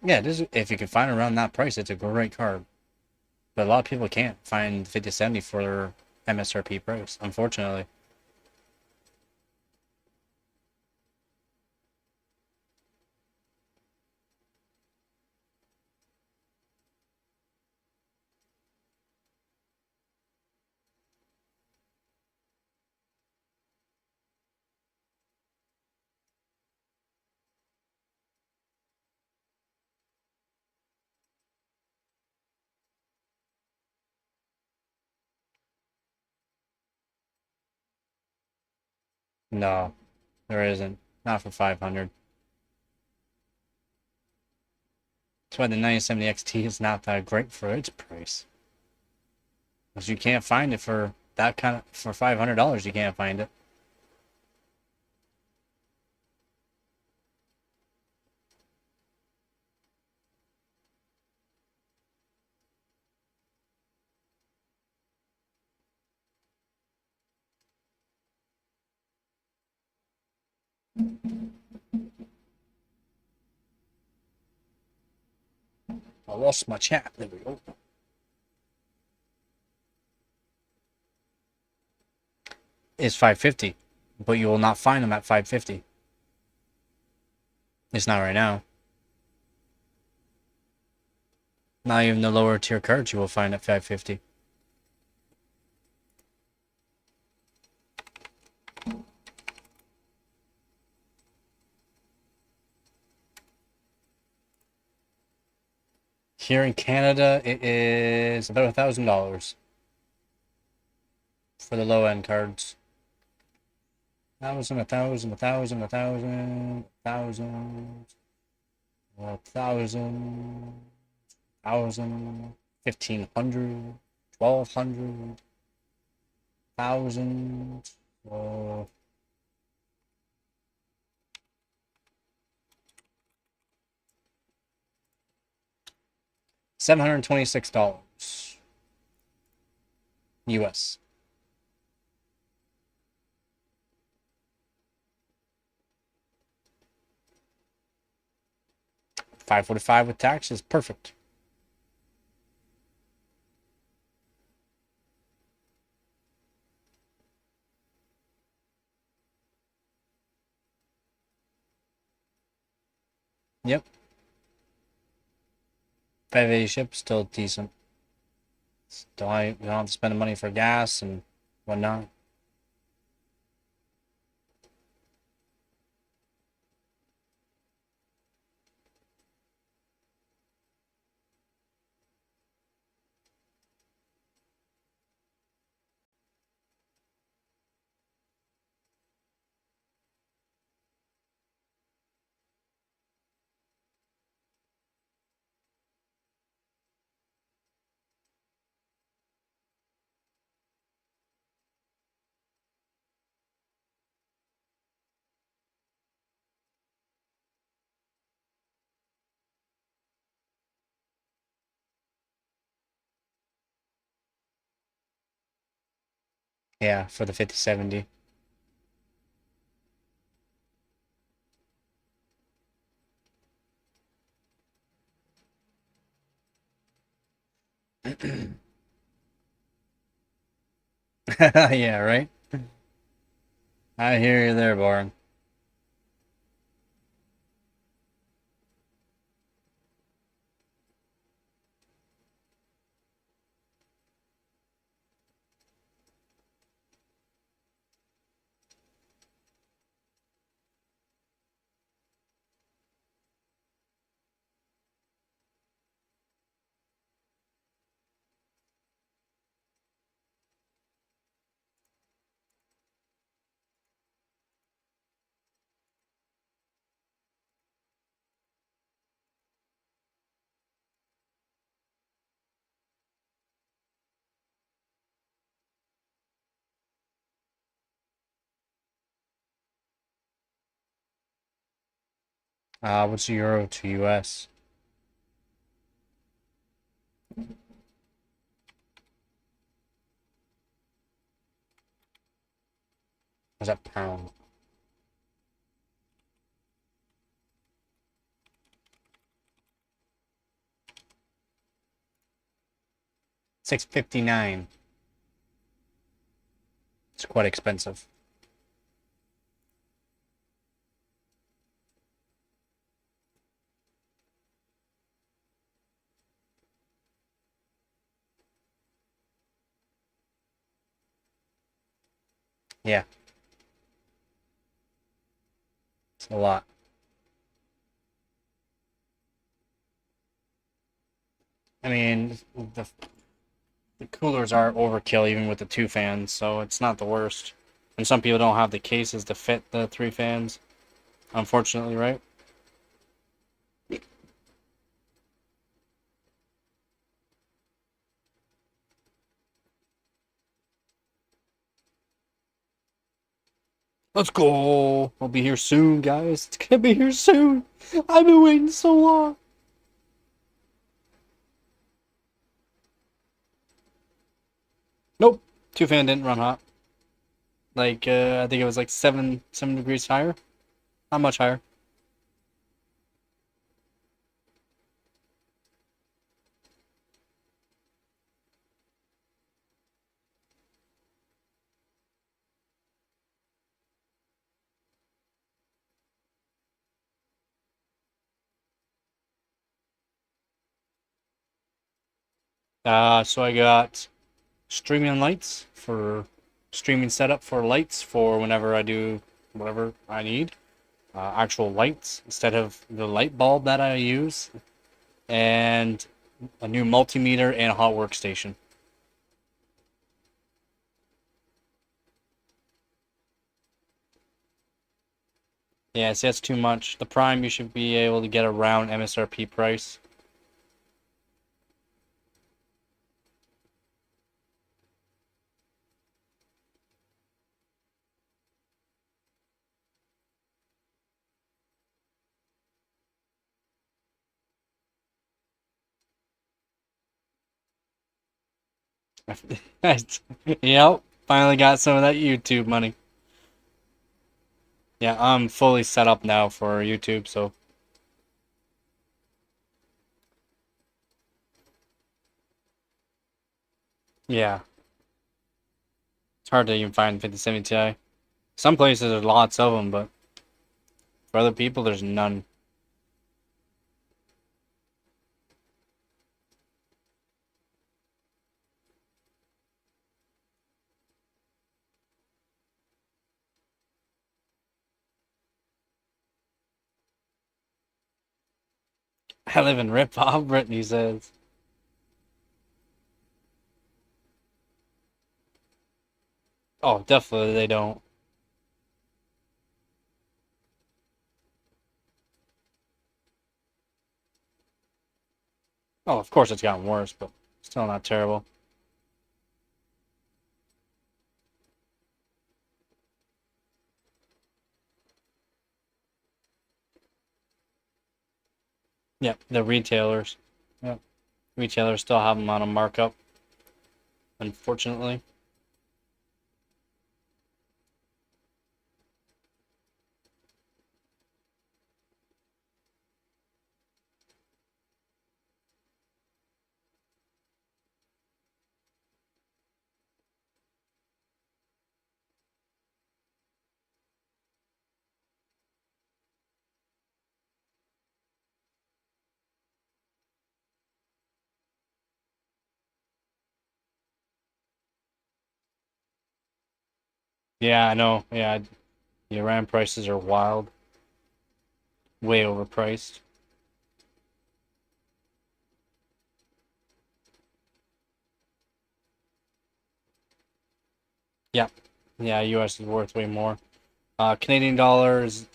Yeah, this is, if you can find it around that price, it's a great card. But a lot of people can't find 5070 for MSRP price, unfortunately. No, there isn't. Not for 500. That's why the 9070 XT is not that great for its price. Because you can't find it for that kind of, for $500, you can't find it. I lost my chat. There we go. It's 550, but you will not find them at 550. It's not right now. Not even the lower tier cards you will find at 550. Here in Canada, it is about $1,000 for the low end cards. 1,000, 1,000, 1,000, 1,000, 1,000, 1,000, 1,000, 1,500, 1,200, 1,000. $726 US. $545 with taxes, perfect. Yep. 580 ship, still decent. You don't have to spend the money for gas and whatnot. Yeah, for the 5070. Yeah, right? I hear you there, Barn. What's the euro to US? Is that pound? $6.59. It's quite expensive. Yeah. It's a lot. I mean, the coolers are overkill even with the 2 fans, so it's not the worst. And some people don't have the cases to fit the 3 fans, unfortunately, right? Let's go! I'll be here soon, guys. It's gonna be here soon! I've been waiting so long! Nope! 2 fan didn't run hot. Like, I think it was like 7 degrees higher. Not much higher. So I got streaming lights for streaming setup for lights for whenever I do whatever I need. Actual lights instead of the light bulb that I use, and a new multimeter and a hot workstation. Yeah, see, that's too much. The Prime you should be able to get around MSRP price. Yep, finally got some of that YouTube money. Yeah, I'm fully set up now for YouTube, so. Yeah. It's hard to even find 5070 Ti. Some places there's lots of them, but for other people there's none. I live in rip-off, Brittany says. Oh, definitely they don't. Oh, of course it's gotten worse, but still not terrible. Yep, the retailers. Yep. Retailers still have them on a markup, unfortunately. Yeah, I know. Yeah, the Iran prices are wild. Way overpriced. Yeah. Yeah, US is worth way more. Canadian dollars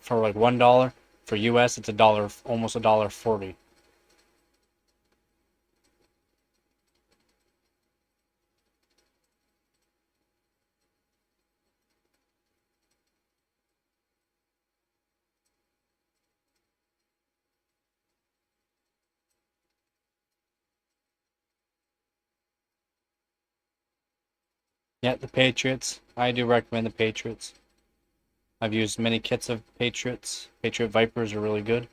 for like $1. For US, it's $1, almost $1.40. Yeah, the Patriots. I do recommend the Patriots. I've used many kits of Patriots. Patriot Vipers are really good.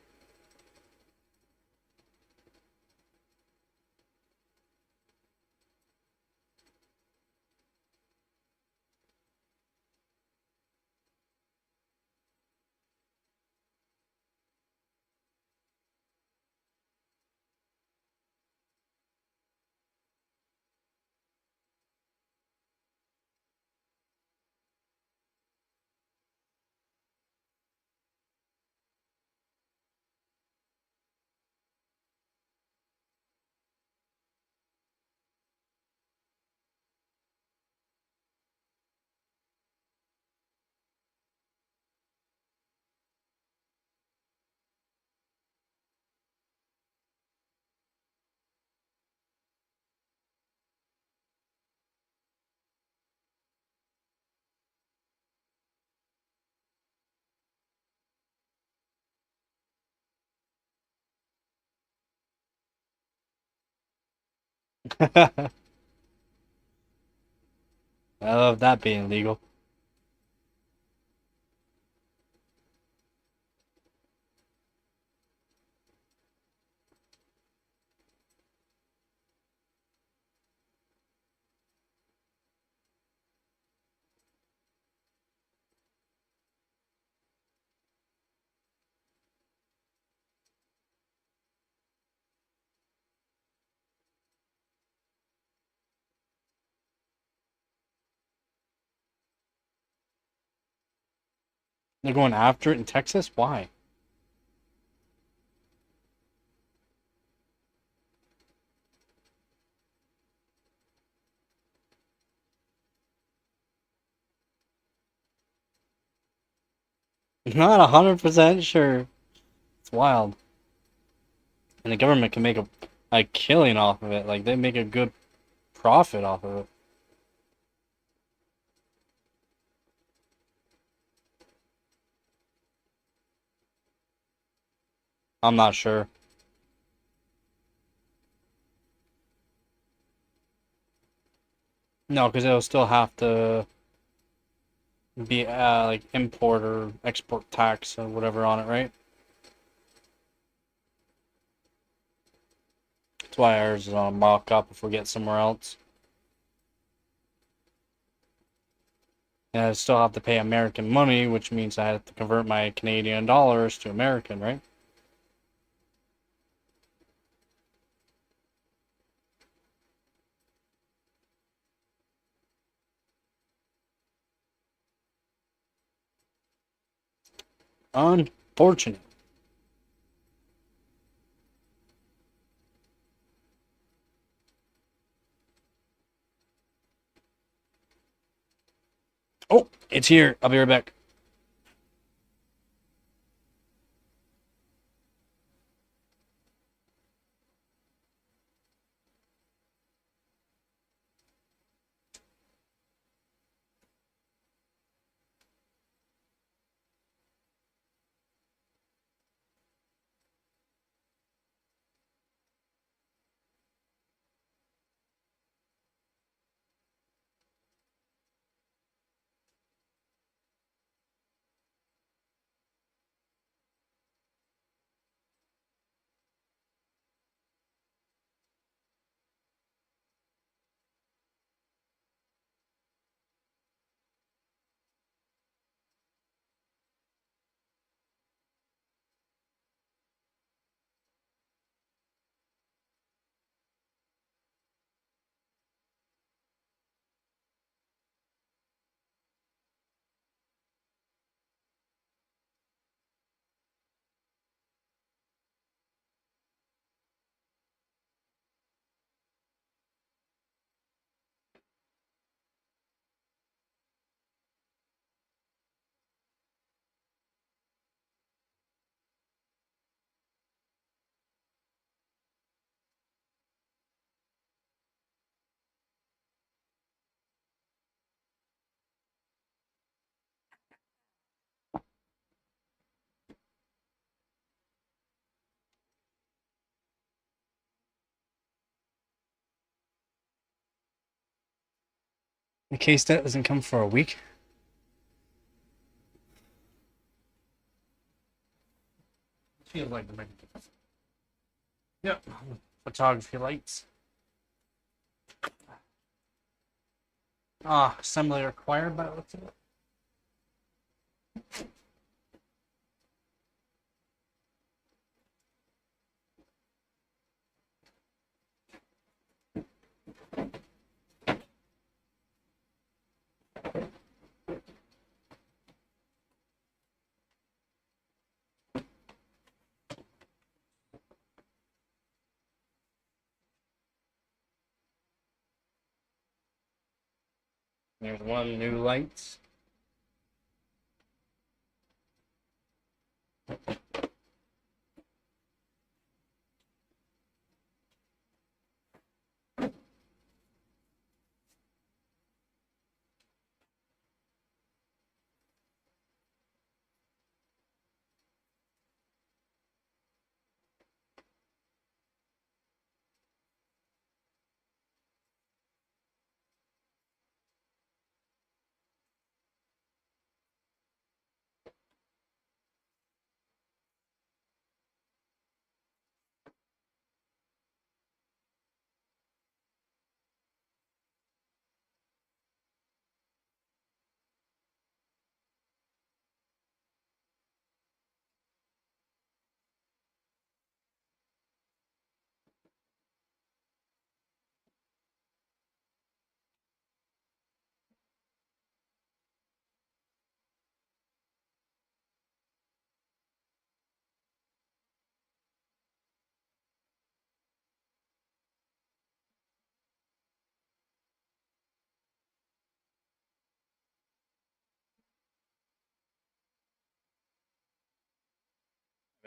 I love that being legal. They're going after it in Texas? Why? Not 100% sure. It's wild. And the government can make a killing off of it. Like, they make a good profit off of it. I'm not sure. No, because it'll still have to be like import or export tax or whatever on it, right? That's why ours is on a mock-up if we get somewhere else. And I still have to pay American money, which means I have to convert my Canadian dollars to American, right? Unfortunate. Oh, it's here. I'll be right back. The case that doesn't come for a week. Feels like the big. Yep. Photography lights. Ah, assembly required by the looks of it. There's one new light.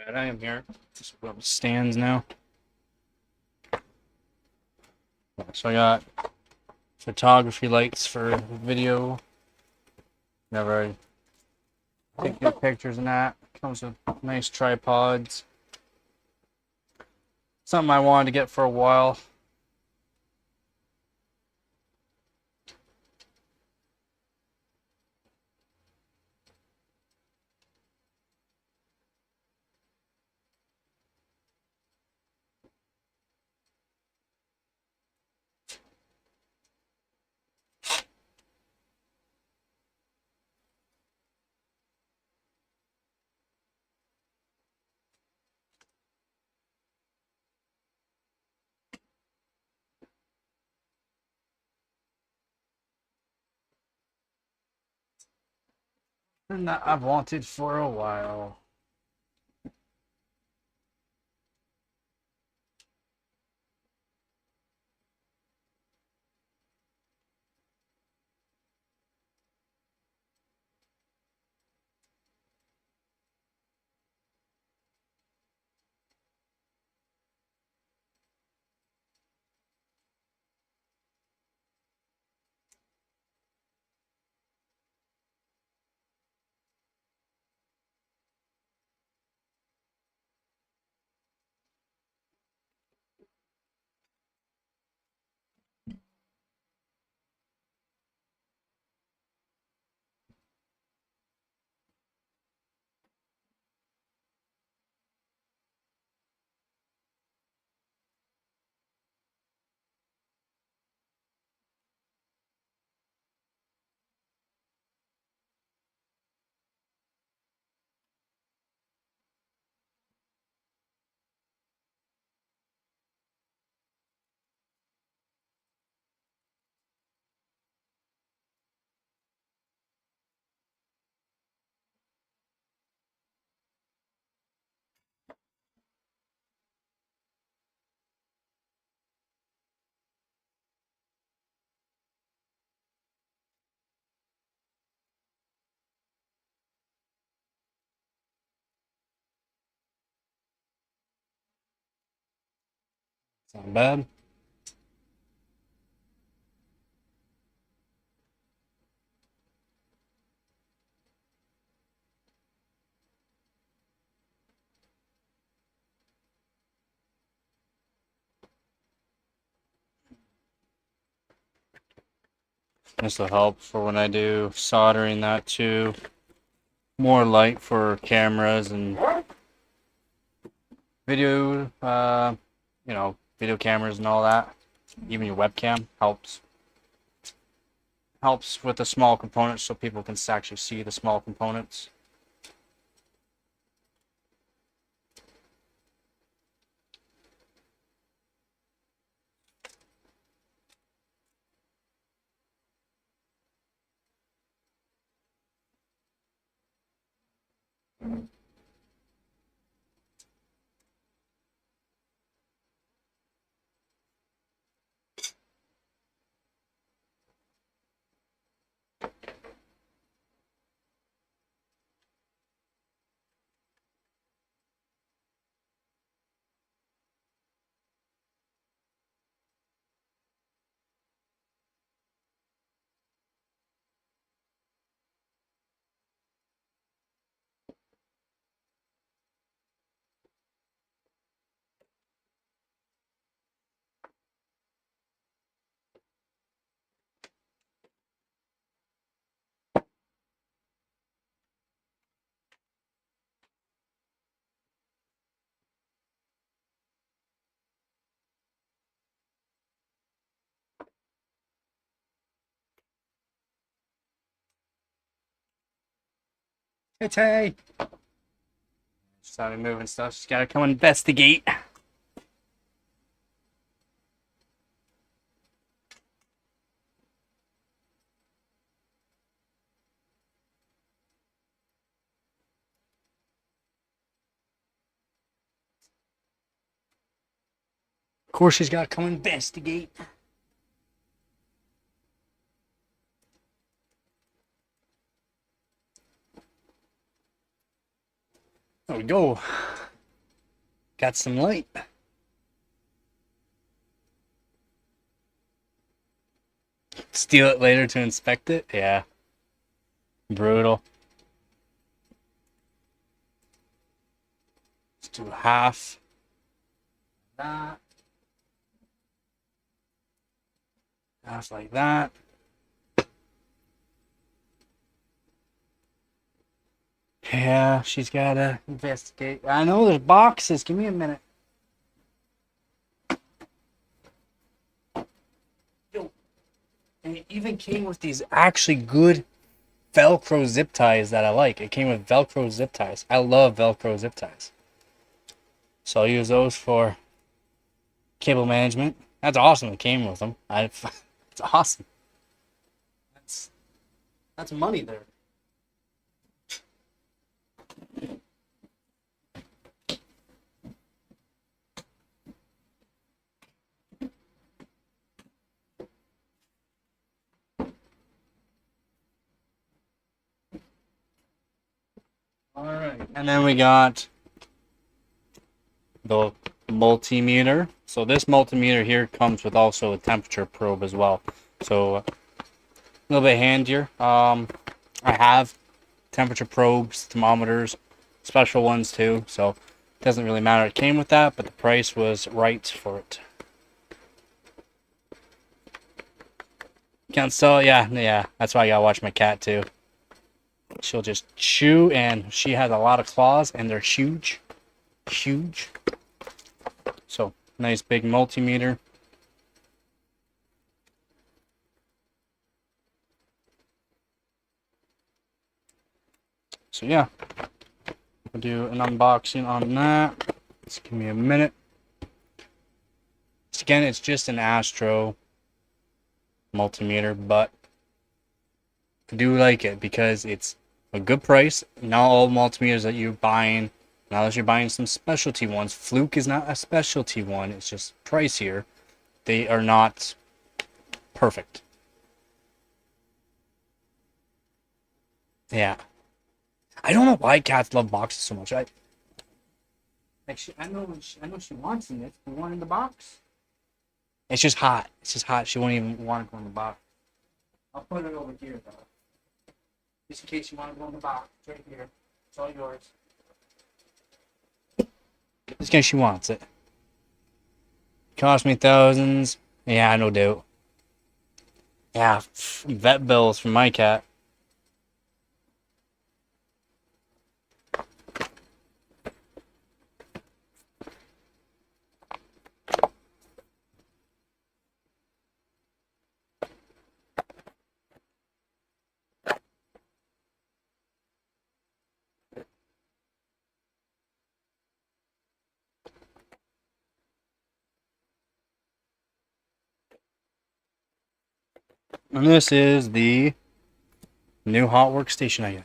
Right, I am here. Just put up stands now. So I got photography lights for video. Never take good pictures and that. Comes with nice tripods. Something I wanted to get for a while. And that I've wanted for a while. It's not bad. This will help for when I do soldering that too. More light for cameras and video, you know, video cameras and all that. Even your webcam helps. Helps with the small components so people can actually see the small components. Hey! Started moving stuff. Just gotta come investigate. Of course, she's gotta come investigate. There we go. Got some light. Steal it later to inspect it? Yeah. Brutal. Let's do half. That. Half like that. Yeah, she's gotta investigate. I know there's boxes. Give me a minute. Yo. And it even came with these actually good Velcro zip ties that I like. It came with Velcro zip ties. I love Velcro zip ties. So I'll use those for cable management. That's awesome. It came with them. It's awesome. That's money there. Alright, and then we got the multimeter. So this multimeter here comes with also a temperature probe as well. So a little bit handier. I have temperature probes, thermometers, special ones too. So it doesn't really matter. It came with that, but the price was right for it. Can't sell, yeah. That's why I gotta watch my cat too. She'll just chew, and she has a lot of claws, and they're huge. Huge. So, nice big multimeter. So, yeah. We'll do an unboxing on that. Just give me a minute. Again, it's just an Astro multimeter, but I do like it because it's a good price. Not all multimeters that you're buying, unless you're buying some specialty ones. Fluke is not a specialty one. It's just pricier. They are not perfect. Yeah. I don't know why cats love boxes so much. I know she wants in it. The one in the box. It's just hot. It's just hot. She won't even want to go in the box. I'll put it over here though. Just in case you want to go in the box. It's right here. It's all yours. Just in case she wants it. Cost me thousands. Yeah, no doubt. Yeah, vet bills for my cat. And this is the new hot workstation I got.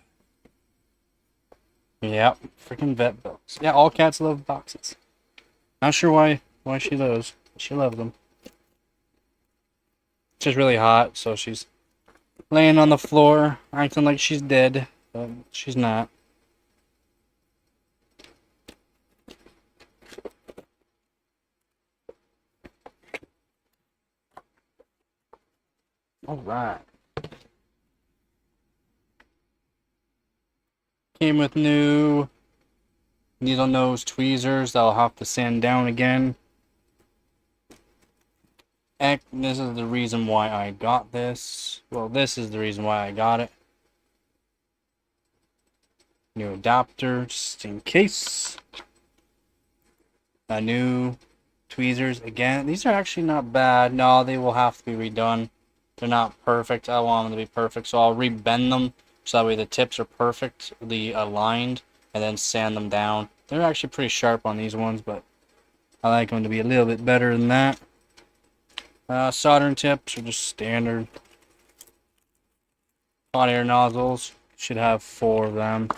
Yep, freaking vet bills. Yeah, all cats love boxes. Not sure why she does. She loves them. It's just really hot, so she's laying on the floor, acting like she's dead, but she's not. Alright. Came with new needle nose tweezers that I'll have to sand down again. Heck, this is the reason why I got this. Well, this is the reason why I got it. New adapter, just in case. A new tweezers again. These are actually not bad. No, they will have to be redone. They're not perfect. I want them to be perfect, so I'll rebend them so that way the tips are perfectly aligned, and then sand them down. They're actually pretty sharp on these ones, but I like them to be a little bit better than that. Soldering tips are just standard. Hot air nozzles, should have 4 of them.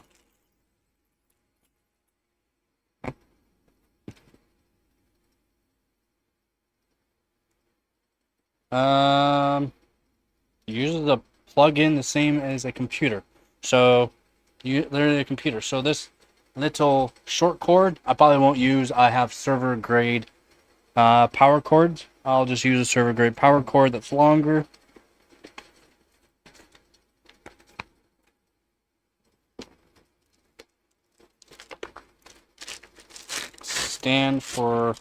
Uses the plug-in the same as a computer. So, literally a computer. So this little short cord, I probably won't use. I have server grade power cords. I'll just use a server grade power cord that's longer. Stand for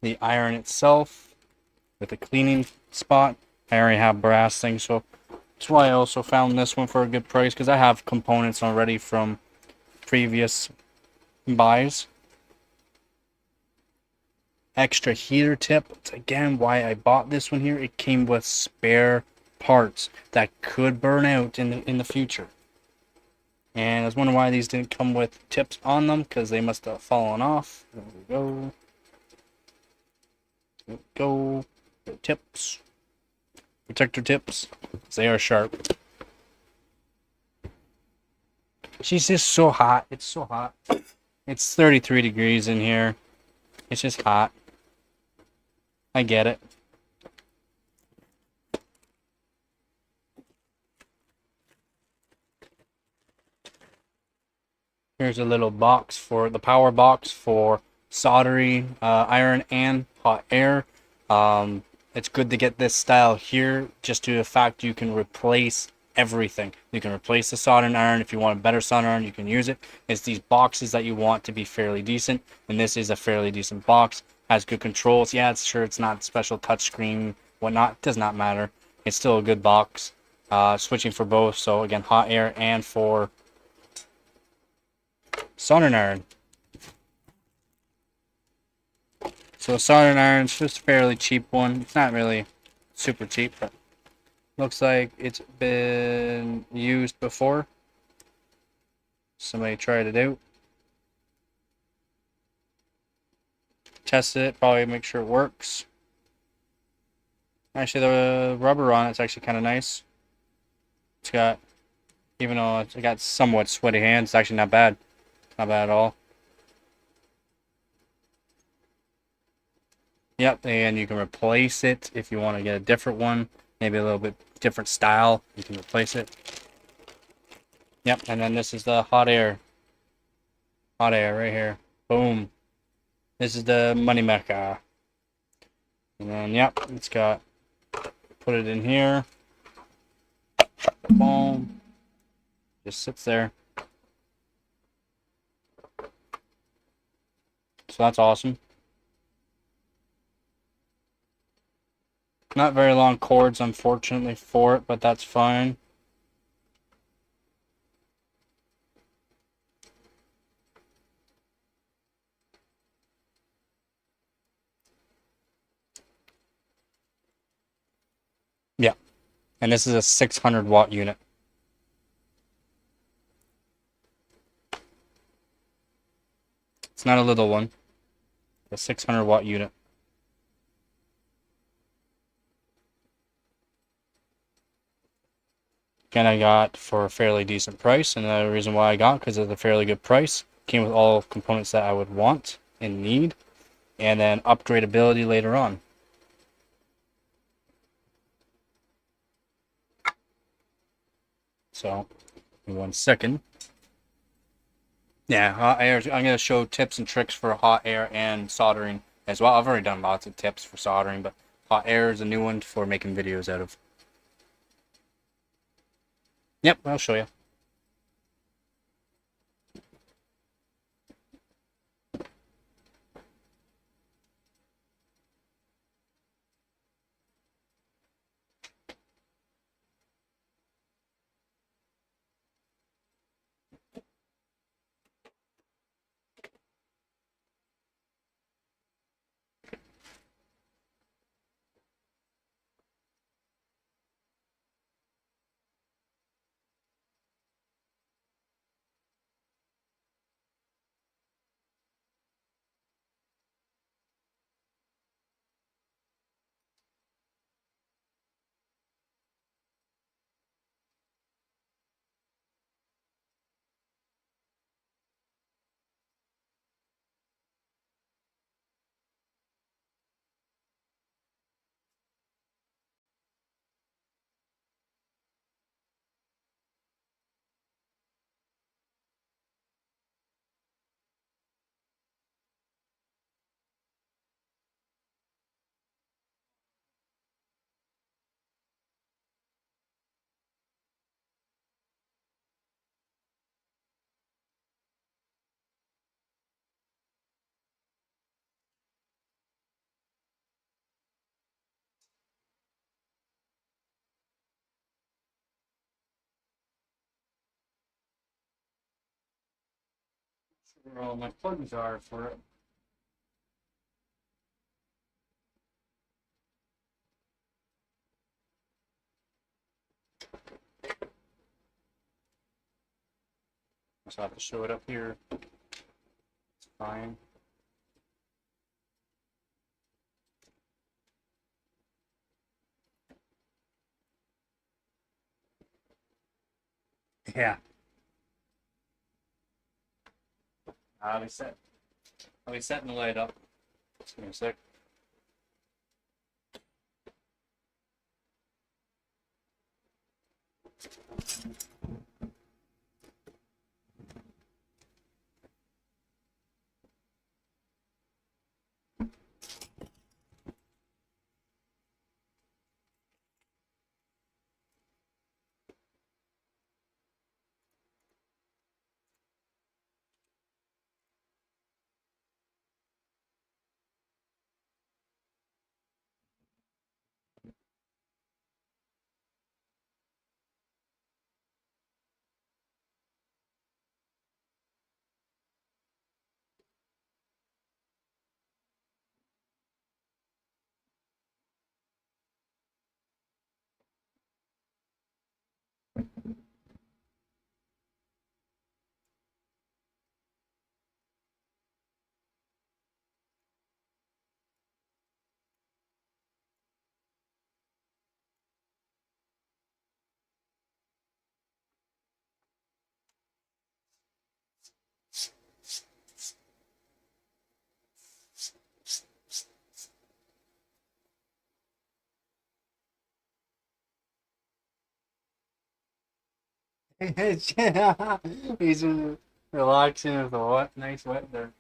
the iron itself with a cleaning spot. I already have brass things, so that's why I also found this one for a good price, because I have components already from previous buys. Extra heater tip. It's again why I bought this one here. It came with spare parts that could burn out in the future. And I was wondering why these didn't come with tips on them, because they must have fallen off. There we go. There we go. The tips. Protector tips. They are sharp. She's just so hot. It's so hot. It's 33 degrees in here. It's just hot. I get it. Here's a little box for the power box for soldering iron and hot air. It's good to get this style here, just to the fact you can replace everything. You can replace the soldering iron. If you want a better soldering iron, you can use it. It's these boxes that you want to be fairly decent, and this is a fairly decent box. Has good controls. Yeah, it's sure it's not special touchscreen, whatnot. It does not matter. It's still a good box. Switching for both. So again, hot air and for soldering iron. So soldering iron's just a fairly cheap one. It's not really super cheap, but looks like it's been used before. Somebody tried it out. Tested it, probably make sure it works. Actually, the rubber on it's actually kind of nice. It's got, even though it's got somewhat sweaty hands, it's actually not bad. Not bad at all. Yep, and you can replace it if you want to get a different one. Maybe a little bit different style. You can replace it. Yep, and then this is the hot air. Hot air right here. Boom. This is the money maker. And then, yep, it's got, put it in here. Boom. Just sits there. So that's awesome. Not very long cords, unfortunately, for it, but that's fine. Yeah, and this is a 600 watt unit. It's not a little one. A 600 watt unit. Again, I got for a fairly decent price, and the reason why I got because of the fairly good price. Came with all components that I would want and need, and then upgradability later on. So, in 1 second. Yeah, hot air. I'm going to show tips and tricks for hot air and soldering as well. I've already done lots of tips for soldering, but hot air is a new one for making videos out of. Yep, I'll show you. Well, my plugs are for it. Just have to show it up here. It's fine. Yeah. I'll be set. I'll be setting the light up. Just give me a sec. He's relaxing with a nice wet there.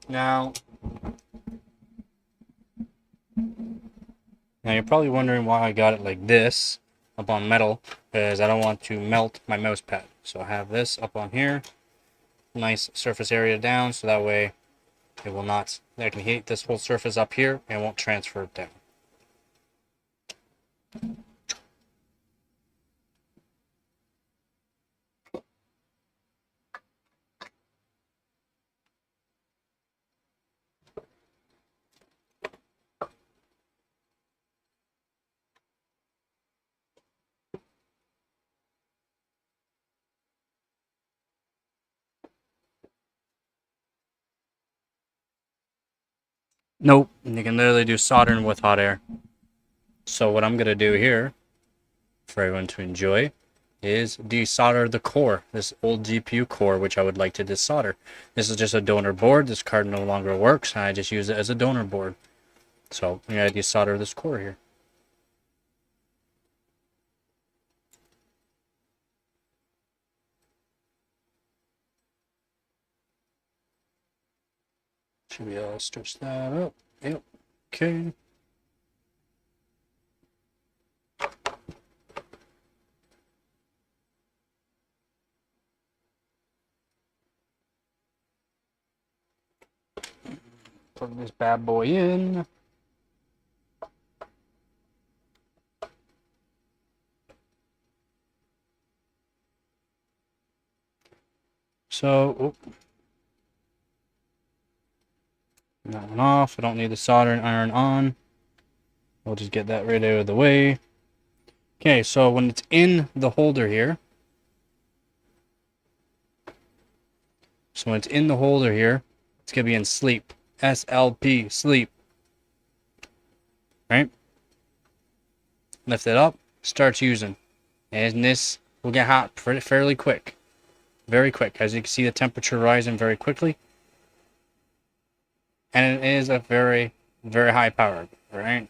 Now, Now you're probably wondering why I got it like this up on metal, because I don't want to melt my mouse pad. So I have this up on here, nice surface area down, so that way it will not, I can heat this whole surface up here and it won't transfer it down. Nope, you can literally do soldering with hot air. So what I'm going to do here, for everyone to enjoy, is desolder the core, this old GPU core, which I would like to desolder. This is just a donor board. This card no longer works, and I just use it as a donor board. So I'm going to desolder this core here. Should be able to stretch that up. Yep. Okay. Plug this bad boy in. So, that one off. I don't need the soldering iron on. We'll just get that right out of the way. Okay, so when it's in the holder here, it's going to be in sleep. SLP, sleep. Right? Lift it up, starts using. And this will get hot fairly quick. Very quick. As you can see, the temperature rising very quickly. And it is a very, very high power, right?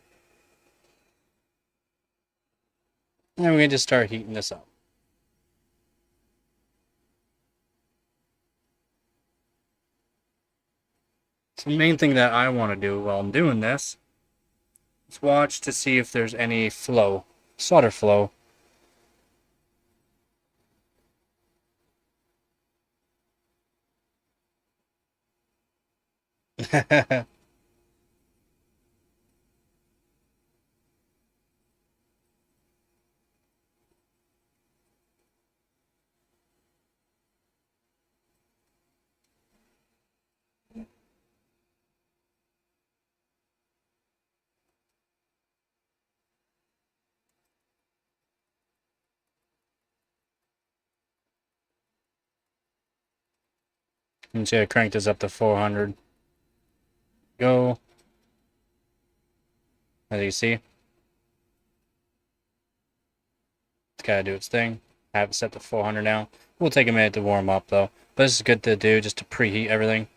And we're going to just start heating this up. So the main thing that I want to do while I'm doing this is watch to see if there's any flow, solder flow. You can see I cranked this up to 400. Go. As you see, it's gotta do its thing. I have it set to 400 now. We'll take a minute to warm up though. But this is good to do just to preheat everything.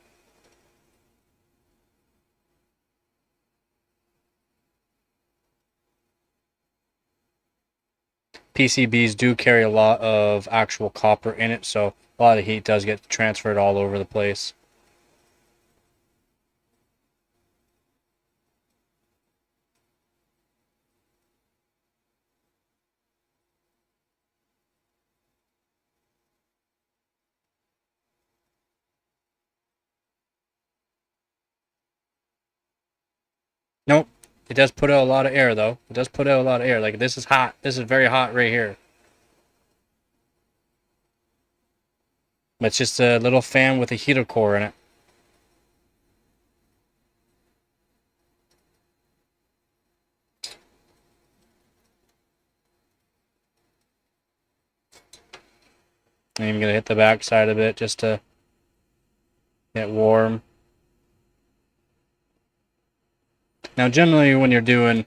PCBs do carry a lot of actual copper in it, so a lot of heat does get transferred all over the place. Nope. It does put out a lot of air, though. It does put out a lot of air. Like, this is hot. This is very hot right here. It's just a little fan with a heater core in it. And I'm going to hit the back side of it just to get warm. Now, generally, when you're doing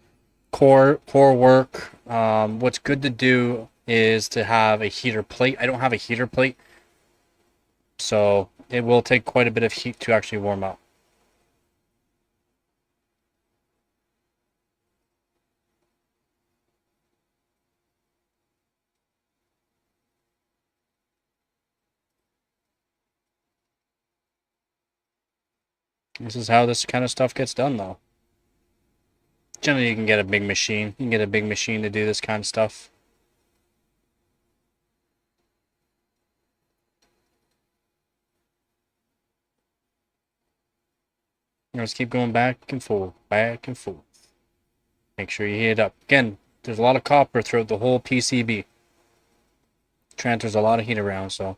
core work, what's good to do is to have a heater plate. I don't have a heater plate, so it will take quite a bit of heat to actually warm up. This is how this kind of stuff gets done, though. Generally, you can get a big machine. You can get a big machine to do this kind of stuff. Just keep going back and forth, back and forth. Make sure you heat it up. Again, there's a lot of copper throughout the whole PCB. Transfers a lot of heat around, so.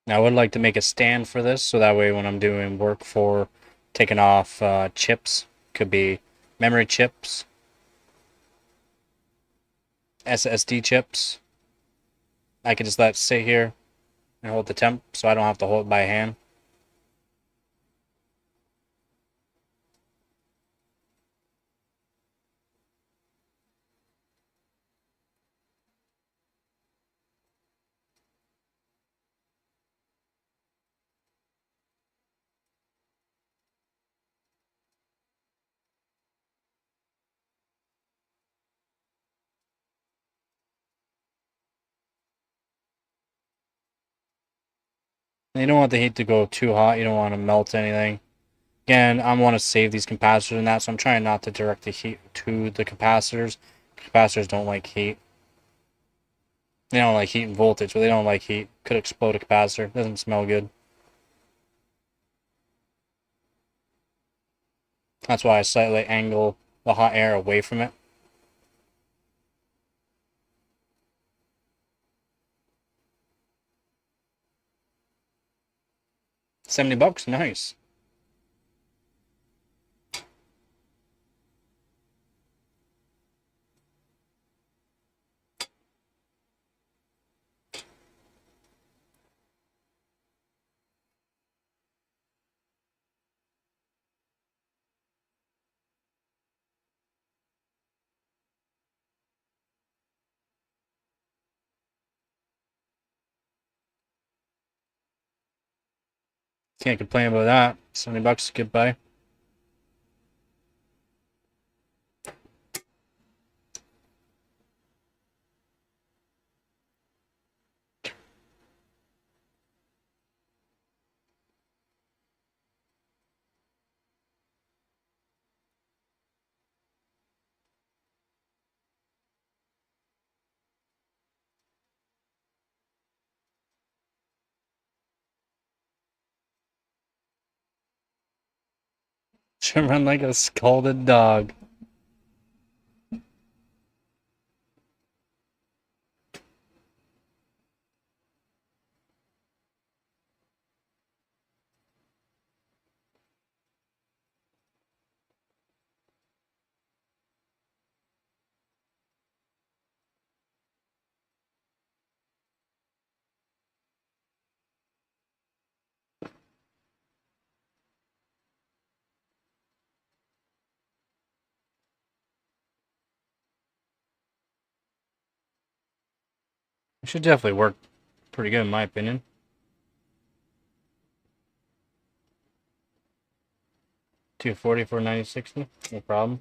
Now, I would like to make a stand for this, so that way when I'm doing work for taking off chips, could be memory chips, SSD chips, I could just let it sit here and hold the temp, so I don't have to hold it by hand. And you don't want the heat to go too hot, you don't want to melt anything. Again, I want to save these capacitors and that, so I'm trying not to direct the heat to the capacitors. Capacitors don't like heat. They don't like heat and voltage, but they don't like heat. Could explode a capacitor. Doesn't smell good. That's why I slightly angle the hot air away from it. $70, nice. Can't complain about that. $70, goodbye. Should run like a scalded dog. It should definitely work pretty good in my opinion. $240 for 9060, no problem.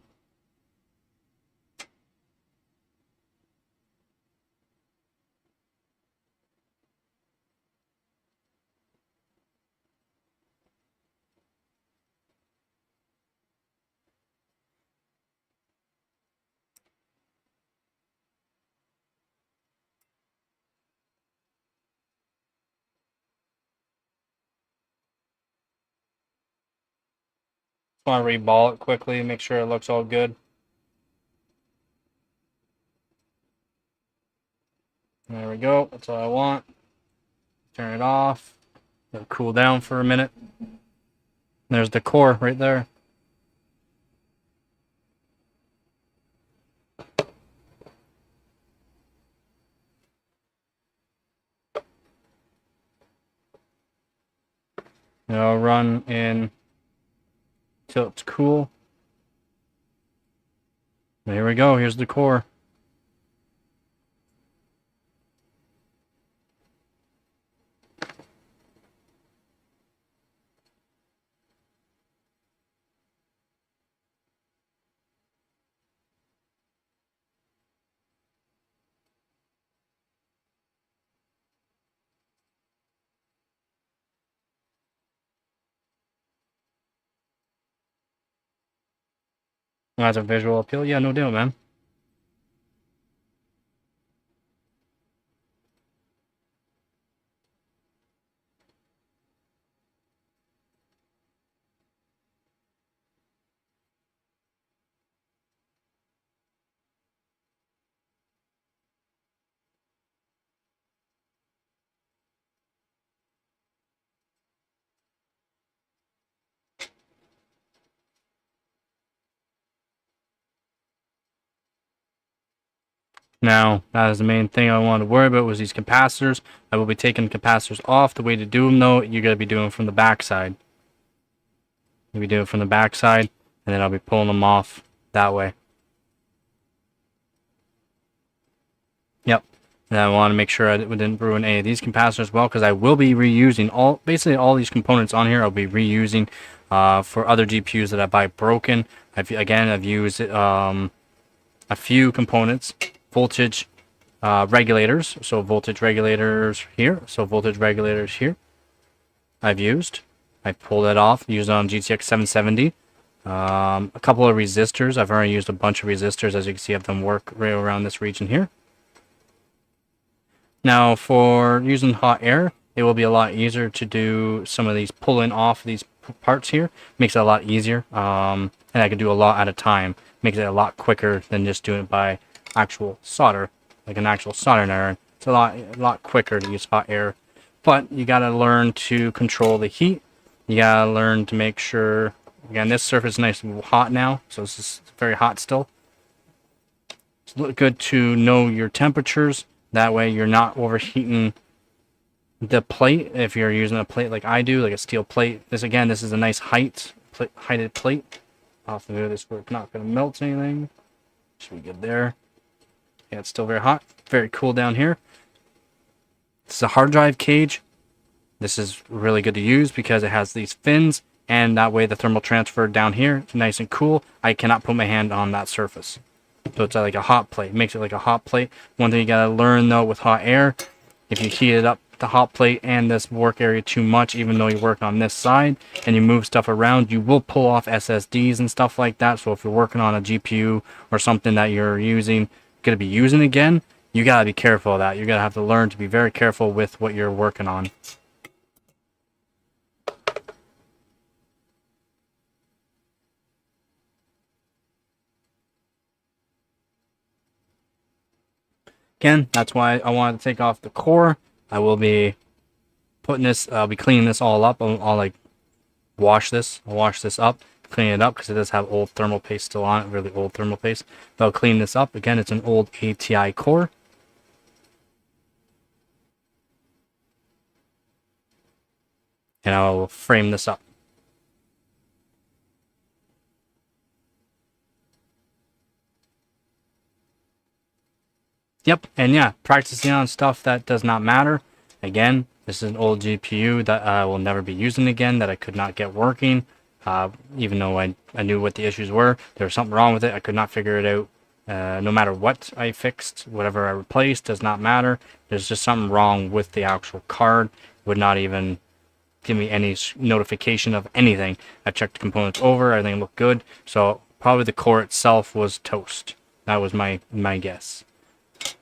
Just want to reball it quickly, make sure it looks all good. There we go, that's all I want. Turn it off. It'll cool down for a minute. There's the core right there. It'll run in till it's cool. Here we go. Here's the core. That's a visual appeal. Yeah, no doubt, man. Now, that is the main thing I wanted to worry about was these capacitors. I will be taking capacitors off. The way to do them, though, you got to be doing from the back side. You'll be doing it from the back side, and then I'll be pulling them off that way. Yep. And I want to make sure I didn't ruin any of these capacitors as well, because I will be reusing basically all these components on here. I'll be reusing for other GPUs that I buy broken. I've used a few components. Voltage regulators, so voltage regulators here, so voltage regulators here. I pulled it off, used it on GTX 770. A couple of resistors. I've already used a bunch of resistors, as you can see. I've done work right around this region here. Now, for using hot air, it will be a lot easier to do some of these pulling off these parts here. Makes it a lot easier, and I can do a lot at a time. Makes it a lot quicker than just doing it by actual solder, like an actual soldering iron. It's a lot quicker to use hot air, but you gotta learn to control the heat. You gotta learn to make sure. Again, this surface is nice and hot now, so it's just very hot still. It's good to know your temperatures. That way, you're not overheating the plate. If you're using a plate like I do, like a steel plate. This is a nice heighted plate. I'll have to do this where it's not gonna melt anything. Should be good there. Yeah, it's still very hot, very cool down here. This is a hard drive cage. This is really good to use because it has these fins, and that way the thermal transfer down here is nice and cool. I cannot put my hand on that surface. So it's like a hot plate. It makes it like a hot plate. One thing you gotta learn though with hot air, if you heat it up the hot plate and this work area too much, even though you work on this side and you move stuff around, you will pull off SSDs and stuff like that. So if you're working on a GPU or something that you're gonna be using again, you gotta be careful of that. You're gonna have to learn to be very careful with what you're working on. Again, that's why I wanted to take off the core. I will be putting this, I'll be cleaning this all up. I'll like wash this up, clean it up because it does have old thermal paste still on it, really old thermal paste. But I'll clean this up. Again, it's an old ATI core. And I will frame this up. Yep, and yeah, practicing on stuff that does not matter. Again, this is an old GPU that I will never be using again, that I could not get working. Even though I knew what the issues were, there was something wrong with it. I could not figure it out. No matter what I fixed, whatever I replaced, does not matter. There's just something wrong with the actual card. It would not even give me any notification of anything. I checked the components over, everything looked good. So probably the core itself was toast. That was my guess.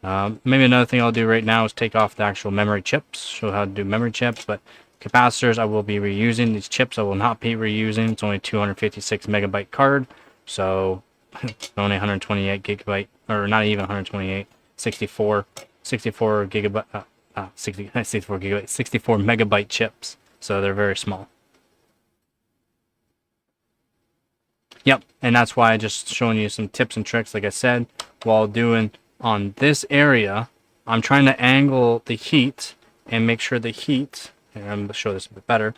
Maybe another thing I'll do right now is take off the actual memory chips, show how to do memory chips, but capacitors I will be reusing. These chips I will not be reusing. It's only 256 megabyte card, so only 128 gigabyte, or not even 128, 64 gigabyte, 64 megabyte chips, so they're very small. Yep, and that's why I just showing you some tips and tricks, like I said, while doing on this area. I'm trying to angle the heat and make sure the heat, and I'm going to show this a bit better,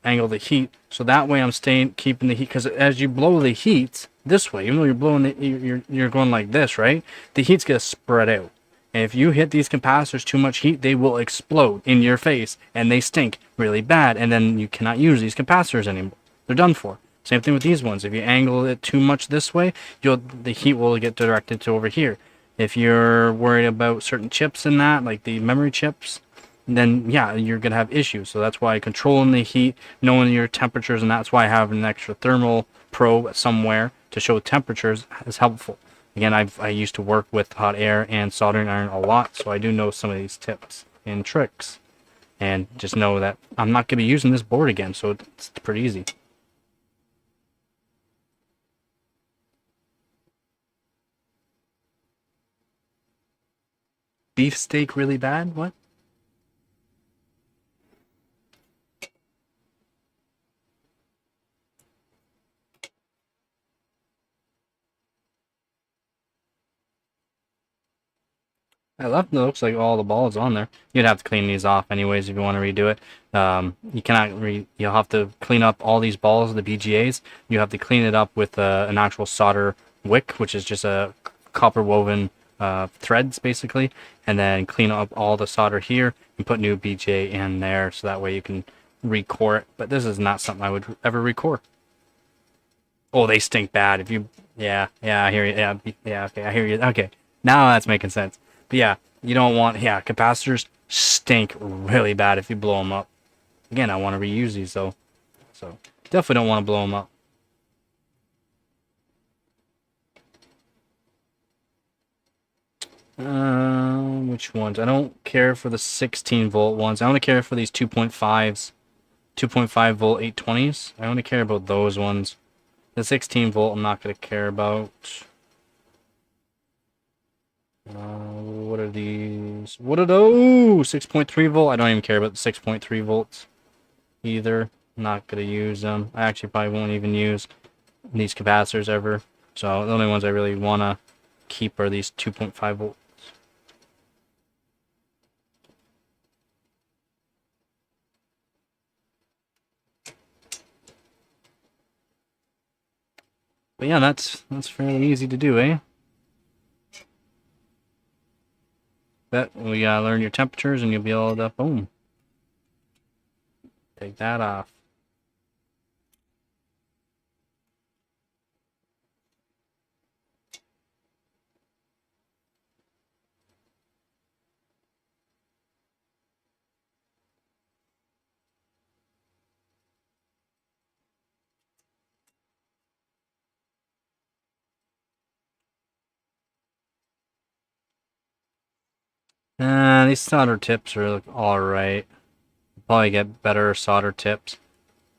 angle the heat, so that way I'm keeping the heat, because as you blow the heat this way, even though you're blowing you're going like this, right? The heat's gonna spread out, and if you hit these capacitors too much heat, they will explode in your face, and they stink really bad, and then you cannot use these capacitors anymore. They're done for. Same thing with these ones. If you angle it too much this way, the heat will get directed to over here. If you're worried about certain chips in that, like the memory chips, then yeah, you're gonna have issues. So that's why controlling the heat, knowing your temperatures, and that's why having an extra thermal probe somewhere to show temperatures is helpful. Again, I used to work with hot air and soldering iron a lot, so I do know some of these tips and tricks. And just know that I'm not gonna be using this board again, so it's pretty easy. Beefsteak really bad? What? I left. It looks like all the balls on there. You'd have to clean these off anyways if you want to redo it. You cannot you'll have to clean up all these balls, the BGAs. You have to clean it up with an actual solder wick, which is just a copper woven threads basically, and then clean up all the solder here and put new BGA in there, so that way you can recore it. But this is not something I would ever recore. Oh, they stink bad. If you, yeah, I hear you. Yeah, okay, I hear you. Okay, now that's making sense. But yeah, you don't want, capacitors stink really bad if you blow them up. Again, I want to reuse these though, so definitely don't want to blow them up. Which ones? I don't care for the 16 volt ones. I only care for these 2.5s, 2.5 volt 820s. I only care about those ones. The 16 volt I'm not going to care about. What are these? What are those? 6.3 volt? I don't even care about the 6.3 volts either. I'm not going to use them. I actually probably won't even use these capacitors ever. So the only ones I really want to keep are these 2.5 volts. But yeah, that's fairly easy to do, eh? But we gotta learn your temperatures and you'll be able to, boom. Take that off. These solder tips are alright. Probably get better solder tips.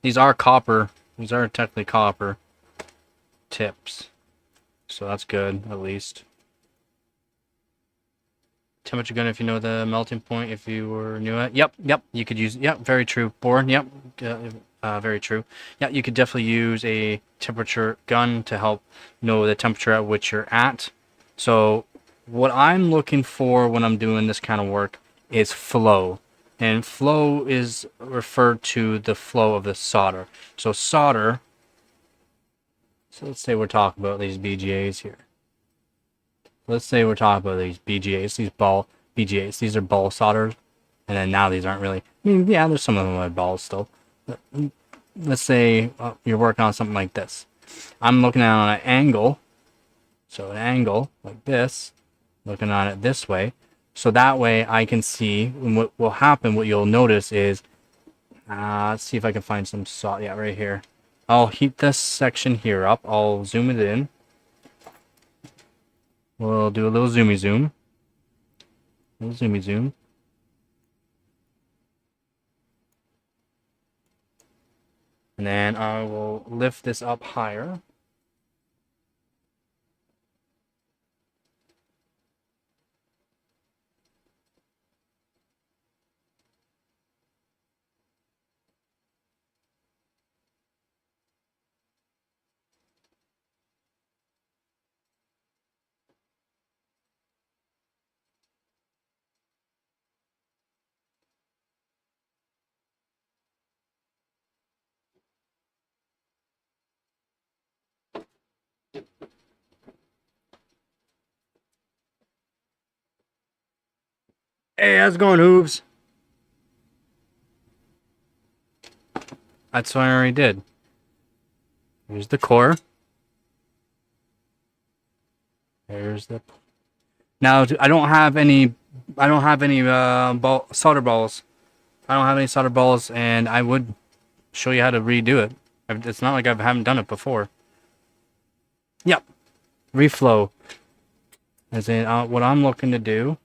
These are copper. These are technically copper tips. So that's good, at least. Temperature gun if you know the melting point, if you were new at. Yep, you could use, very true. Born, yep, very true. Yeah, you could definitely use a temperature gun to help know the temperature at which you're at. So what I'm looking for when I'm doing this kind of work is flow. And flow is referred to the flow of the solder. So solder, so let's say we're talking about these BGAs here. Let's say we're talking about these BGAs, these ball BGAs. These are ball solders. And then now these aren't really, I mean, yeah, there's some of them with balls still. But let's say you're working on something like this. I'm looking at it on an angle. So an angle like this, looking on it this way. So that way I can see, and what will happen, what you'll notice is, let's see if I can find some salt. Yeah, right here. I'll heat this section here up. I'll zoom it in. We'll do a little zoomy zoom. Little zoomy zoom. And then I will lift this up higher. Hey, how's it going, Hooves? That's what I already did. Here's the core. There's the... Now, I don't have any solder balls. I don't have any solder balls, and I would show you how to redo it. It's not like I haven't done it before. Yep. Reflow. As in, what I'm looking to do...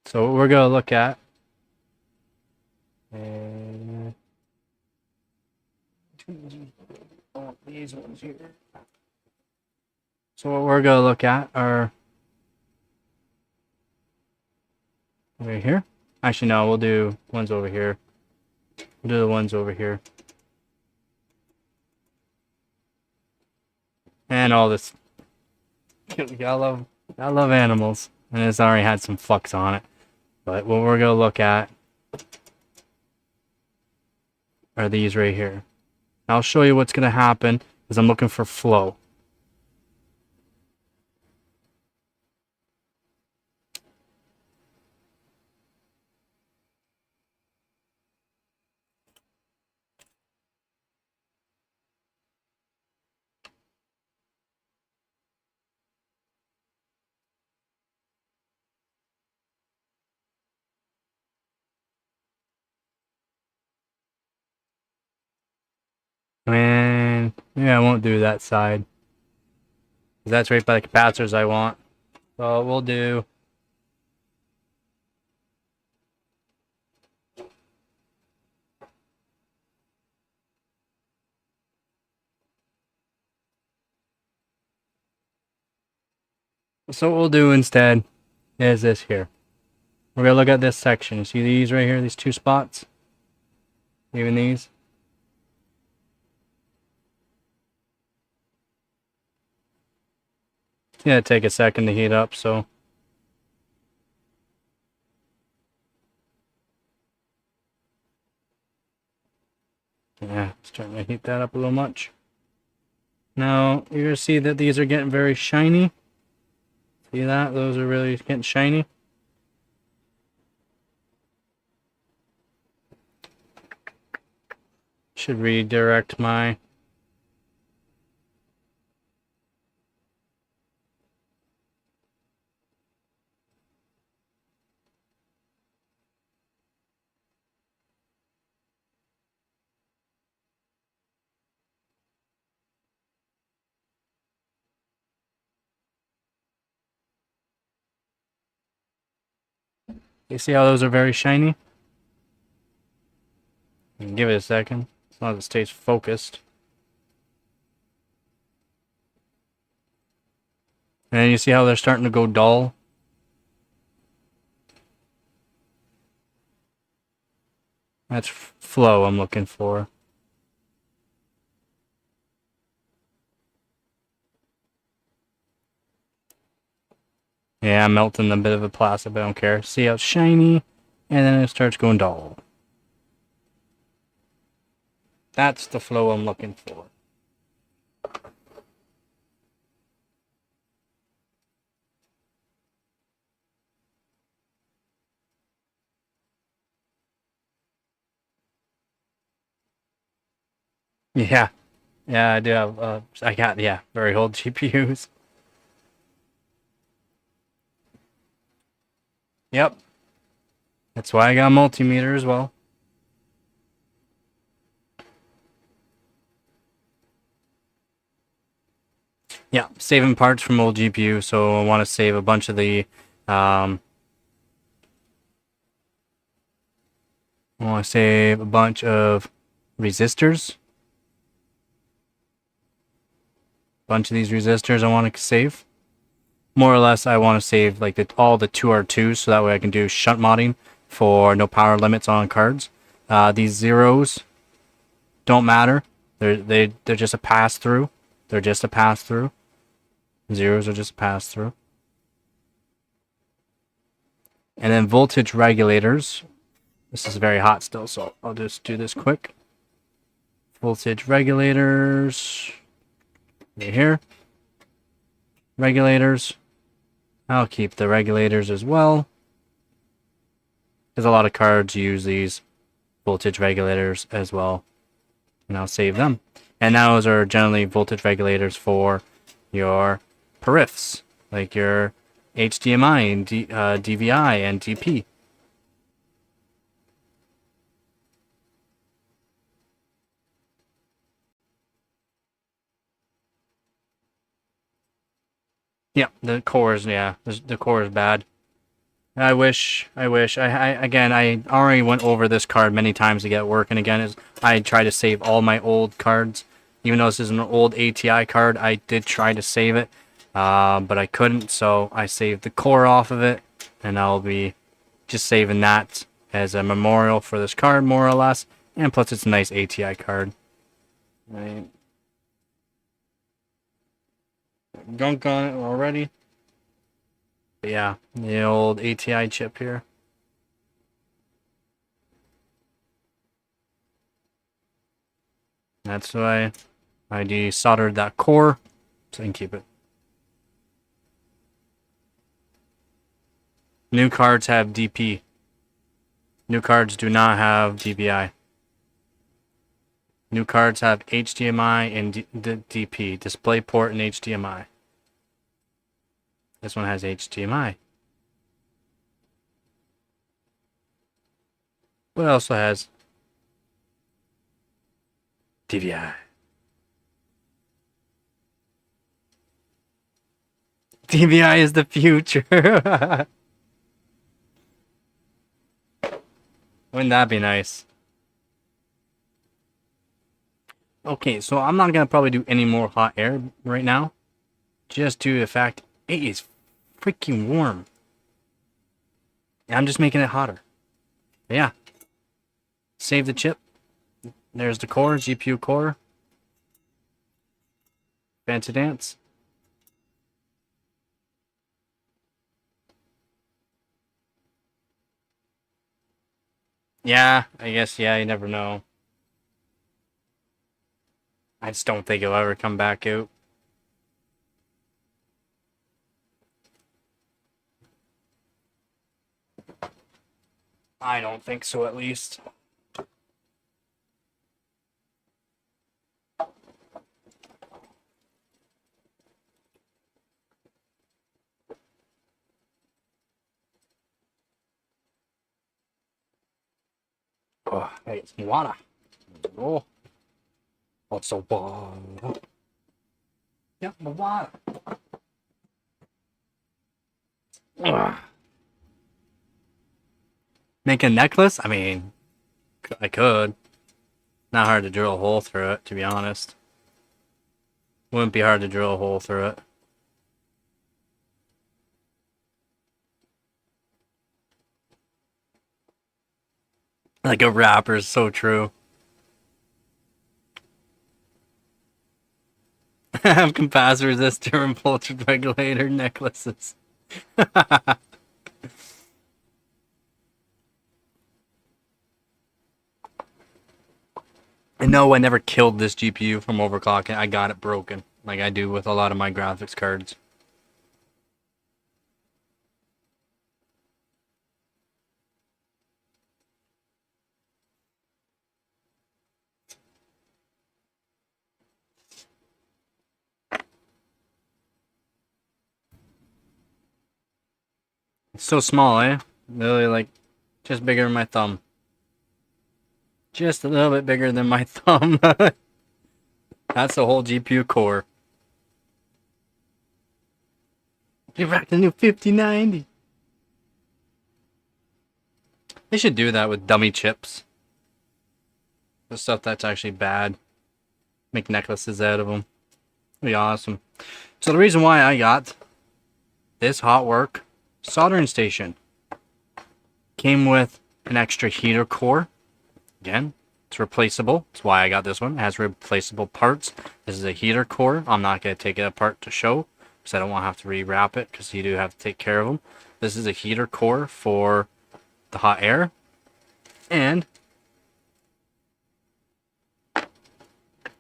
So what we're going to look at... these ones here. So what we're going to look at are... Over here? Actually, no, we'll do ones over here. We'll do the ones over here. And all this. I love animals. And it's already had some fucks on it. But what we're going to look at are these right here. I'll show you what's going to happen because I'm looking for flow. And yeah, I won't do that side. That's right by the capacitors I want. So we'll do... So what we'll do instead is this here. We're going to look at this section. You see these right here, these two spots? Even these? It's going to take a second to heat up, so... Yeah, starting to heat that up a little much. Now, you're going to see that these are getting very shiny. See that? Those are really getting shiny. Should redirect my... You see how those are very shiny? Give it a second, as long as it stays focused. And you see how they're starting to go dull? That's flow I'm looking for. Yeah, I'm melting a bit of a plastic, but I don't care. See how it's shiny, and then it starts going dull. That's the flow I'm looking for. Yeah. Yeah, I do have, I got, yeah, very old GPUs. Yep. That's why I got a multimeter as well. Yeah, saving parts from old GPU, so I want to save a bunch of the, I want to save a bunch of resistors. Bunch of these resistors I want to save. More or less, I want to save like all the 2R2s, so that way I can do shunt modding for no power limits on cards. These zeros don't matter. They're just a pass through. They're just a pass-through. Zeros are just a pass-through. And then voltage regulators. This is very hot still, so I'll just do this quick. Voltage regulators. Right here. Regulators. I'll keep the regulators as well. Because a lot of cards use these voltage regulators as well. And I'll save them. And those are generally voltage regulators for your peripherals, like your HDMI and DVI and DP. Yeah, the cores, yeah, the core is bad. I wish, again, I already went over this card many times to get working again. I tried to save all my old cards. Even though this is an old ATI card, I did try to save it, but I couldn't, so I saved the core off of it, and I'll be just saving that as a memorial for this card, more or less, and plus it's a nice ATI card. Right. Gunk on it already. But yeah, the old ATI chip here. That's why I desoldered that core, so I can keep it. New cards have DP. New cards do not have DVI. New cards have HDMI and DP, DisplayPort and HDMI. This one has HDMI. What also has DVI? DVI is the future. Wouldn't that be nice? Okay, so I'm not going to probably do any more hot air right now. Just due to the fact it is freaking warm. I'm just making it hotter. But yeah. Save the chip. There's the core, GPU core. Fancy dance. Yeah, I guess, yeah, you never know. I just don't think it'll ever come back out. I don't think so, at least. Oh, hey, it's water. Oh, what's so water? Yeah, the water. Ugh. Make a necklace? I mean, I could. Not hard to drill a hole through it, to be honest. Wouldn't be hard to drill a hole through it. Like a rapper is so true. Have capacitor resistor and voltage regulator necklaces. And no, I never killed this GPU from overclocking. I got it broken, like I do with a lot of my graphics cards. It's so small, eh? Literally, like, just bigger than my thumb. Just a little bit bigger than my thumb. That's the whole GPU core. You rocked the new 5090. They should do that with dummy chips. The stuff that's actually bad. Make necklaces out of them. Be awesome. So the reason why I got this hot work soldering station came with an extra heater core. Again, It's replaceable. That's why I got this one. It has replaceable parts. This is a heater core. I'm not going to take it apart to show, because I don't want to have to rewrap it, because you do have to take care of them. This is a heater core for the hot air. And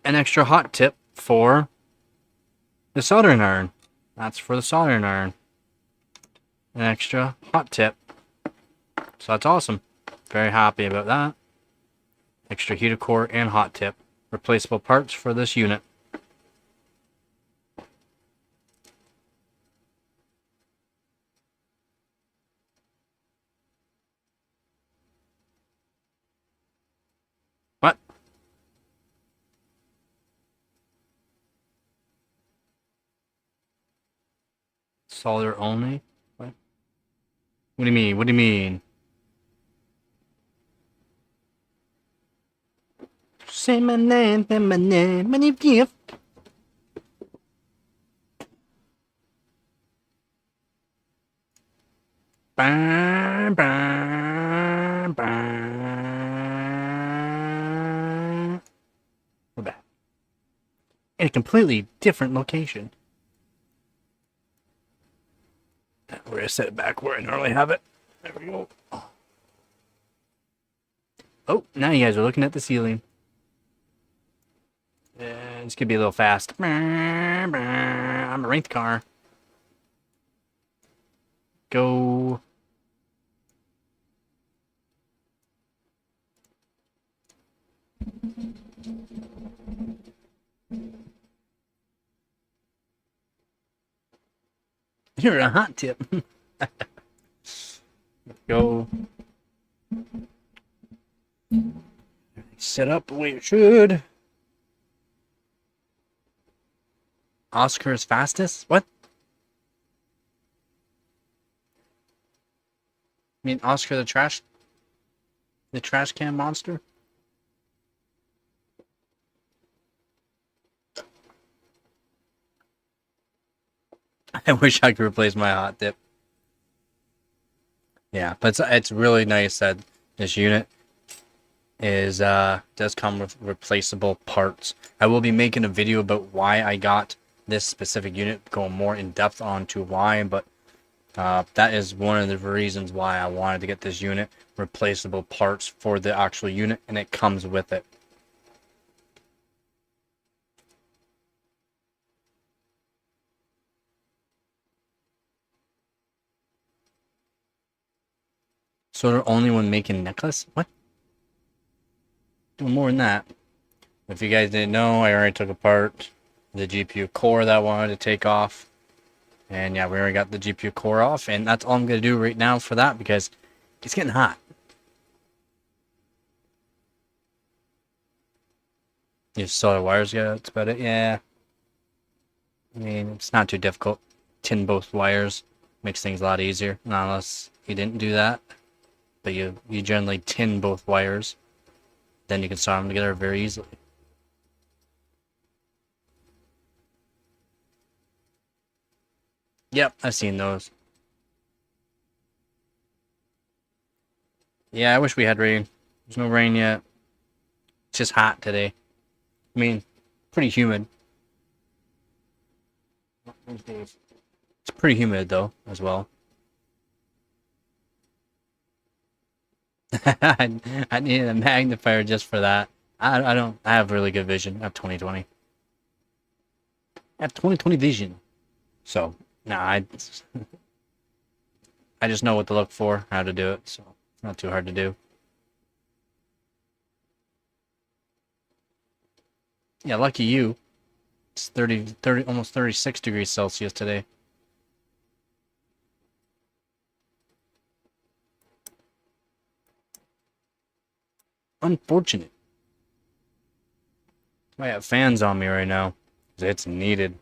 an extra hot tip for the soldering iron. That's for the soldering iron. An extra hot tip. So that's awesome. Very happy about that. Extra heater core and hot tip. Replaceable parts for this unit. What? Solder only? What? What do you mean? What do you mean? Say my name, my name, gift. Bang, bang, bang. We're back. In a completely different location. We're going to set it back where I normally have it. There we go. Oh, now you guys are looking at the ceiling. This could be a little fast. I'm a ranked car. Go. You're a hot tip. Go. Set up the way it should. Oscar is fastest? What? I mean Oscar the trash can monster? I wish I could replace my hot dip. Yeah, but it's really nice that this unit is does come with replaceable parts. I will be making a video about why I got this specific unit, going more in depth onto why, but that is one of the reasons why I wanted to get this unit. Replaceable parts for the actual unit, and it comes with it. So they're only when making necklace? What? Doing more than that. If you guys didn't know, I already took apart the GPU core that I wanted to take off. And yeah, we already got the GPU core off, and that's all I'm going to do right now for that, because it's getting hot. You saw the wires go, that's about it. Yeah. I mean, it's not too difficult. Tin both wires makes things a lot easier. Not unless you didn't do that. But you generally tin both wires. Then you can solder them together very easily. Yep, I've seen those. Yeah, I wish we had rain. There's no rain yet. It's just hot today. I mean, pretty humid. It's pretty humid though, as well. I needed a magnifier just for that. I have really good vision. I have 20/20. I have 20/20 vision. So, nah, I just know what to look for, how to do it, so it's not too hard to do. Yeah, lucky you. It's 30, almost 36 degrees Celsius today. Unfortunate. I have fans on me right now. It's needed.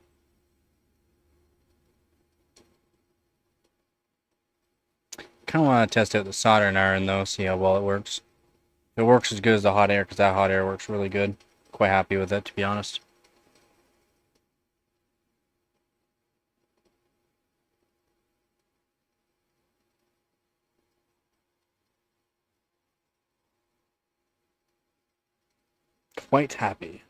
Kind of want to test out the soldering iron though, see how well it works. If it works as good as the hot air, because that hot air works really good. Quite happy with it, to be honest. quite happy.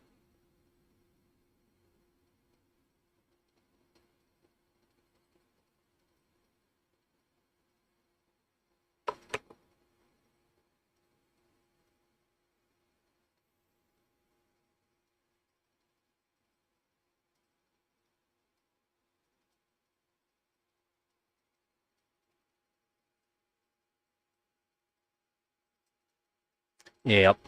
Yep.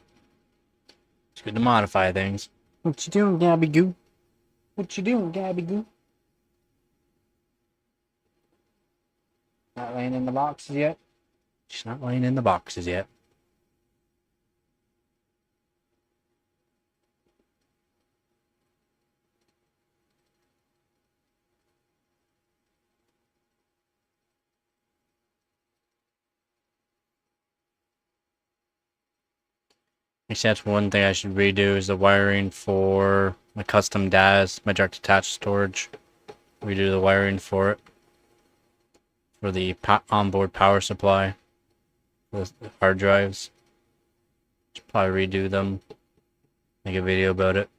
It's good to modify things. What you doing, Gabby Goo? What you doing, Gabby Goo? Not laying in the boxes yet? She's not laying in the boxes yet. Except one thing I should redo is the wiring for my custom DAS, my direct attached storage. Redo the wiring for it. For the onboard power supply. The hard drives. Should probably redo them. Make a video about it.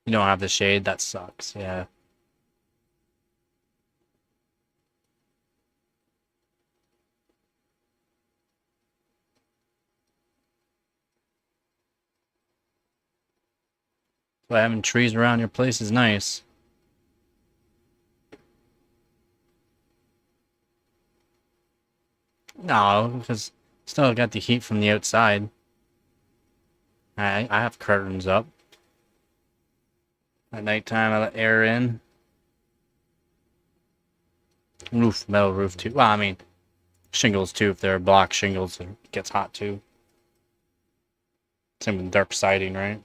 You don't have the shade? That sucks, yeah. So having trees around your place is nice. No, because still got the heat from the outside. I have curtains up. At nighttime I let air in. Roof, metal roof too. Well, I mean, shingles too. If they're block shingles, it gets hot too. Same with dark siding, right?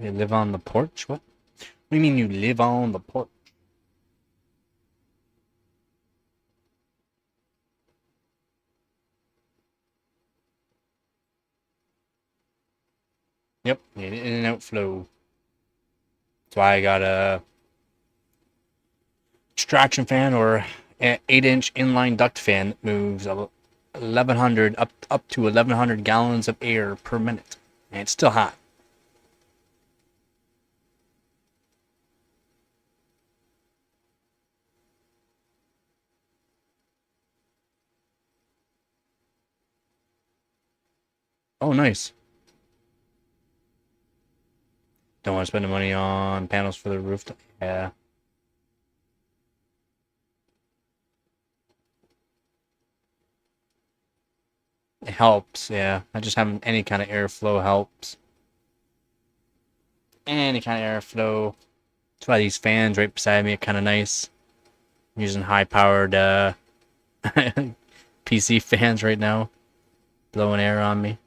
You live on the porch? What? What do you mean you live on the porch? Yep, need an in and out flow. That's why I got a extraction fan or an 8-inch inline duct fan that moves 1100 up to 1100 gallons of air per minute, and it's still hot. Oh, nice. Don't want to spend the money on panels for the roof. Yeah. It helps, yeah. I just having any kind of airflow helps. Any kind of airflow. That's why these fans right beside me are kind of nice. I'm using high-powered PC fans right now. Blowing air on me.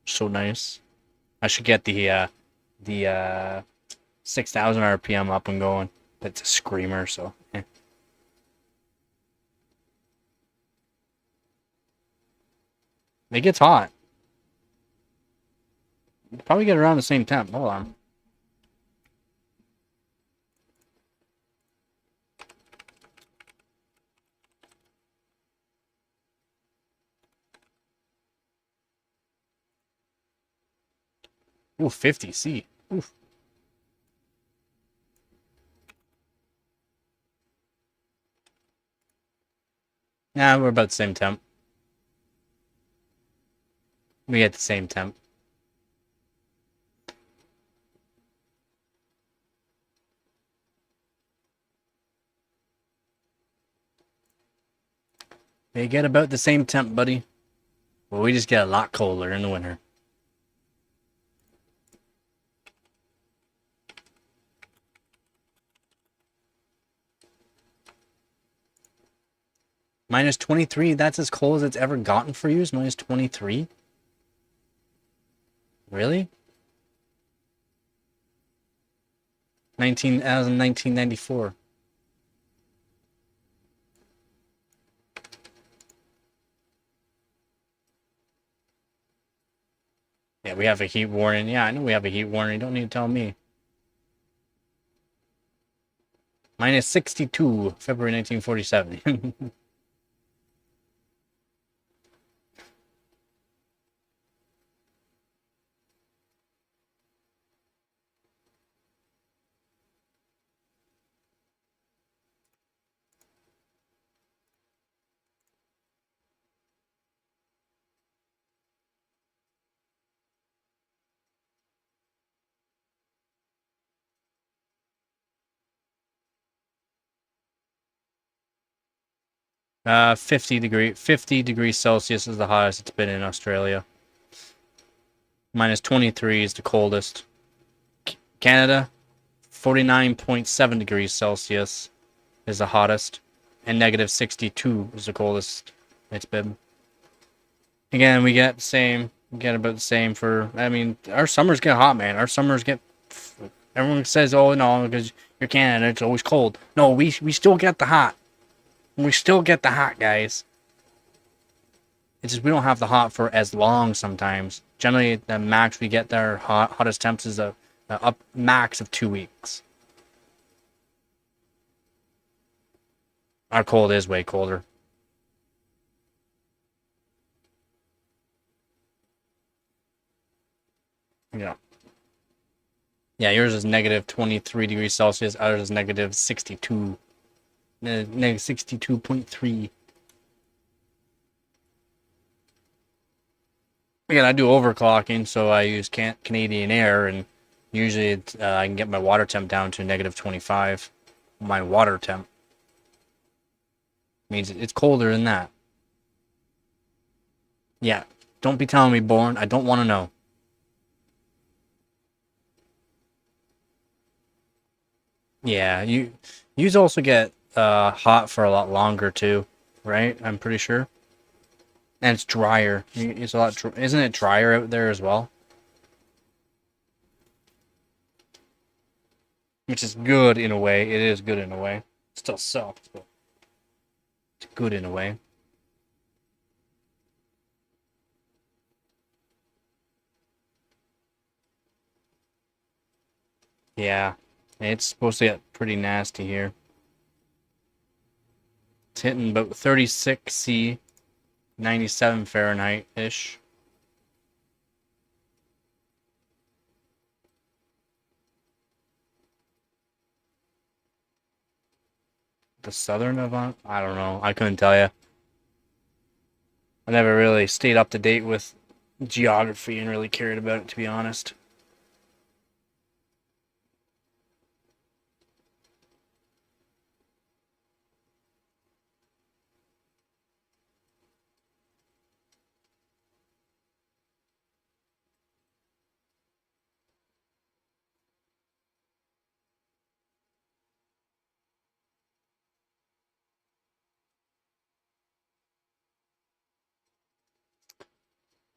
So nice. I should get the 6,000 RPM up and going. That's a screamer, so eh. It gets hot. Probably get around the same temp. Hold on. Ooh, 50C. Oof. Nah, we're about the same temp. We get the same temp. They get about the same temp, buddy. Well, we just get a lot colder in the winter. Minus 23, that's as cold as it's ever gotten for you, is minus 23? Really? 1994. Yeah, we have a heat warning. Yeah, I know we have a heat warning. You don't need to tell me. Minus 62, February 1947. 50 degrees Celsius is the hottest it's been in Australia. Minus 23 is the coldest. Canada, 49.7 degrees Celsius is the hottest. And negative 62 is the coldest it's been. Again, we get about the same for, I mean, our summers get hot, man. Our summers get, everyone says, oh no, because you're Canada, it's always cold. No, we still get the hot. We still get the hot, guys. It's just we don't have the hot for as long sometimes. Generally, the max we get there, hottest temps is a up max of 2 weeks. Our cold is way colder. Yeah. Yeah, yours is negative 23 degrees Celsius. Ours is negative 62. Negative 62.3. Again, I do overclocking, so I use Canadian Air, and usually I can get my water temp down to negative 25. My water temp means it's colder than that. Yeah, don't be telling me, Born. I don't want to know. Yeah, you also get hot for a lot longer too, right? I'm pretty sure. And it's drier. It's a lot. Isn't it drier out there as well? Which is good in a way. It is good in a way. It still sucks, but it's good in a way. Yeah, it's supposed to get pretty nasty here. It's hitting about 36 C, 97 Fahrenheit-ish. The southern Avant? I don't know. I couldn't tell you. I never really stayed up to date with geography and really cared about it, to be honest.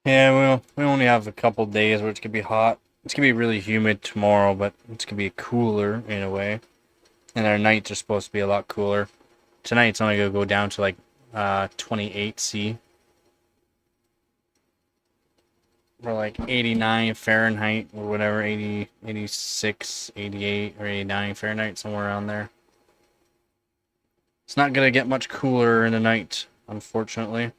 Yeah, well, we only have a couple days where it's gonna be hot. It's gonna be really humid tomorrow, but it's gonna be cooler in a way. And our nights are supposed to be a lot cooler. Tonight it's only gonna go down to like 28 C. Or like 89 Fahrenheit or whatever, 80, 86, 88, or 89 Fahrenheit, somewhere around there. It's not gonna get much cooler in the night, unfortunately.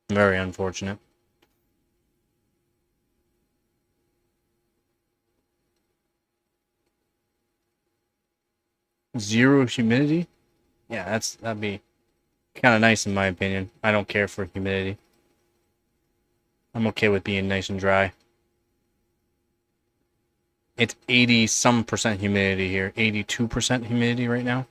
Very unfortunate. Zero humidity? Yeah, that'd be kind of nice in my opinion. I don't care for humidity. I'm okay with being nice and dry. It's 80 some percent humidity here. 82% humidity right now.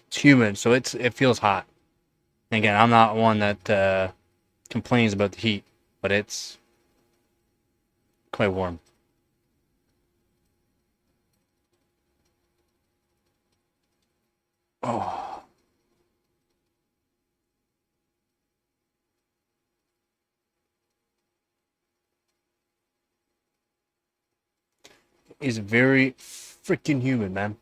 It's humid, so it feels hot. And again, I'm not one that complains about the heat, but it's quite warm. Oh. It's very freaking humid, man.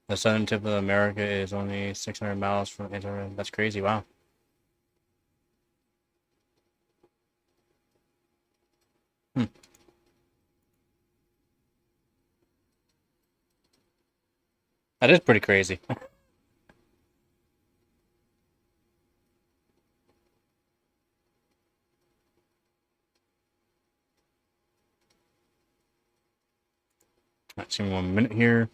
The southern tip of America is only 600 miles from Antarctica. That's crazy, wow. Hmm. That is pretty crazy. Let's see, 1 minute here.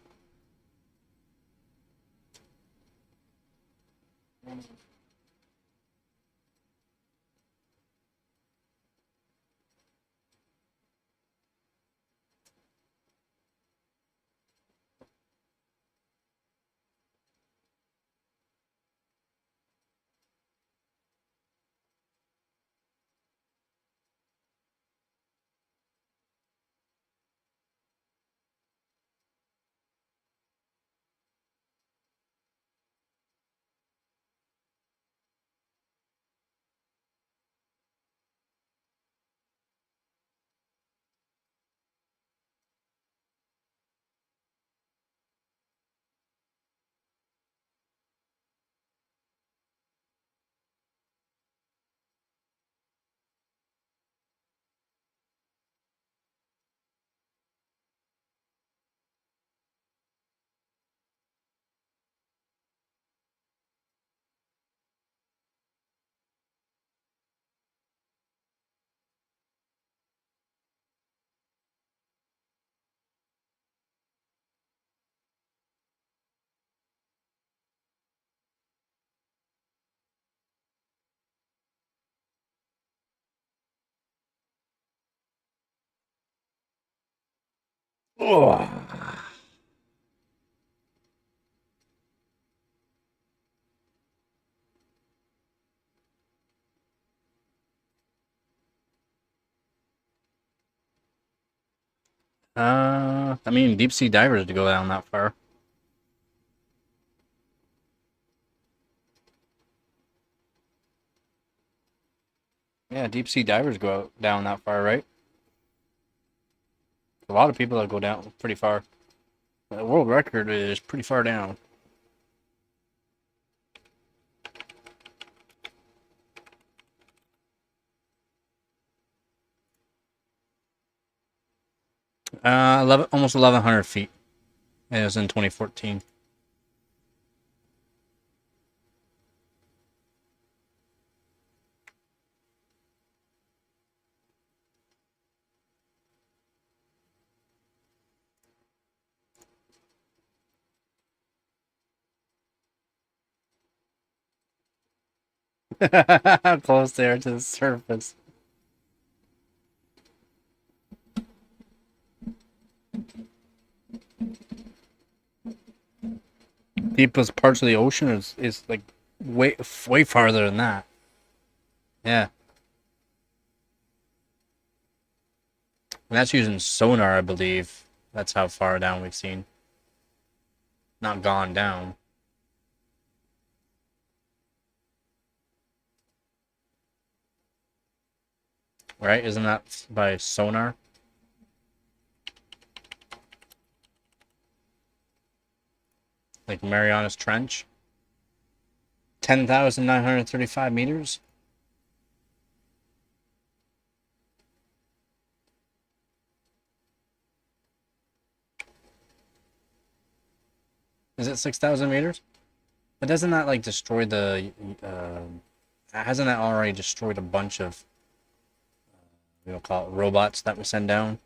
Oh. I mean, deep sea divers to go down that far. Yeah, deep sea divers go out, down that far, right? A lot of people that go down pretty far. The world record is pretty far down. Almost 1,100 feet. It was in 2014. Close there to the surface. Deepest parts of the ocean is like way farther than that. Yeah. And that's using sonar, I believe. That's how far down we've seen. Not gone down. Right? Isn't that by sonar? Like Marianas Trench? 10,935 meters? Is it 6,000 meters? But doesn't that like destroy the... hasn't that already destroyed a bunch of... we'll call it robots that we send down?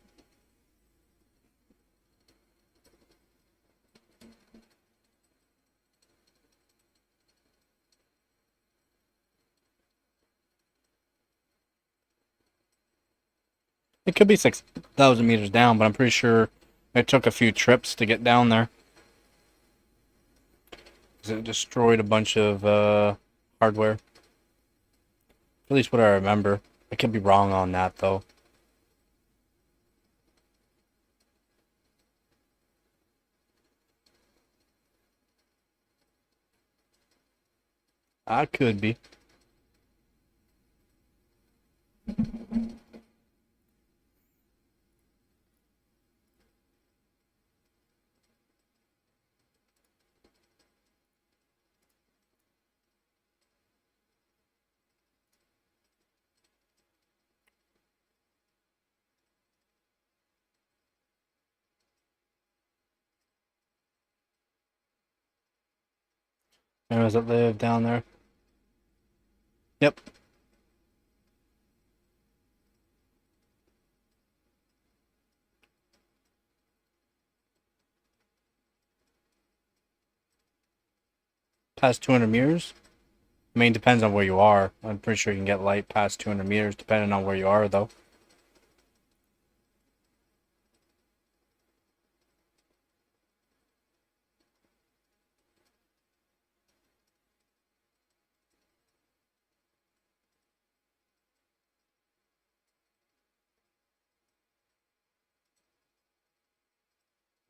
It could be 6,000 meters down, but I'm pretty sure it took a few trips to get down there. because it destroyed a bunch of hardware. At least what I remember. I could be wrong on that though. I could be. Anyways, that live down there. Yep. Past 200 meters? I mean, depends on where you are. I'm pretty sure you can get light past 200 meters, depending on where you are, though.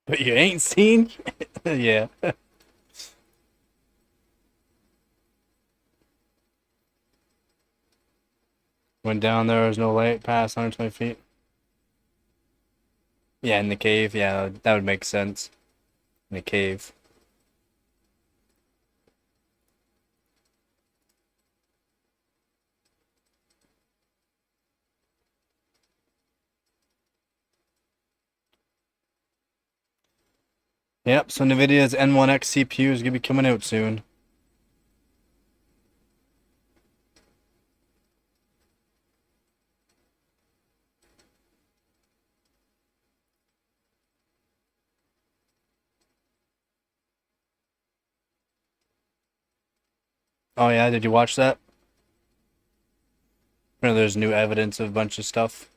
But you ain't seen? Yeah. Went down there was no light past 120 feet. Yeah, in the cave. Yeah, that would make sense. In the cave. Yep, so NVIDIA's N1X CPU is going to be coming out soon. Oh yeah, did you watch that? There's new evidence of a bunch of stuff.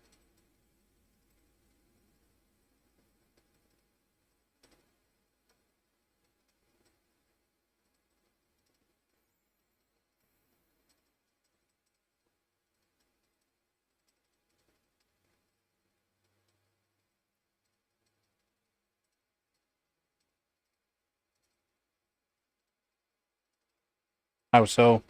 How so?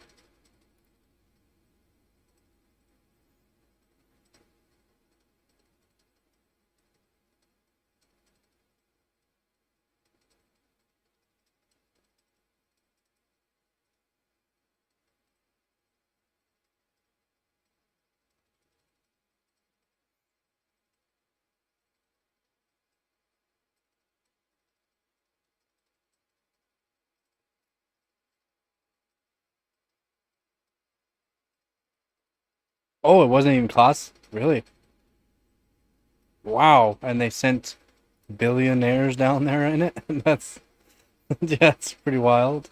Oh, it wasn't even class? Really? Wow, and they sent billionaires down there in it? That's... yeah, that's pretty wild.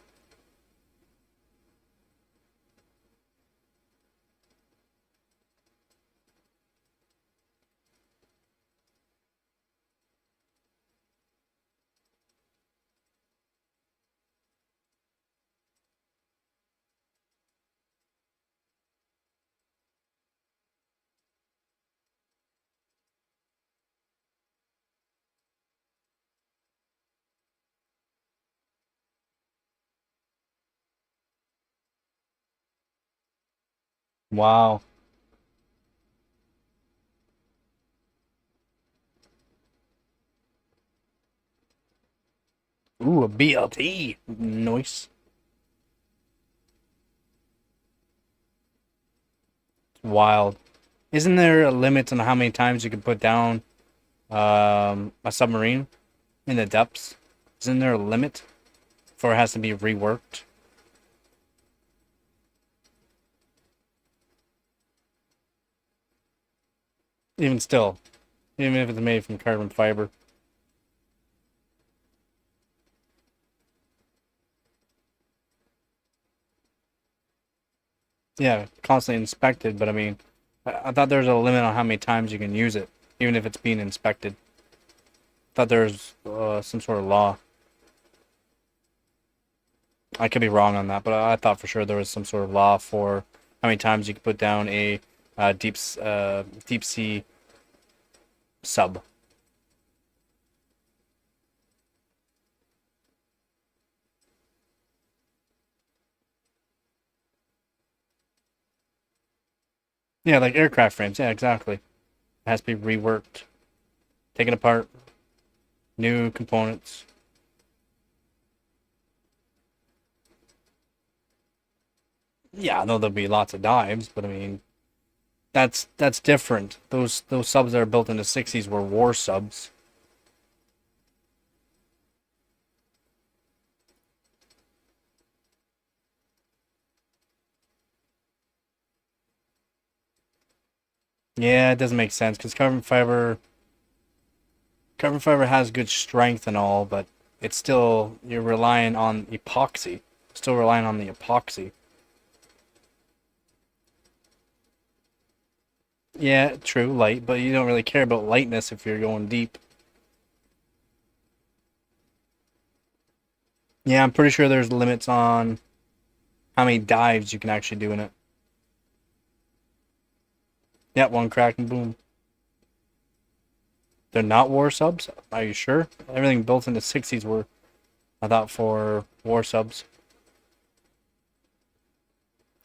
Wow. Ooh, a BLT. Nice. Wild. Isn't there a limit on how many times you can put down a submarine in the depths? Isn't there a limit before it has to be reworked? Even still, even if it's made from carbon fiber. Yeah, constantly inspected, but I mean, I thought there was a limit on how many times you can use it, even if it's being inspected. I thought there was some sort of law. I could be wrong on that, but I thought for sure there was some sort of law for how many times you could put down a deep sea sub. Yeah, like aircraft frames. Yeah, exactly. It has to be reworked, taken apart, new components. Yeah, I know there'll be lots of dives, but I mean, that's different. Those subs that are built in the 60s were war subs. Yeah, it doesn't make sense because carbon fiber has good strength and all, but it's still you're relying on epoxy. Still relying on the epoxy. Yeah, true, light, but you don't really care about lightness if you're going deep. Yeah, I'm pretty sure there's limits on how many dives you can actually do in it. Yeah, one crack and boom. They're not war subs? Are you sure? Everything built in the 60s were, I thought, for war subs.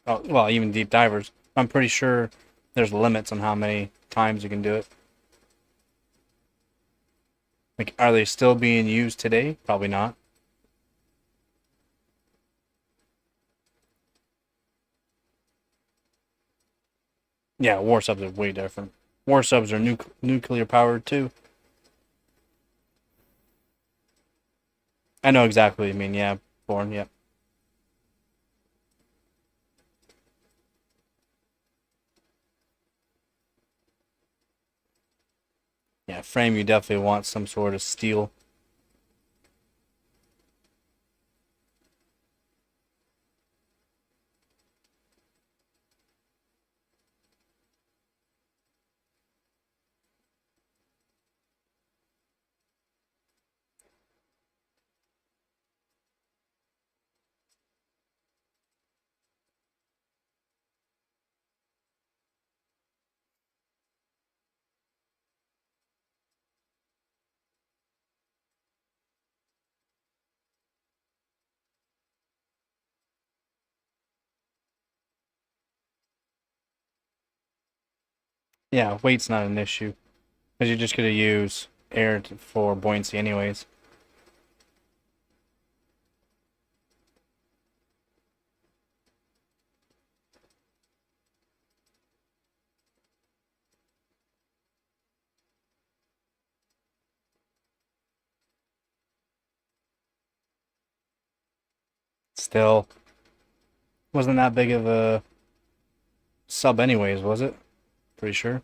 Oh, well, even deep divers. I'm pretty sure there's limits on how many times you can do it. Like, are they still being used today? Probably not. Yeah, war subs are way different. War subs are nuclear powered too. I know exactly what you mean. Yeah, born. Yeah. Yeah, frame. You definitely want some sort of steel. Yeah, weight's not an issue because you're just gonna use air for buoyancy anyways. Still, wasn't that big of a sub anyways, was it? Pretty sure.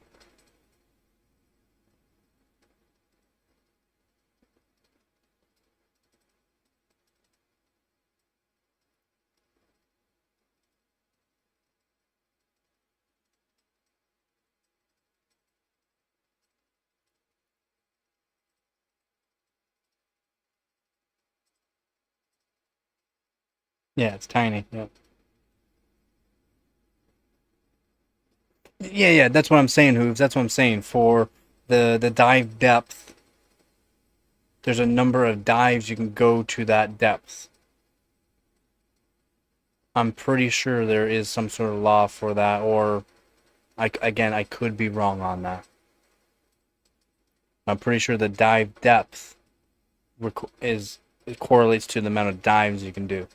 Yeah, it's tiny. Yeah. Yeah, that's what I'm saying, Hooves. That's what I'm saying. For the dive depth, there's a number of dives you can go to that depth. I'm pretty sure there is some sort of law for that, or again, I could be wrong on that. I'm pretty sure the dive depth is it correlates to the amount of dives you can do.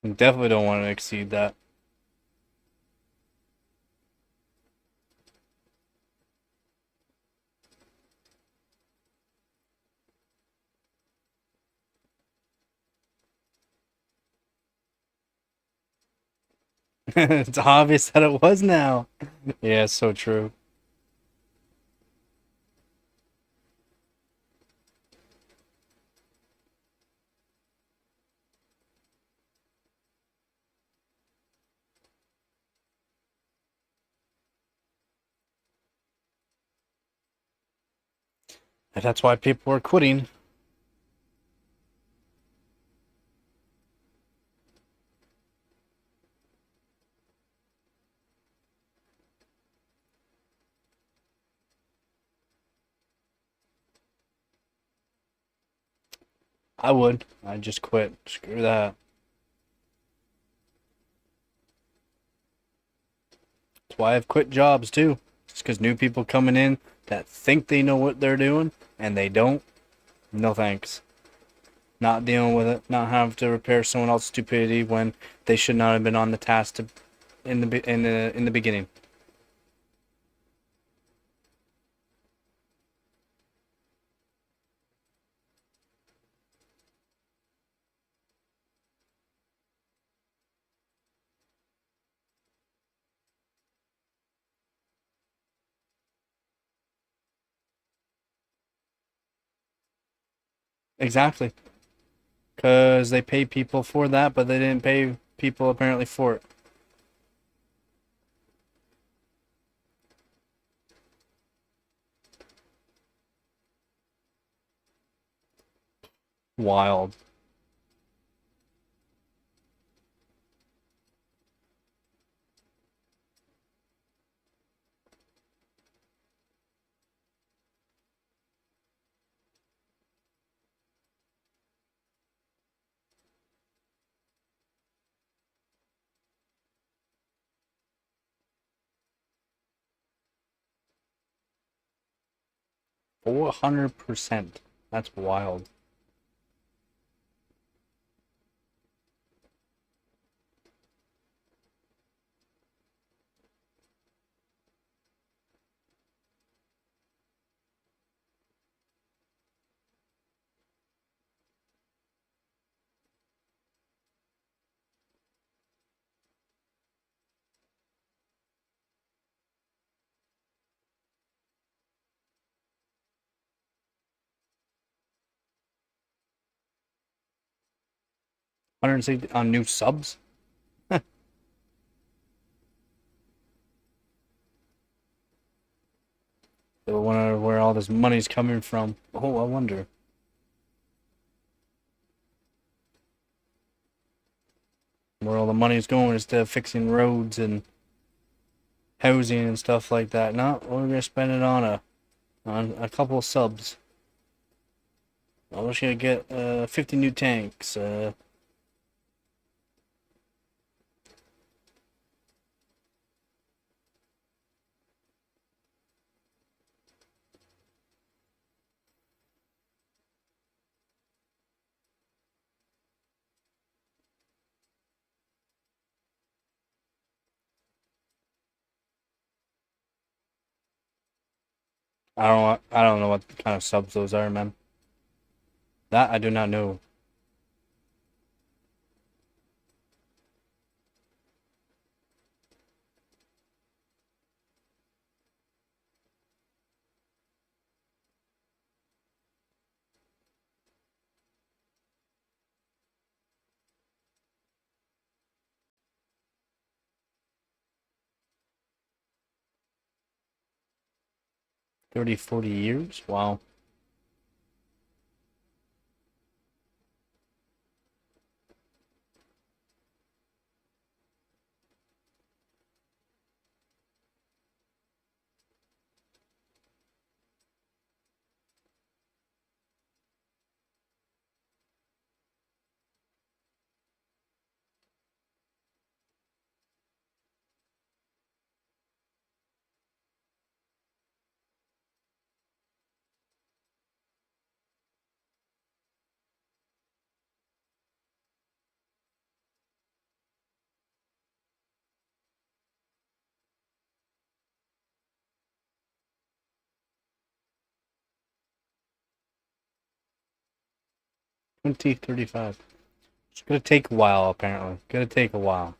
You definitely don't want to exceed that. It's obvious that it was now. Yeah, it's so true. And that's why people are quitting. I would. I'd just quit. Screw that. That's why I've quit jobs too. Just because new people coming in that think they know what they're doing and they don't. No thanks. Not dealing with it. Not having to repair someone else's stupidity when they should not have been on the task in the beginning. Exactly. Because they pay people for that, but they didn't pay people apparently for it. Wild. $400%. That's wild. $160 on new subs? I wonder where all this money's coming from. Oh, I wonder. Where all the money's going instead of fixing roads and housing and stuff like that. No, we're gonna spend it on a couple of subs. I'm just gonna get 50 new tanks. I don't know what kind of subs those are, man. That I do not know. $30, $40 years? Wow. $20.35. It's gonna take a while, apparently. Gonna take a while.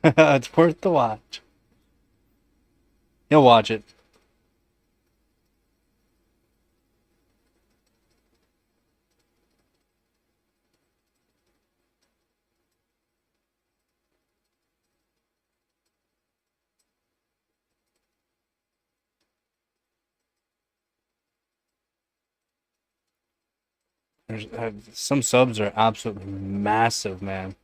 It's worth the watch. You'll watch it. There's, some subs are absolutely massive, man.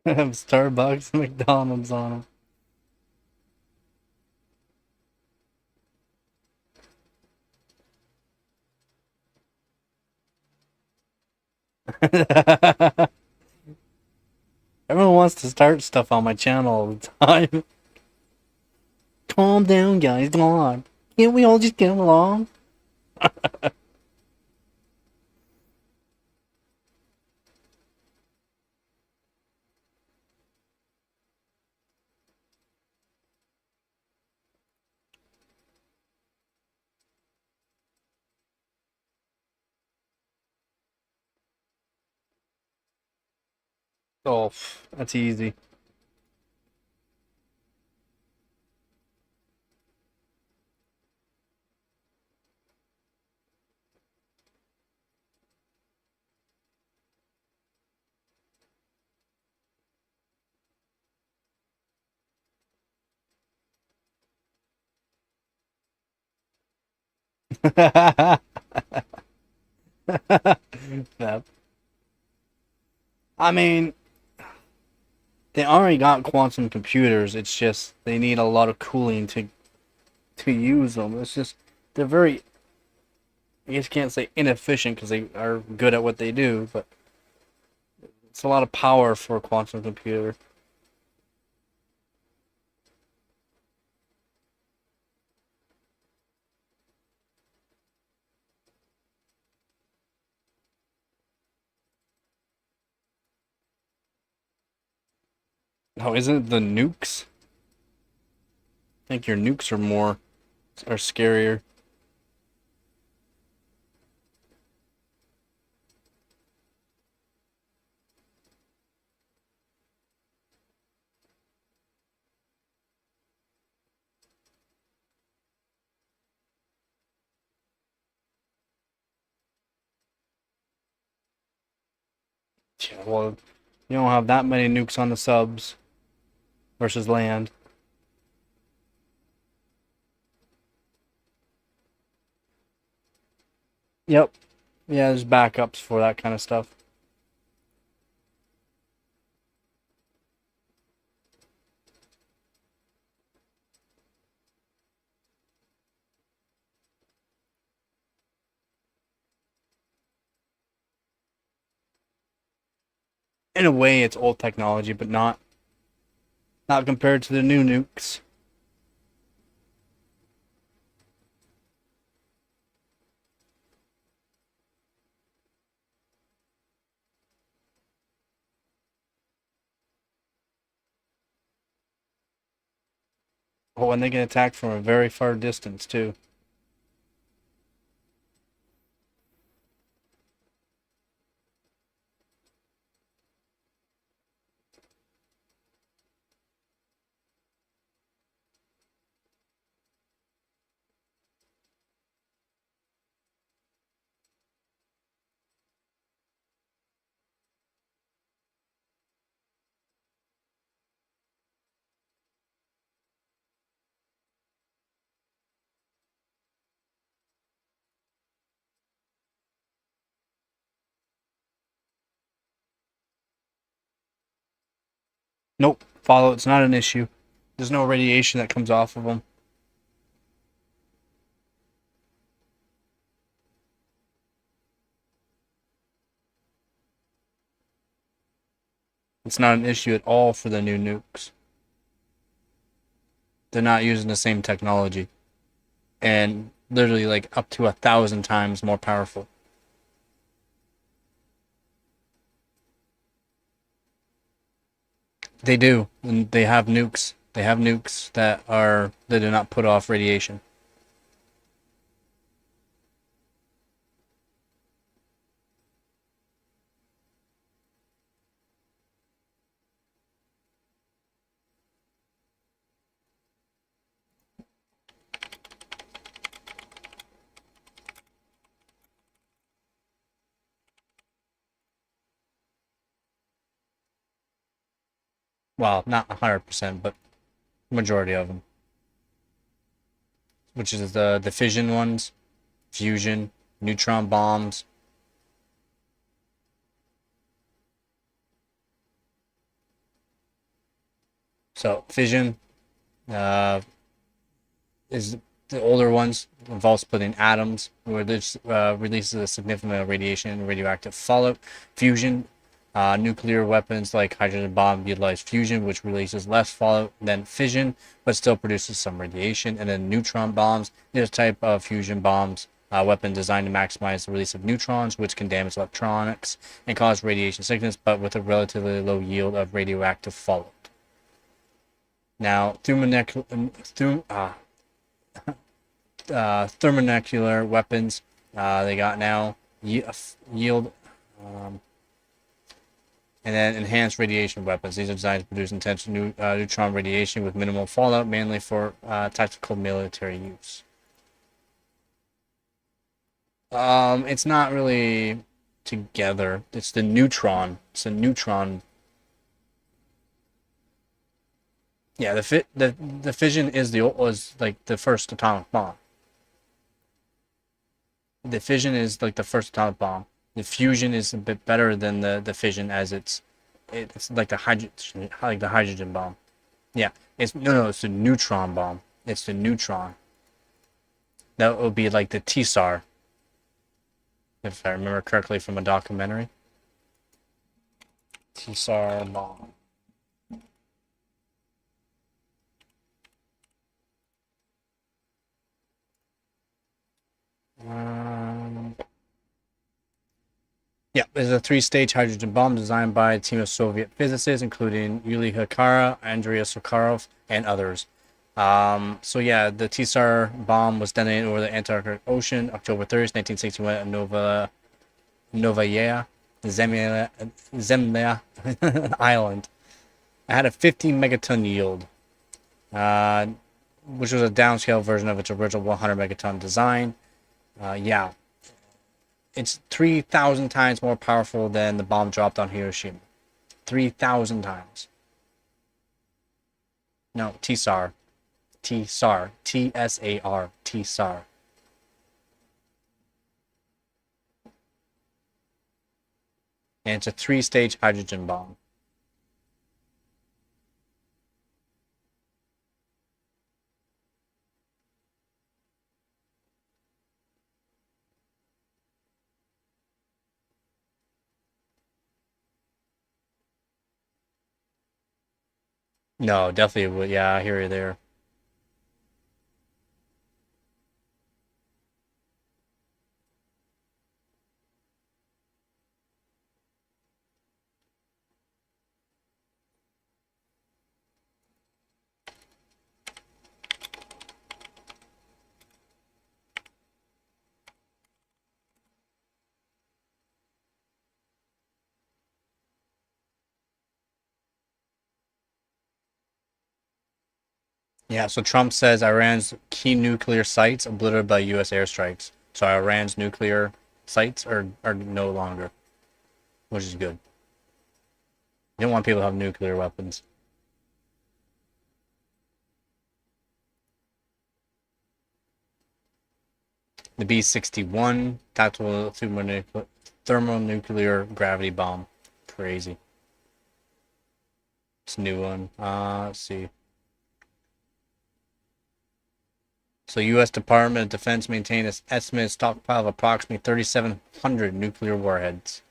Starbucks, McDonald's on them. Everyone wants to start stuff on my channel all the time. Calm down, guys. Come on. Can't we all just get along? Oh, that's easy. Yep. I mean, they already got quantum computers. It's just they need a lot of cooling to use them. It's just they're very, I guess you can't say inefficient because they are good at what they do, but it's a lot of power for a quantum computer. Oh, isn't it the nukes? I think your nukes are scarier. Yeah, well, you don't have that many nukes on the subs versus land. Yep. Yeah, there's backups for that kind of stuff. In a way, it's old technology, but not compared to the new nukes. Oh, and they can attack from a very far distance, too. Nope. Follow, it's not an issue. There's no radiation that comes off of them. It's not an issue at all for the new nukes. They're not using the same technology. And literally like up to 1,000 times more powerful. They do. And they have nukes. They have nukes that do not put off radiation. Well, not 100%, but majority of them. Which is the fission ones, fusion, neutron bombs. So fission is the older ones, involves splitting atoms, where this releases a significant amount of radiation and radioactive fallout. Fusion, nuclear weapons like hydrogen bomb utilize fusion, which releases less fallout than fission, but still produces some radiation. And then neutron bombs is a type of fusion bombs weapon designed to maximize the release of neutrons, which can damage electronics and cause radiation sickness, but with a relatively low yield of radioactive fallout. Now, thermonuclear weapons they got now yield and then enhanced radiation weapons. These are designed to produce intense neutron radiation with minimal fallout, mainly for tactical military use. It's not really together. It's the neutron. It's a neutron. Yeah, the fission was like the first atomic bomb. The fission is like the first atomic bomb. The fusion is a bit better than the fission, as it's like the hydrogen bomb. Yeah, it's the neutron bomb. It's the neutron. That would be like the TSAR, if I remember correctly from a documentary. TSAR bomb. Yeah, there's a 3-stage hydrogen bomb designed by a team of Soviet physicists, including Yuri Hikara, Andrei Sakharov, and others. So yeah, the TSAR bomb was detonated over the Antarctic Ocean, October 30th, 1961, at Novaya Zemlya Island. It had a 50 megaton yield, which was a downscale version of its original 100 megaton design. Yeah, it's 3,000 times more powerful than the bomb dropped on Hiroshima. 3,000 times. No, TSAR. TSAR. T-S-A-R. TSAR. And it's a 3-stage hydrogen bomb. No, definitely would. Yeah, I hear you there. Yeah, so Trump says Iran's key nuclear sites obliterated by U.S. airstrikes. So Iran's nuclear sites are no longer, which is good. You don't want people to have nuclear weapons. The B-61 tactical thermonuclear gravity bomb. Crazy. It's a new one. Let's see. So U.S. Department of Defense maintained its estimated stockpile of approximately 3,700 nuclear warheads.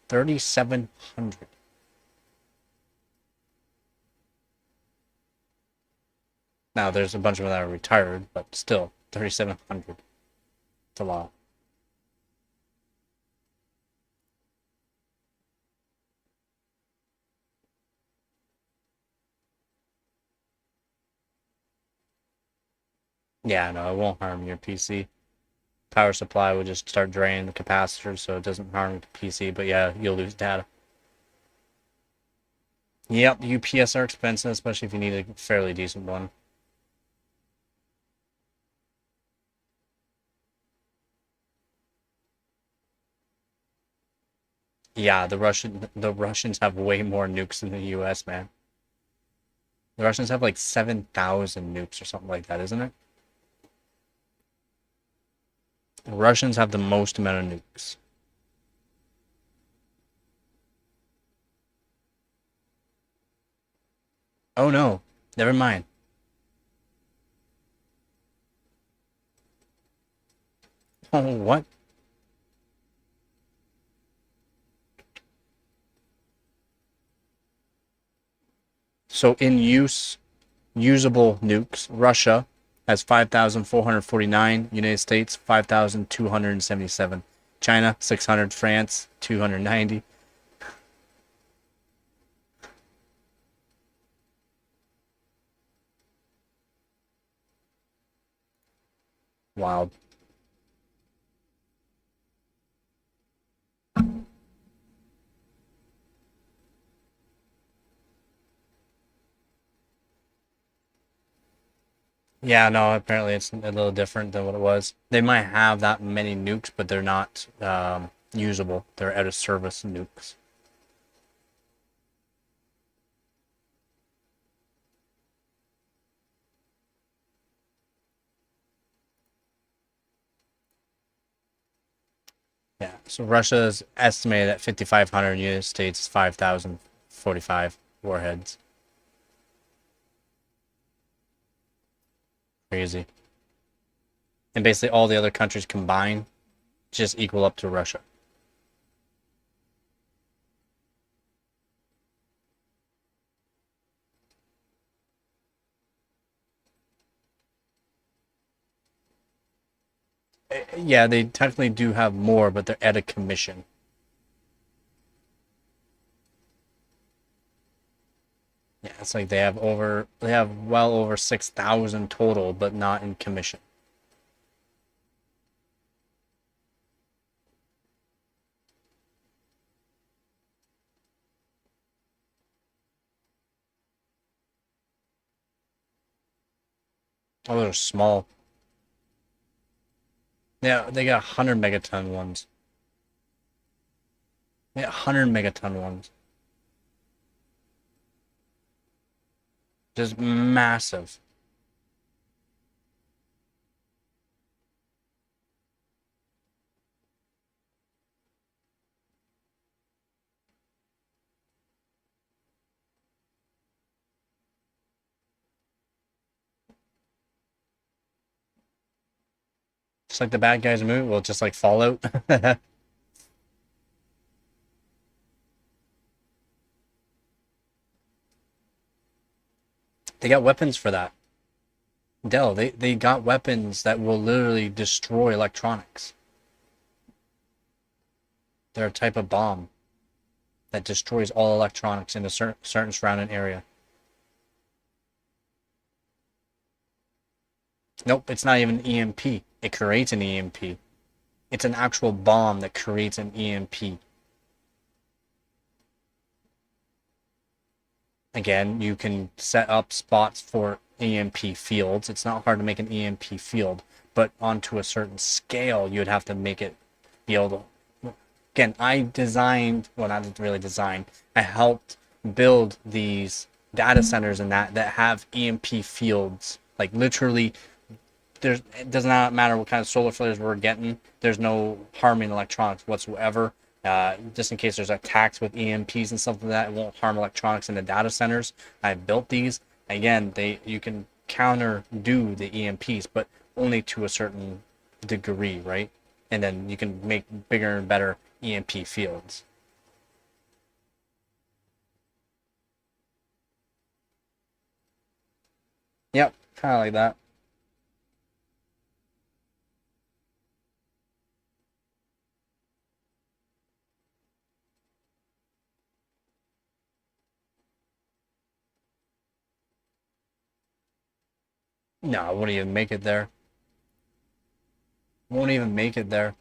3,700. Now, there's a bunch of them that are retired, but still, 3,700. It's a lot. Yeah, no, it won't harm your PC. Power supply will just start draining the capacitor, so it doesn't harm the PC, but yeah, you'll lose data. Yep, UPS are expensive, especially if you need a fairly decent one. Yeah, the Russians have way more nukes than the US, man. The Russians have like 7,000 nukes or something like that, isn't it? The Russians have the most amount of nukes. Oh no, never mind. Oh, what? So in use, usable nukes, Russia has 5,449, United States 5,277, China 600, France 290. Wild. Yeah, no, apparently it's a little different than what it was. They might have that many nukes, but they're not usable. They're out of service nukes. Yeah, so Russia is estimated at 5,500, United States 5,045 warheads. Crazy. And basically all the other countries combined just equal up to Russia. Yeah, they technically do have more, but they're at a commission. Yeah, it's like they have well over 6,000 total, but not in commission. Oh, they're small. Yeah, they got 100 megaton ones. Yeah, 100 megaton ones. Just massive. Just like the bad guys movie, well, just like Fallout. They got weapons for that. Dell, they got weapons that will literally destroy electronics. They're a type of bomb that destroys all electronics in a certain surrounding area. Nope, it's not even an EMP. It creates an EMP. It's an actual bomb that creates an EMP. Again, you can set up spots for EMP fields. It's not hard to make an EMP field, but onto a certain scale, you'd have to make it be able to... Again, I designed, well, not really designed, I helped build these data centers and that have EMP fields. Like literally, it does not matter what kind of solar flares we're getting. There's no harming electronics whatsoever. Just in case there's attacks with EMPs and stuff like that, it won't harm electronics in the data centers. I've built these. Again, you can do the EMPs, but only to a certain degree, right? And then you can make bigger and better EMP fields. Yep, kind of like that. No, I wouldn't even make it there. Won't even make it there.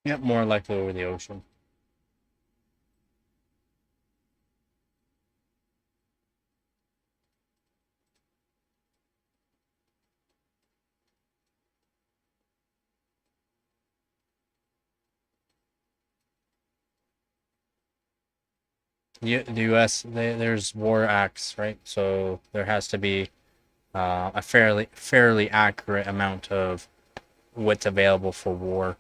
Yep, more likely over the ocean. The U.S. There's war acts, right? So there has to be a fairly accurate amount of what's available for war.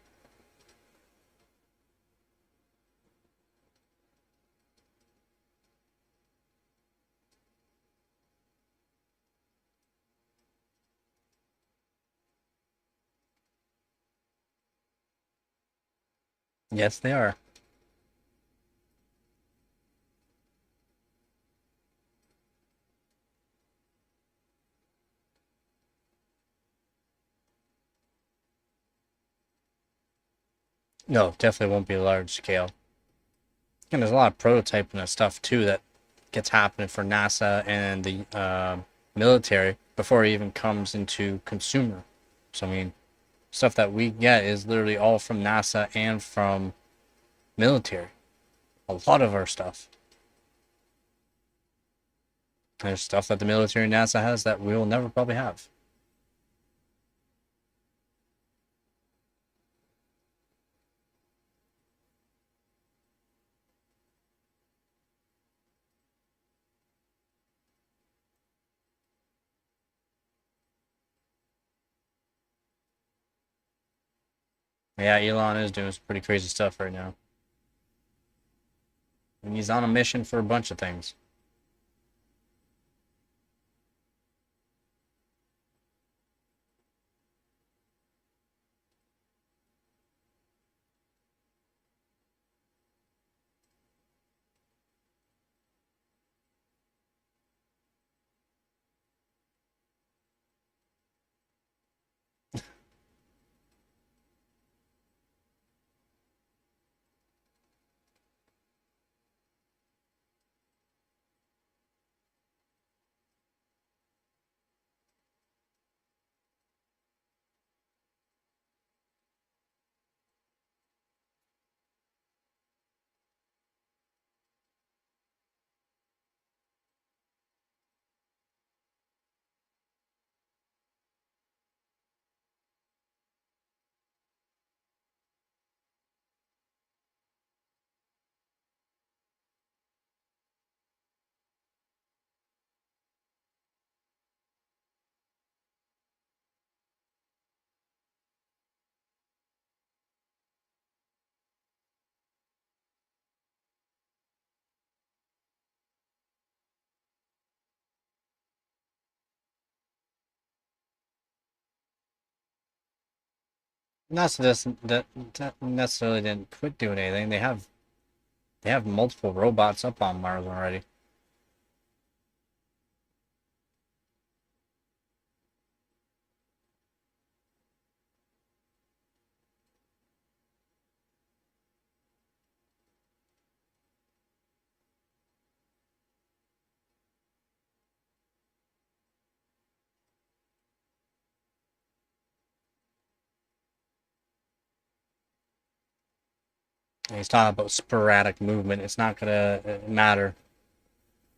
Yes, they are. No, definitely won't be large scale. And there's a lot of prototyping and stuff too that gets happening for NASA and the military before it even comes into consumer. So I mean, stuff that we get is literally all from NASA and from military. A lot of our stuff. There's stuff that the military and NASA has that we will never probably have. Yeah, Elon is doing some pretty crazy stuff right now. And he's on a mission for a bunch of things. NASA doesn't that necessarily didn't quit doing anything. They have multiple robots up on Mars already. And he's talking about sporadic movement. It's not gonna matter.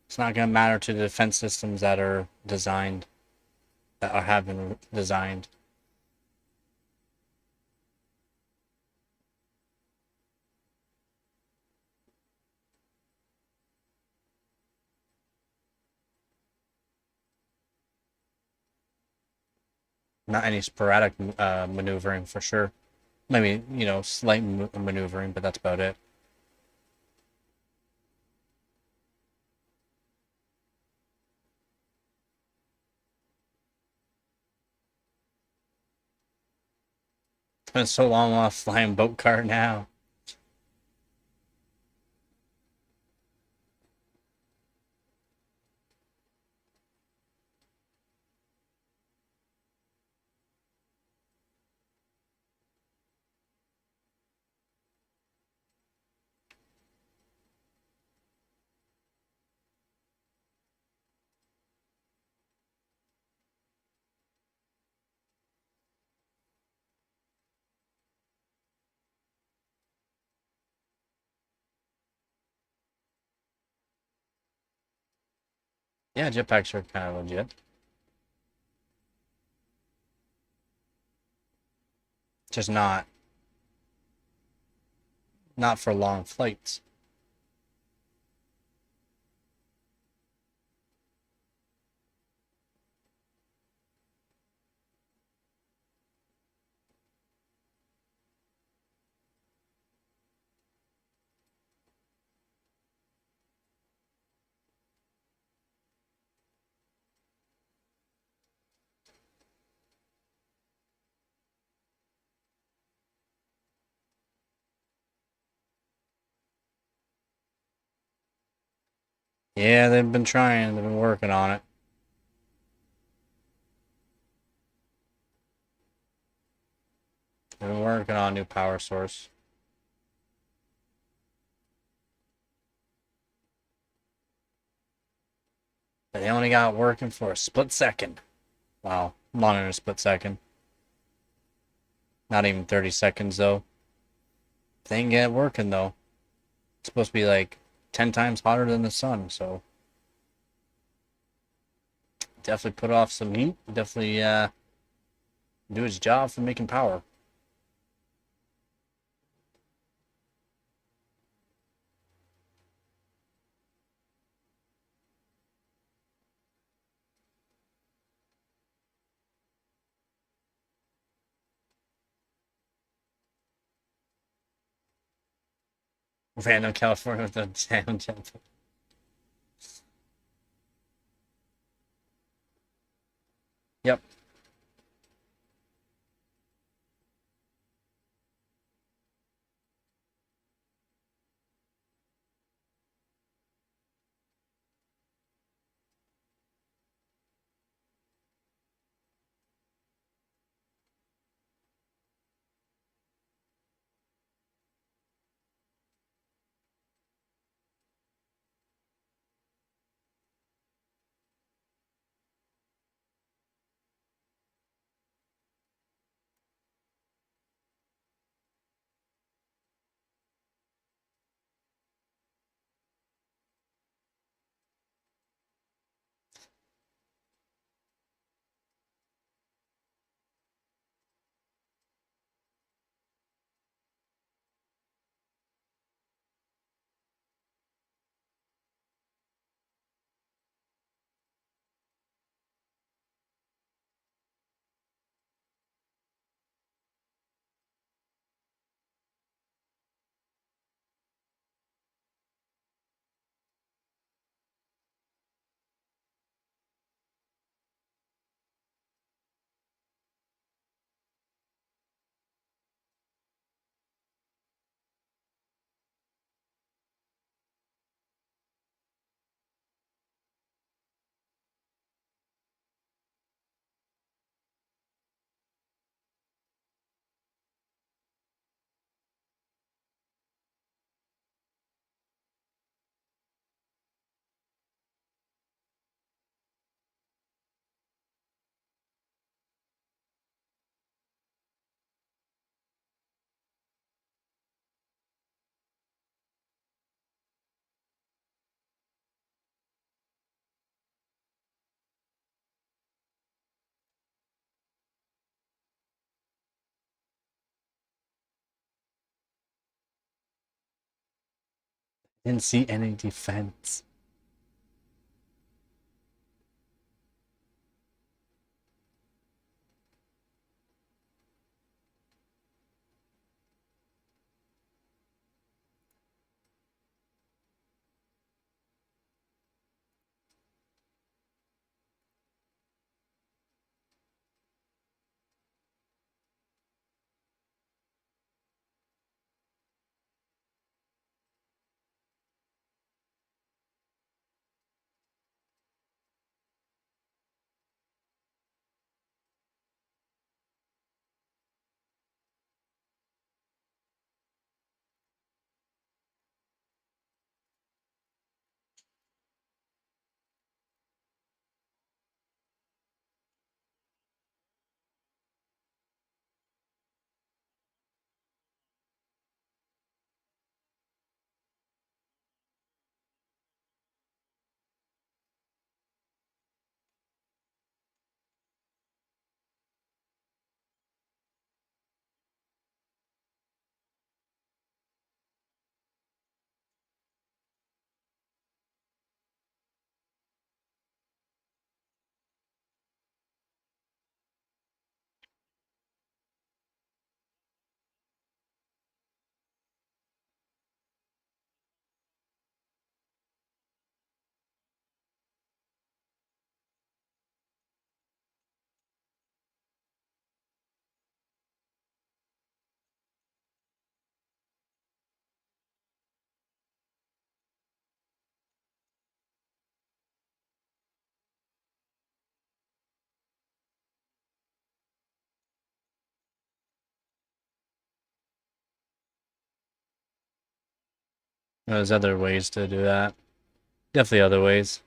It's not gonna matter to the defense systems that are designed. that have been designed. Not any sporadic maneuvering for sure. Maybe, you know, slight maneuvering, but that's about it. It's been so long off flying boat car now. Yeah, jetpacks are kind of legit. Just not for long flights. Yeah, they've been trying. They've been working on it. They've been working on a new power source. But they only got it working for a split second. Wow, longer than a split second. Not even 30 seconds, though. They ain't get it working, though. It's supposed to be like 10 times hotter than the sun, so... Definitely put off some heat. Definitely do its job for making power. Random California with a damn jet. Yep. Didn't see any defense. There's other ways to do that. Definitely other ways.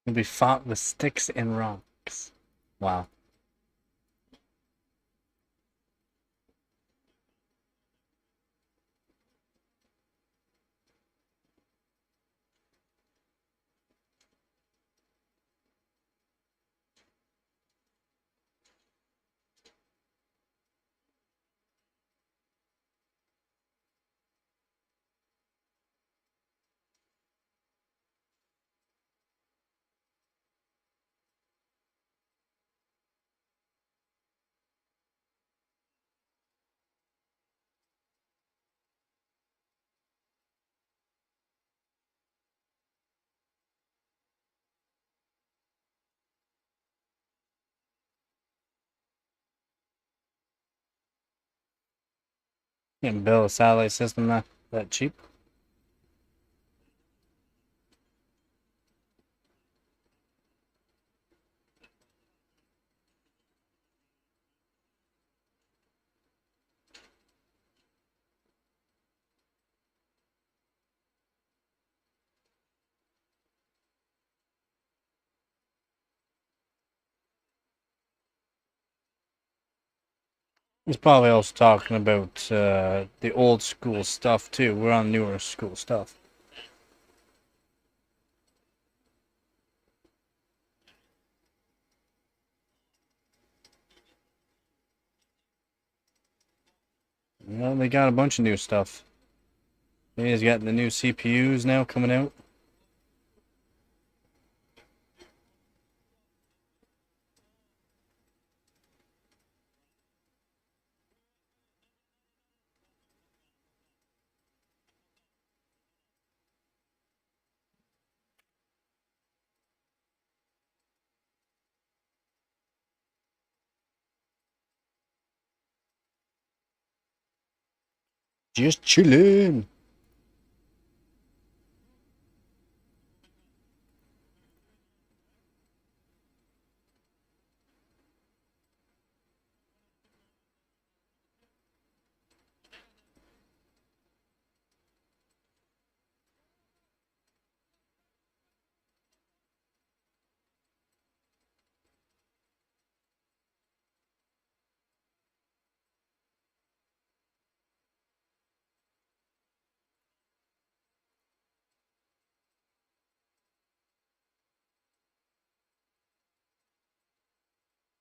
You'll be fought with sticks and rocks. Wow. You can build a satellite system that cheap. He's probably also talking about the old school stuff too. We're on newer school stuff. Well, they got a bunch of new stuff. He's got the new CPUs now coming out. Just chilling.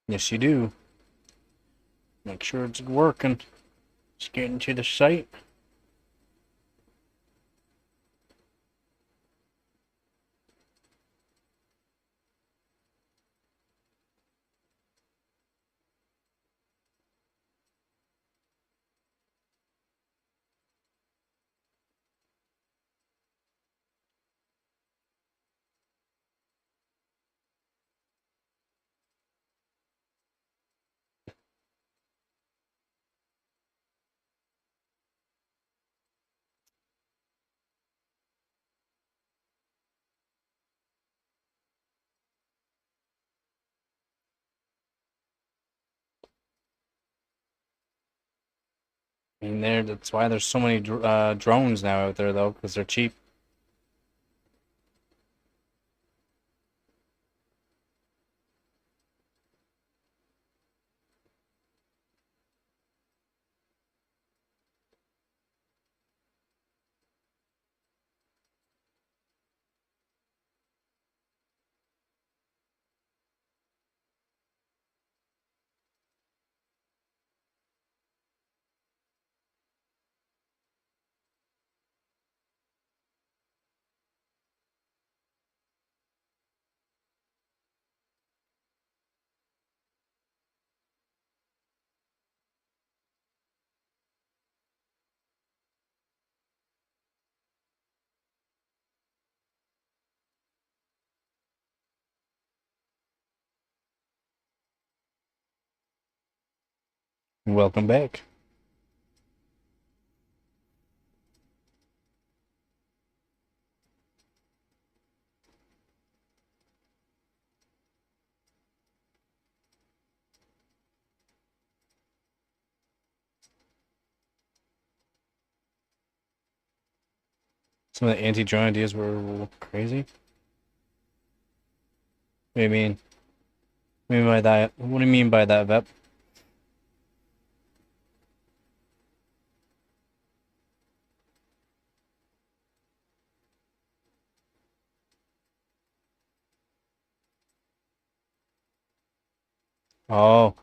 Yes, you do. Make sure it's working. Just get into the site. And that's why there's so many drones now out there, though, because they're cheap. Welcome back. Some of the anti-drone ideas were a little crazy. What do you mean? What do you mean by that? What do you mean by that, Vep? Oh.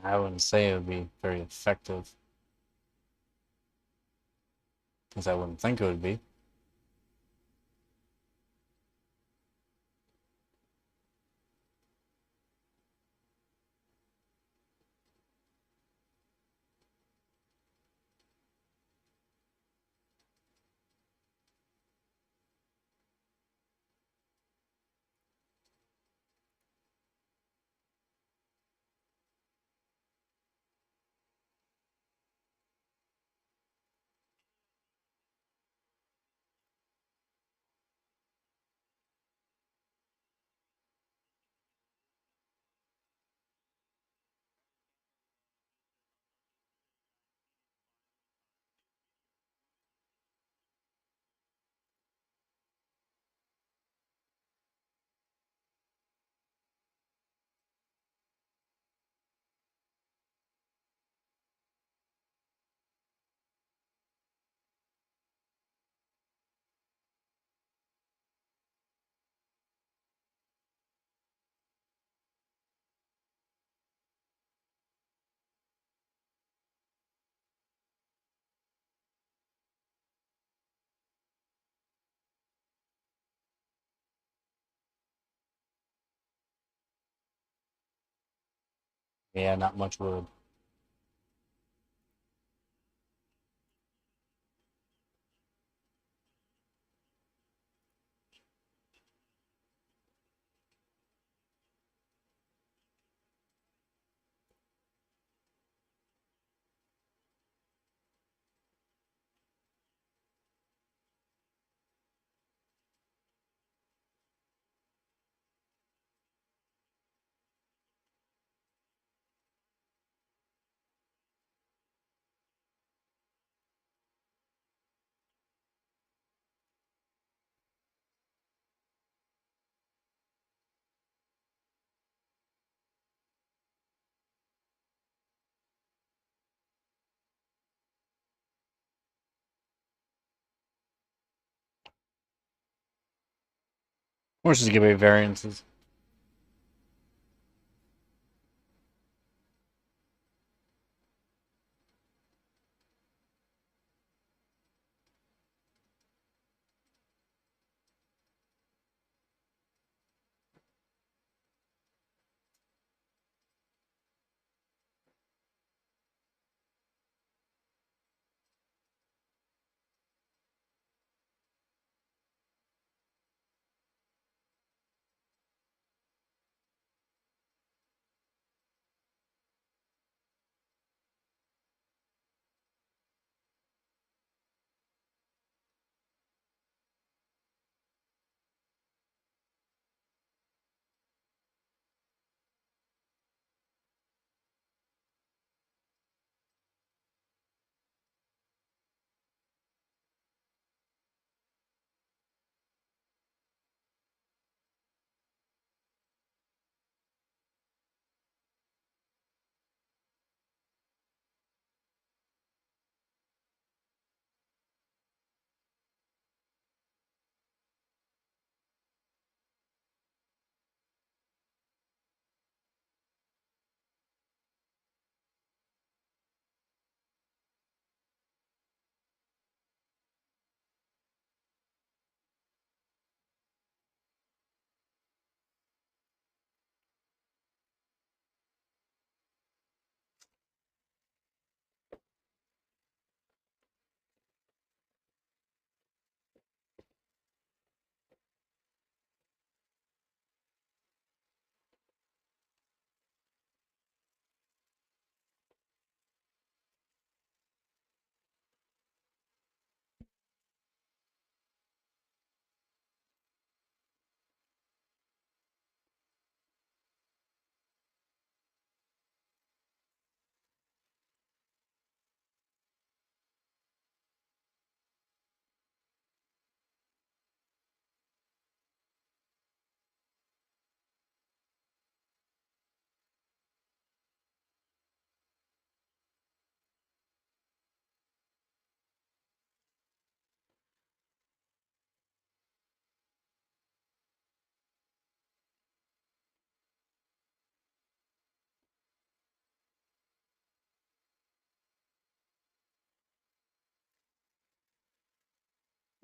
I wouldn't say it would be very effective. Because I wouldn't think it would be. Yeah, not much wood. Horses give away variances.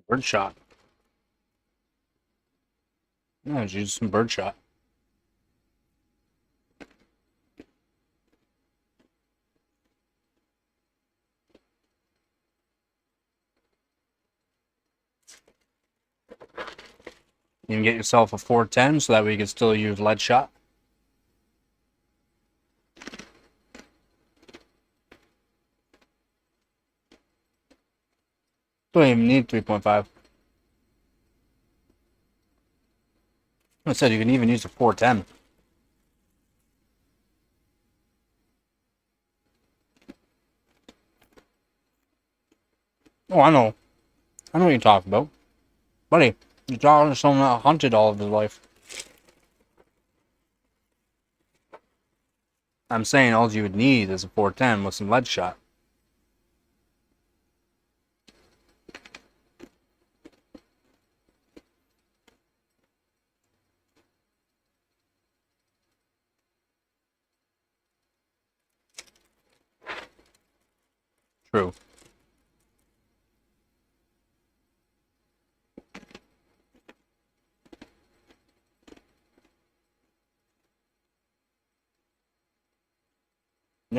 Birdshot. Yeah, just use some birdshot. You can get yourself a 410 so that way you can still use lead shot. Don't even need 3.5. I said you can even use a 410. Oh, I know. I know what you're talking about. Buddy, you're talking to someone that hunted all of his life. I'm saying all you would need is a 410 with some lead shot. True.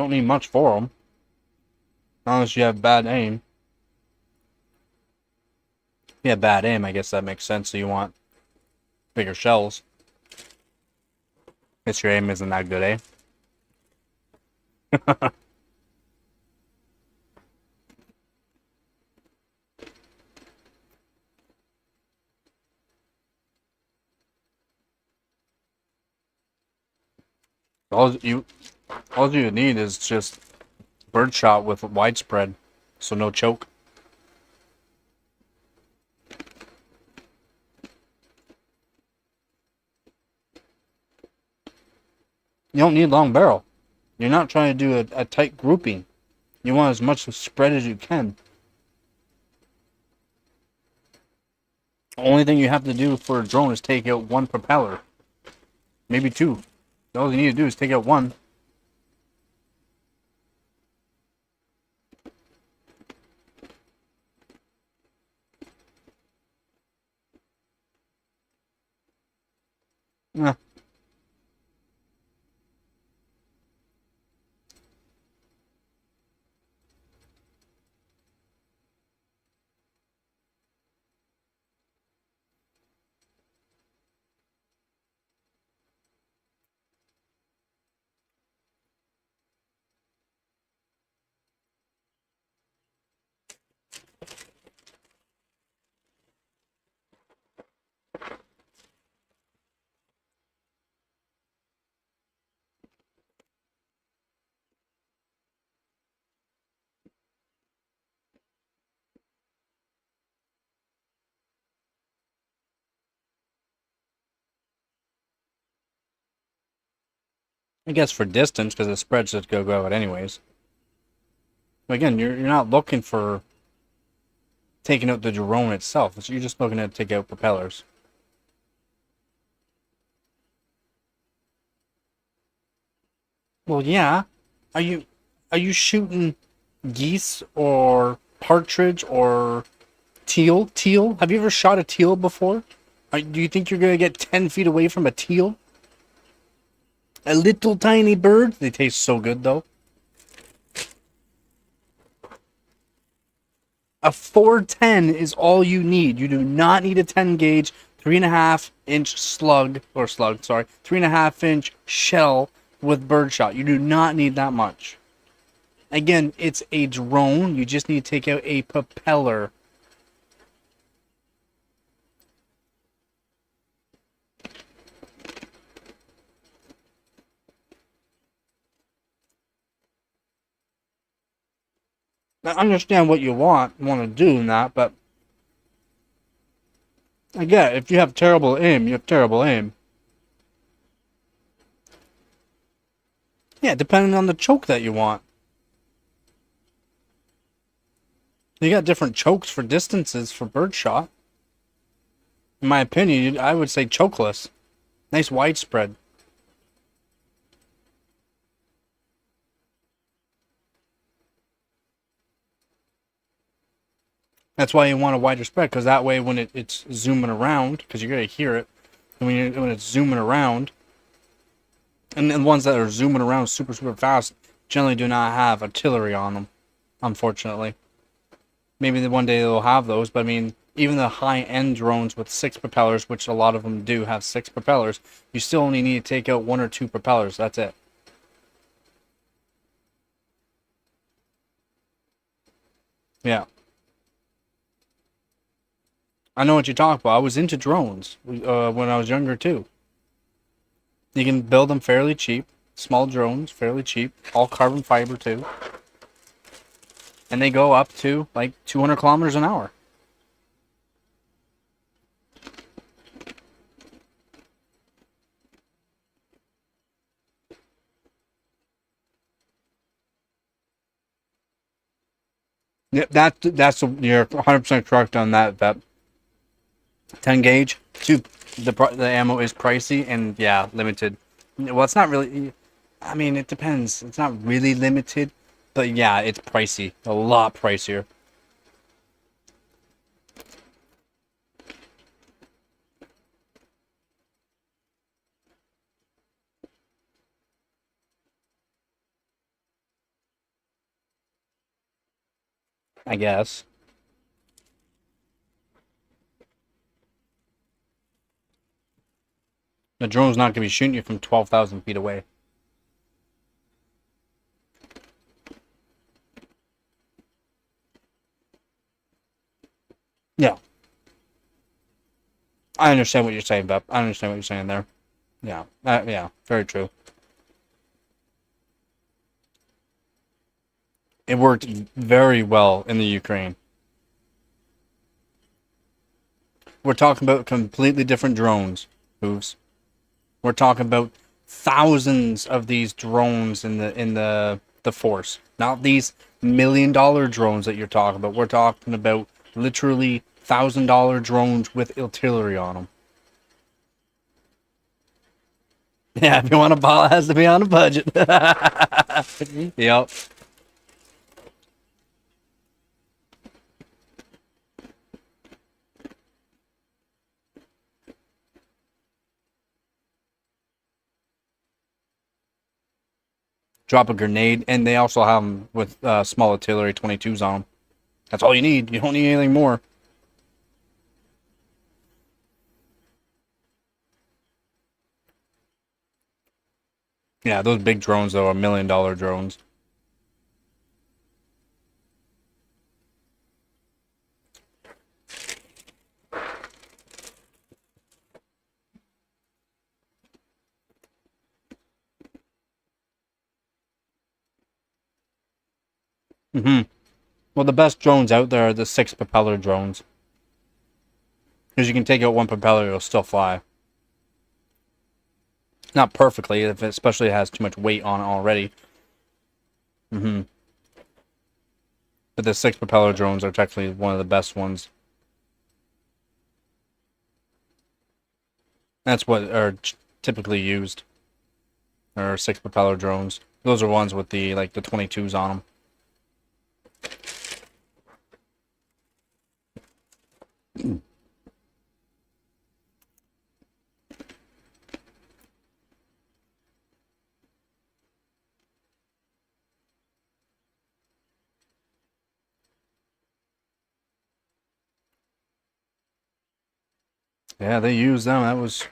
don't need much for them. Unless you have bad aim. If you have bad aim, I guess that makes sense. So you want bigger shells. Guess your aim isn't that good, eh? All you need is just birdshot with widespread, so no choke. You don't need long barrel. You're not trying to do a tight grouping. You want as much spread as you can. The only thing you have to do for a drone is take out one propeller. Maybe two. All you need to do is take out one. Yeah. I guess for distance, because the spreads just go out anyways. But again, you're not looking for taking out the drone itself. You're just looking to take out propellers. Well, yeah. Are you shooting geese or partridge or teal? Teal? Have you ever shot a teal before? Do you think you're gonna get 10 feet away from a teal? A little tiny bird? They taste so good though. A 410 is all you need. You do not need a 10 gauge, 3.5-inch slug, or slug, sorry, 3.5-inch shell with birdshot. You do not need that much. Again, it's a drone. You just need to take out a propeller. I understand what you want to do in that, but again, if you have terrible aim, you have terrible aim. Yeah, depending on the choke that you want. You got different chokes for distances for birdshot. In my opinion, I would say chokeless. Nice widespread. That's why you want a wider spread, because that way when it's zooming around, because you're going to hear it, and when it's zooming around, and the ones that are zooming around super, super fast generally do not have artillery on them, unfortunately. Maybe one day they'll have those, but I mean, even the high-end drones with 6 propellers, which a lot of them do have 6 propellers, you still only need to take out 1 or 2 propellers, that's it. Yeah. I know what you talk about. I was into drones when I was younger too. You can build them fairly cheap. Small drones, fairly cheap. All carbon fiber too. And they go up to like 200 kilometers an hour. Yeah, you're 100% correct on that. That 10 gauge, the ammo is pricey and yeah, limited. Well, it's not really. I mean, it depends. It's not really limited, but yeah, it's pricey. A lot pricier. I guess. The drone's not going to be shooting you from 12,000 feet away. Yeah. I understand what you're saying, Bep. I understand what you're saying there. Yeah. Yeah. Very true. It worked very well in the Ukraine. We're talking about completely different drones, Hooves. We're talking about thousands of these drones in the force. Not these $1 million drones that you're talking about. We're talking about literally $1,000 drones with artillery on them. Yeah, if you want a ball, it has to be on a budget. Yep. Drop a grenade, and they also have them with small artillery 22s on them. That's all you need. You don't need anything more. Yeah, those big drones, though, are $1 million drones. Well, the best drones out there are the 6 propeller drones. Because you can take out one propeller, it'll still fly. Not perfectly, if especially it has too much weight on it already. But the 6 propeller drones are technically one of the best ones. That's what are typically used. Or 6 propeller drones. Those are ones with the the 22s on them. Yeah, they use them. That was...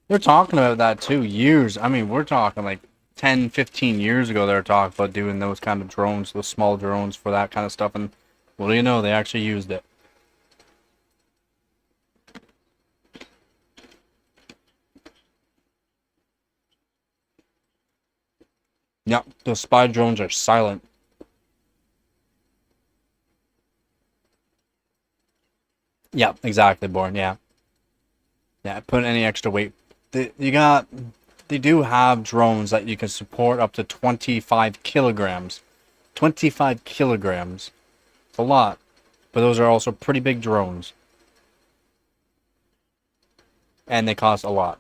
They're talking about that too, years. I mean, we're talking like 10, 15 years ago they were talking about doing those kind of drones, those small drones for that kind of stuff, and what do you know, they actually used it. Yep, those spy drones are silent. Yeah, exactly, Born, yeah. Yeah, put any extra weight. They do have drones that you can support up to 25 kilograms. 25 kilograms. It's a lot. But those are also pretty big drones. And they cost a lot.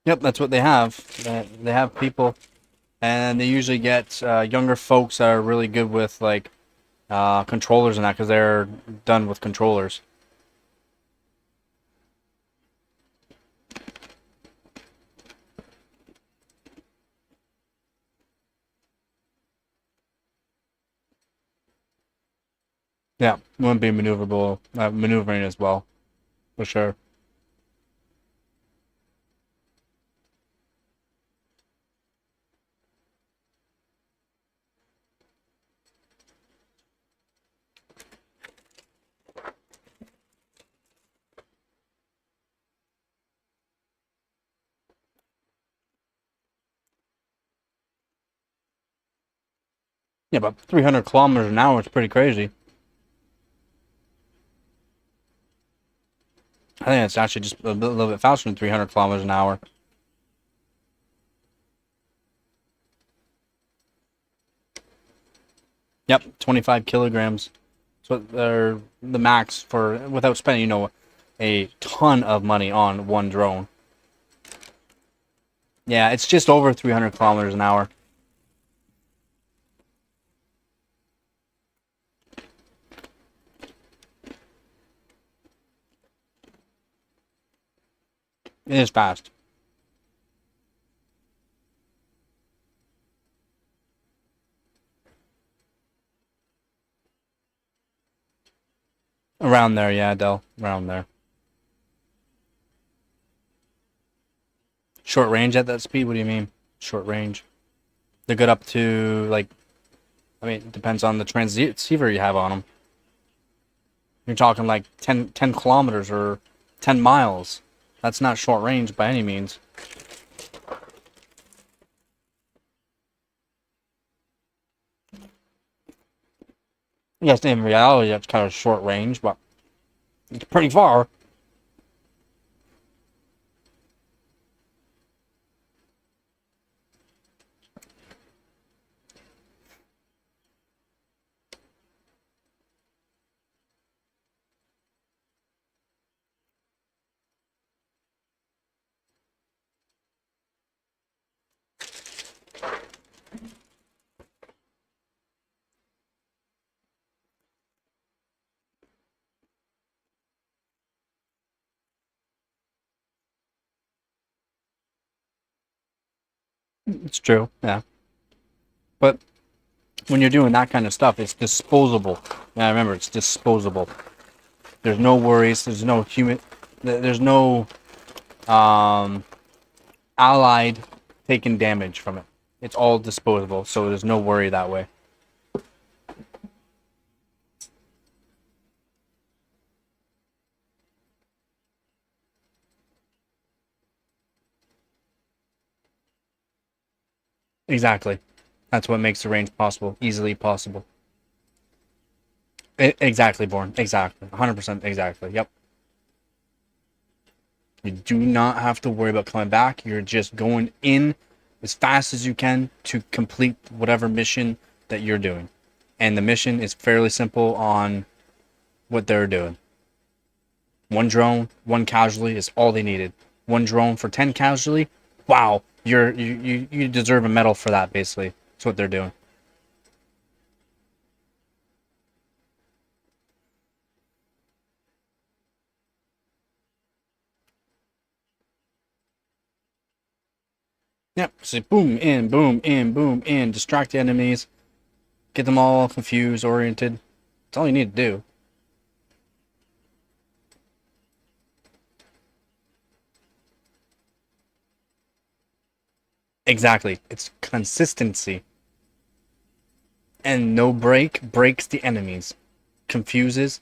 Yep, that's what they have. They have people, and they usually get younger folks that are really good with controllers and that, because they're done with controllers. Yeah, wouldn't be maneuverable, maneuvering as well, for sure. Yeah, but 300 kilometers an hour is pretty crazy. I think it's actually just a little bit faster than 300 kilometers an hour. Yep, 25 kilograms. So they're the max for, without spending, a ton of money on one drone. Yeah, it's just over 300 kilometers an hour. It is fast. Around there, yeah, Del. Around there. Short range at that speed? What do you mean? Short range. They're good up to, like, I mean, it depends on the transceiver you have on them. You're talking like 10 kilometers or 10 miles. That's not short range by any means. Yes, in reality, that's kind of short range, but it's pretty far. It's true, yeah. But when you're doing that kind of stuff, it's disposable. Yeah, remember, it's disposable. There's no worries. There's no There's no allied taking damage from it. It's all disposable, so there's no worry that way. Exactly. That's what makes the range possible. Easily possible. Exactly, Born. Exactly. 100% exactly. Yep. You do not have to worry about coming back. You're just going in as fast as you can to complete whatever mission that you're doing. And the mission is fairly simple on what they're doing. One drone, one casualty is all they needed. One drone for 10 casualty. Wow, you deserve a medal for that, basically. That's what they're doing. Yep, so boom, in, boom, in, boom, in. Distract the enemies. Get them all confused, oriented. That's all you need to do. Exactly. It's consistency. And no break breaks the enemies. Confuses.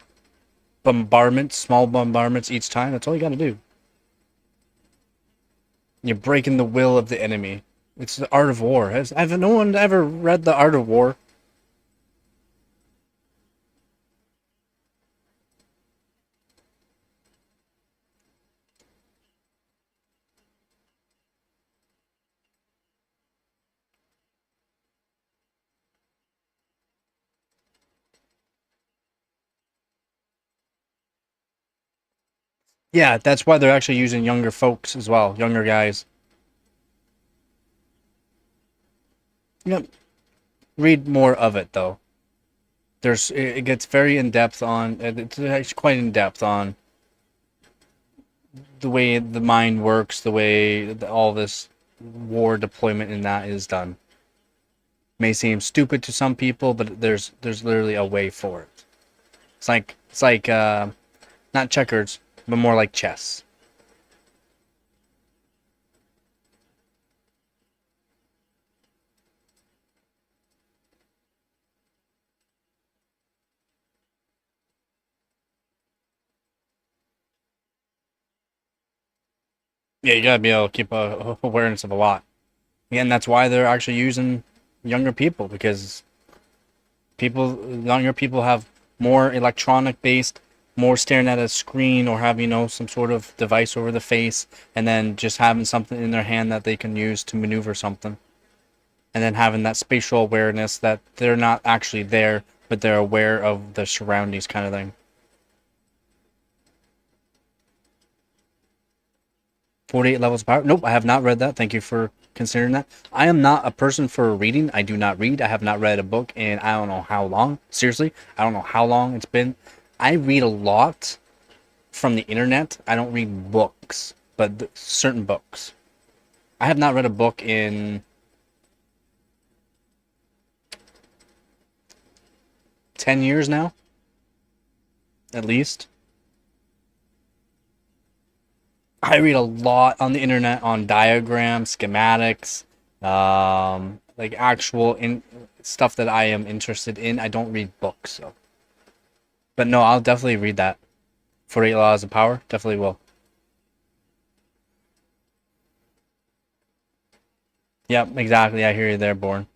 Bombardments, small bombardments each time. That's all you gotta do. You're breaking the will of the enemy. It's the art of war. Have no one ever read The Art of War? Yeah, that's why they're actually using younger folks as well. Younger guys. Yep. Read more of it, though. It gets very in-depth on... It's actually quite in-depth on the way the mind works, the way all this war deployment and that is done. May seem stupid to some people, but there's literally a way for it. It's like not checkers, but more like chess. Yeah, you gotta be able to keep awareness of a lot. And that's why they're actually using younger people, because younger people have more electronic based, more staring at a screen or having, some sort of device over the face, and then just having something in their hand that they can use to maneuver something. And then having that spatial awareness that they're not actually there, but they're aware of the surroundings kind of thing. 48 levels of power? Nope, I have not read that. Thank you for considering that. I am not a person for reading. I do not read. I have not read a book in I don't know how long. Seriously, I don't know how long it's been. I read a lot from the internet. I don't read books. but certain books. I have not read a book in 10 years now, at least. I read a lot on the internet on diagrams, schematics, like actual stuff that I am interested in. I don't read books, so. But no, I'll definitely read that. 48 Laws of Power, definitely will. Yep, exactly. I hear you there, Born.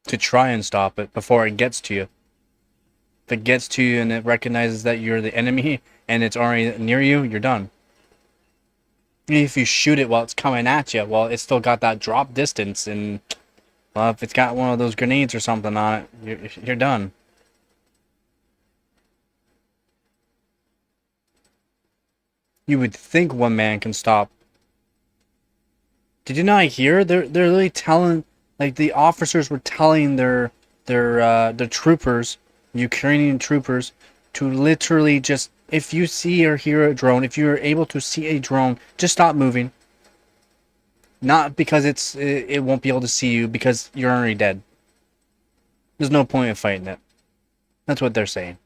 To try and stop it before it gets to you. If it gets to you and it recognizes that you're the enemy and it's already near you, you're done. If you shoot it while it's coming at you, well, it's still got that drop distance, and well, if it's got one of those grenades or something on it, you're done. You would think one man can stop. Did you not hear? They're really telling, like the officers were telling their troopers, Ukrainian troopers, to literally just, if you see or hear a drone, if you're able to see a drone, just stop moving. Not because it won't be able to see you, because you're already dead. There's no point in fighting it. That's what they're saying.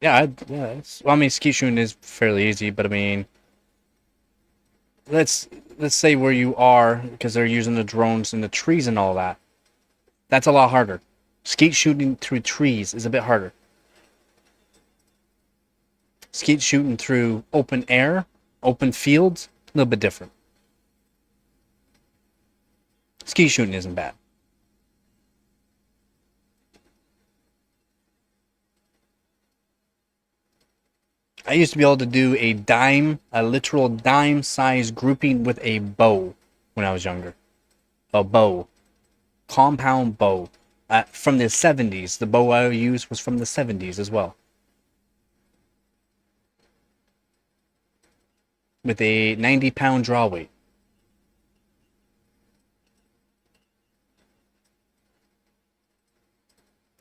Yeah, well, I mean, skeet shooting is fairly easy, but I mean, let's say where you are, because they're using the drones and the trees and all that. That's a lot harder. Skeet shooting through trees is a bit harder. Skeet shooting through open air, open fields, a little bit different. Skeet shooting isn't bad. I used to be able to do a literal dime size grouping with a bow when I was younger. A bow. Compound bow. From the 70s. The bow I used was from the 70s as well. With a 90-pound draw weight.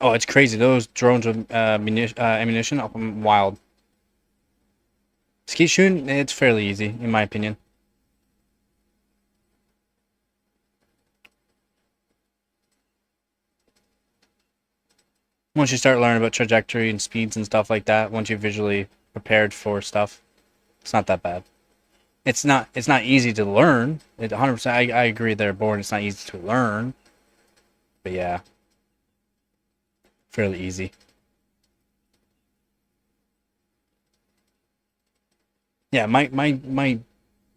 Oh, it's crazy. Those drones with ammunition, wild. Skeet shooting, it's fairly easy, in my opinion. Once you start learning about trajectory and speeds and stuff like that, once you're visually prepared for stuff, it's not that bad. It's not easy to learn. 100%, I agree there, Born. It's not easy to learn. But yeah. Fairly easy. Yeah, my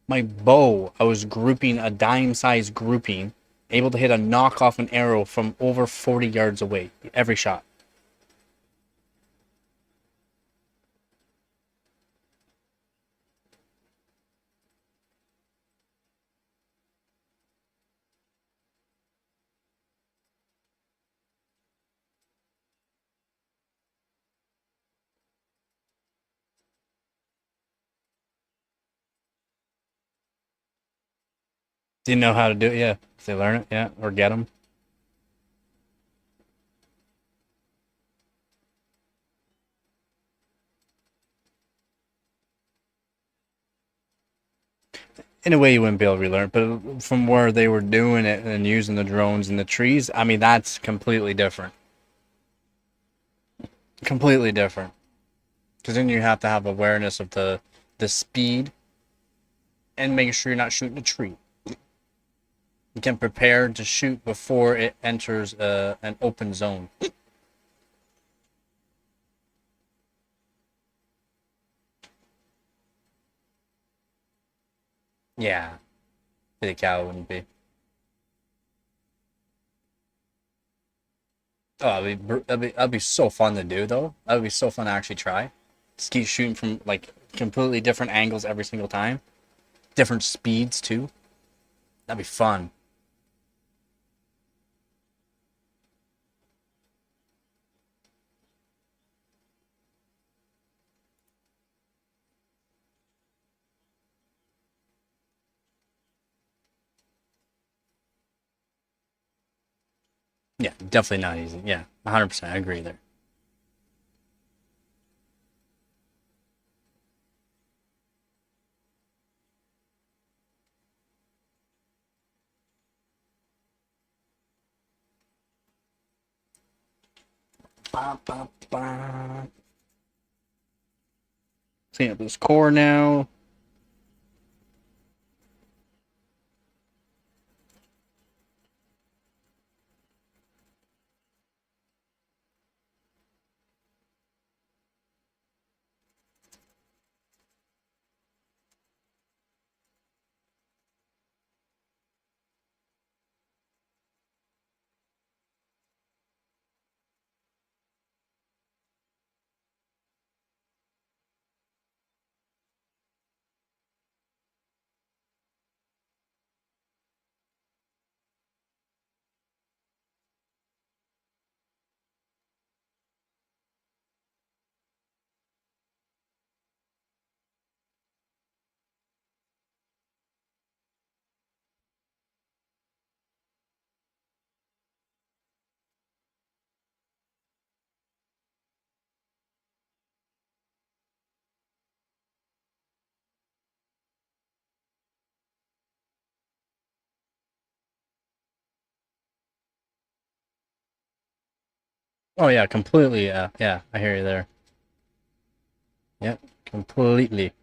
bow, I was grouping a dime-sized grouping, able to hit a knock off an arrow from over 40 yards away, every shot. Didn't know how to do it, yeah. If they learn it, yeah, or get them. In a way, you wouldn't be able to relearn, but from where they were doing it and using the drones and the trees, I mean, that's completely different. Completely different. Because then you have to have awareness of the speed and making sure you're not shooting a tree. You can prepare to shoot before it enters an open zone. Yeah. The cow wouldn't be. Oh, that'd be so fun to do, though. That would be so fun to actually try. Just keep shooting from, like, completely different angles every single time. Different speeds, too. That'd be fun. Yeah, definitely not easy. Yeah, 100%. I agree there. Clean up this core now. Oh yeah, completely. Yeah, I hear you there. Yep, completely.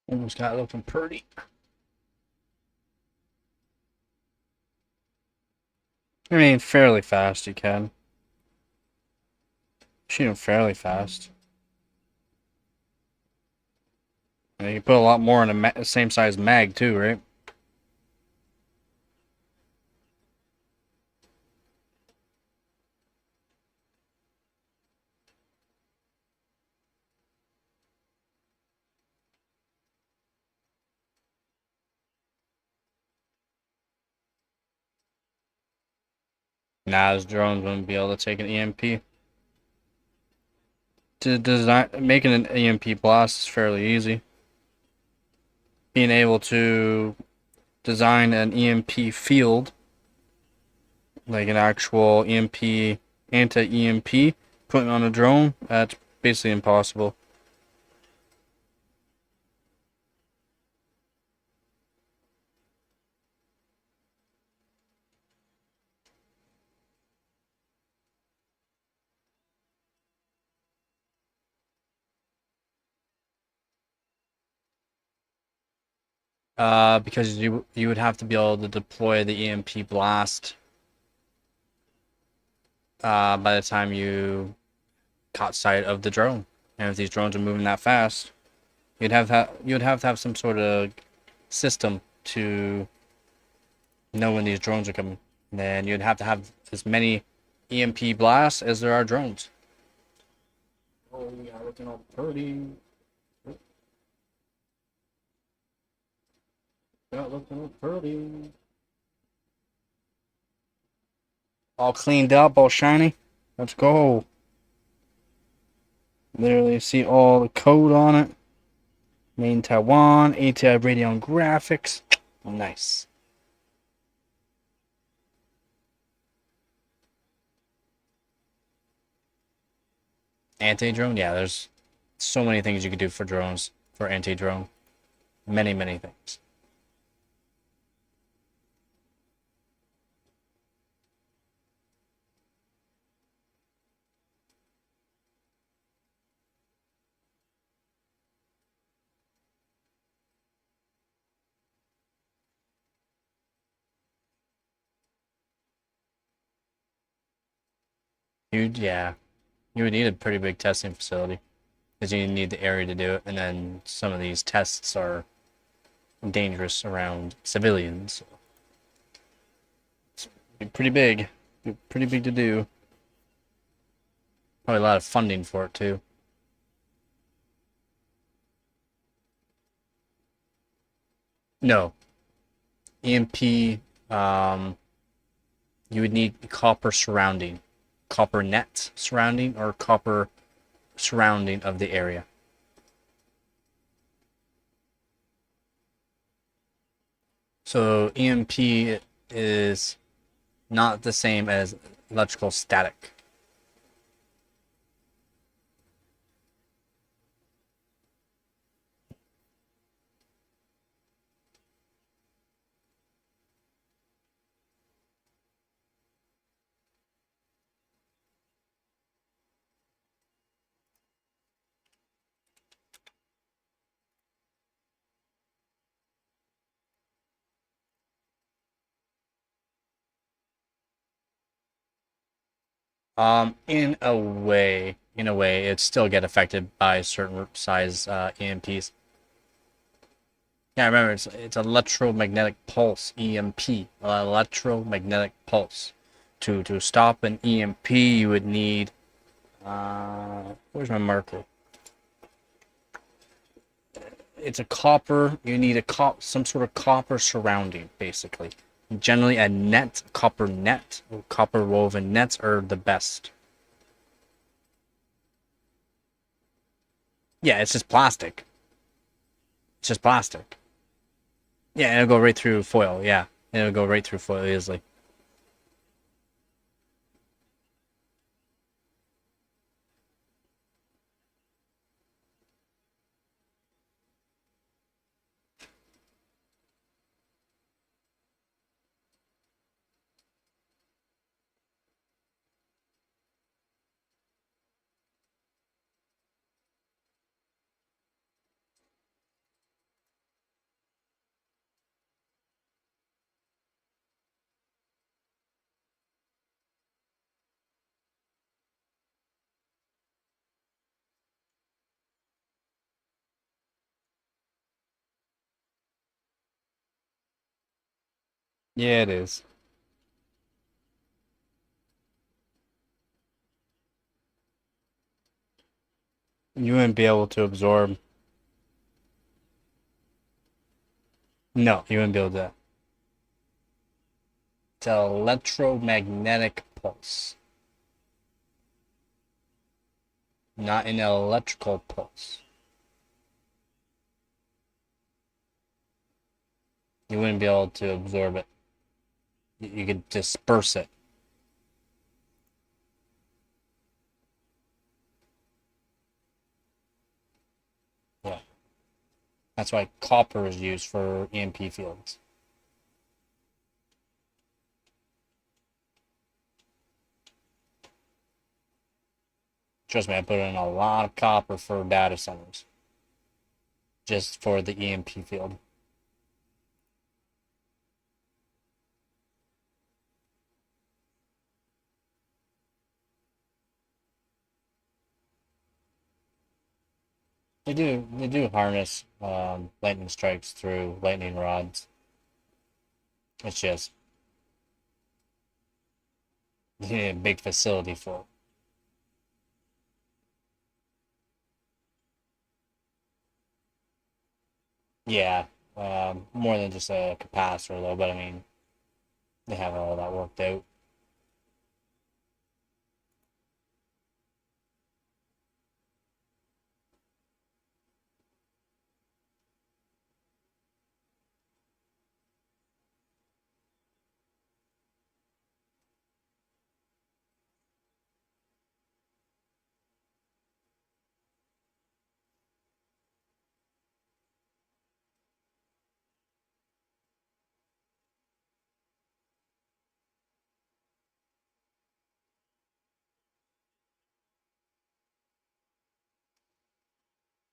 Almost got it looking pretty. I mean, fairly fast you can. Shoot him fairly fast. And you can put a lot more in a same size mag too, right? Nah, this drone wouldn't be able to take an EMP. To design, making an EMP blast is fairly easy. Being able to design an EMP field, like an actual EMP, anti-EMP, putting on a drone, that's basically impossible. Because you would have to be able to deploy the EMP blast by the time you caught sight of the drone. And if these drones are moving that fast, you'd have to have some sort of system to know when these drones are coming. Then you'd have to have as many EMP blasts as there are drones. Oh yeah, looking all pretty. Yeah, looking all pretty. All cleaned up, all shiny. Let's go. Literally see all the code on it. Main Taiwan, ATI Radeon graphics. Nice. Anti-drone? Yeah, there's so many things you could do for drones, for anti-drone. Many, many things. Yeah. You would need a pretty big testing facility. Because you need the area to do it, and then some of these tests are dangerous around civilians. It's pretty big. Pretty big to do. Probably a lot of funding for it too. No. EMP, you would need copper surrounding. Copper net surrounding or copper surrounding of the area. So EMP is not the same as electrical static. In a way, it still get affected by certain size EMPs. Yeah, remember it's electromagnetic pulse, EMP, electromagnetic pulse. To stop an EMP, you would need where's my marker? It's a copper. You need some sort of copper surrounding, basically. Generally, a net, copper net, or copper woven nets are the best. Yeah, it's just plastic. It's just plastic. Yeah, it'll go right through foil. Yeah, it'll go right through foil easily. Yeah, it is. You wouldn't be able to absorb. No, you wouldn't be able to. It's an electromagnetic pulse, not an electrical pulse. You wouldn't be able to absorb it. You could disperse it. Yeah. That's why copper is used for EMP fields. Trust me, I put in a lot of copper for data centers. Just for the EMP field. They do harness lightning strikes through lightning rods. It's just you need a big facility for it. Yeah, more than just a capacitor though, but I mean, they have all that worked out.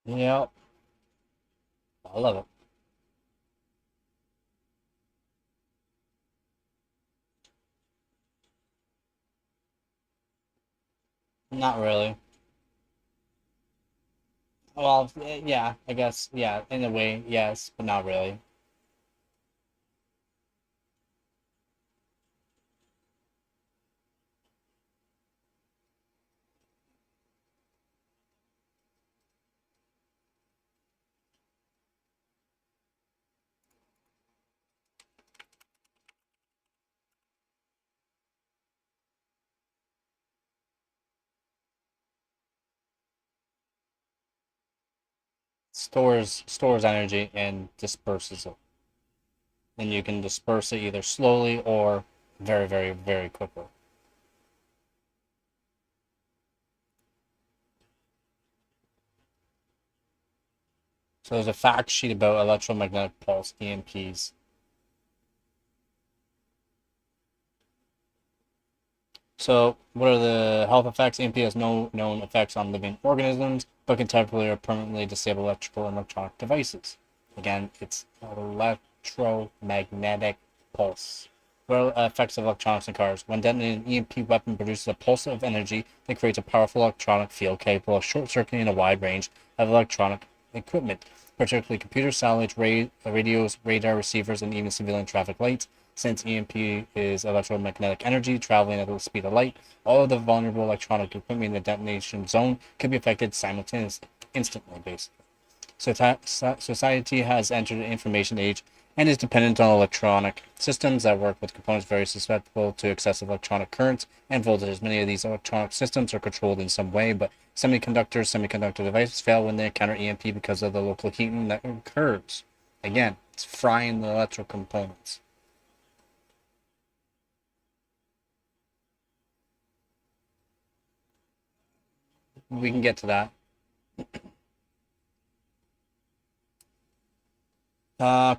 Yep. I love it. Not really. Well, yeah, I guess, yeah, in a way, yes, but not really. Stores energy and disperses it. And you can disperse it either slowly or very, very, very quickly. So there's a fact sheet about electromagnetic pulse, EMPs. So, what are the health effects? EMP has no known effects on living organisms, but can temporarily or permanently disable electrical and electronic devices. Again, it's electromagnetic pulse. What are the effects of electronics in cars? When detonated, an EMP weapon produces a pulse of energy that creates a powerful electronic field capable of short-circuiting a wide range of electronic equipment, particularly computers, satellites, radios, radar receivers, and even civilian traffic lights. Since EMP is electromagnetic energy traveling at the speed of light, all of the vulnerable electronic equipment in the detonation zone could be affected simultaneously, instantly, basically. Society has entered an information age and is dependent on electronic systems that work with components very susceptible to excessive electronic currents and voltages. Many of these electronic systems are controlled in some way, but semiconductor devices fail when they encounter EMP because of the local heating that occurs. Again, it's frying the electrical components. We can get to that.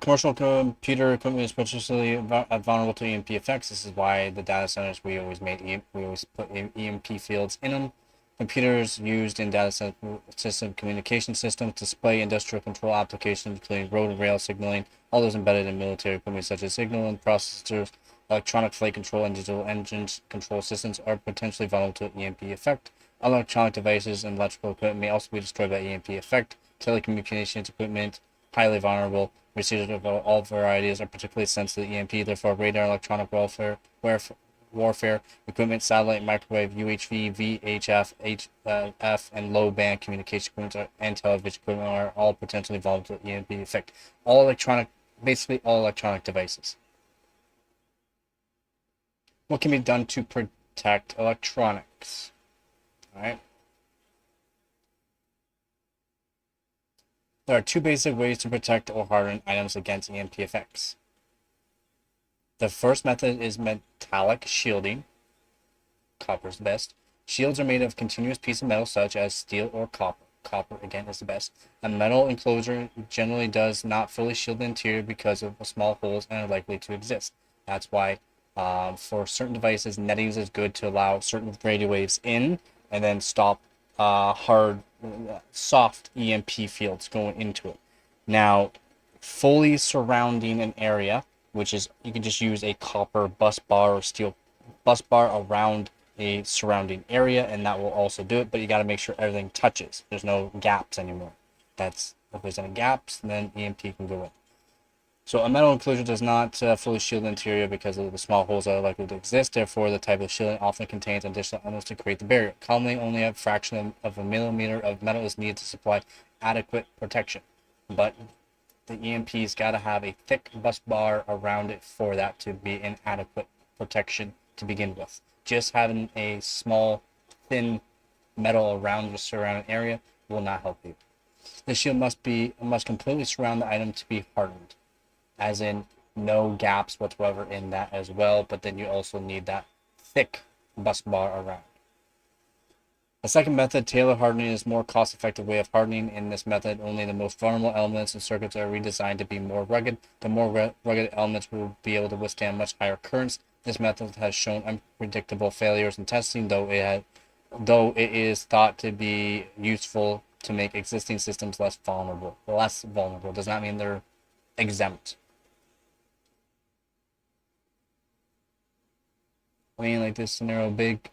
Commercial computer equipment is particularly vulnerable to EMP effects. This is why the data centers we always put EMP fields in them. Computers used in data center system communication systems, display industrial control applications, including road and rail signaling, all those embedded in military equipment such as signal and processors, electronic flight control, and digital engines control systems are potentially vulnerable to EMP effect. Electronic devices and electrical equipment may also be destroyed by EMP effect. Telecommunications equipment, highly vulnerable. Receivers of all varieties are particularly sensitive to EMP. Therefore, radar, electronic warfare equipment, satellite, microwave, UHF, VHF, HF, and low-band communication equipment and television equipment are all potentially vulnerable to EMP effect. Basically all electronic devices. What can be done to protect electronics? All right. There are two basic ways to protect or harden items against EMP effects. The first method is metallic shielding. Copper is the best. Shields are made of continuous piece of metal such as steel or copper. Copper, again, is the best. A metal enclosure generally does not fully shield the interior because of small holes and are likely to exist. That's why for certain devices, netting is good to allow certain radio waves in and then stop soft EMP fields going into it. Now, fully surrounding an area, which is, you can just use a copper bus bar or steel bus bar around a surrounding area, and that will also do it, but you got to make sure everything touches. There's no gaps anymore. If there's any gaps, then EMP can go in. So a metal enclosure does not fully shield the interior because of the small holes that are likely to exist. Therefore, the type of shielding often contains additional elements to create the barrier. Commonly, only a fraction of a millimeter of metal is needed to supply adequate protection. But the EMP's got to have a thick bus bar around it for that to be an adequate protection to begin with. Just having a small, thin metal around the surrounding area will not help you. The shield must completely surround the item to be hardened, as in no gaps whatsoever in that as well, but then you also need that thick bus bar around. The second method, tailor hardening, is a more cost-effective way of hardening. In this method, only the most vulnerable elements and circuits are redesigned to be more rugged. The more rugged elements will be able to withstand much higher currents. This method has shown unpredictable failures in testing, though it is thought to be useful to make existing systems less vulnerable. Less vulnerable does not mean they're exempt. I mean, like this scenario, big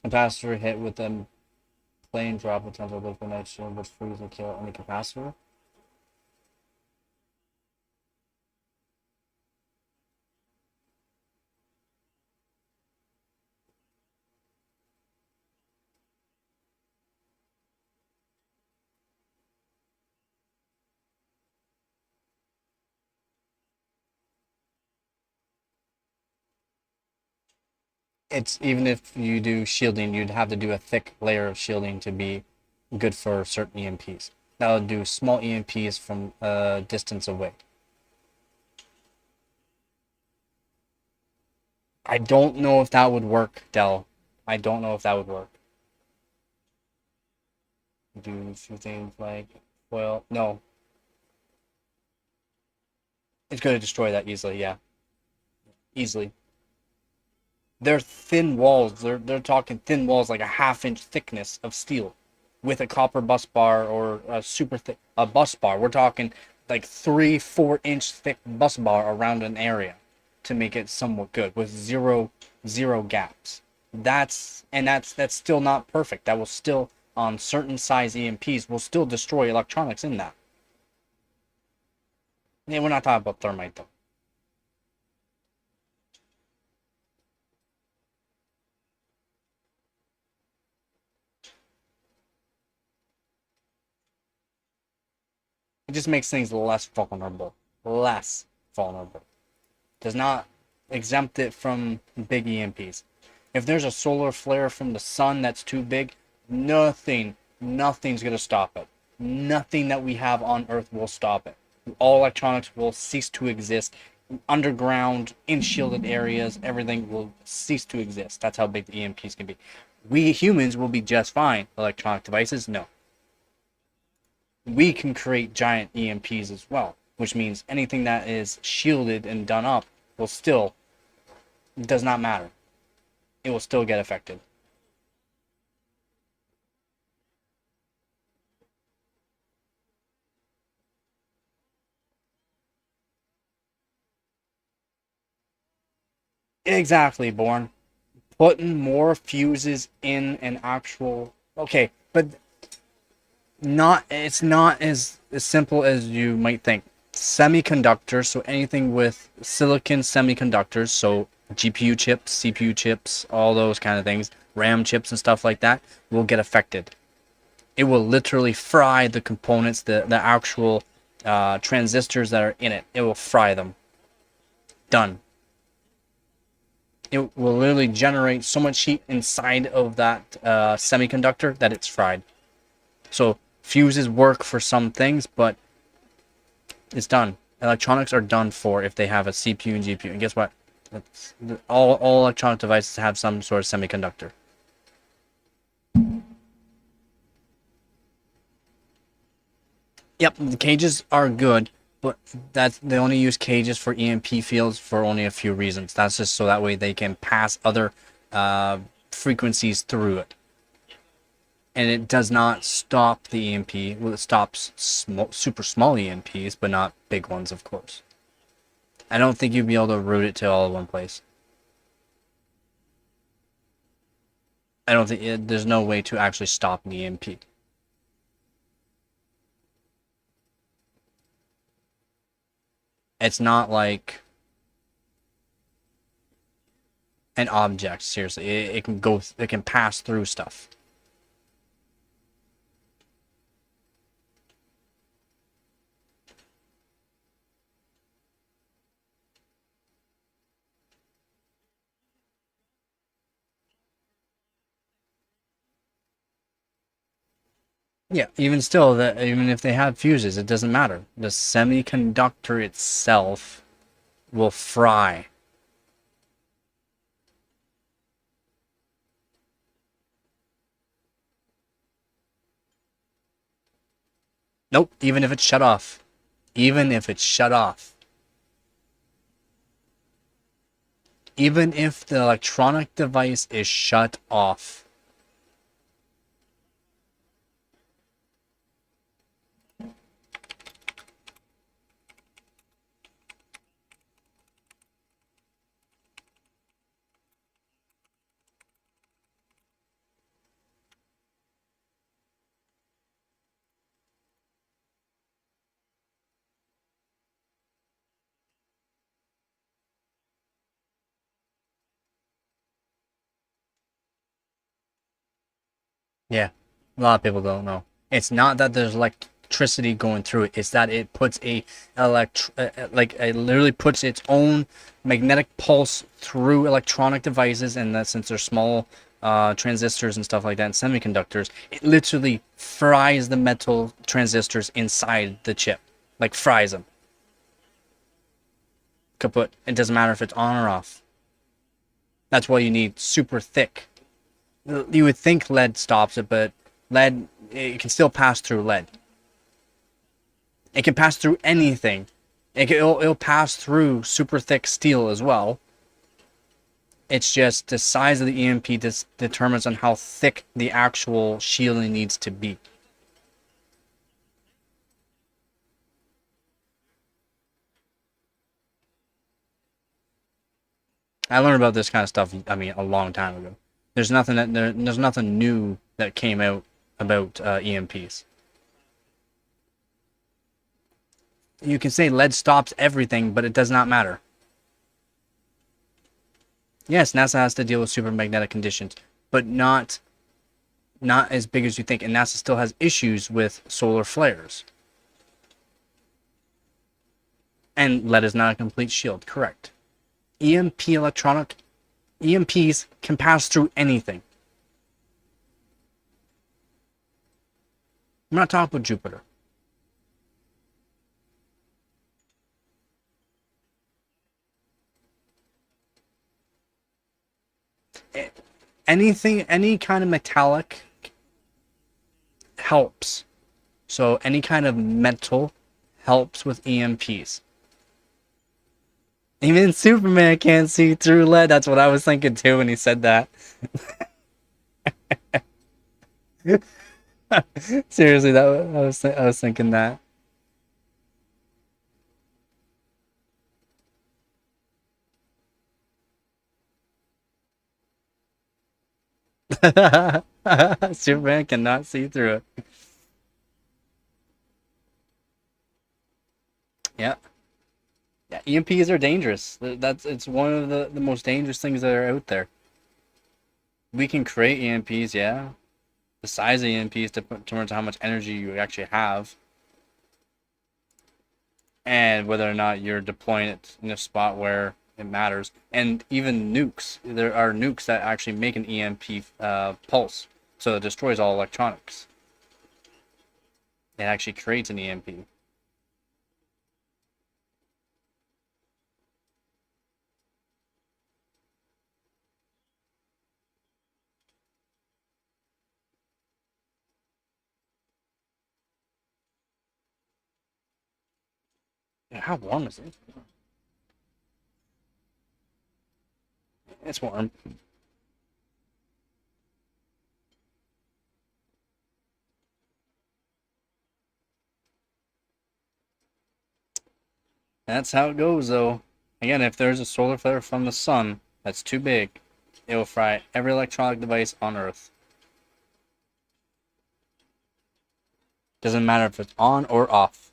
capacitor hit with a plane drop attempt to lift the night shield, which freeze and kill any capacitor. It's even if you do shielding, you'd have to do a thick layer of shielding to be good for certain EMPs. That would do small EMPs from a distance away. I don't know if that would work, Dell. I don't know if that would work. Do a few things like, well, no. It's going to destroy that easily, yeah. Easily. They're thin walls. They're talking thin walls, like a half-inch thickness of steel, with a copper bus bar or a super thick bus bar. We're talking like 3-4 inch thick bus bar around an area to make it somewhat good with zero gaps. That's still not perfect. That will still, on certain size EMPs, will still destroy electronics in that. Yeah, we're not talking about thermite though. It just makes things less vulnerable. Less vulnerable. Does not exempt it from big EMPs. If there's a solar flare from the sun that's too big, nothing's going to stop it. Nothing that we have on Earth will stop it. All electronics will cease to exist. Underground, in shielded areas, everything will cease to exist. That's how big the EMPs can be. We humans will be just fine. Electronic devices, no. We can create giant EMPs as well, which means anything that is shielded and done up will still, does not matter. It will still get affected. Exactly, Born. Putting more fuses in an actual... Okay, but it's not as simple as you might think. Semiconductors, so anything with silicon semiconductors, so GPU chips, CPU chips, all those kind of things, RAM chips and stuff like that, will get affected. It will literally fry the components, the actual transistors that are in it. It will fry them. Done. It will literally generate so much heat inside of that semiconductor that it's fried. So fuses work for some things, but it's done. Electronics are done for if they have a CPU and GPU. And guess what? All electronic devices have some sort of semiconductor. Yep, the cages are good, but they only use cages for EMP fields for only a few reasons. That's just so that way they can pass other frequencies through it. And it does not stop the EMP. Well, it stops super small EMPs, but not big ones, of course. I don't think you'd be able to route it to all in one place. I don't think there's no way to actually stop an EMP. It's not like an object, seriously. It can pass through stuff. Yeah, even still, even if they have fuses, it doesn't matter. The semiconductor itself will fry. Nope, even if it's shut off. Even if it's shut off. Even if the electronic device is shut off. Yeah, a lot of people don't know. It's not that there's electricity going through it. It's that it puts it literally puts its own magnetic pulse through electronic devices, and that since they're small transistors and stuff like that, and semiconductors, it literally fries the metal transistors inside the chip, like fries them. Kaput. It doesn't matter if it's on or off. That's why you need super thick. You would think lead stops it, but lead, it can still pass through lead. It can pass through anything. It'll pass through super thick steel as well. It's just the size of the EMP determines on how thick the actual shielding needs to be. I learned about this kind of stuff, I mean, a long time ago. There's nothing new that came out about EMPs. You can say lead stops everything, but it does not matter. Yes, NASA has to deal with supermagnetic conditions, but not as big as you think. And NASA still has issues with solar flares. And lead is not a complete shield, correct. EMPs can pass through anything. I'm not talking about Jupiter. Anything, any kind of metallic helps. So any kind of metal helps with EMPs. Even Superman can't see through lead. That's what I was thinking too when he said that. Seriously, I was thinking that. Superman cannot see through it. Yeah. Yeah, EMPs are dangerous. It's one of the most dangerous things that are out there. We can create EMPs, yeah. The size of EMPs determines how much energy you actually have. And whether or not you're deploying it in a spot where it matters. And even nukes. There are nukes that actually make an EMP pulse. So it destroys all electronics. It actually creates an EMP. Yeah, how warm is it? It's warm. That's how it goes, though. Again, if there's a solar flare from the sun that's too big, it will fry every electronic device on Earth. Doesn't matter if it's on or off.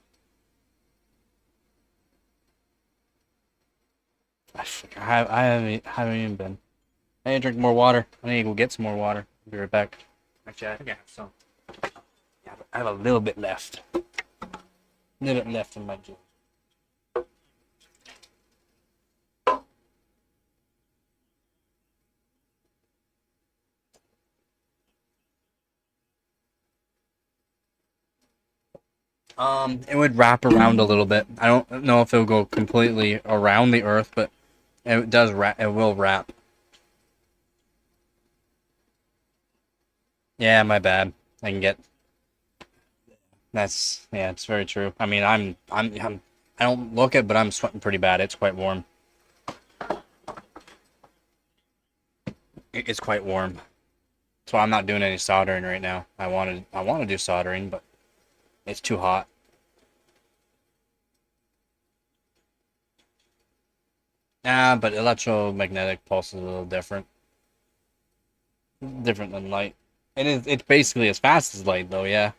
I haven't even been. I need to drink more water. I need to go get some more water. I'll be right back. Actually, I think I have some. Yeah, but I have a little bit left. A little bit left in my juice. It would wrap around a little bit. I don't know if it will go completely around the Earth, but it does wrap. It will wrap. Yeah, my bad. I can get. That's yeah. It's very true. I mean, I don't look it, but I'm sweating pretty bad. It's quite warm. It's quite warm. So I'm not doing any soldering right now. I want to do soldering, but it's too hot. But electromagnetic pulse is a little different. Different than light. It's basically as fast as light, though, yeah.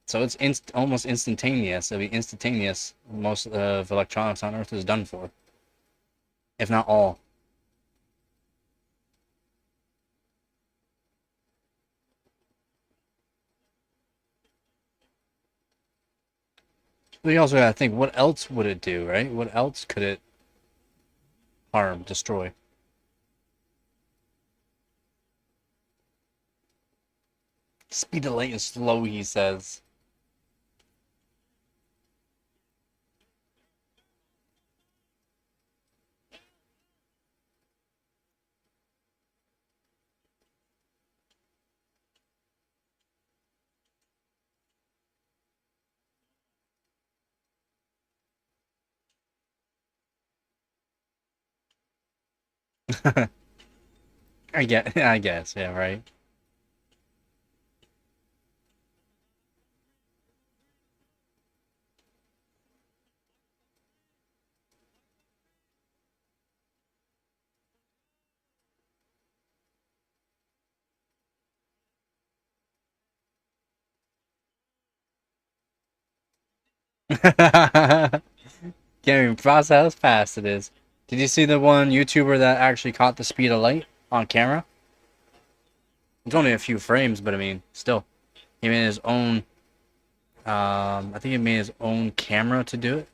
So it's almost instantaneous. It'll be instantaneous. Most of electronics on Earth is done for. If not all. We also gotta think, what else would it do, right? What else could it harm, destroy? Speed of light is slow, he says. I guess, yeah, right. Can't even process how fast it is. Did you see the one YouTuber that actually caught the speed of light on camera? It's only a few frames, but I mean, still. He made his own, I think he made his own camera to do it.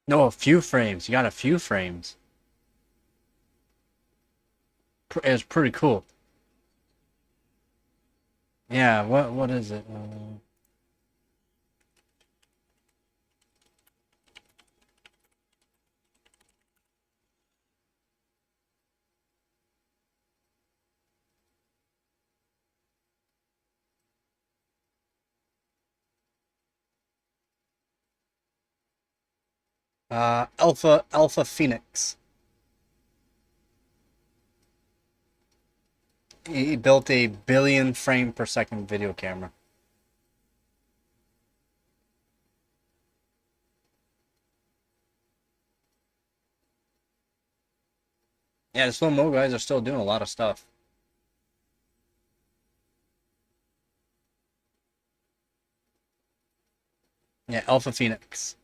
No, a few frames. You got a few frames. It was pretty cool. Yeah, what is it? Alpha Phoenix. He built a billion frame per second video camera. Yeah, the slow-mo guys are still doing a lot of stuff. Yeah, Alpha Phoenix.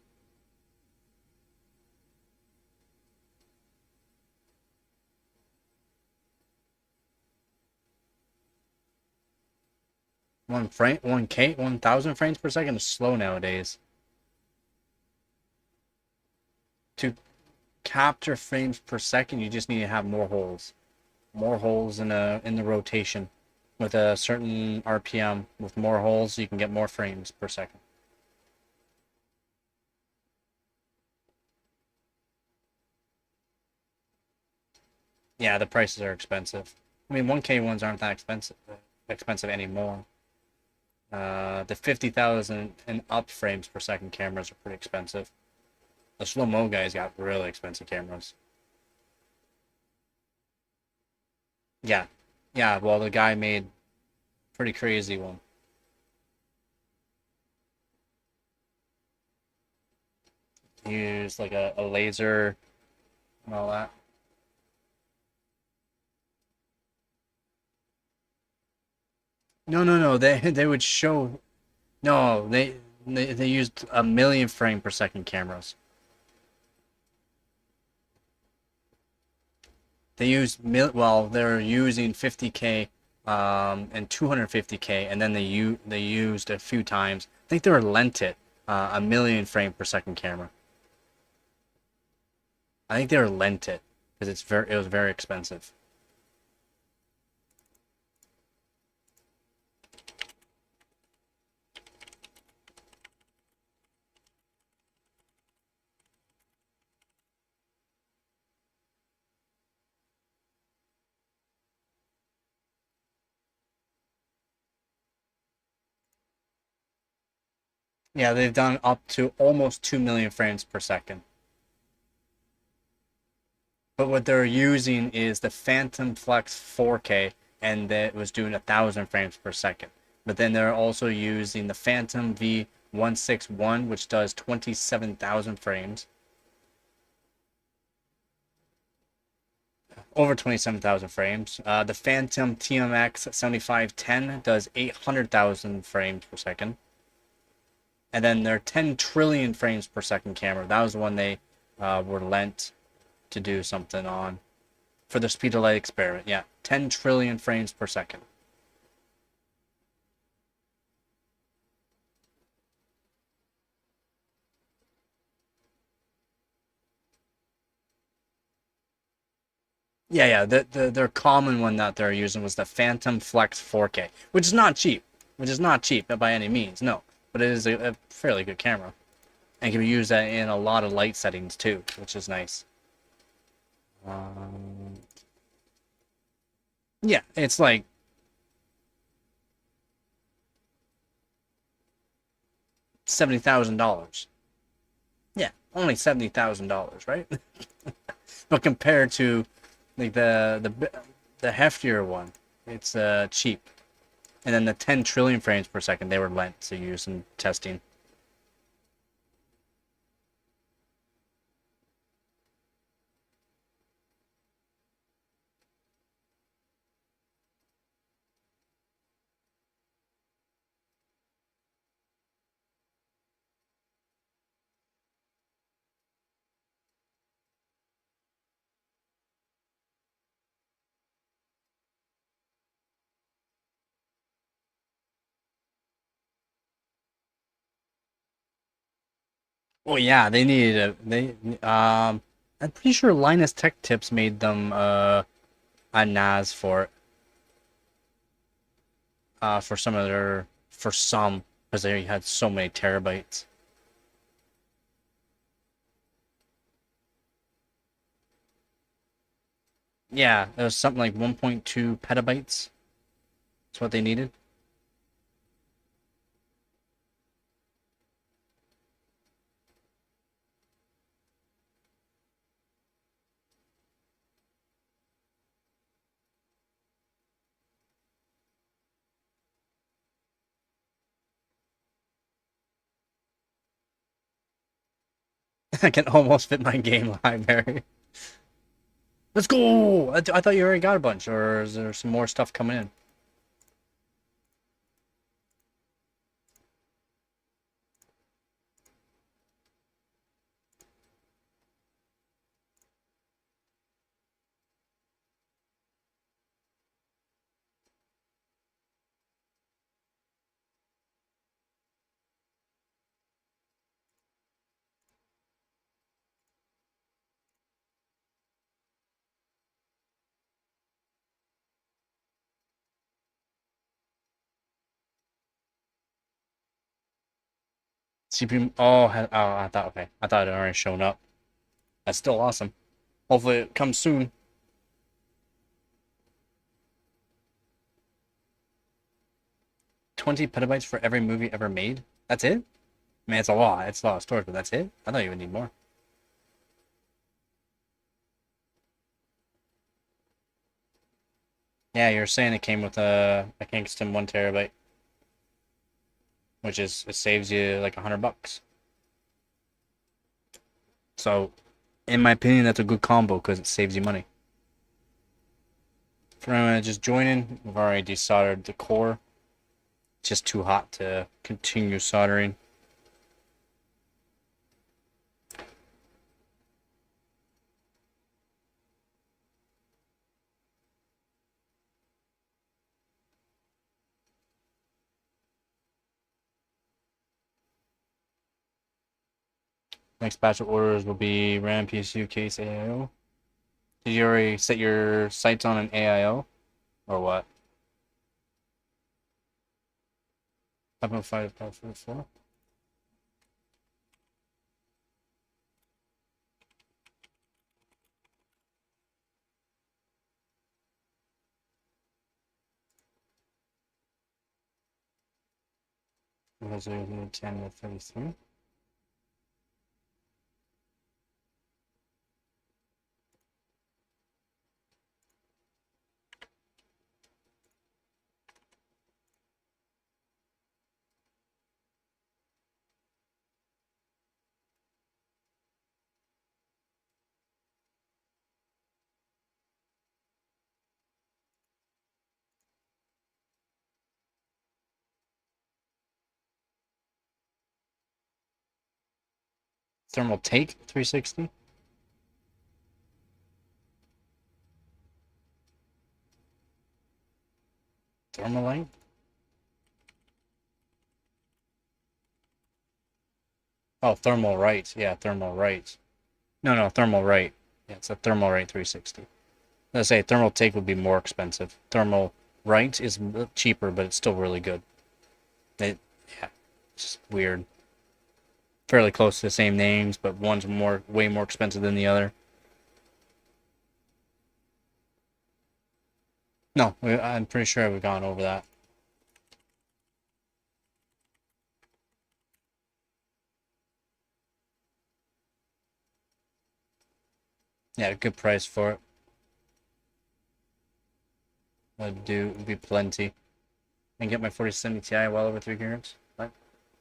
One frame, 1K, 1,000 frames per second is slow nowadays. To capture frames per second, you just need to have more holes. More holes in the rotation. With a certain RPM, with more holes, you can get more frames per second. Yeah, the prices are expensive. I mean, 1K ones aren't that expensive anymore. The 50,000 and up frames per second cameras are pretty expensive. The slow-mo guys got really expensive cameras. Yeah. Yeah, well, the guy made pretty crazy one. He used like a laser and all that. No. They would show. No, they used a million frame per second cameras. They used well, they're using 50K and 250K, and then they used a few times. I think they were lent it a million frame per second camera. I think they were lent it because it was very expensive. Yeah, they've done up to almost 2 million frames per second. But what they're using is the Phantom Flex 4K, and that was doing 1,000 frames per second. But then they're also using the Phantom V161, which does 27,000 frames. over 27,000 frames. The Phantom TMX 7510 does 800,000 frames per second. And then their 10 trillion frames per second camera, that was the one they were lent to do something on for the speed of light experiment. Yeah, 10 trillion frames per second. Yeah, their common one that they're using was the Phantom Flex 4K, which is not cheap. Which is not cheap by any means, no. But it is a fairly good camera. And can be used in a lot of light settings too, which is nice. Yeah, it's like $70,000. Yeah, only $70,000, right? But compared to like the heftier one, it's cheap. And then the 10 trillion frames per second they were lent to use in testing. Oh yeah, they needed I'm pretty sure Linus Tech Tips made them a NAS for it. For some of their because they had so many terabytes. Yeah, it was something like 1.2 petabytes. That's what they needed. I can almost fit my game library. Let's go! I thought you already got a bunch, or is there some more stuff coming in? CPU. Oh, I thought okay. I thought it had already shown up. That's still awesome. Hopefully it comes soon. 20 petabytes for every movie ever made? That's it? I mean, it's a lot. It's a lot of storage, but that's it? I thought you would need more. Yeah, you were saying it came with a Kingston 1 terabyte. Which is, it saves you like $100. So, in my opinion, that's a good combo because it saves you money. For anyone just joining, we've already desoldered the core. It's just too hot to continue soldering. Next batch of orders will be RAM, PSU, case, AIO. Did you already set your sights on an AIO? Or what? 5.5 to 5.4? Was it 10 to 33? Thermal take 360. Thermalite. Oh, thermal right. Yeah, thermal right. No, thermal right. Yeah, it's a thermal right 360. Let's say thermal take would be more expensive. Thermal right is cheaper, but it's still really good. Yeah, it's just weird. Fairly close to the same names, but one's way more expensive than the other. No, I'm pretty sure we've gone over that. Yeah, good price for it. Would be plenty. And get my 4070 Ti well over 3 gigahertz. But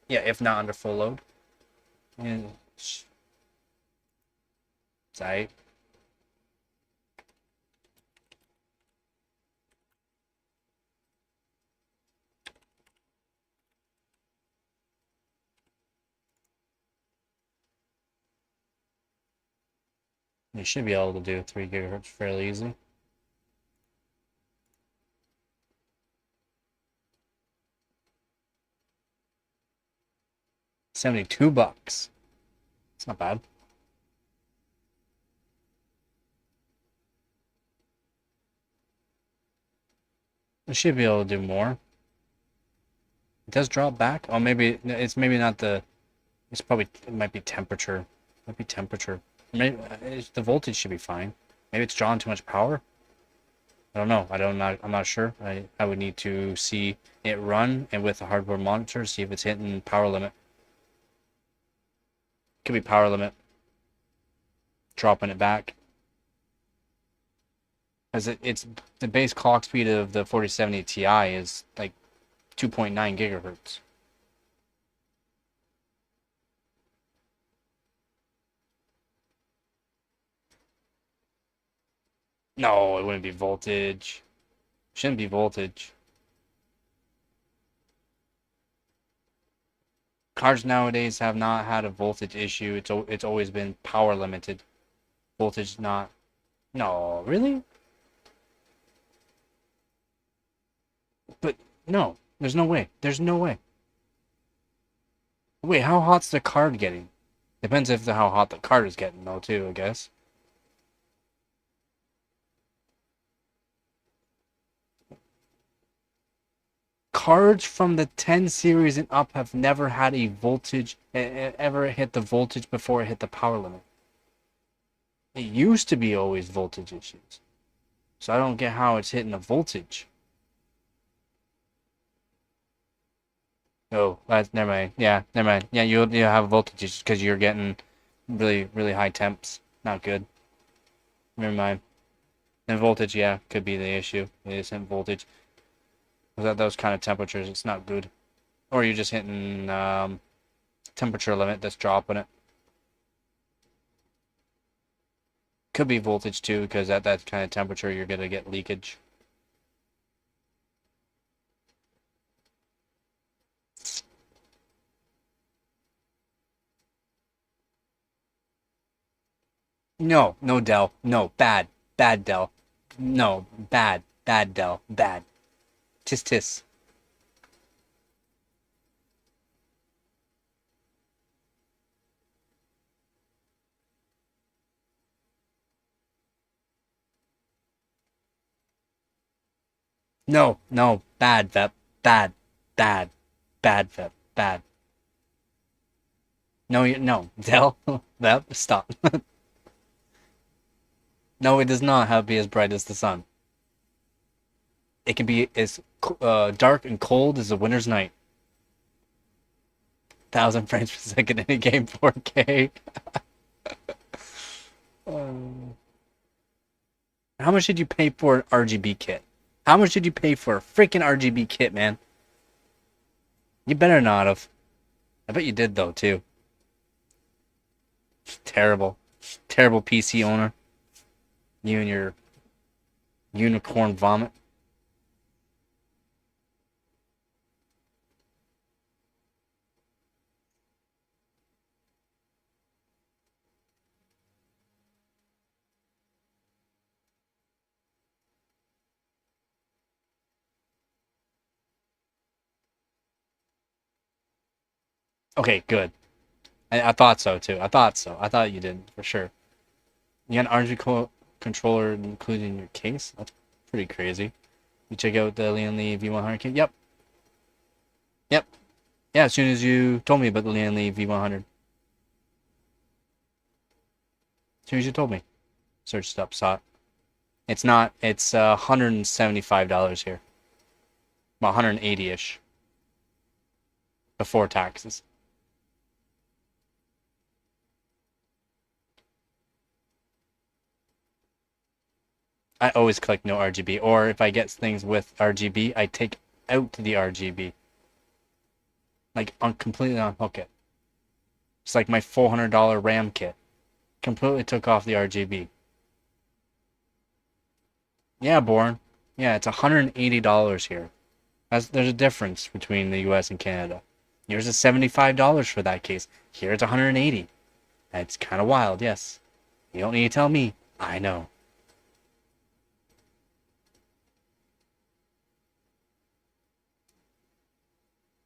yeah, if not under full load. And it's aight. You should be able to do 3 gigahertz fairly easy. $72. It's not bad. We should be able to do more. It does drop back. Oh, maybe it's not the. It's probably it might be temperature. It might be temperature. Maybe the voltage should be fine. Maybe it's drawing too much power. I don't know. I'm not sure. I would need to see it run and with a hardware monitor, see if it's hitting power limit. Could be power limit. Dropping it back. Because it's the base clock speed of the 4070 Ti is like 2.9 gigahertz. No, it wouldn't be voltage. Shouldn't be voltage. Cars nowadays have not had a voltage issue. It's always been power limited. Voltage not. No, really? But no, there's no way. There's no way. Wait, how hot's the card getting? Depends how hot the card is getting though too, I guess. Cards from the 10 series and up have never had a voltage, ever hit the voltage before it hit the power limit. It used to be always voltage issues. So I don't get how it's hitting the voltage. Oh, never mind. Yeah, never mind. Yeah, you'll have voltage issues because you're getting really high temps. Not good. Never mind. And voltage, yeah, could be the issue. It isn't voltage. At those kind of temperatures, it's not good. Or you're just hitting temperature limit that's dropping it. Could be voltage too, because at that kind of temperature, you're gonna get leakage. No, Dell. No, bad. Bad, Dell. No, bad. Bad, Dell. Bad. Tis. No, bad, Vep. Bad. Vep. Bad. No, Dell. Vep, stop. No, it does not have to be as bright as the sun. It can be as dark and cold as a winter's night. 1,000 frames per second in a game 4K. How much did you pay for an RGB kit? How much did you pay for a freaking RGB kit, man? You better not have. I bet you did, though, too. Terrible. Terrible PC owner. You and your unicorn vomit. Okay, good. I thought so too. I thought so. I thought you did for sure. You got an RGB controller included in your case? That's pretty crazy. You check out the Lian Li V100 kit? Yep. Yep. Yeah, as soon as you told me about the Lian Li V100. As soon as you told me. Searched it up, saw it. It's not, it's $175 here. Well, 180-ish. Before taxes. I always click no RGB, or if I get things with RGB, I take out the RGB. Like, completely unhook it. It's like my $400 RAM kit. Completely took off the RGB. Yeah, Born. Yeah, it's $180 here. There's a difference between the US and Canada. Here's is $75 for that case. Here it's $180. It's kind of wild, yes. You don't need to tell me. I know.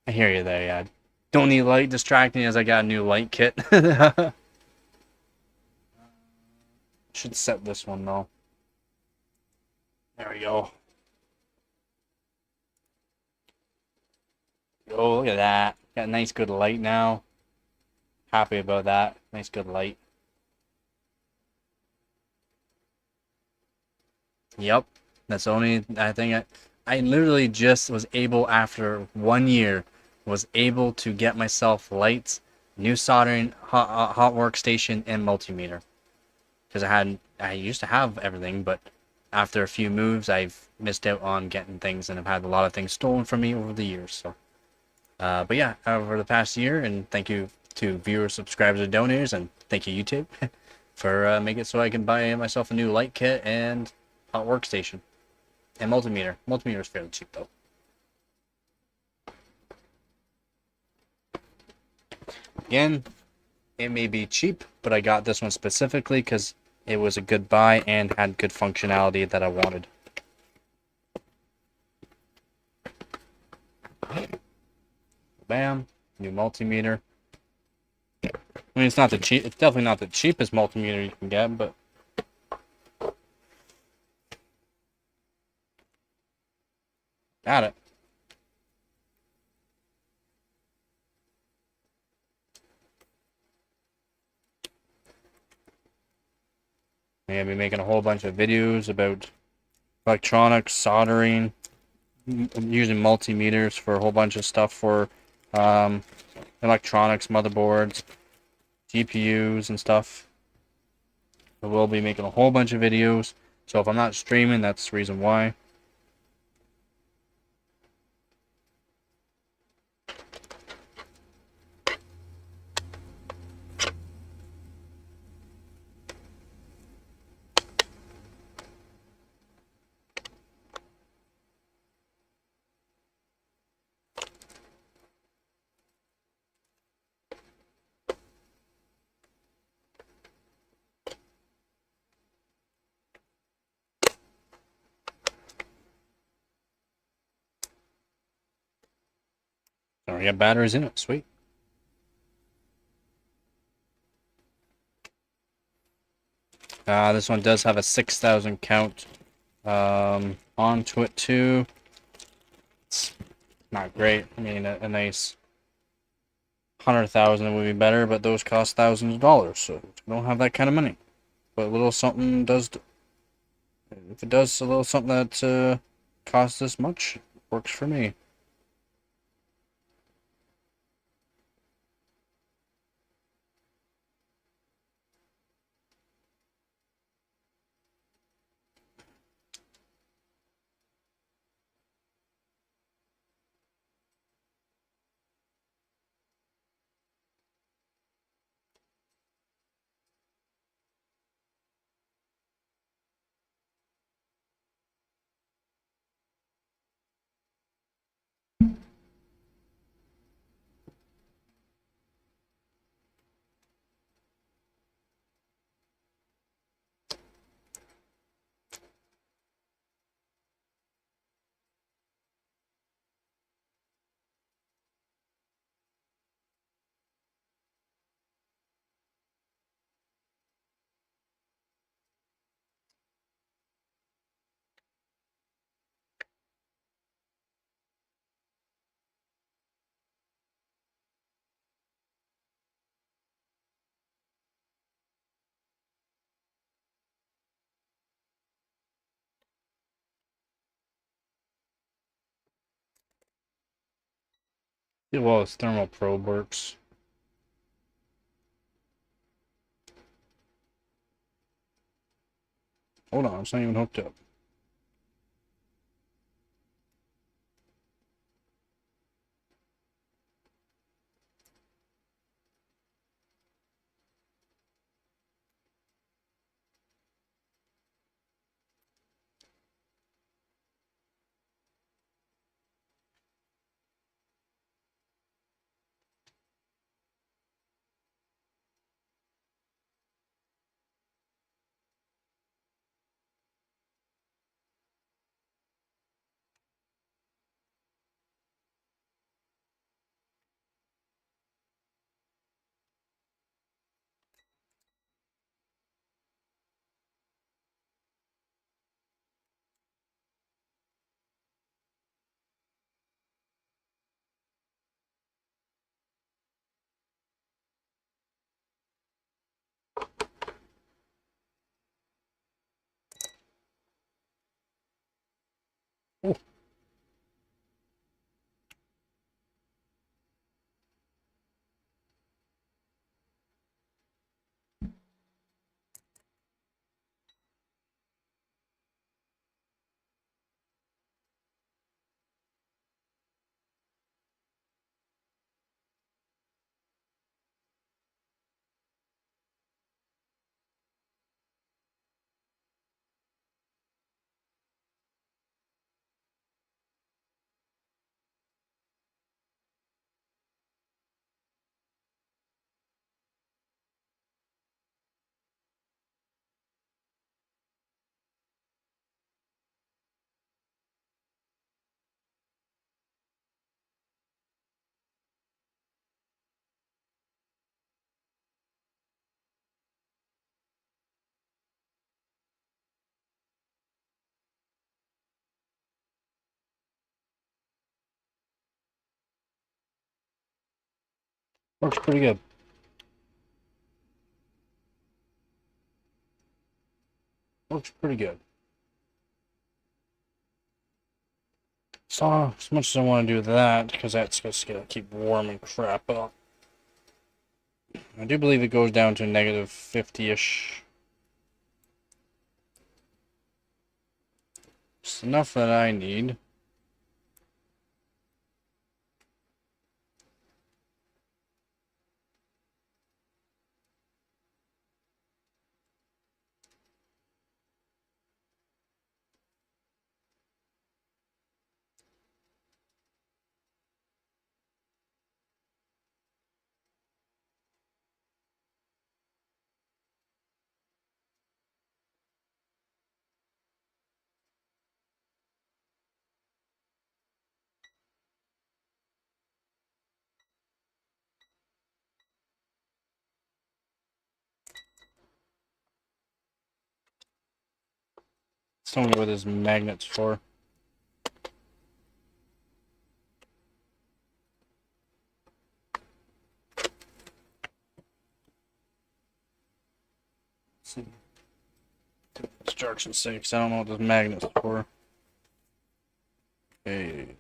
I hear you there, yeah. Don't need light distracting as I got a new light kit. Should set this one though. There we go. Oh, look at that. Got a nice good light now. Happy about that. Nice good light. Yep. That's the only I think I literally just was able after 1 year was able to get myself lights, new soldering, hot workstation, and multimeter. Because I used to have everything, but after a few moves, I've missed out on getting things, and I've had a lot of things stolen from me over the years. So, but yeah, over the past year, and thank you to viewers, subscribers, and donors, and thank you YouTube for making it so I can buy myself a new light kit and hot workstation and multimeter. Multimeter is fairly cheap though. Again, it may be cheap, but I got this one specifically because it was a good buy and had good functionality that I wanted. Bam, new multimeter. I mean, it's not the cheap. It's definitely not the cheapest multimeter you can get, but got it. I'm gonna be making a whole bunch of videos about electronics, soldering, using multimeters for a whole bunch of stuff for electronics, motherboards, GPUs, and stuff. I will be making a whole bunch of videos. So if I'm not streaming, that's the reason why. So we got batteries in it. Sweet. This one does have a 6,000 count onto it too. It's not great. I mean, a nice 100,000 would be better, but those cost thousands of dollars, so I don't have that kind of money. But a little something does. If it does a little something that costs this much, it works for me. Yeah, well, its thermal probe works. Hold on, it's not even hooked up. Oh. Works pretty good. Works pretty good. So, as much as I want to do that, because that's just going to keep warming crap up. I do believe it goes down to negative 50-ish. It's enough that I need. Tell me what his magnets for. Let's see. Instruction 6. I don't know what this magnet's for. Okay.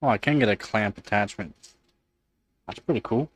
Oh, I can get a clamp attachment. That's pretty cool.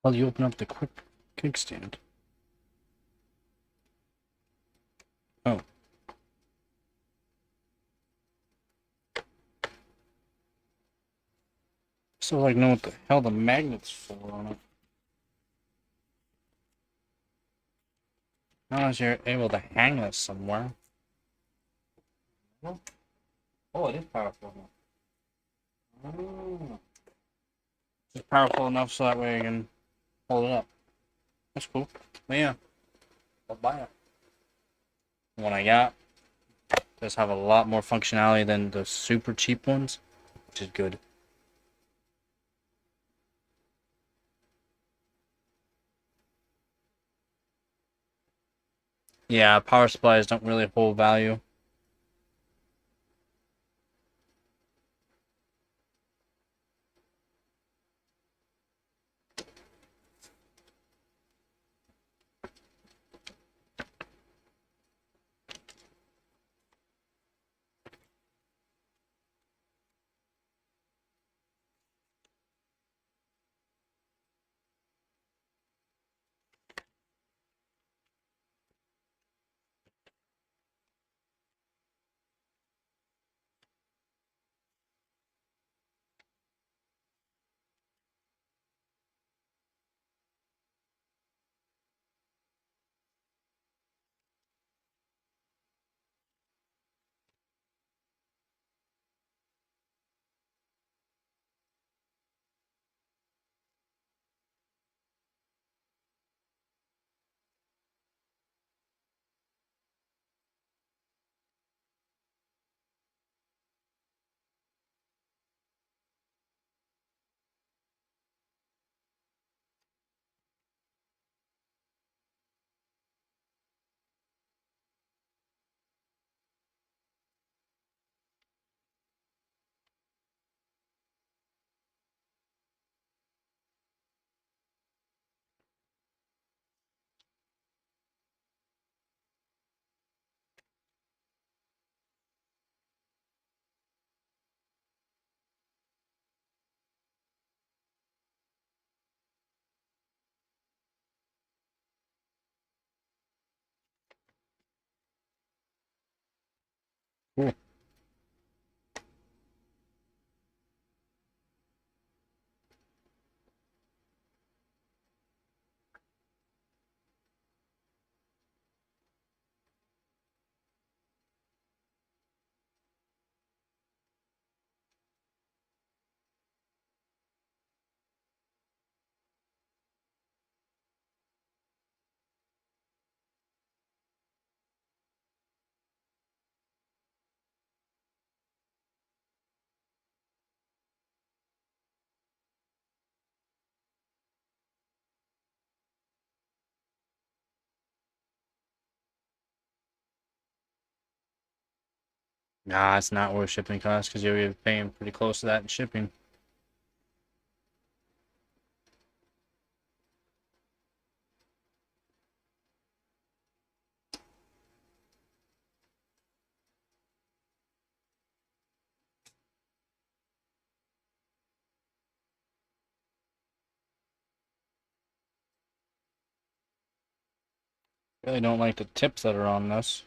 Well, you open up the quick kickstand. Oh. So, like, know what the hell the magnet's for on it. Unless you're able to hang this somewhere. Oh, it is powerful enough. Oh. It's powerful enough so that way you can hold it up. That's cool. But yeah, I'll buy it. The one I got does have a lot more functionality than the super cheap ones, which is good. Yeah, power supplies don't really hold value. Cool. Nah, it's not worth shipping costs because you'll be paying pretty close to that in shipping. Really don't like the tips that are on this.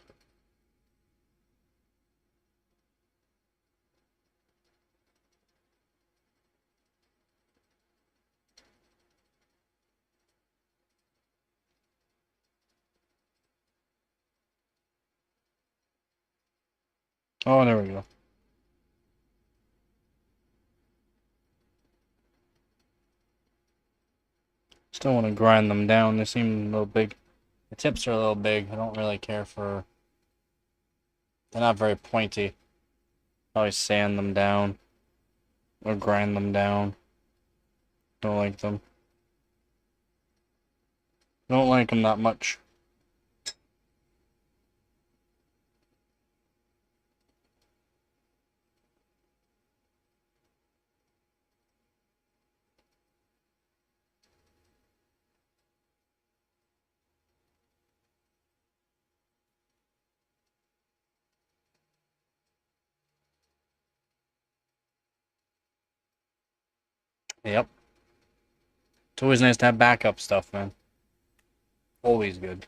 Oh, there we go. Still want to grind them down. They seem a little big. The tips are a little big. I don't really care for... They're not very pointy. Always sand them down. Or grind them down. Don't like them. Don't like them that much. Yep. It's always nice to have backup stuff, man. Always good.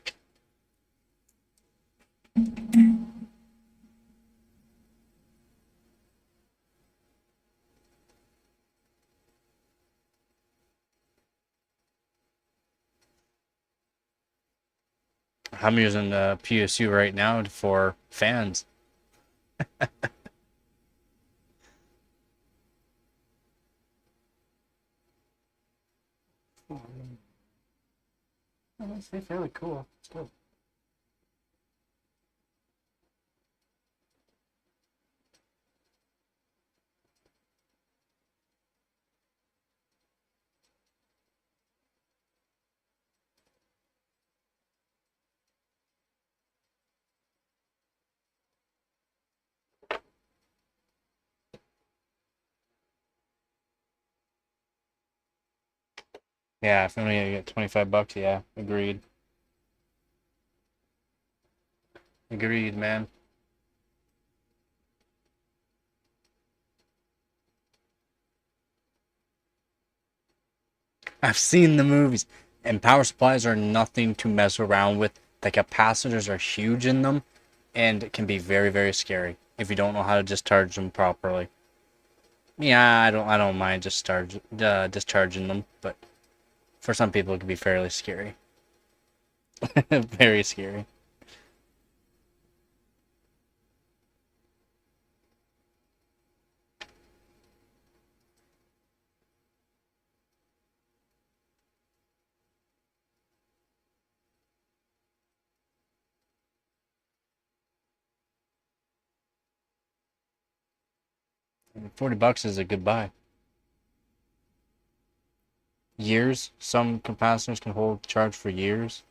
I'm using the PSU right now for fans. That's fairly cool. It's good. Yeah, if only I get $25, yeah, agreed. Agreed, man. I've seen the movies, and power supplies are nothing to mess around with. The capacitors are huge in them, and it can be very, very scary if you don't know how to discharge them properly. Yeah, I don't mind discharging them, but for some people it can be fairly scary. Very scary. $40 is a good buy. Years. Some capacitors can hold charge for years.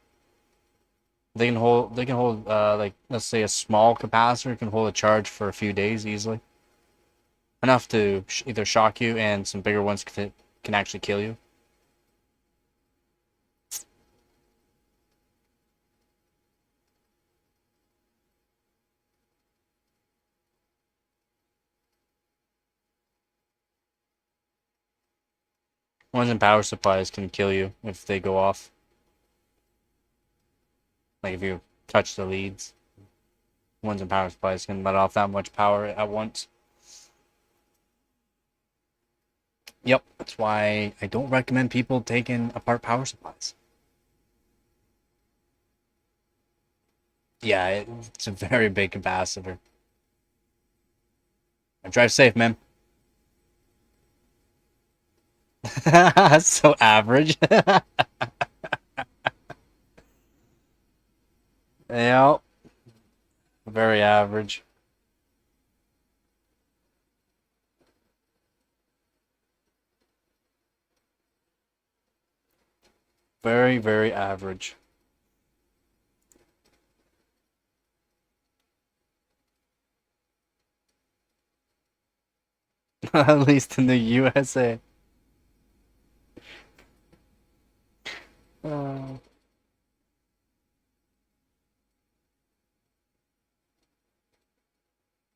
They can hold like, let's say a small capacitor can hold a charge for a few days easily. Enough to either shock you, and some bigger ones can actually kill you. Ones in power supplies can kill you if they go off. Like if you touch the leads. Ones in power supplies can let off that much power at once. Yep, that's why I don't recommend people taking apart power supplies. Yeah, it's a very big capacitor. Drive safe, man. So average. Yep. Very average. Very, very average. At least in the USA.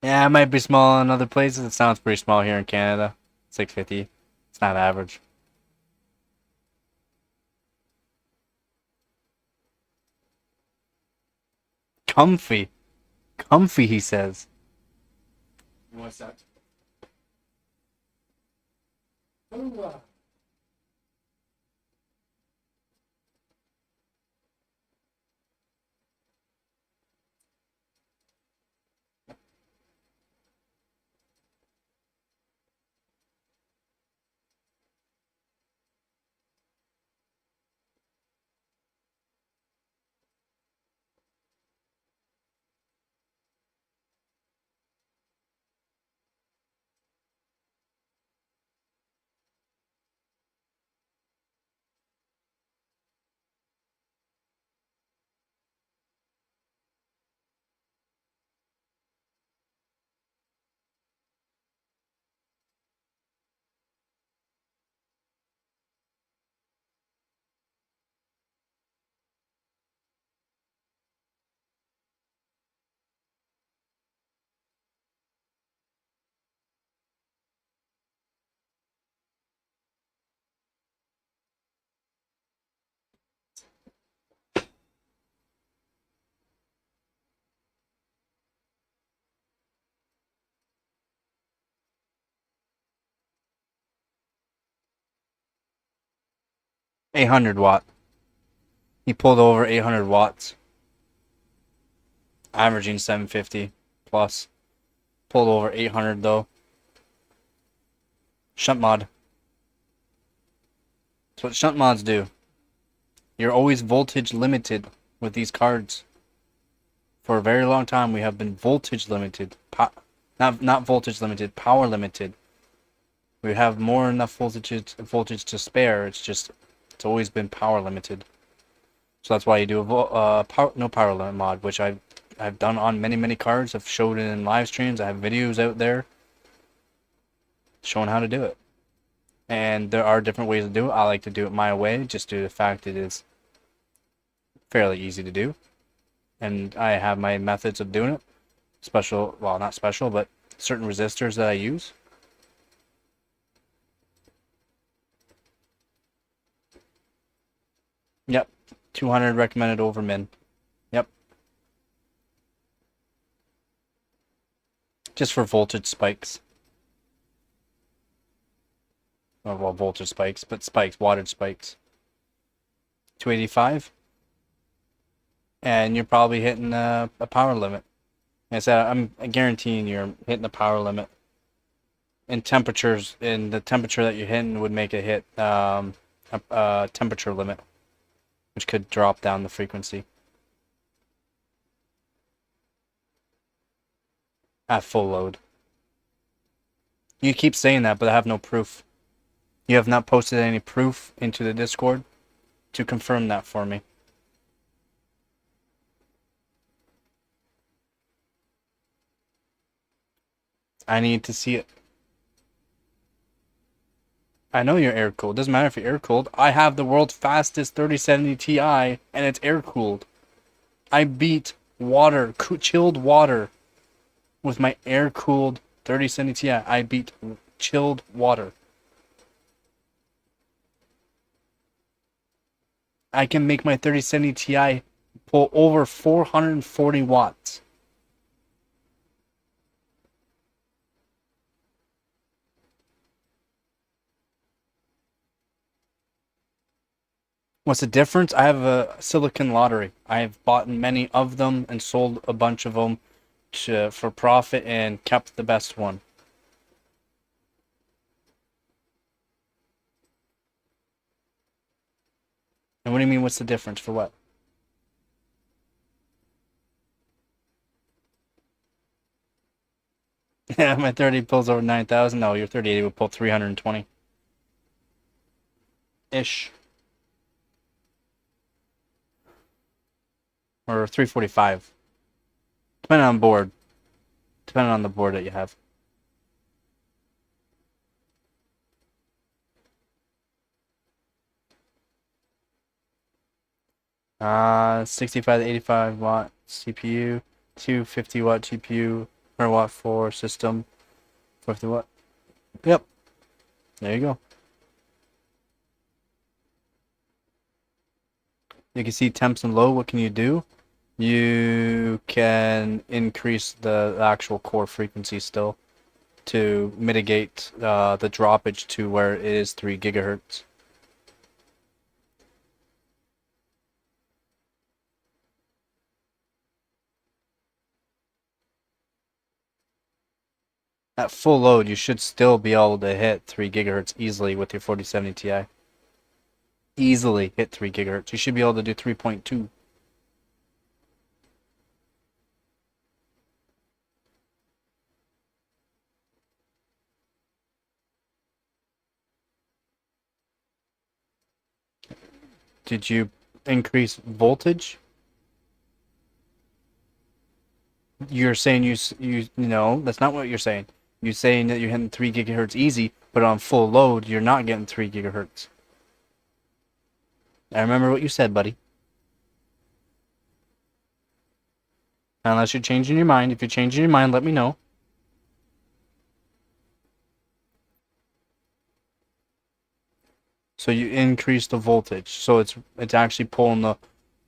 Yeah, it might be small in other places. It sounds pretty small here in Canada. 650. It's not average. Comfy. Comfy, he says. What's that? 800 watt. He pulled over 800 watts. Averaging 750 plus. Pulled over 800 though. Shunt mod. That's what shunt mods do. You're always voltage limited with these cards. For a very long time we have been voltage limited. Not voltage limited, power limited. We have more than enough voltage to spare. It's always been power limited. So that's why you do a no power limit mod, which I've done on many cards. I've showed it in live streams. I have videos out there showing how to do it. And there are different ways to do it. I like to do it my way, just due to the fact it is fairly easy to do. And I have my methods of doing it. Special, well, not special, but certain resistors that I use. Yep, 200 recommended over min. Yep. Just for voltage spikes. Oh, well, voltage spikes, but spikes, wattage spikes. 285. And you're probably hitting a power limit. Like I said, I'm guaranteeing you're hitting the power limit. In temperatures, in the temperature that you're hitting would make it hit a temperature limit, which could drop down the frequency. At full load. You keep saying that, but I have no proof. You have not posted any proof into the Discord to confirm that for me. I need to see it. I know you're air cooled. Doesn't matter if you're air cooled. I have the world's fastest 3070 Ti and it's air cooled. I beat water, chilled water with my air cooled 3070 Ti. I beat chilled water. I can make my 3070 Ti pull over 440 watts. What's the difference? I have a silicon lottery. I have bought many of them and sold a bunch of them for profit and kept the best one. And what do you mean, what's the difference? For what? Yeah, my 30 pulls over 9,000. No, your 3080 would pull 320. Ish. Or 345. Depending on board. Depending on the board that you have. Uh, 65 to 85 watt CPU, 250 watt GPU, 100 watt for system, 50 watt. Yep. There you go. You can see temps and low. What can you do? You can increase the actual core frequency still to mitigate the droppage to where it is 3 gigahertz. At full load, you should still be able to hit 3 gigahertz easily with your 4070 Ti. Easily hit 3 gigahertz. You should be able to do 3.2. Did you increase voltage? You're saying you know, that's not what you're saying. You're saying that you're hitting 3 gigahertz easy, but on full load, you're not getting 3 gigahertz. I remember what you said, buddy. Unless you're changing your mind. If you're changing your mind, let me know. So you increase the voltage. So it's actually pulling the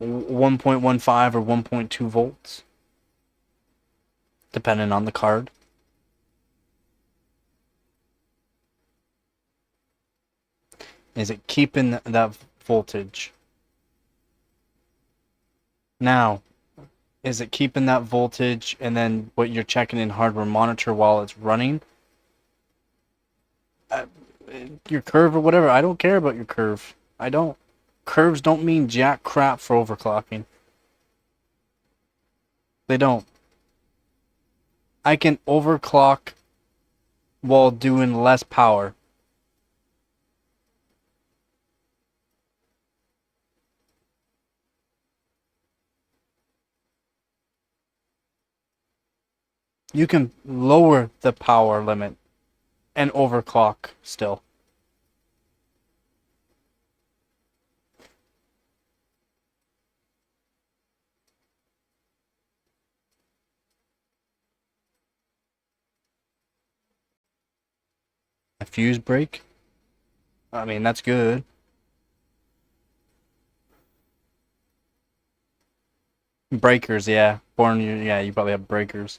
1.15 or 1.2 volts. Depending on the card. Is it keeping that voltage? Now, is it keeping that voltage and then what you're checking in hardware monitor while it's running? Your curve or whatever. I don't care about your curve. I don't. Curves don't mean jack crap for overclocking. They don't. I can overclock while doing less power. You can lower the power limit and overclock still. A fuse break? I mean, that's good. Breakers, yeah. Yeah, you probably have breakers.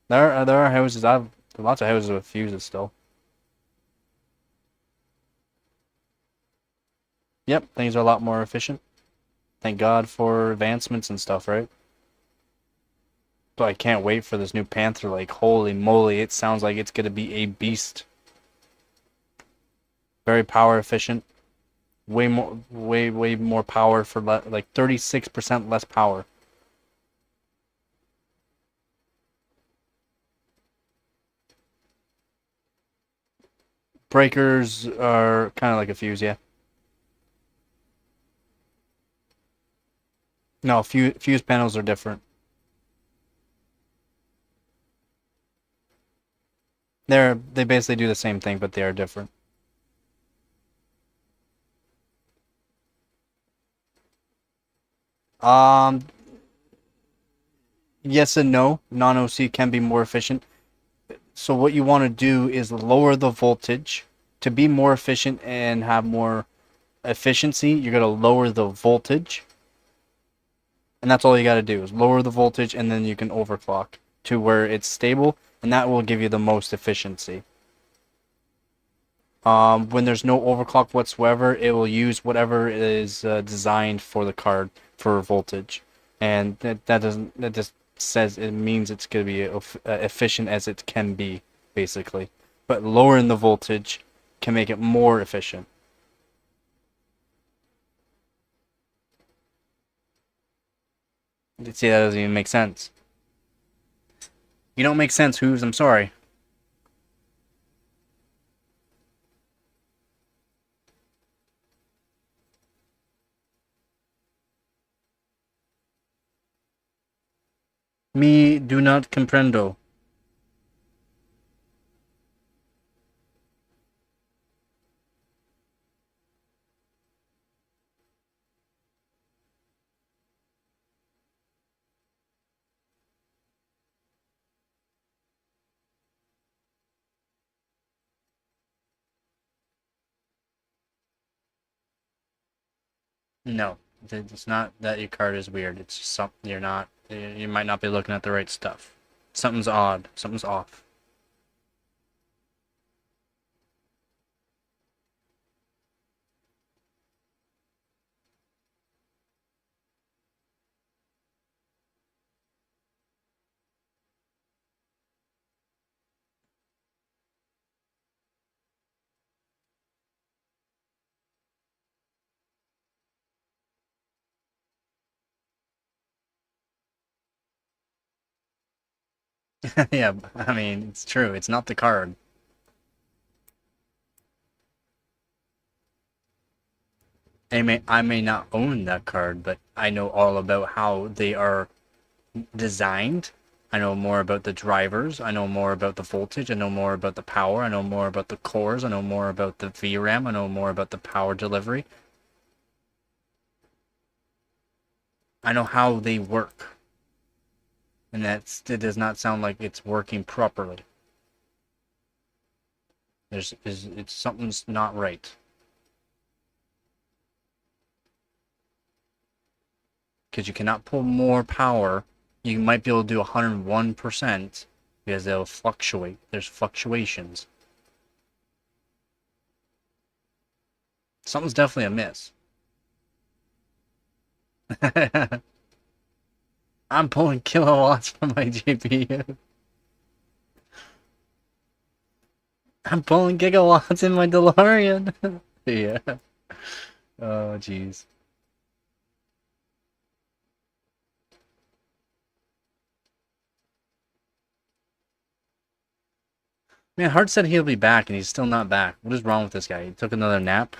There are houses. I've lots of houses with fuses still. Yep, things are a lot more efficient. Thank God for advancements and stuff, right? But I can't wait for this new Panther Lake. Holy moly, it sounds like it's gonna be a beast. Very power efficient. Way more power for like 36% less power. Breakers are kind of like a fuse, yeah. No, fuse panels are different. They basically do the same thing, but they are different. Yes and no. Non-OC can be more efficient. So what you want to do is lower the voltage. To be more efficient and have more efficiency, you're going to lower the voltage. And that's all you got to do is lower the voltage, and then you can overclock to where it's stable, and that will give you the most efficiency. When there's no overclock whatsoever, it will use whatever is designed for the card for voltage, and that just says it means it's going to be efficient as it can be, basically. But lowering the voltage can make it more efficient. See, that doesn't even make sense. You don't make sense, Hooves. I'm sorry. Me do not comprendo. No. It's not that your card is weird. It's just something you're not. You might not be looking at the right stuff. Something's odd. Something's off. Yeah, I mean, it's true. It's not the card. I may not own that card, but I know all about how they are designed. I know more about the drivers. I know more about the voltage. I know more about the power. I know more about the cores. I know more about the VRAM. I know more about the power delivery. I know how they work. And it does not sound like it's working properly. It's something's not right. Because you cannot pull more power. You might be able to do 101% because they'll fluctuate. There's fluctuations. Something's definitely amiss. I'm pulling kilowatts from my GPU. I'm pulling gigawatts in my DeLorean. Yeah. Oh, jeez. Man, Hart said he'll be back, and he's still not back. What is wrong with this guy? He took another nap?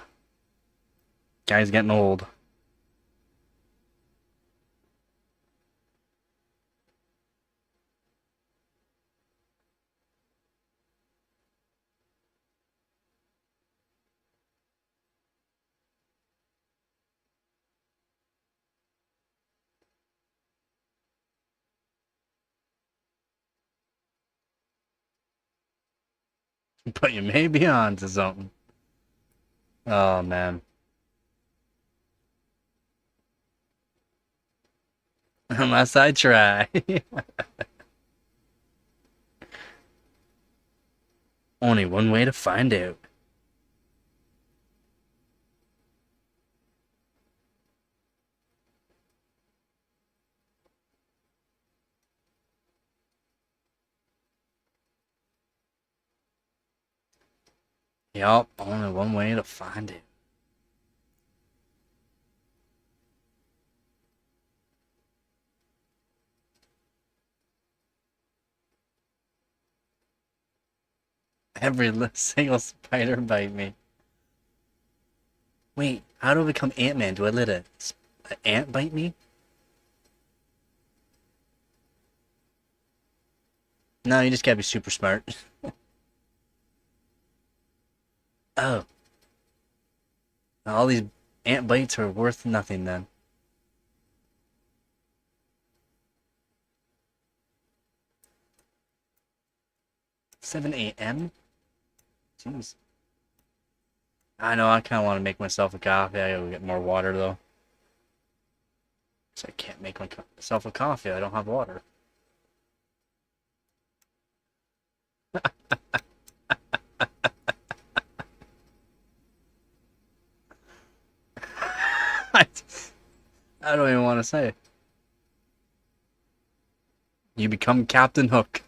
Guy's getting old. But you may be on to something. Oh, man. Unless I try. Only one way to find out. Yup, only one way to find it. Every single spider bite me. Wait, how do I become Ant-Man? Do I let an ant bite me? No, you just gotta be super smart. Oh. All these ant bites are worth nothing then. 7 a.m.? Jeez. I know, I kind of want to make myself a coffee. I gotta get more water, though. So I can't make myself a coffee. I don't have water. I don't even want to say. You become Captain Hook.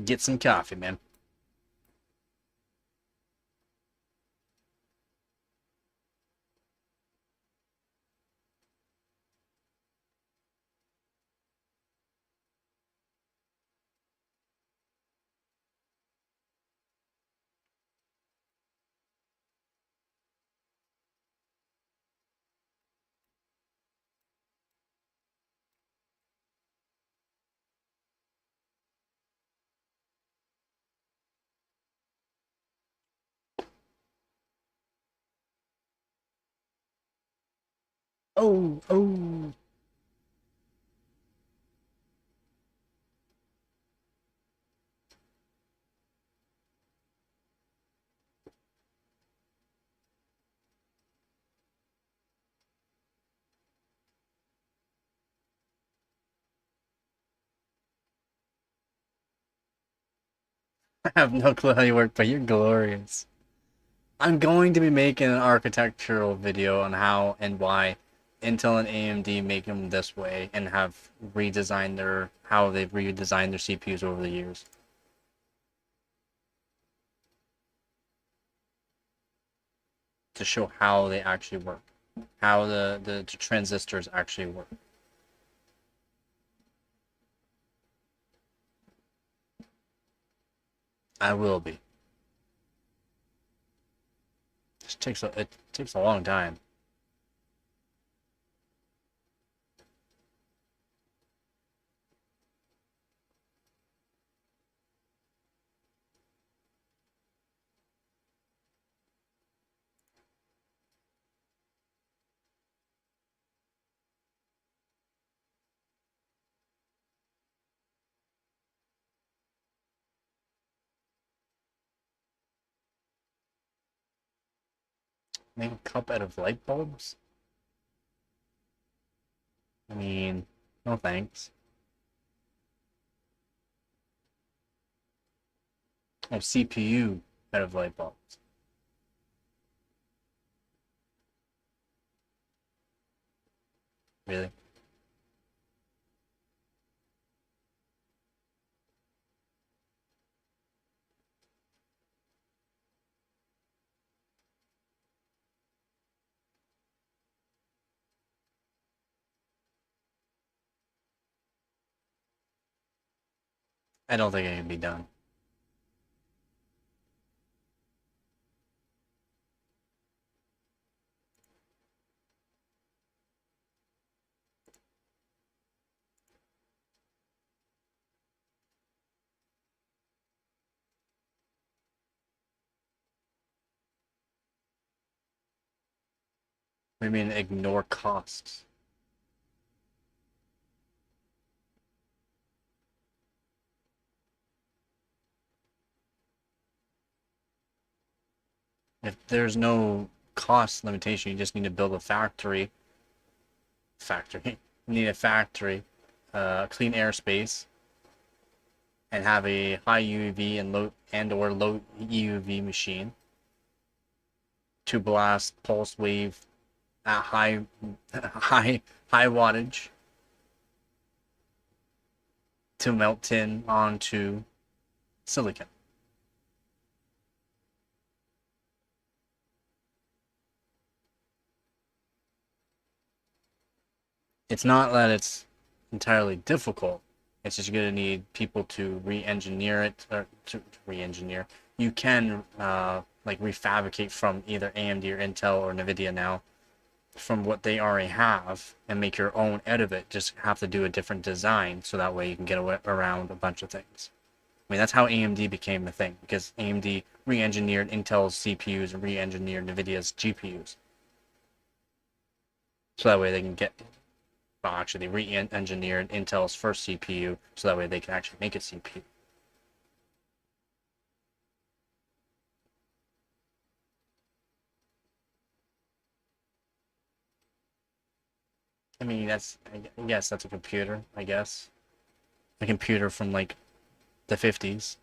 Get some coffee, man. Oh. I have no clue how you work, but you're glorious. I'm going to be making an architectural video on how and why Intel and AMD make them this way and have redesigned how they've redesigned their CPUs over the years. To show how they actually work. How the transistors actually work. I will be. It takes a long time. Make a cup out of light bulbs? I mean, no thanks. Oh, CPU out of light bulbs. Really? I don't think it can be done. What do you mean ignore costs? If there's no cost limitation, you just need to build a factory. You need a factory, clean airspace, and have a high UV and/or low EUV machine to blast pulse wave at high wattage to melt tin onto silicon. It's not that it's entirely difficult. It's just going to need people to re-engineer it, or to re-engineer. You can like refabricate from either AMD or Intel or NVIDIA now from what they already have and make your own out of it. Just have to do a different design so that way you can get around a bunch of things. I mean, that's how AMD became the thing, because AMD re-engineered Intel's CPUs and re-engineered NVIDIA's GPUs. So that way they can get... Well, actually, they re-engineered Intel's first CPU, so that way they can actually make a CPU. I mean, I guess that's a computer, I guess. A computer from, like, the 50s.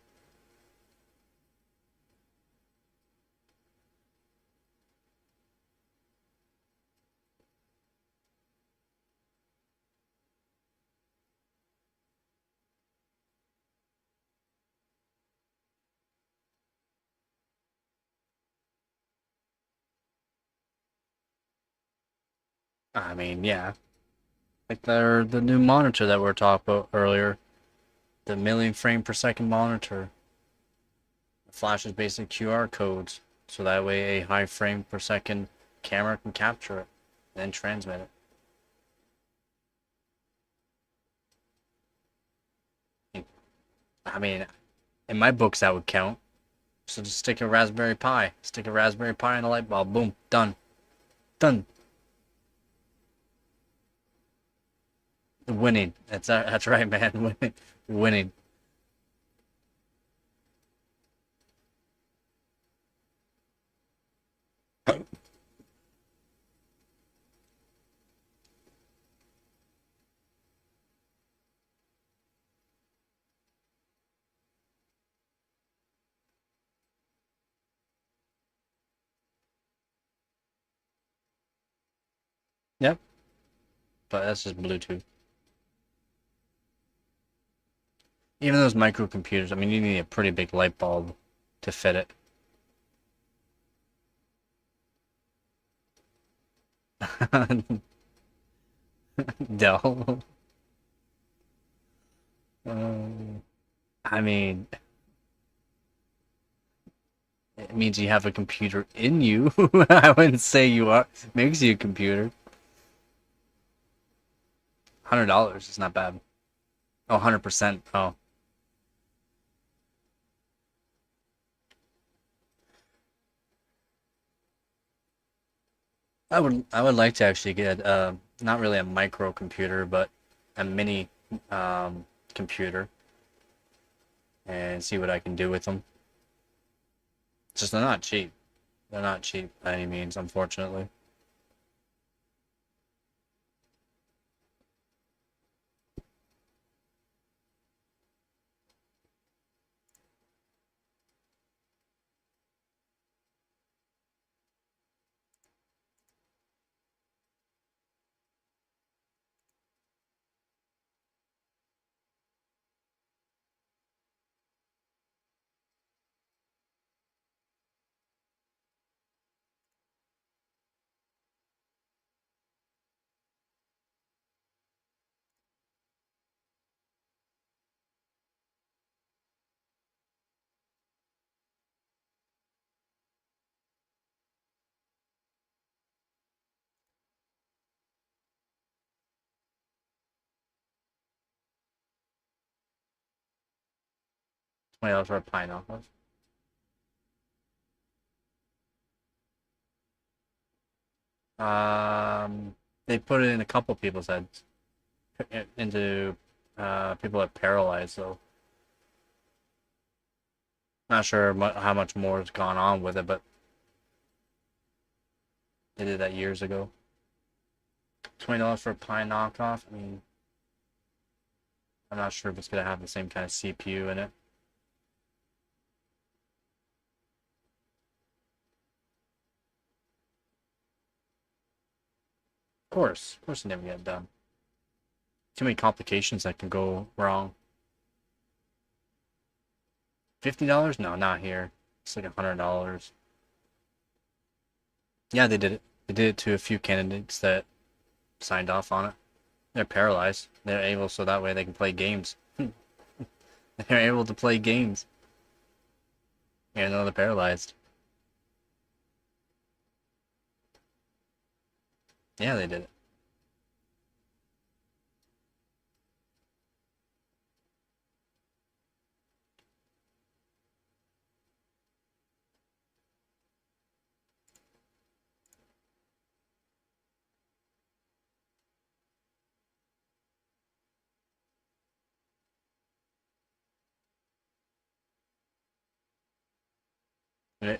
I mean, yeah. Like the new monitor that we were talking about earlier. The million frame per second monitor. It flashes basic QR codes. So that way a high frame per second camera can capture it. And then transmit it. I mean, in my books that would count. So just stick a Raspberry Pi. Stick a Raspberry Pi in a light bulb. Boom. Done. Done. Winning. That's right, man. Winning. Winning. Yep. But that's just Bluetooth. Even those microcomputers, I mean, you need a pretty big light bulb to fit it. Dell. I mean, it means you have a computer in you. I wouldn't say you are. Makes you a computer. $100 is not bad. Oh, 100%. Oh. I would like to actually get not really a microcomputer, but a mini computer and see what I can do with them. It's just they're not cheap. They're not cheap by any means, unfortunately. $20 for a pineapple. They put it in a couple people's heads. Into people that are paralyzed, so not sure how much more has gone on with it, but they did that years ago. $20 for a Pine knockoff. I mean, I'm not sure if it's gonna have the same kind of CPU in it. Of course, it never get done. Too many complications that can go wrong. $50? No, not here. It's like $100. Yeah, they did it. They did it to a few candidates that signed off on it. They're paralyzed. They're able, so that way they can play games. They're able to play games. Even though they're paralyzed. Yeah, they did it.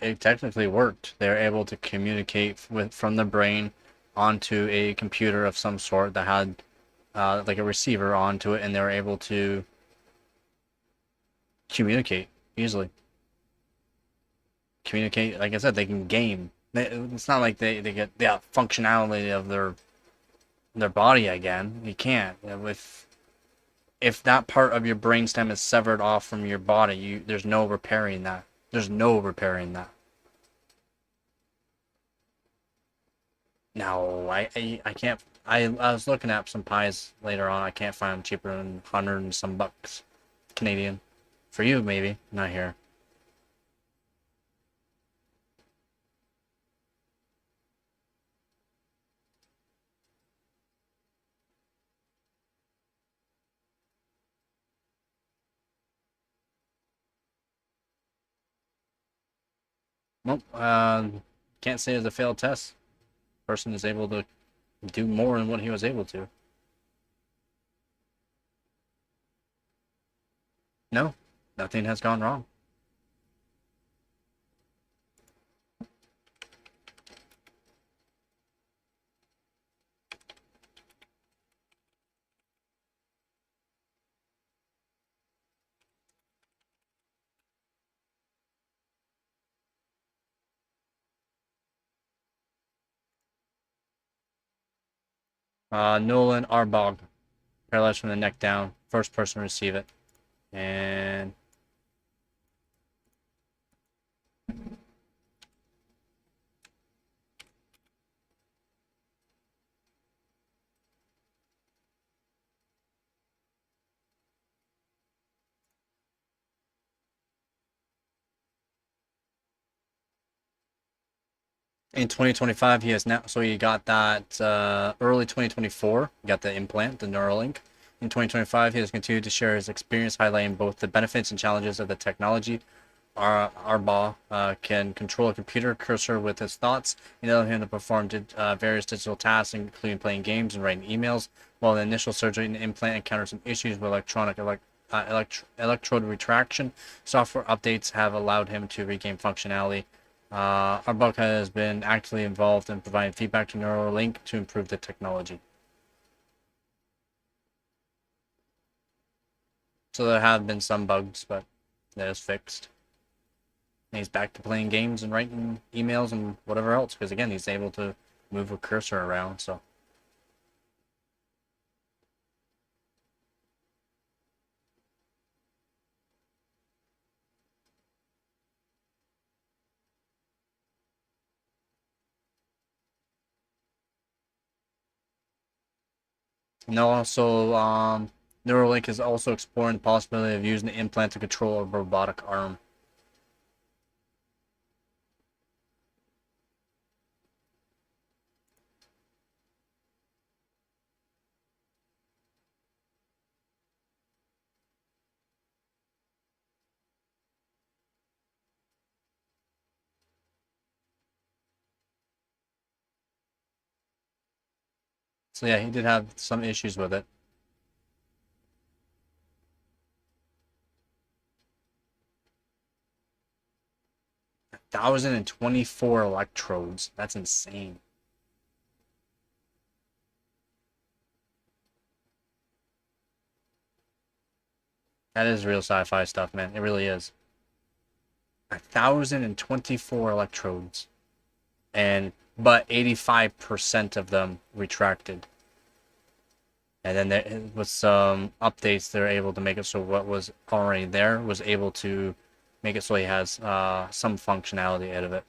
It technically worked. They were able to communicate from the brain onto a computer of some sort that had like a receiver onto it, and they were able to communicate easily. Communicate, like I said, they can game. It's not like they get the functionality of their body again. You can't. If that part of your brainstem is severed off from your body, there's no repairing that. There's no repairing that. No, I can't. I was looking at some pies later on. I can't find them cheaper than 100 and some bucks Canadian. For you, maybe. Not here. Nope. Can't say it's a failed test. Person is able to do more than what he was able to. No, nothing has gone wrong. Nolan Arbog, paralyzed from the neck down. First person to receive it. And in 2025, he has now. So he got that early 2024. He got the implant, the Neuralink. In 2025, he has continued to share his experience, highlighting both the benefits and challenges of the technology. Arbaugh can control a computer cursor with his thoughts, enabling him to perform various digital tasks, including playing games and writing emails. While the initial surgery and implant encountered some issues with electrode retraction, software updates have allowed him to regain functionality. Arbaugh has been actively involved in providing feedback to Neuralink to improve the technology. So there have been some bugs, but that is fixed. And he's back to playing games and writing emails and whatever else, because again, he's able to move a cursor around, so. And also, Neuralink is also exploring the possibility of using the implant to control a robotic arm. So yeah, he did have some issues with it. $1,024 electrodes. That's insane. That is real sci-fi stuff, man. It really is. 1,024 electrodes. But 85% of them retracted. And then there, with some updates, they're able to make it so what was already there was able to make it so he has some functionality out of it.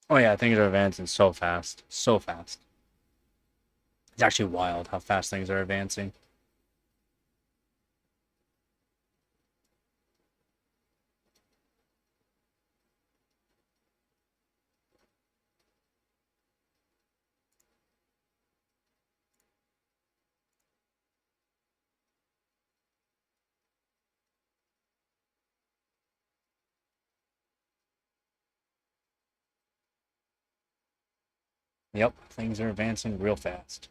Oh yeah, things are advancing so fast. So fast. It's actually wild how fast things are advancing. Yep, things are advancing real fast.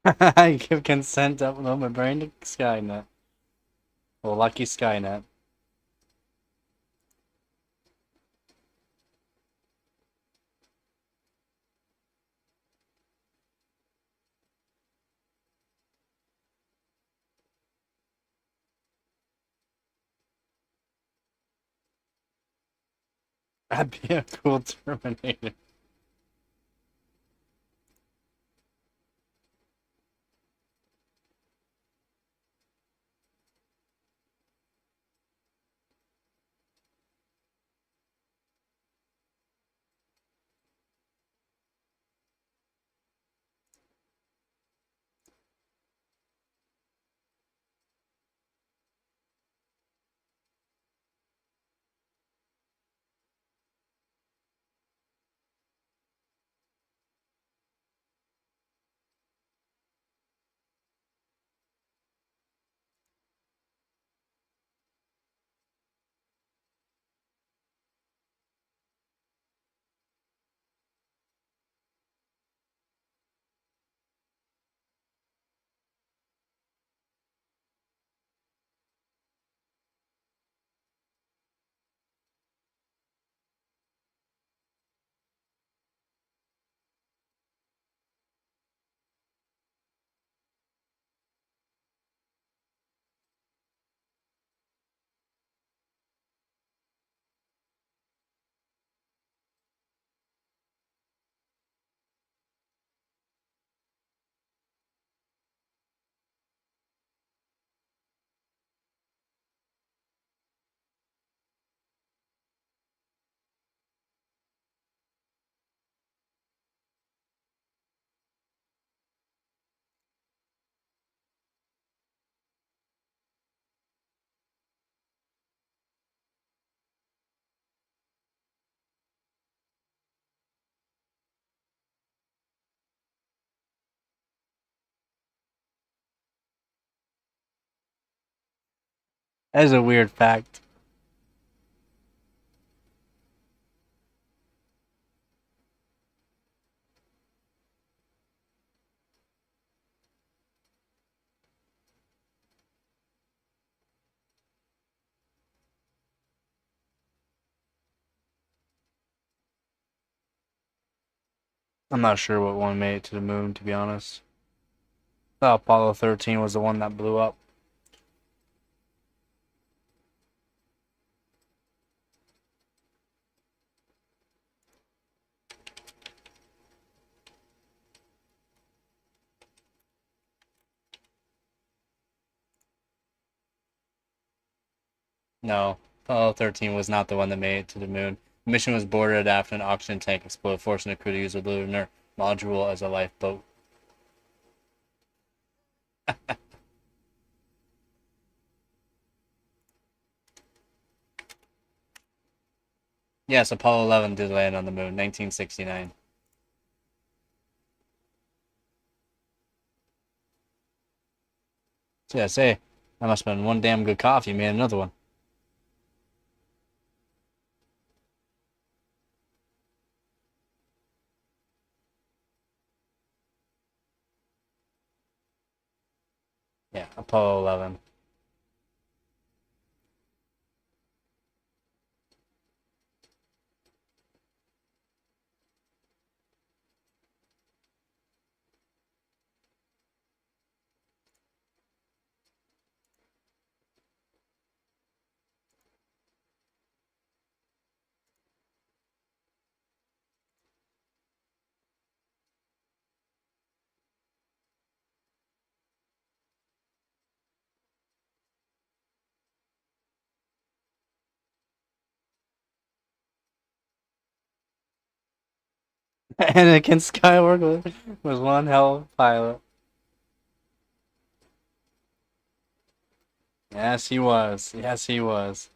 I give consent to upload my brain to Skynet. Well, lucky Skynet. That'd be a cool Terminator. That is a weird fact. I'm not sure what one made it to the moon, to be honest. I thought Apollo 13 was the one that blew up. No, Apollo 13 was not the one that made it to the moon. The mission was boarded after an oxygen tank exploded, forcing the crew to use a lunar module as a lifeboat. Yes, Apollo 11 did land on the moon, 1969. So yeah, say, that must have been one damn good coffee, made another one. Yeah, Apollo 11. Anakin Skywalker was one hell of a pilot. Yes, he was. Yes, he was.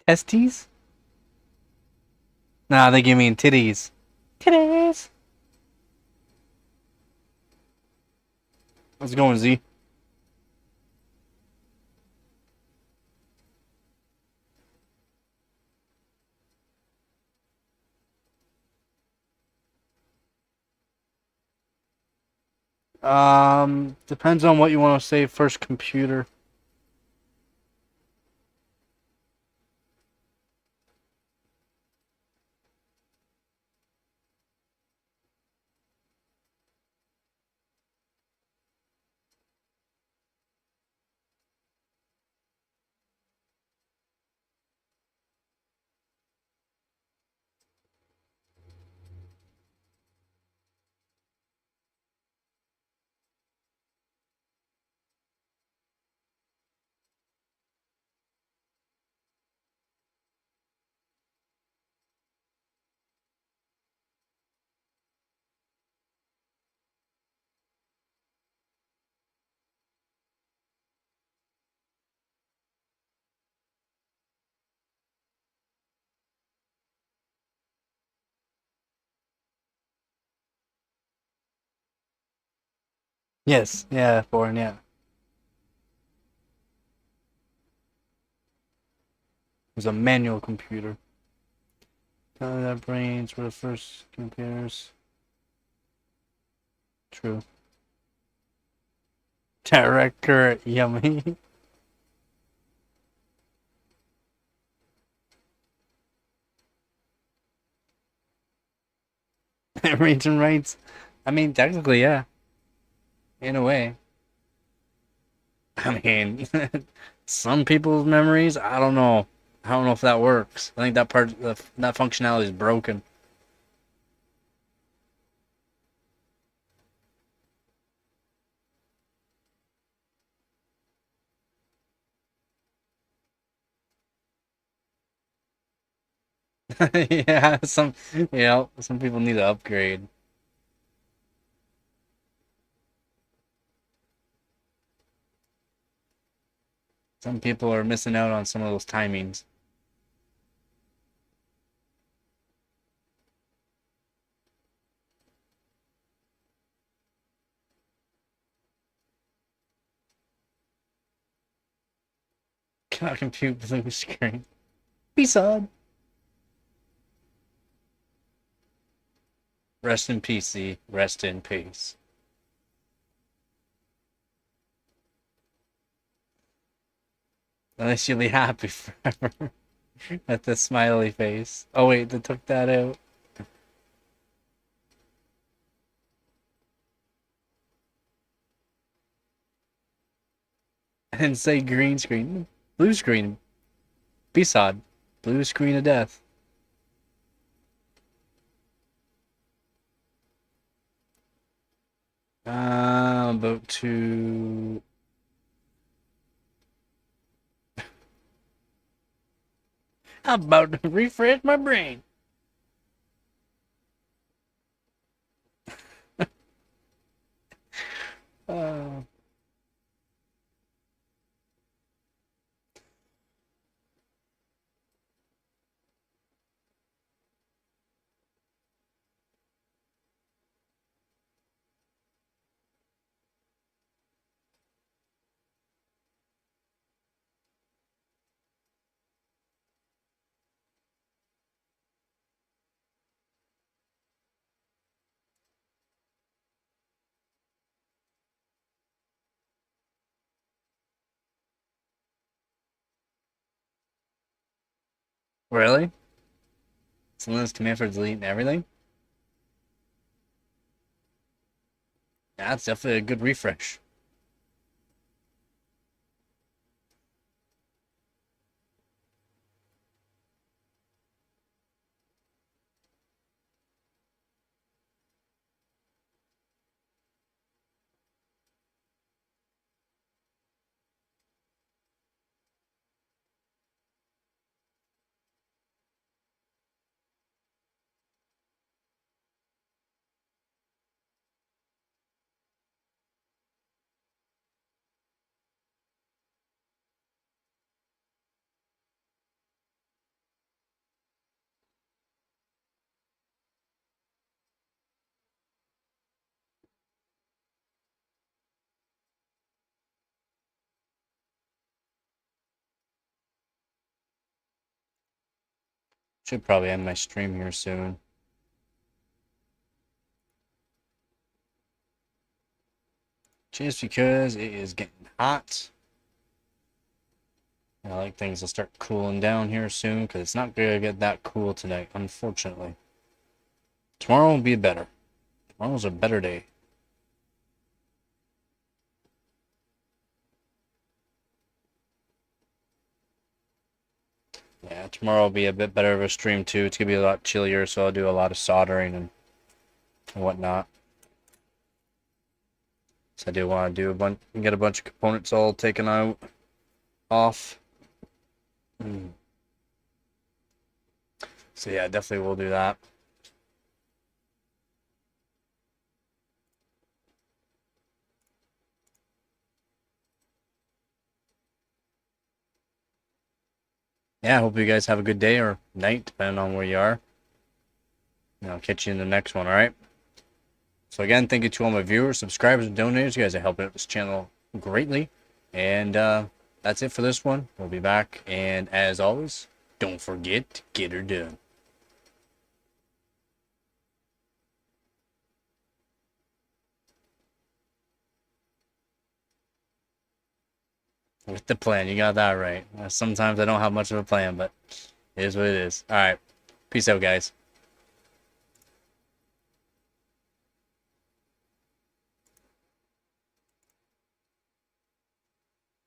STs? Nah, I think you mean titties. Titties! How's it going, Z? Depends on what you want to say first, computer. Yes, yeah, foreign, yeah. It was a manual computer. Tell me that brains were the first computers. True. Director, yummy. Reads and writes. I mean, technically, yeah. In a way. I mean, some people's memories, I don't know. I don't know if that works. I think that that functionality is broken. Yeah, some people need to upgrade. Some people are missing out on some of those timings. Cannot compute blue screen. Be sad. Rest in PC. Rest in peace. At least you'll be happy forever. At the smiley face. Oh wait, they took that out. And say green screen. Blue screen. B-sod. Blue screen of death. About to... I'm about to refresh my brain. uh... Really? Someone's command for deleting everything? That's definitely a good refresh. Should probably end my stream here soon. Just because it is getting hot. I like things to start cooling down here soon, because it's not going to get that cool tonight, unfortunately. Tomorrow will be better. Tomorrow's a better day. Yeah, tomorrow will be a bit better of a stream too. It's going to be a lot chillier, so I'll do a lot of soldering and whatnot. So I do want to get a bunch of components all taken out, off. So yeah, definitely will do that. Yeah, I hope you guys have a good day or night, depending on where you are. And I'll catch you in the next one, alright? So again, thank you to all my viewers, subscribers, and donators. You guys are helping out this channel greatly. And that's it for this one. We'll be back. And as always, don't forget to get her done. With the plan, you got that right. Sometimes I don't have much of a plan, but it is what it is. Alright, peace out, guys.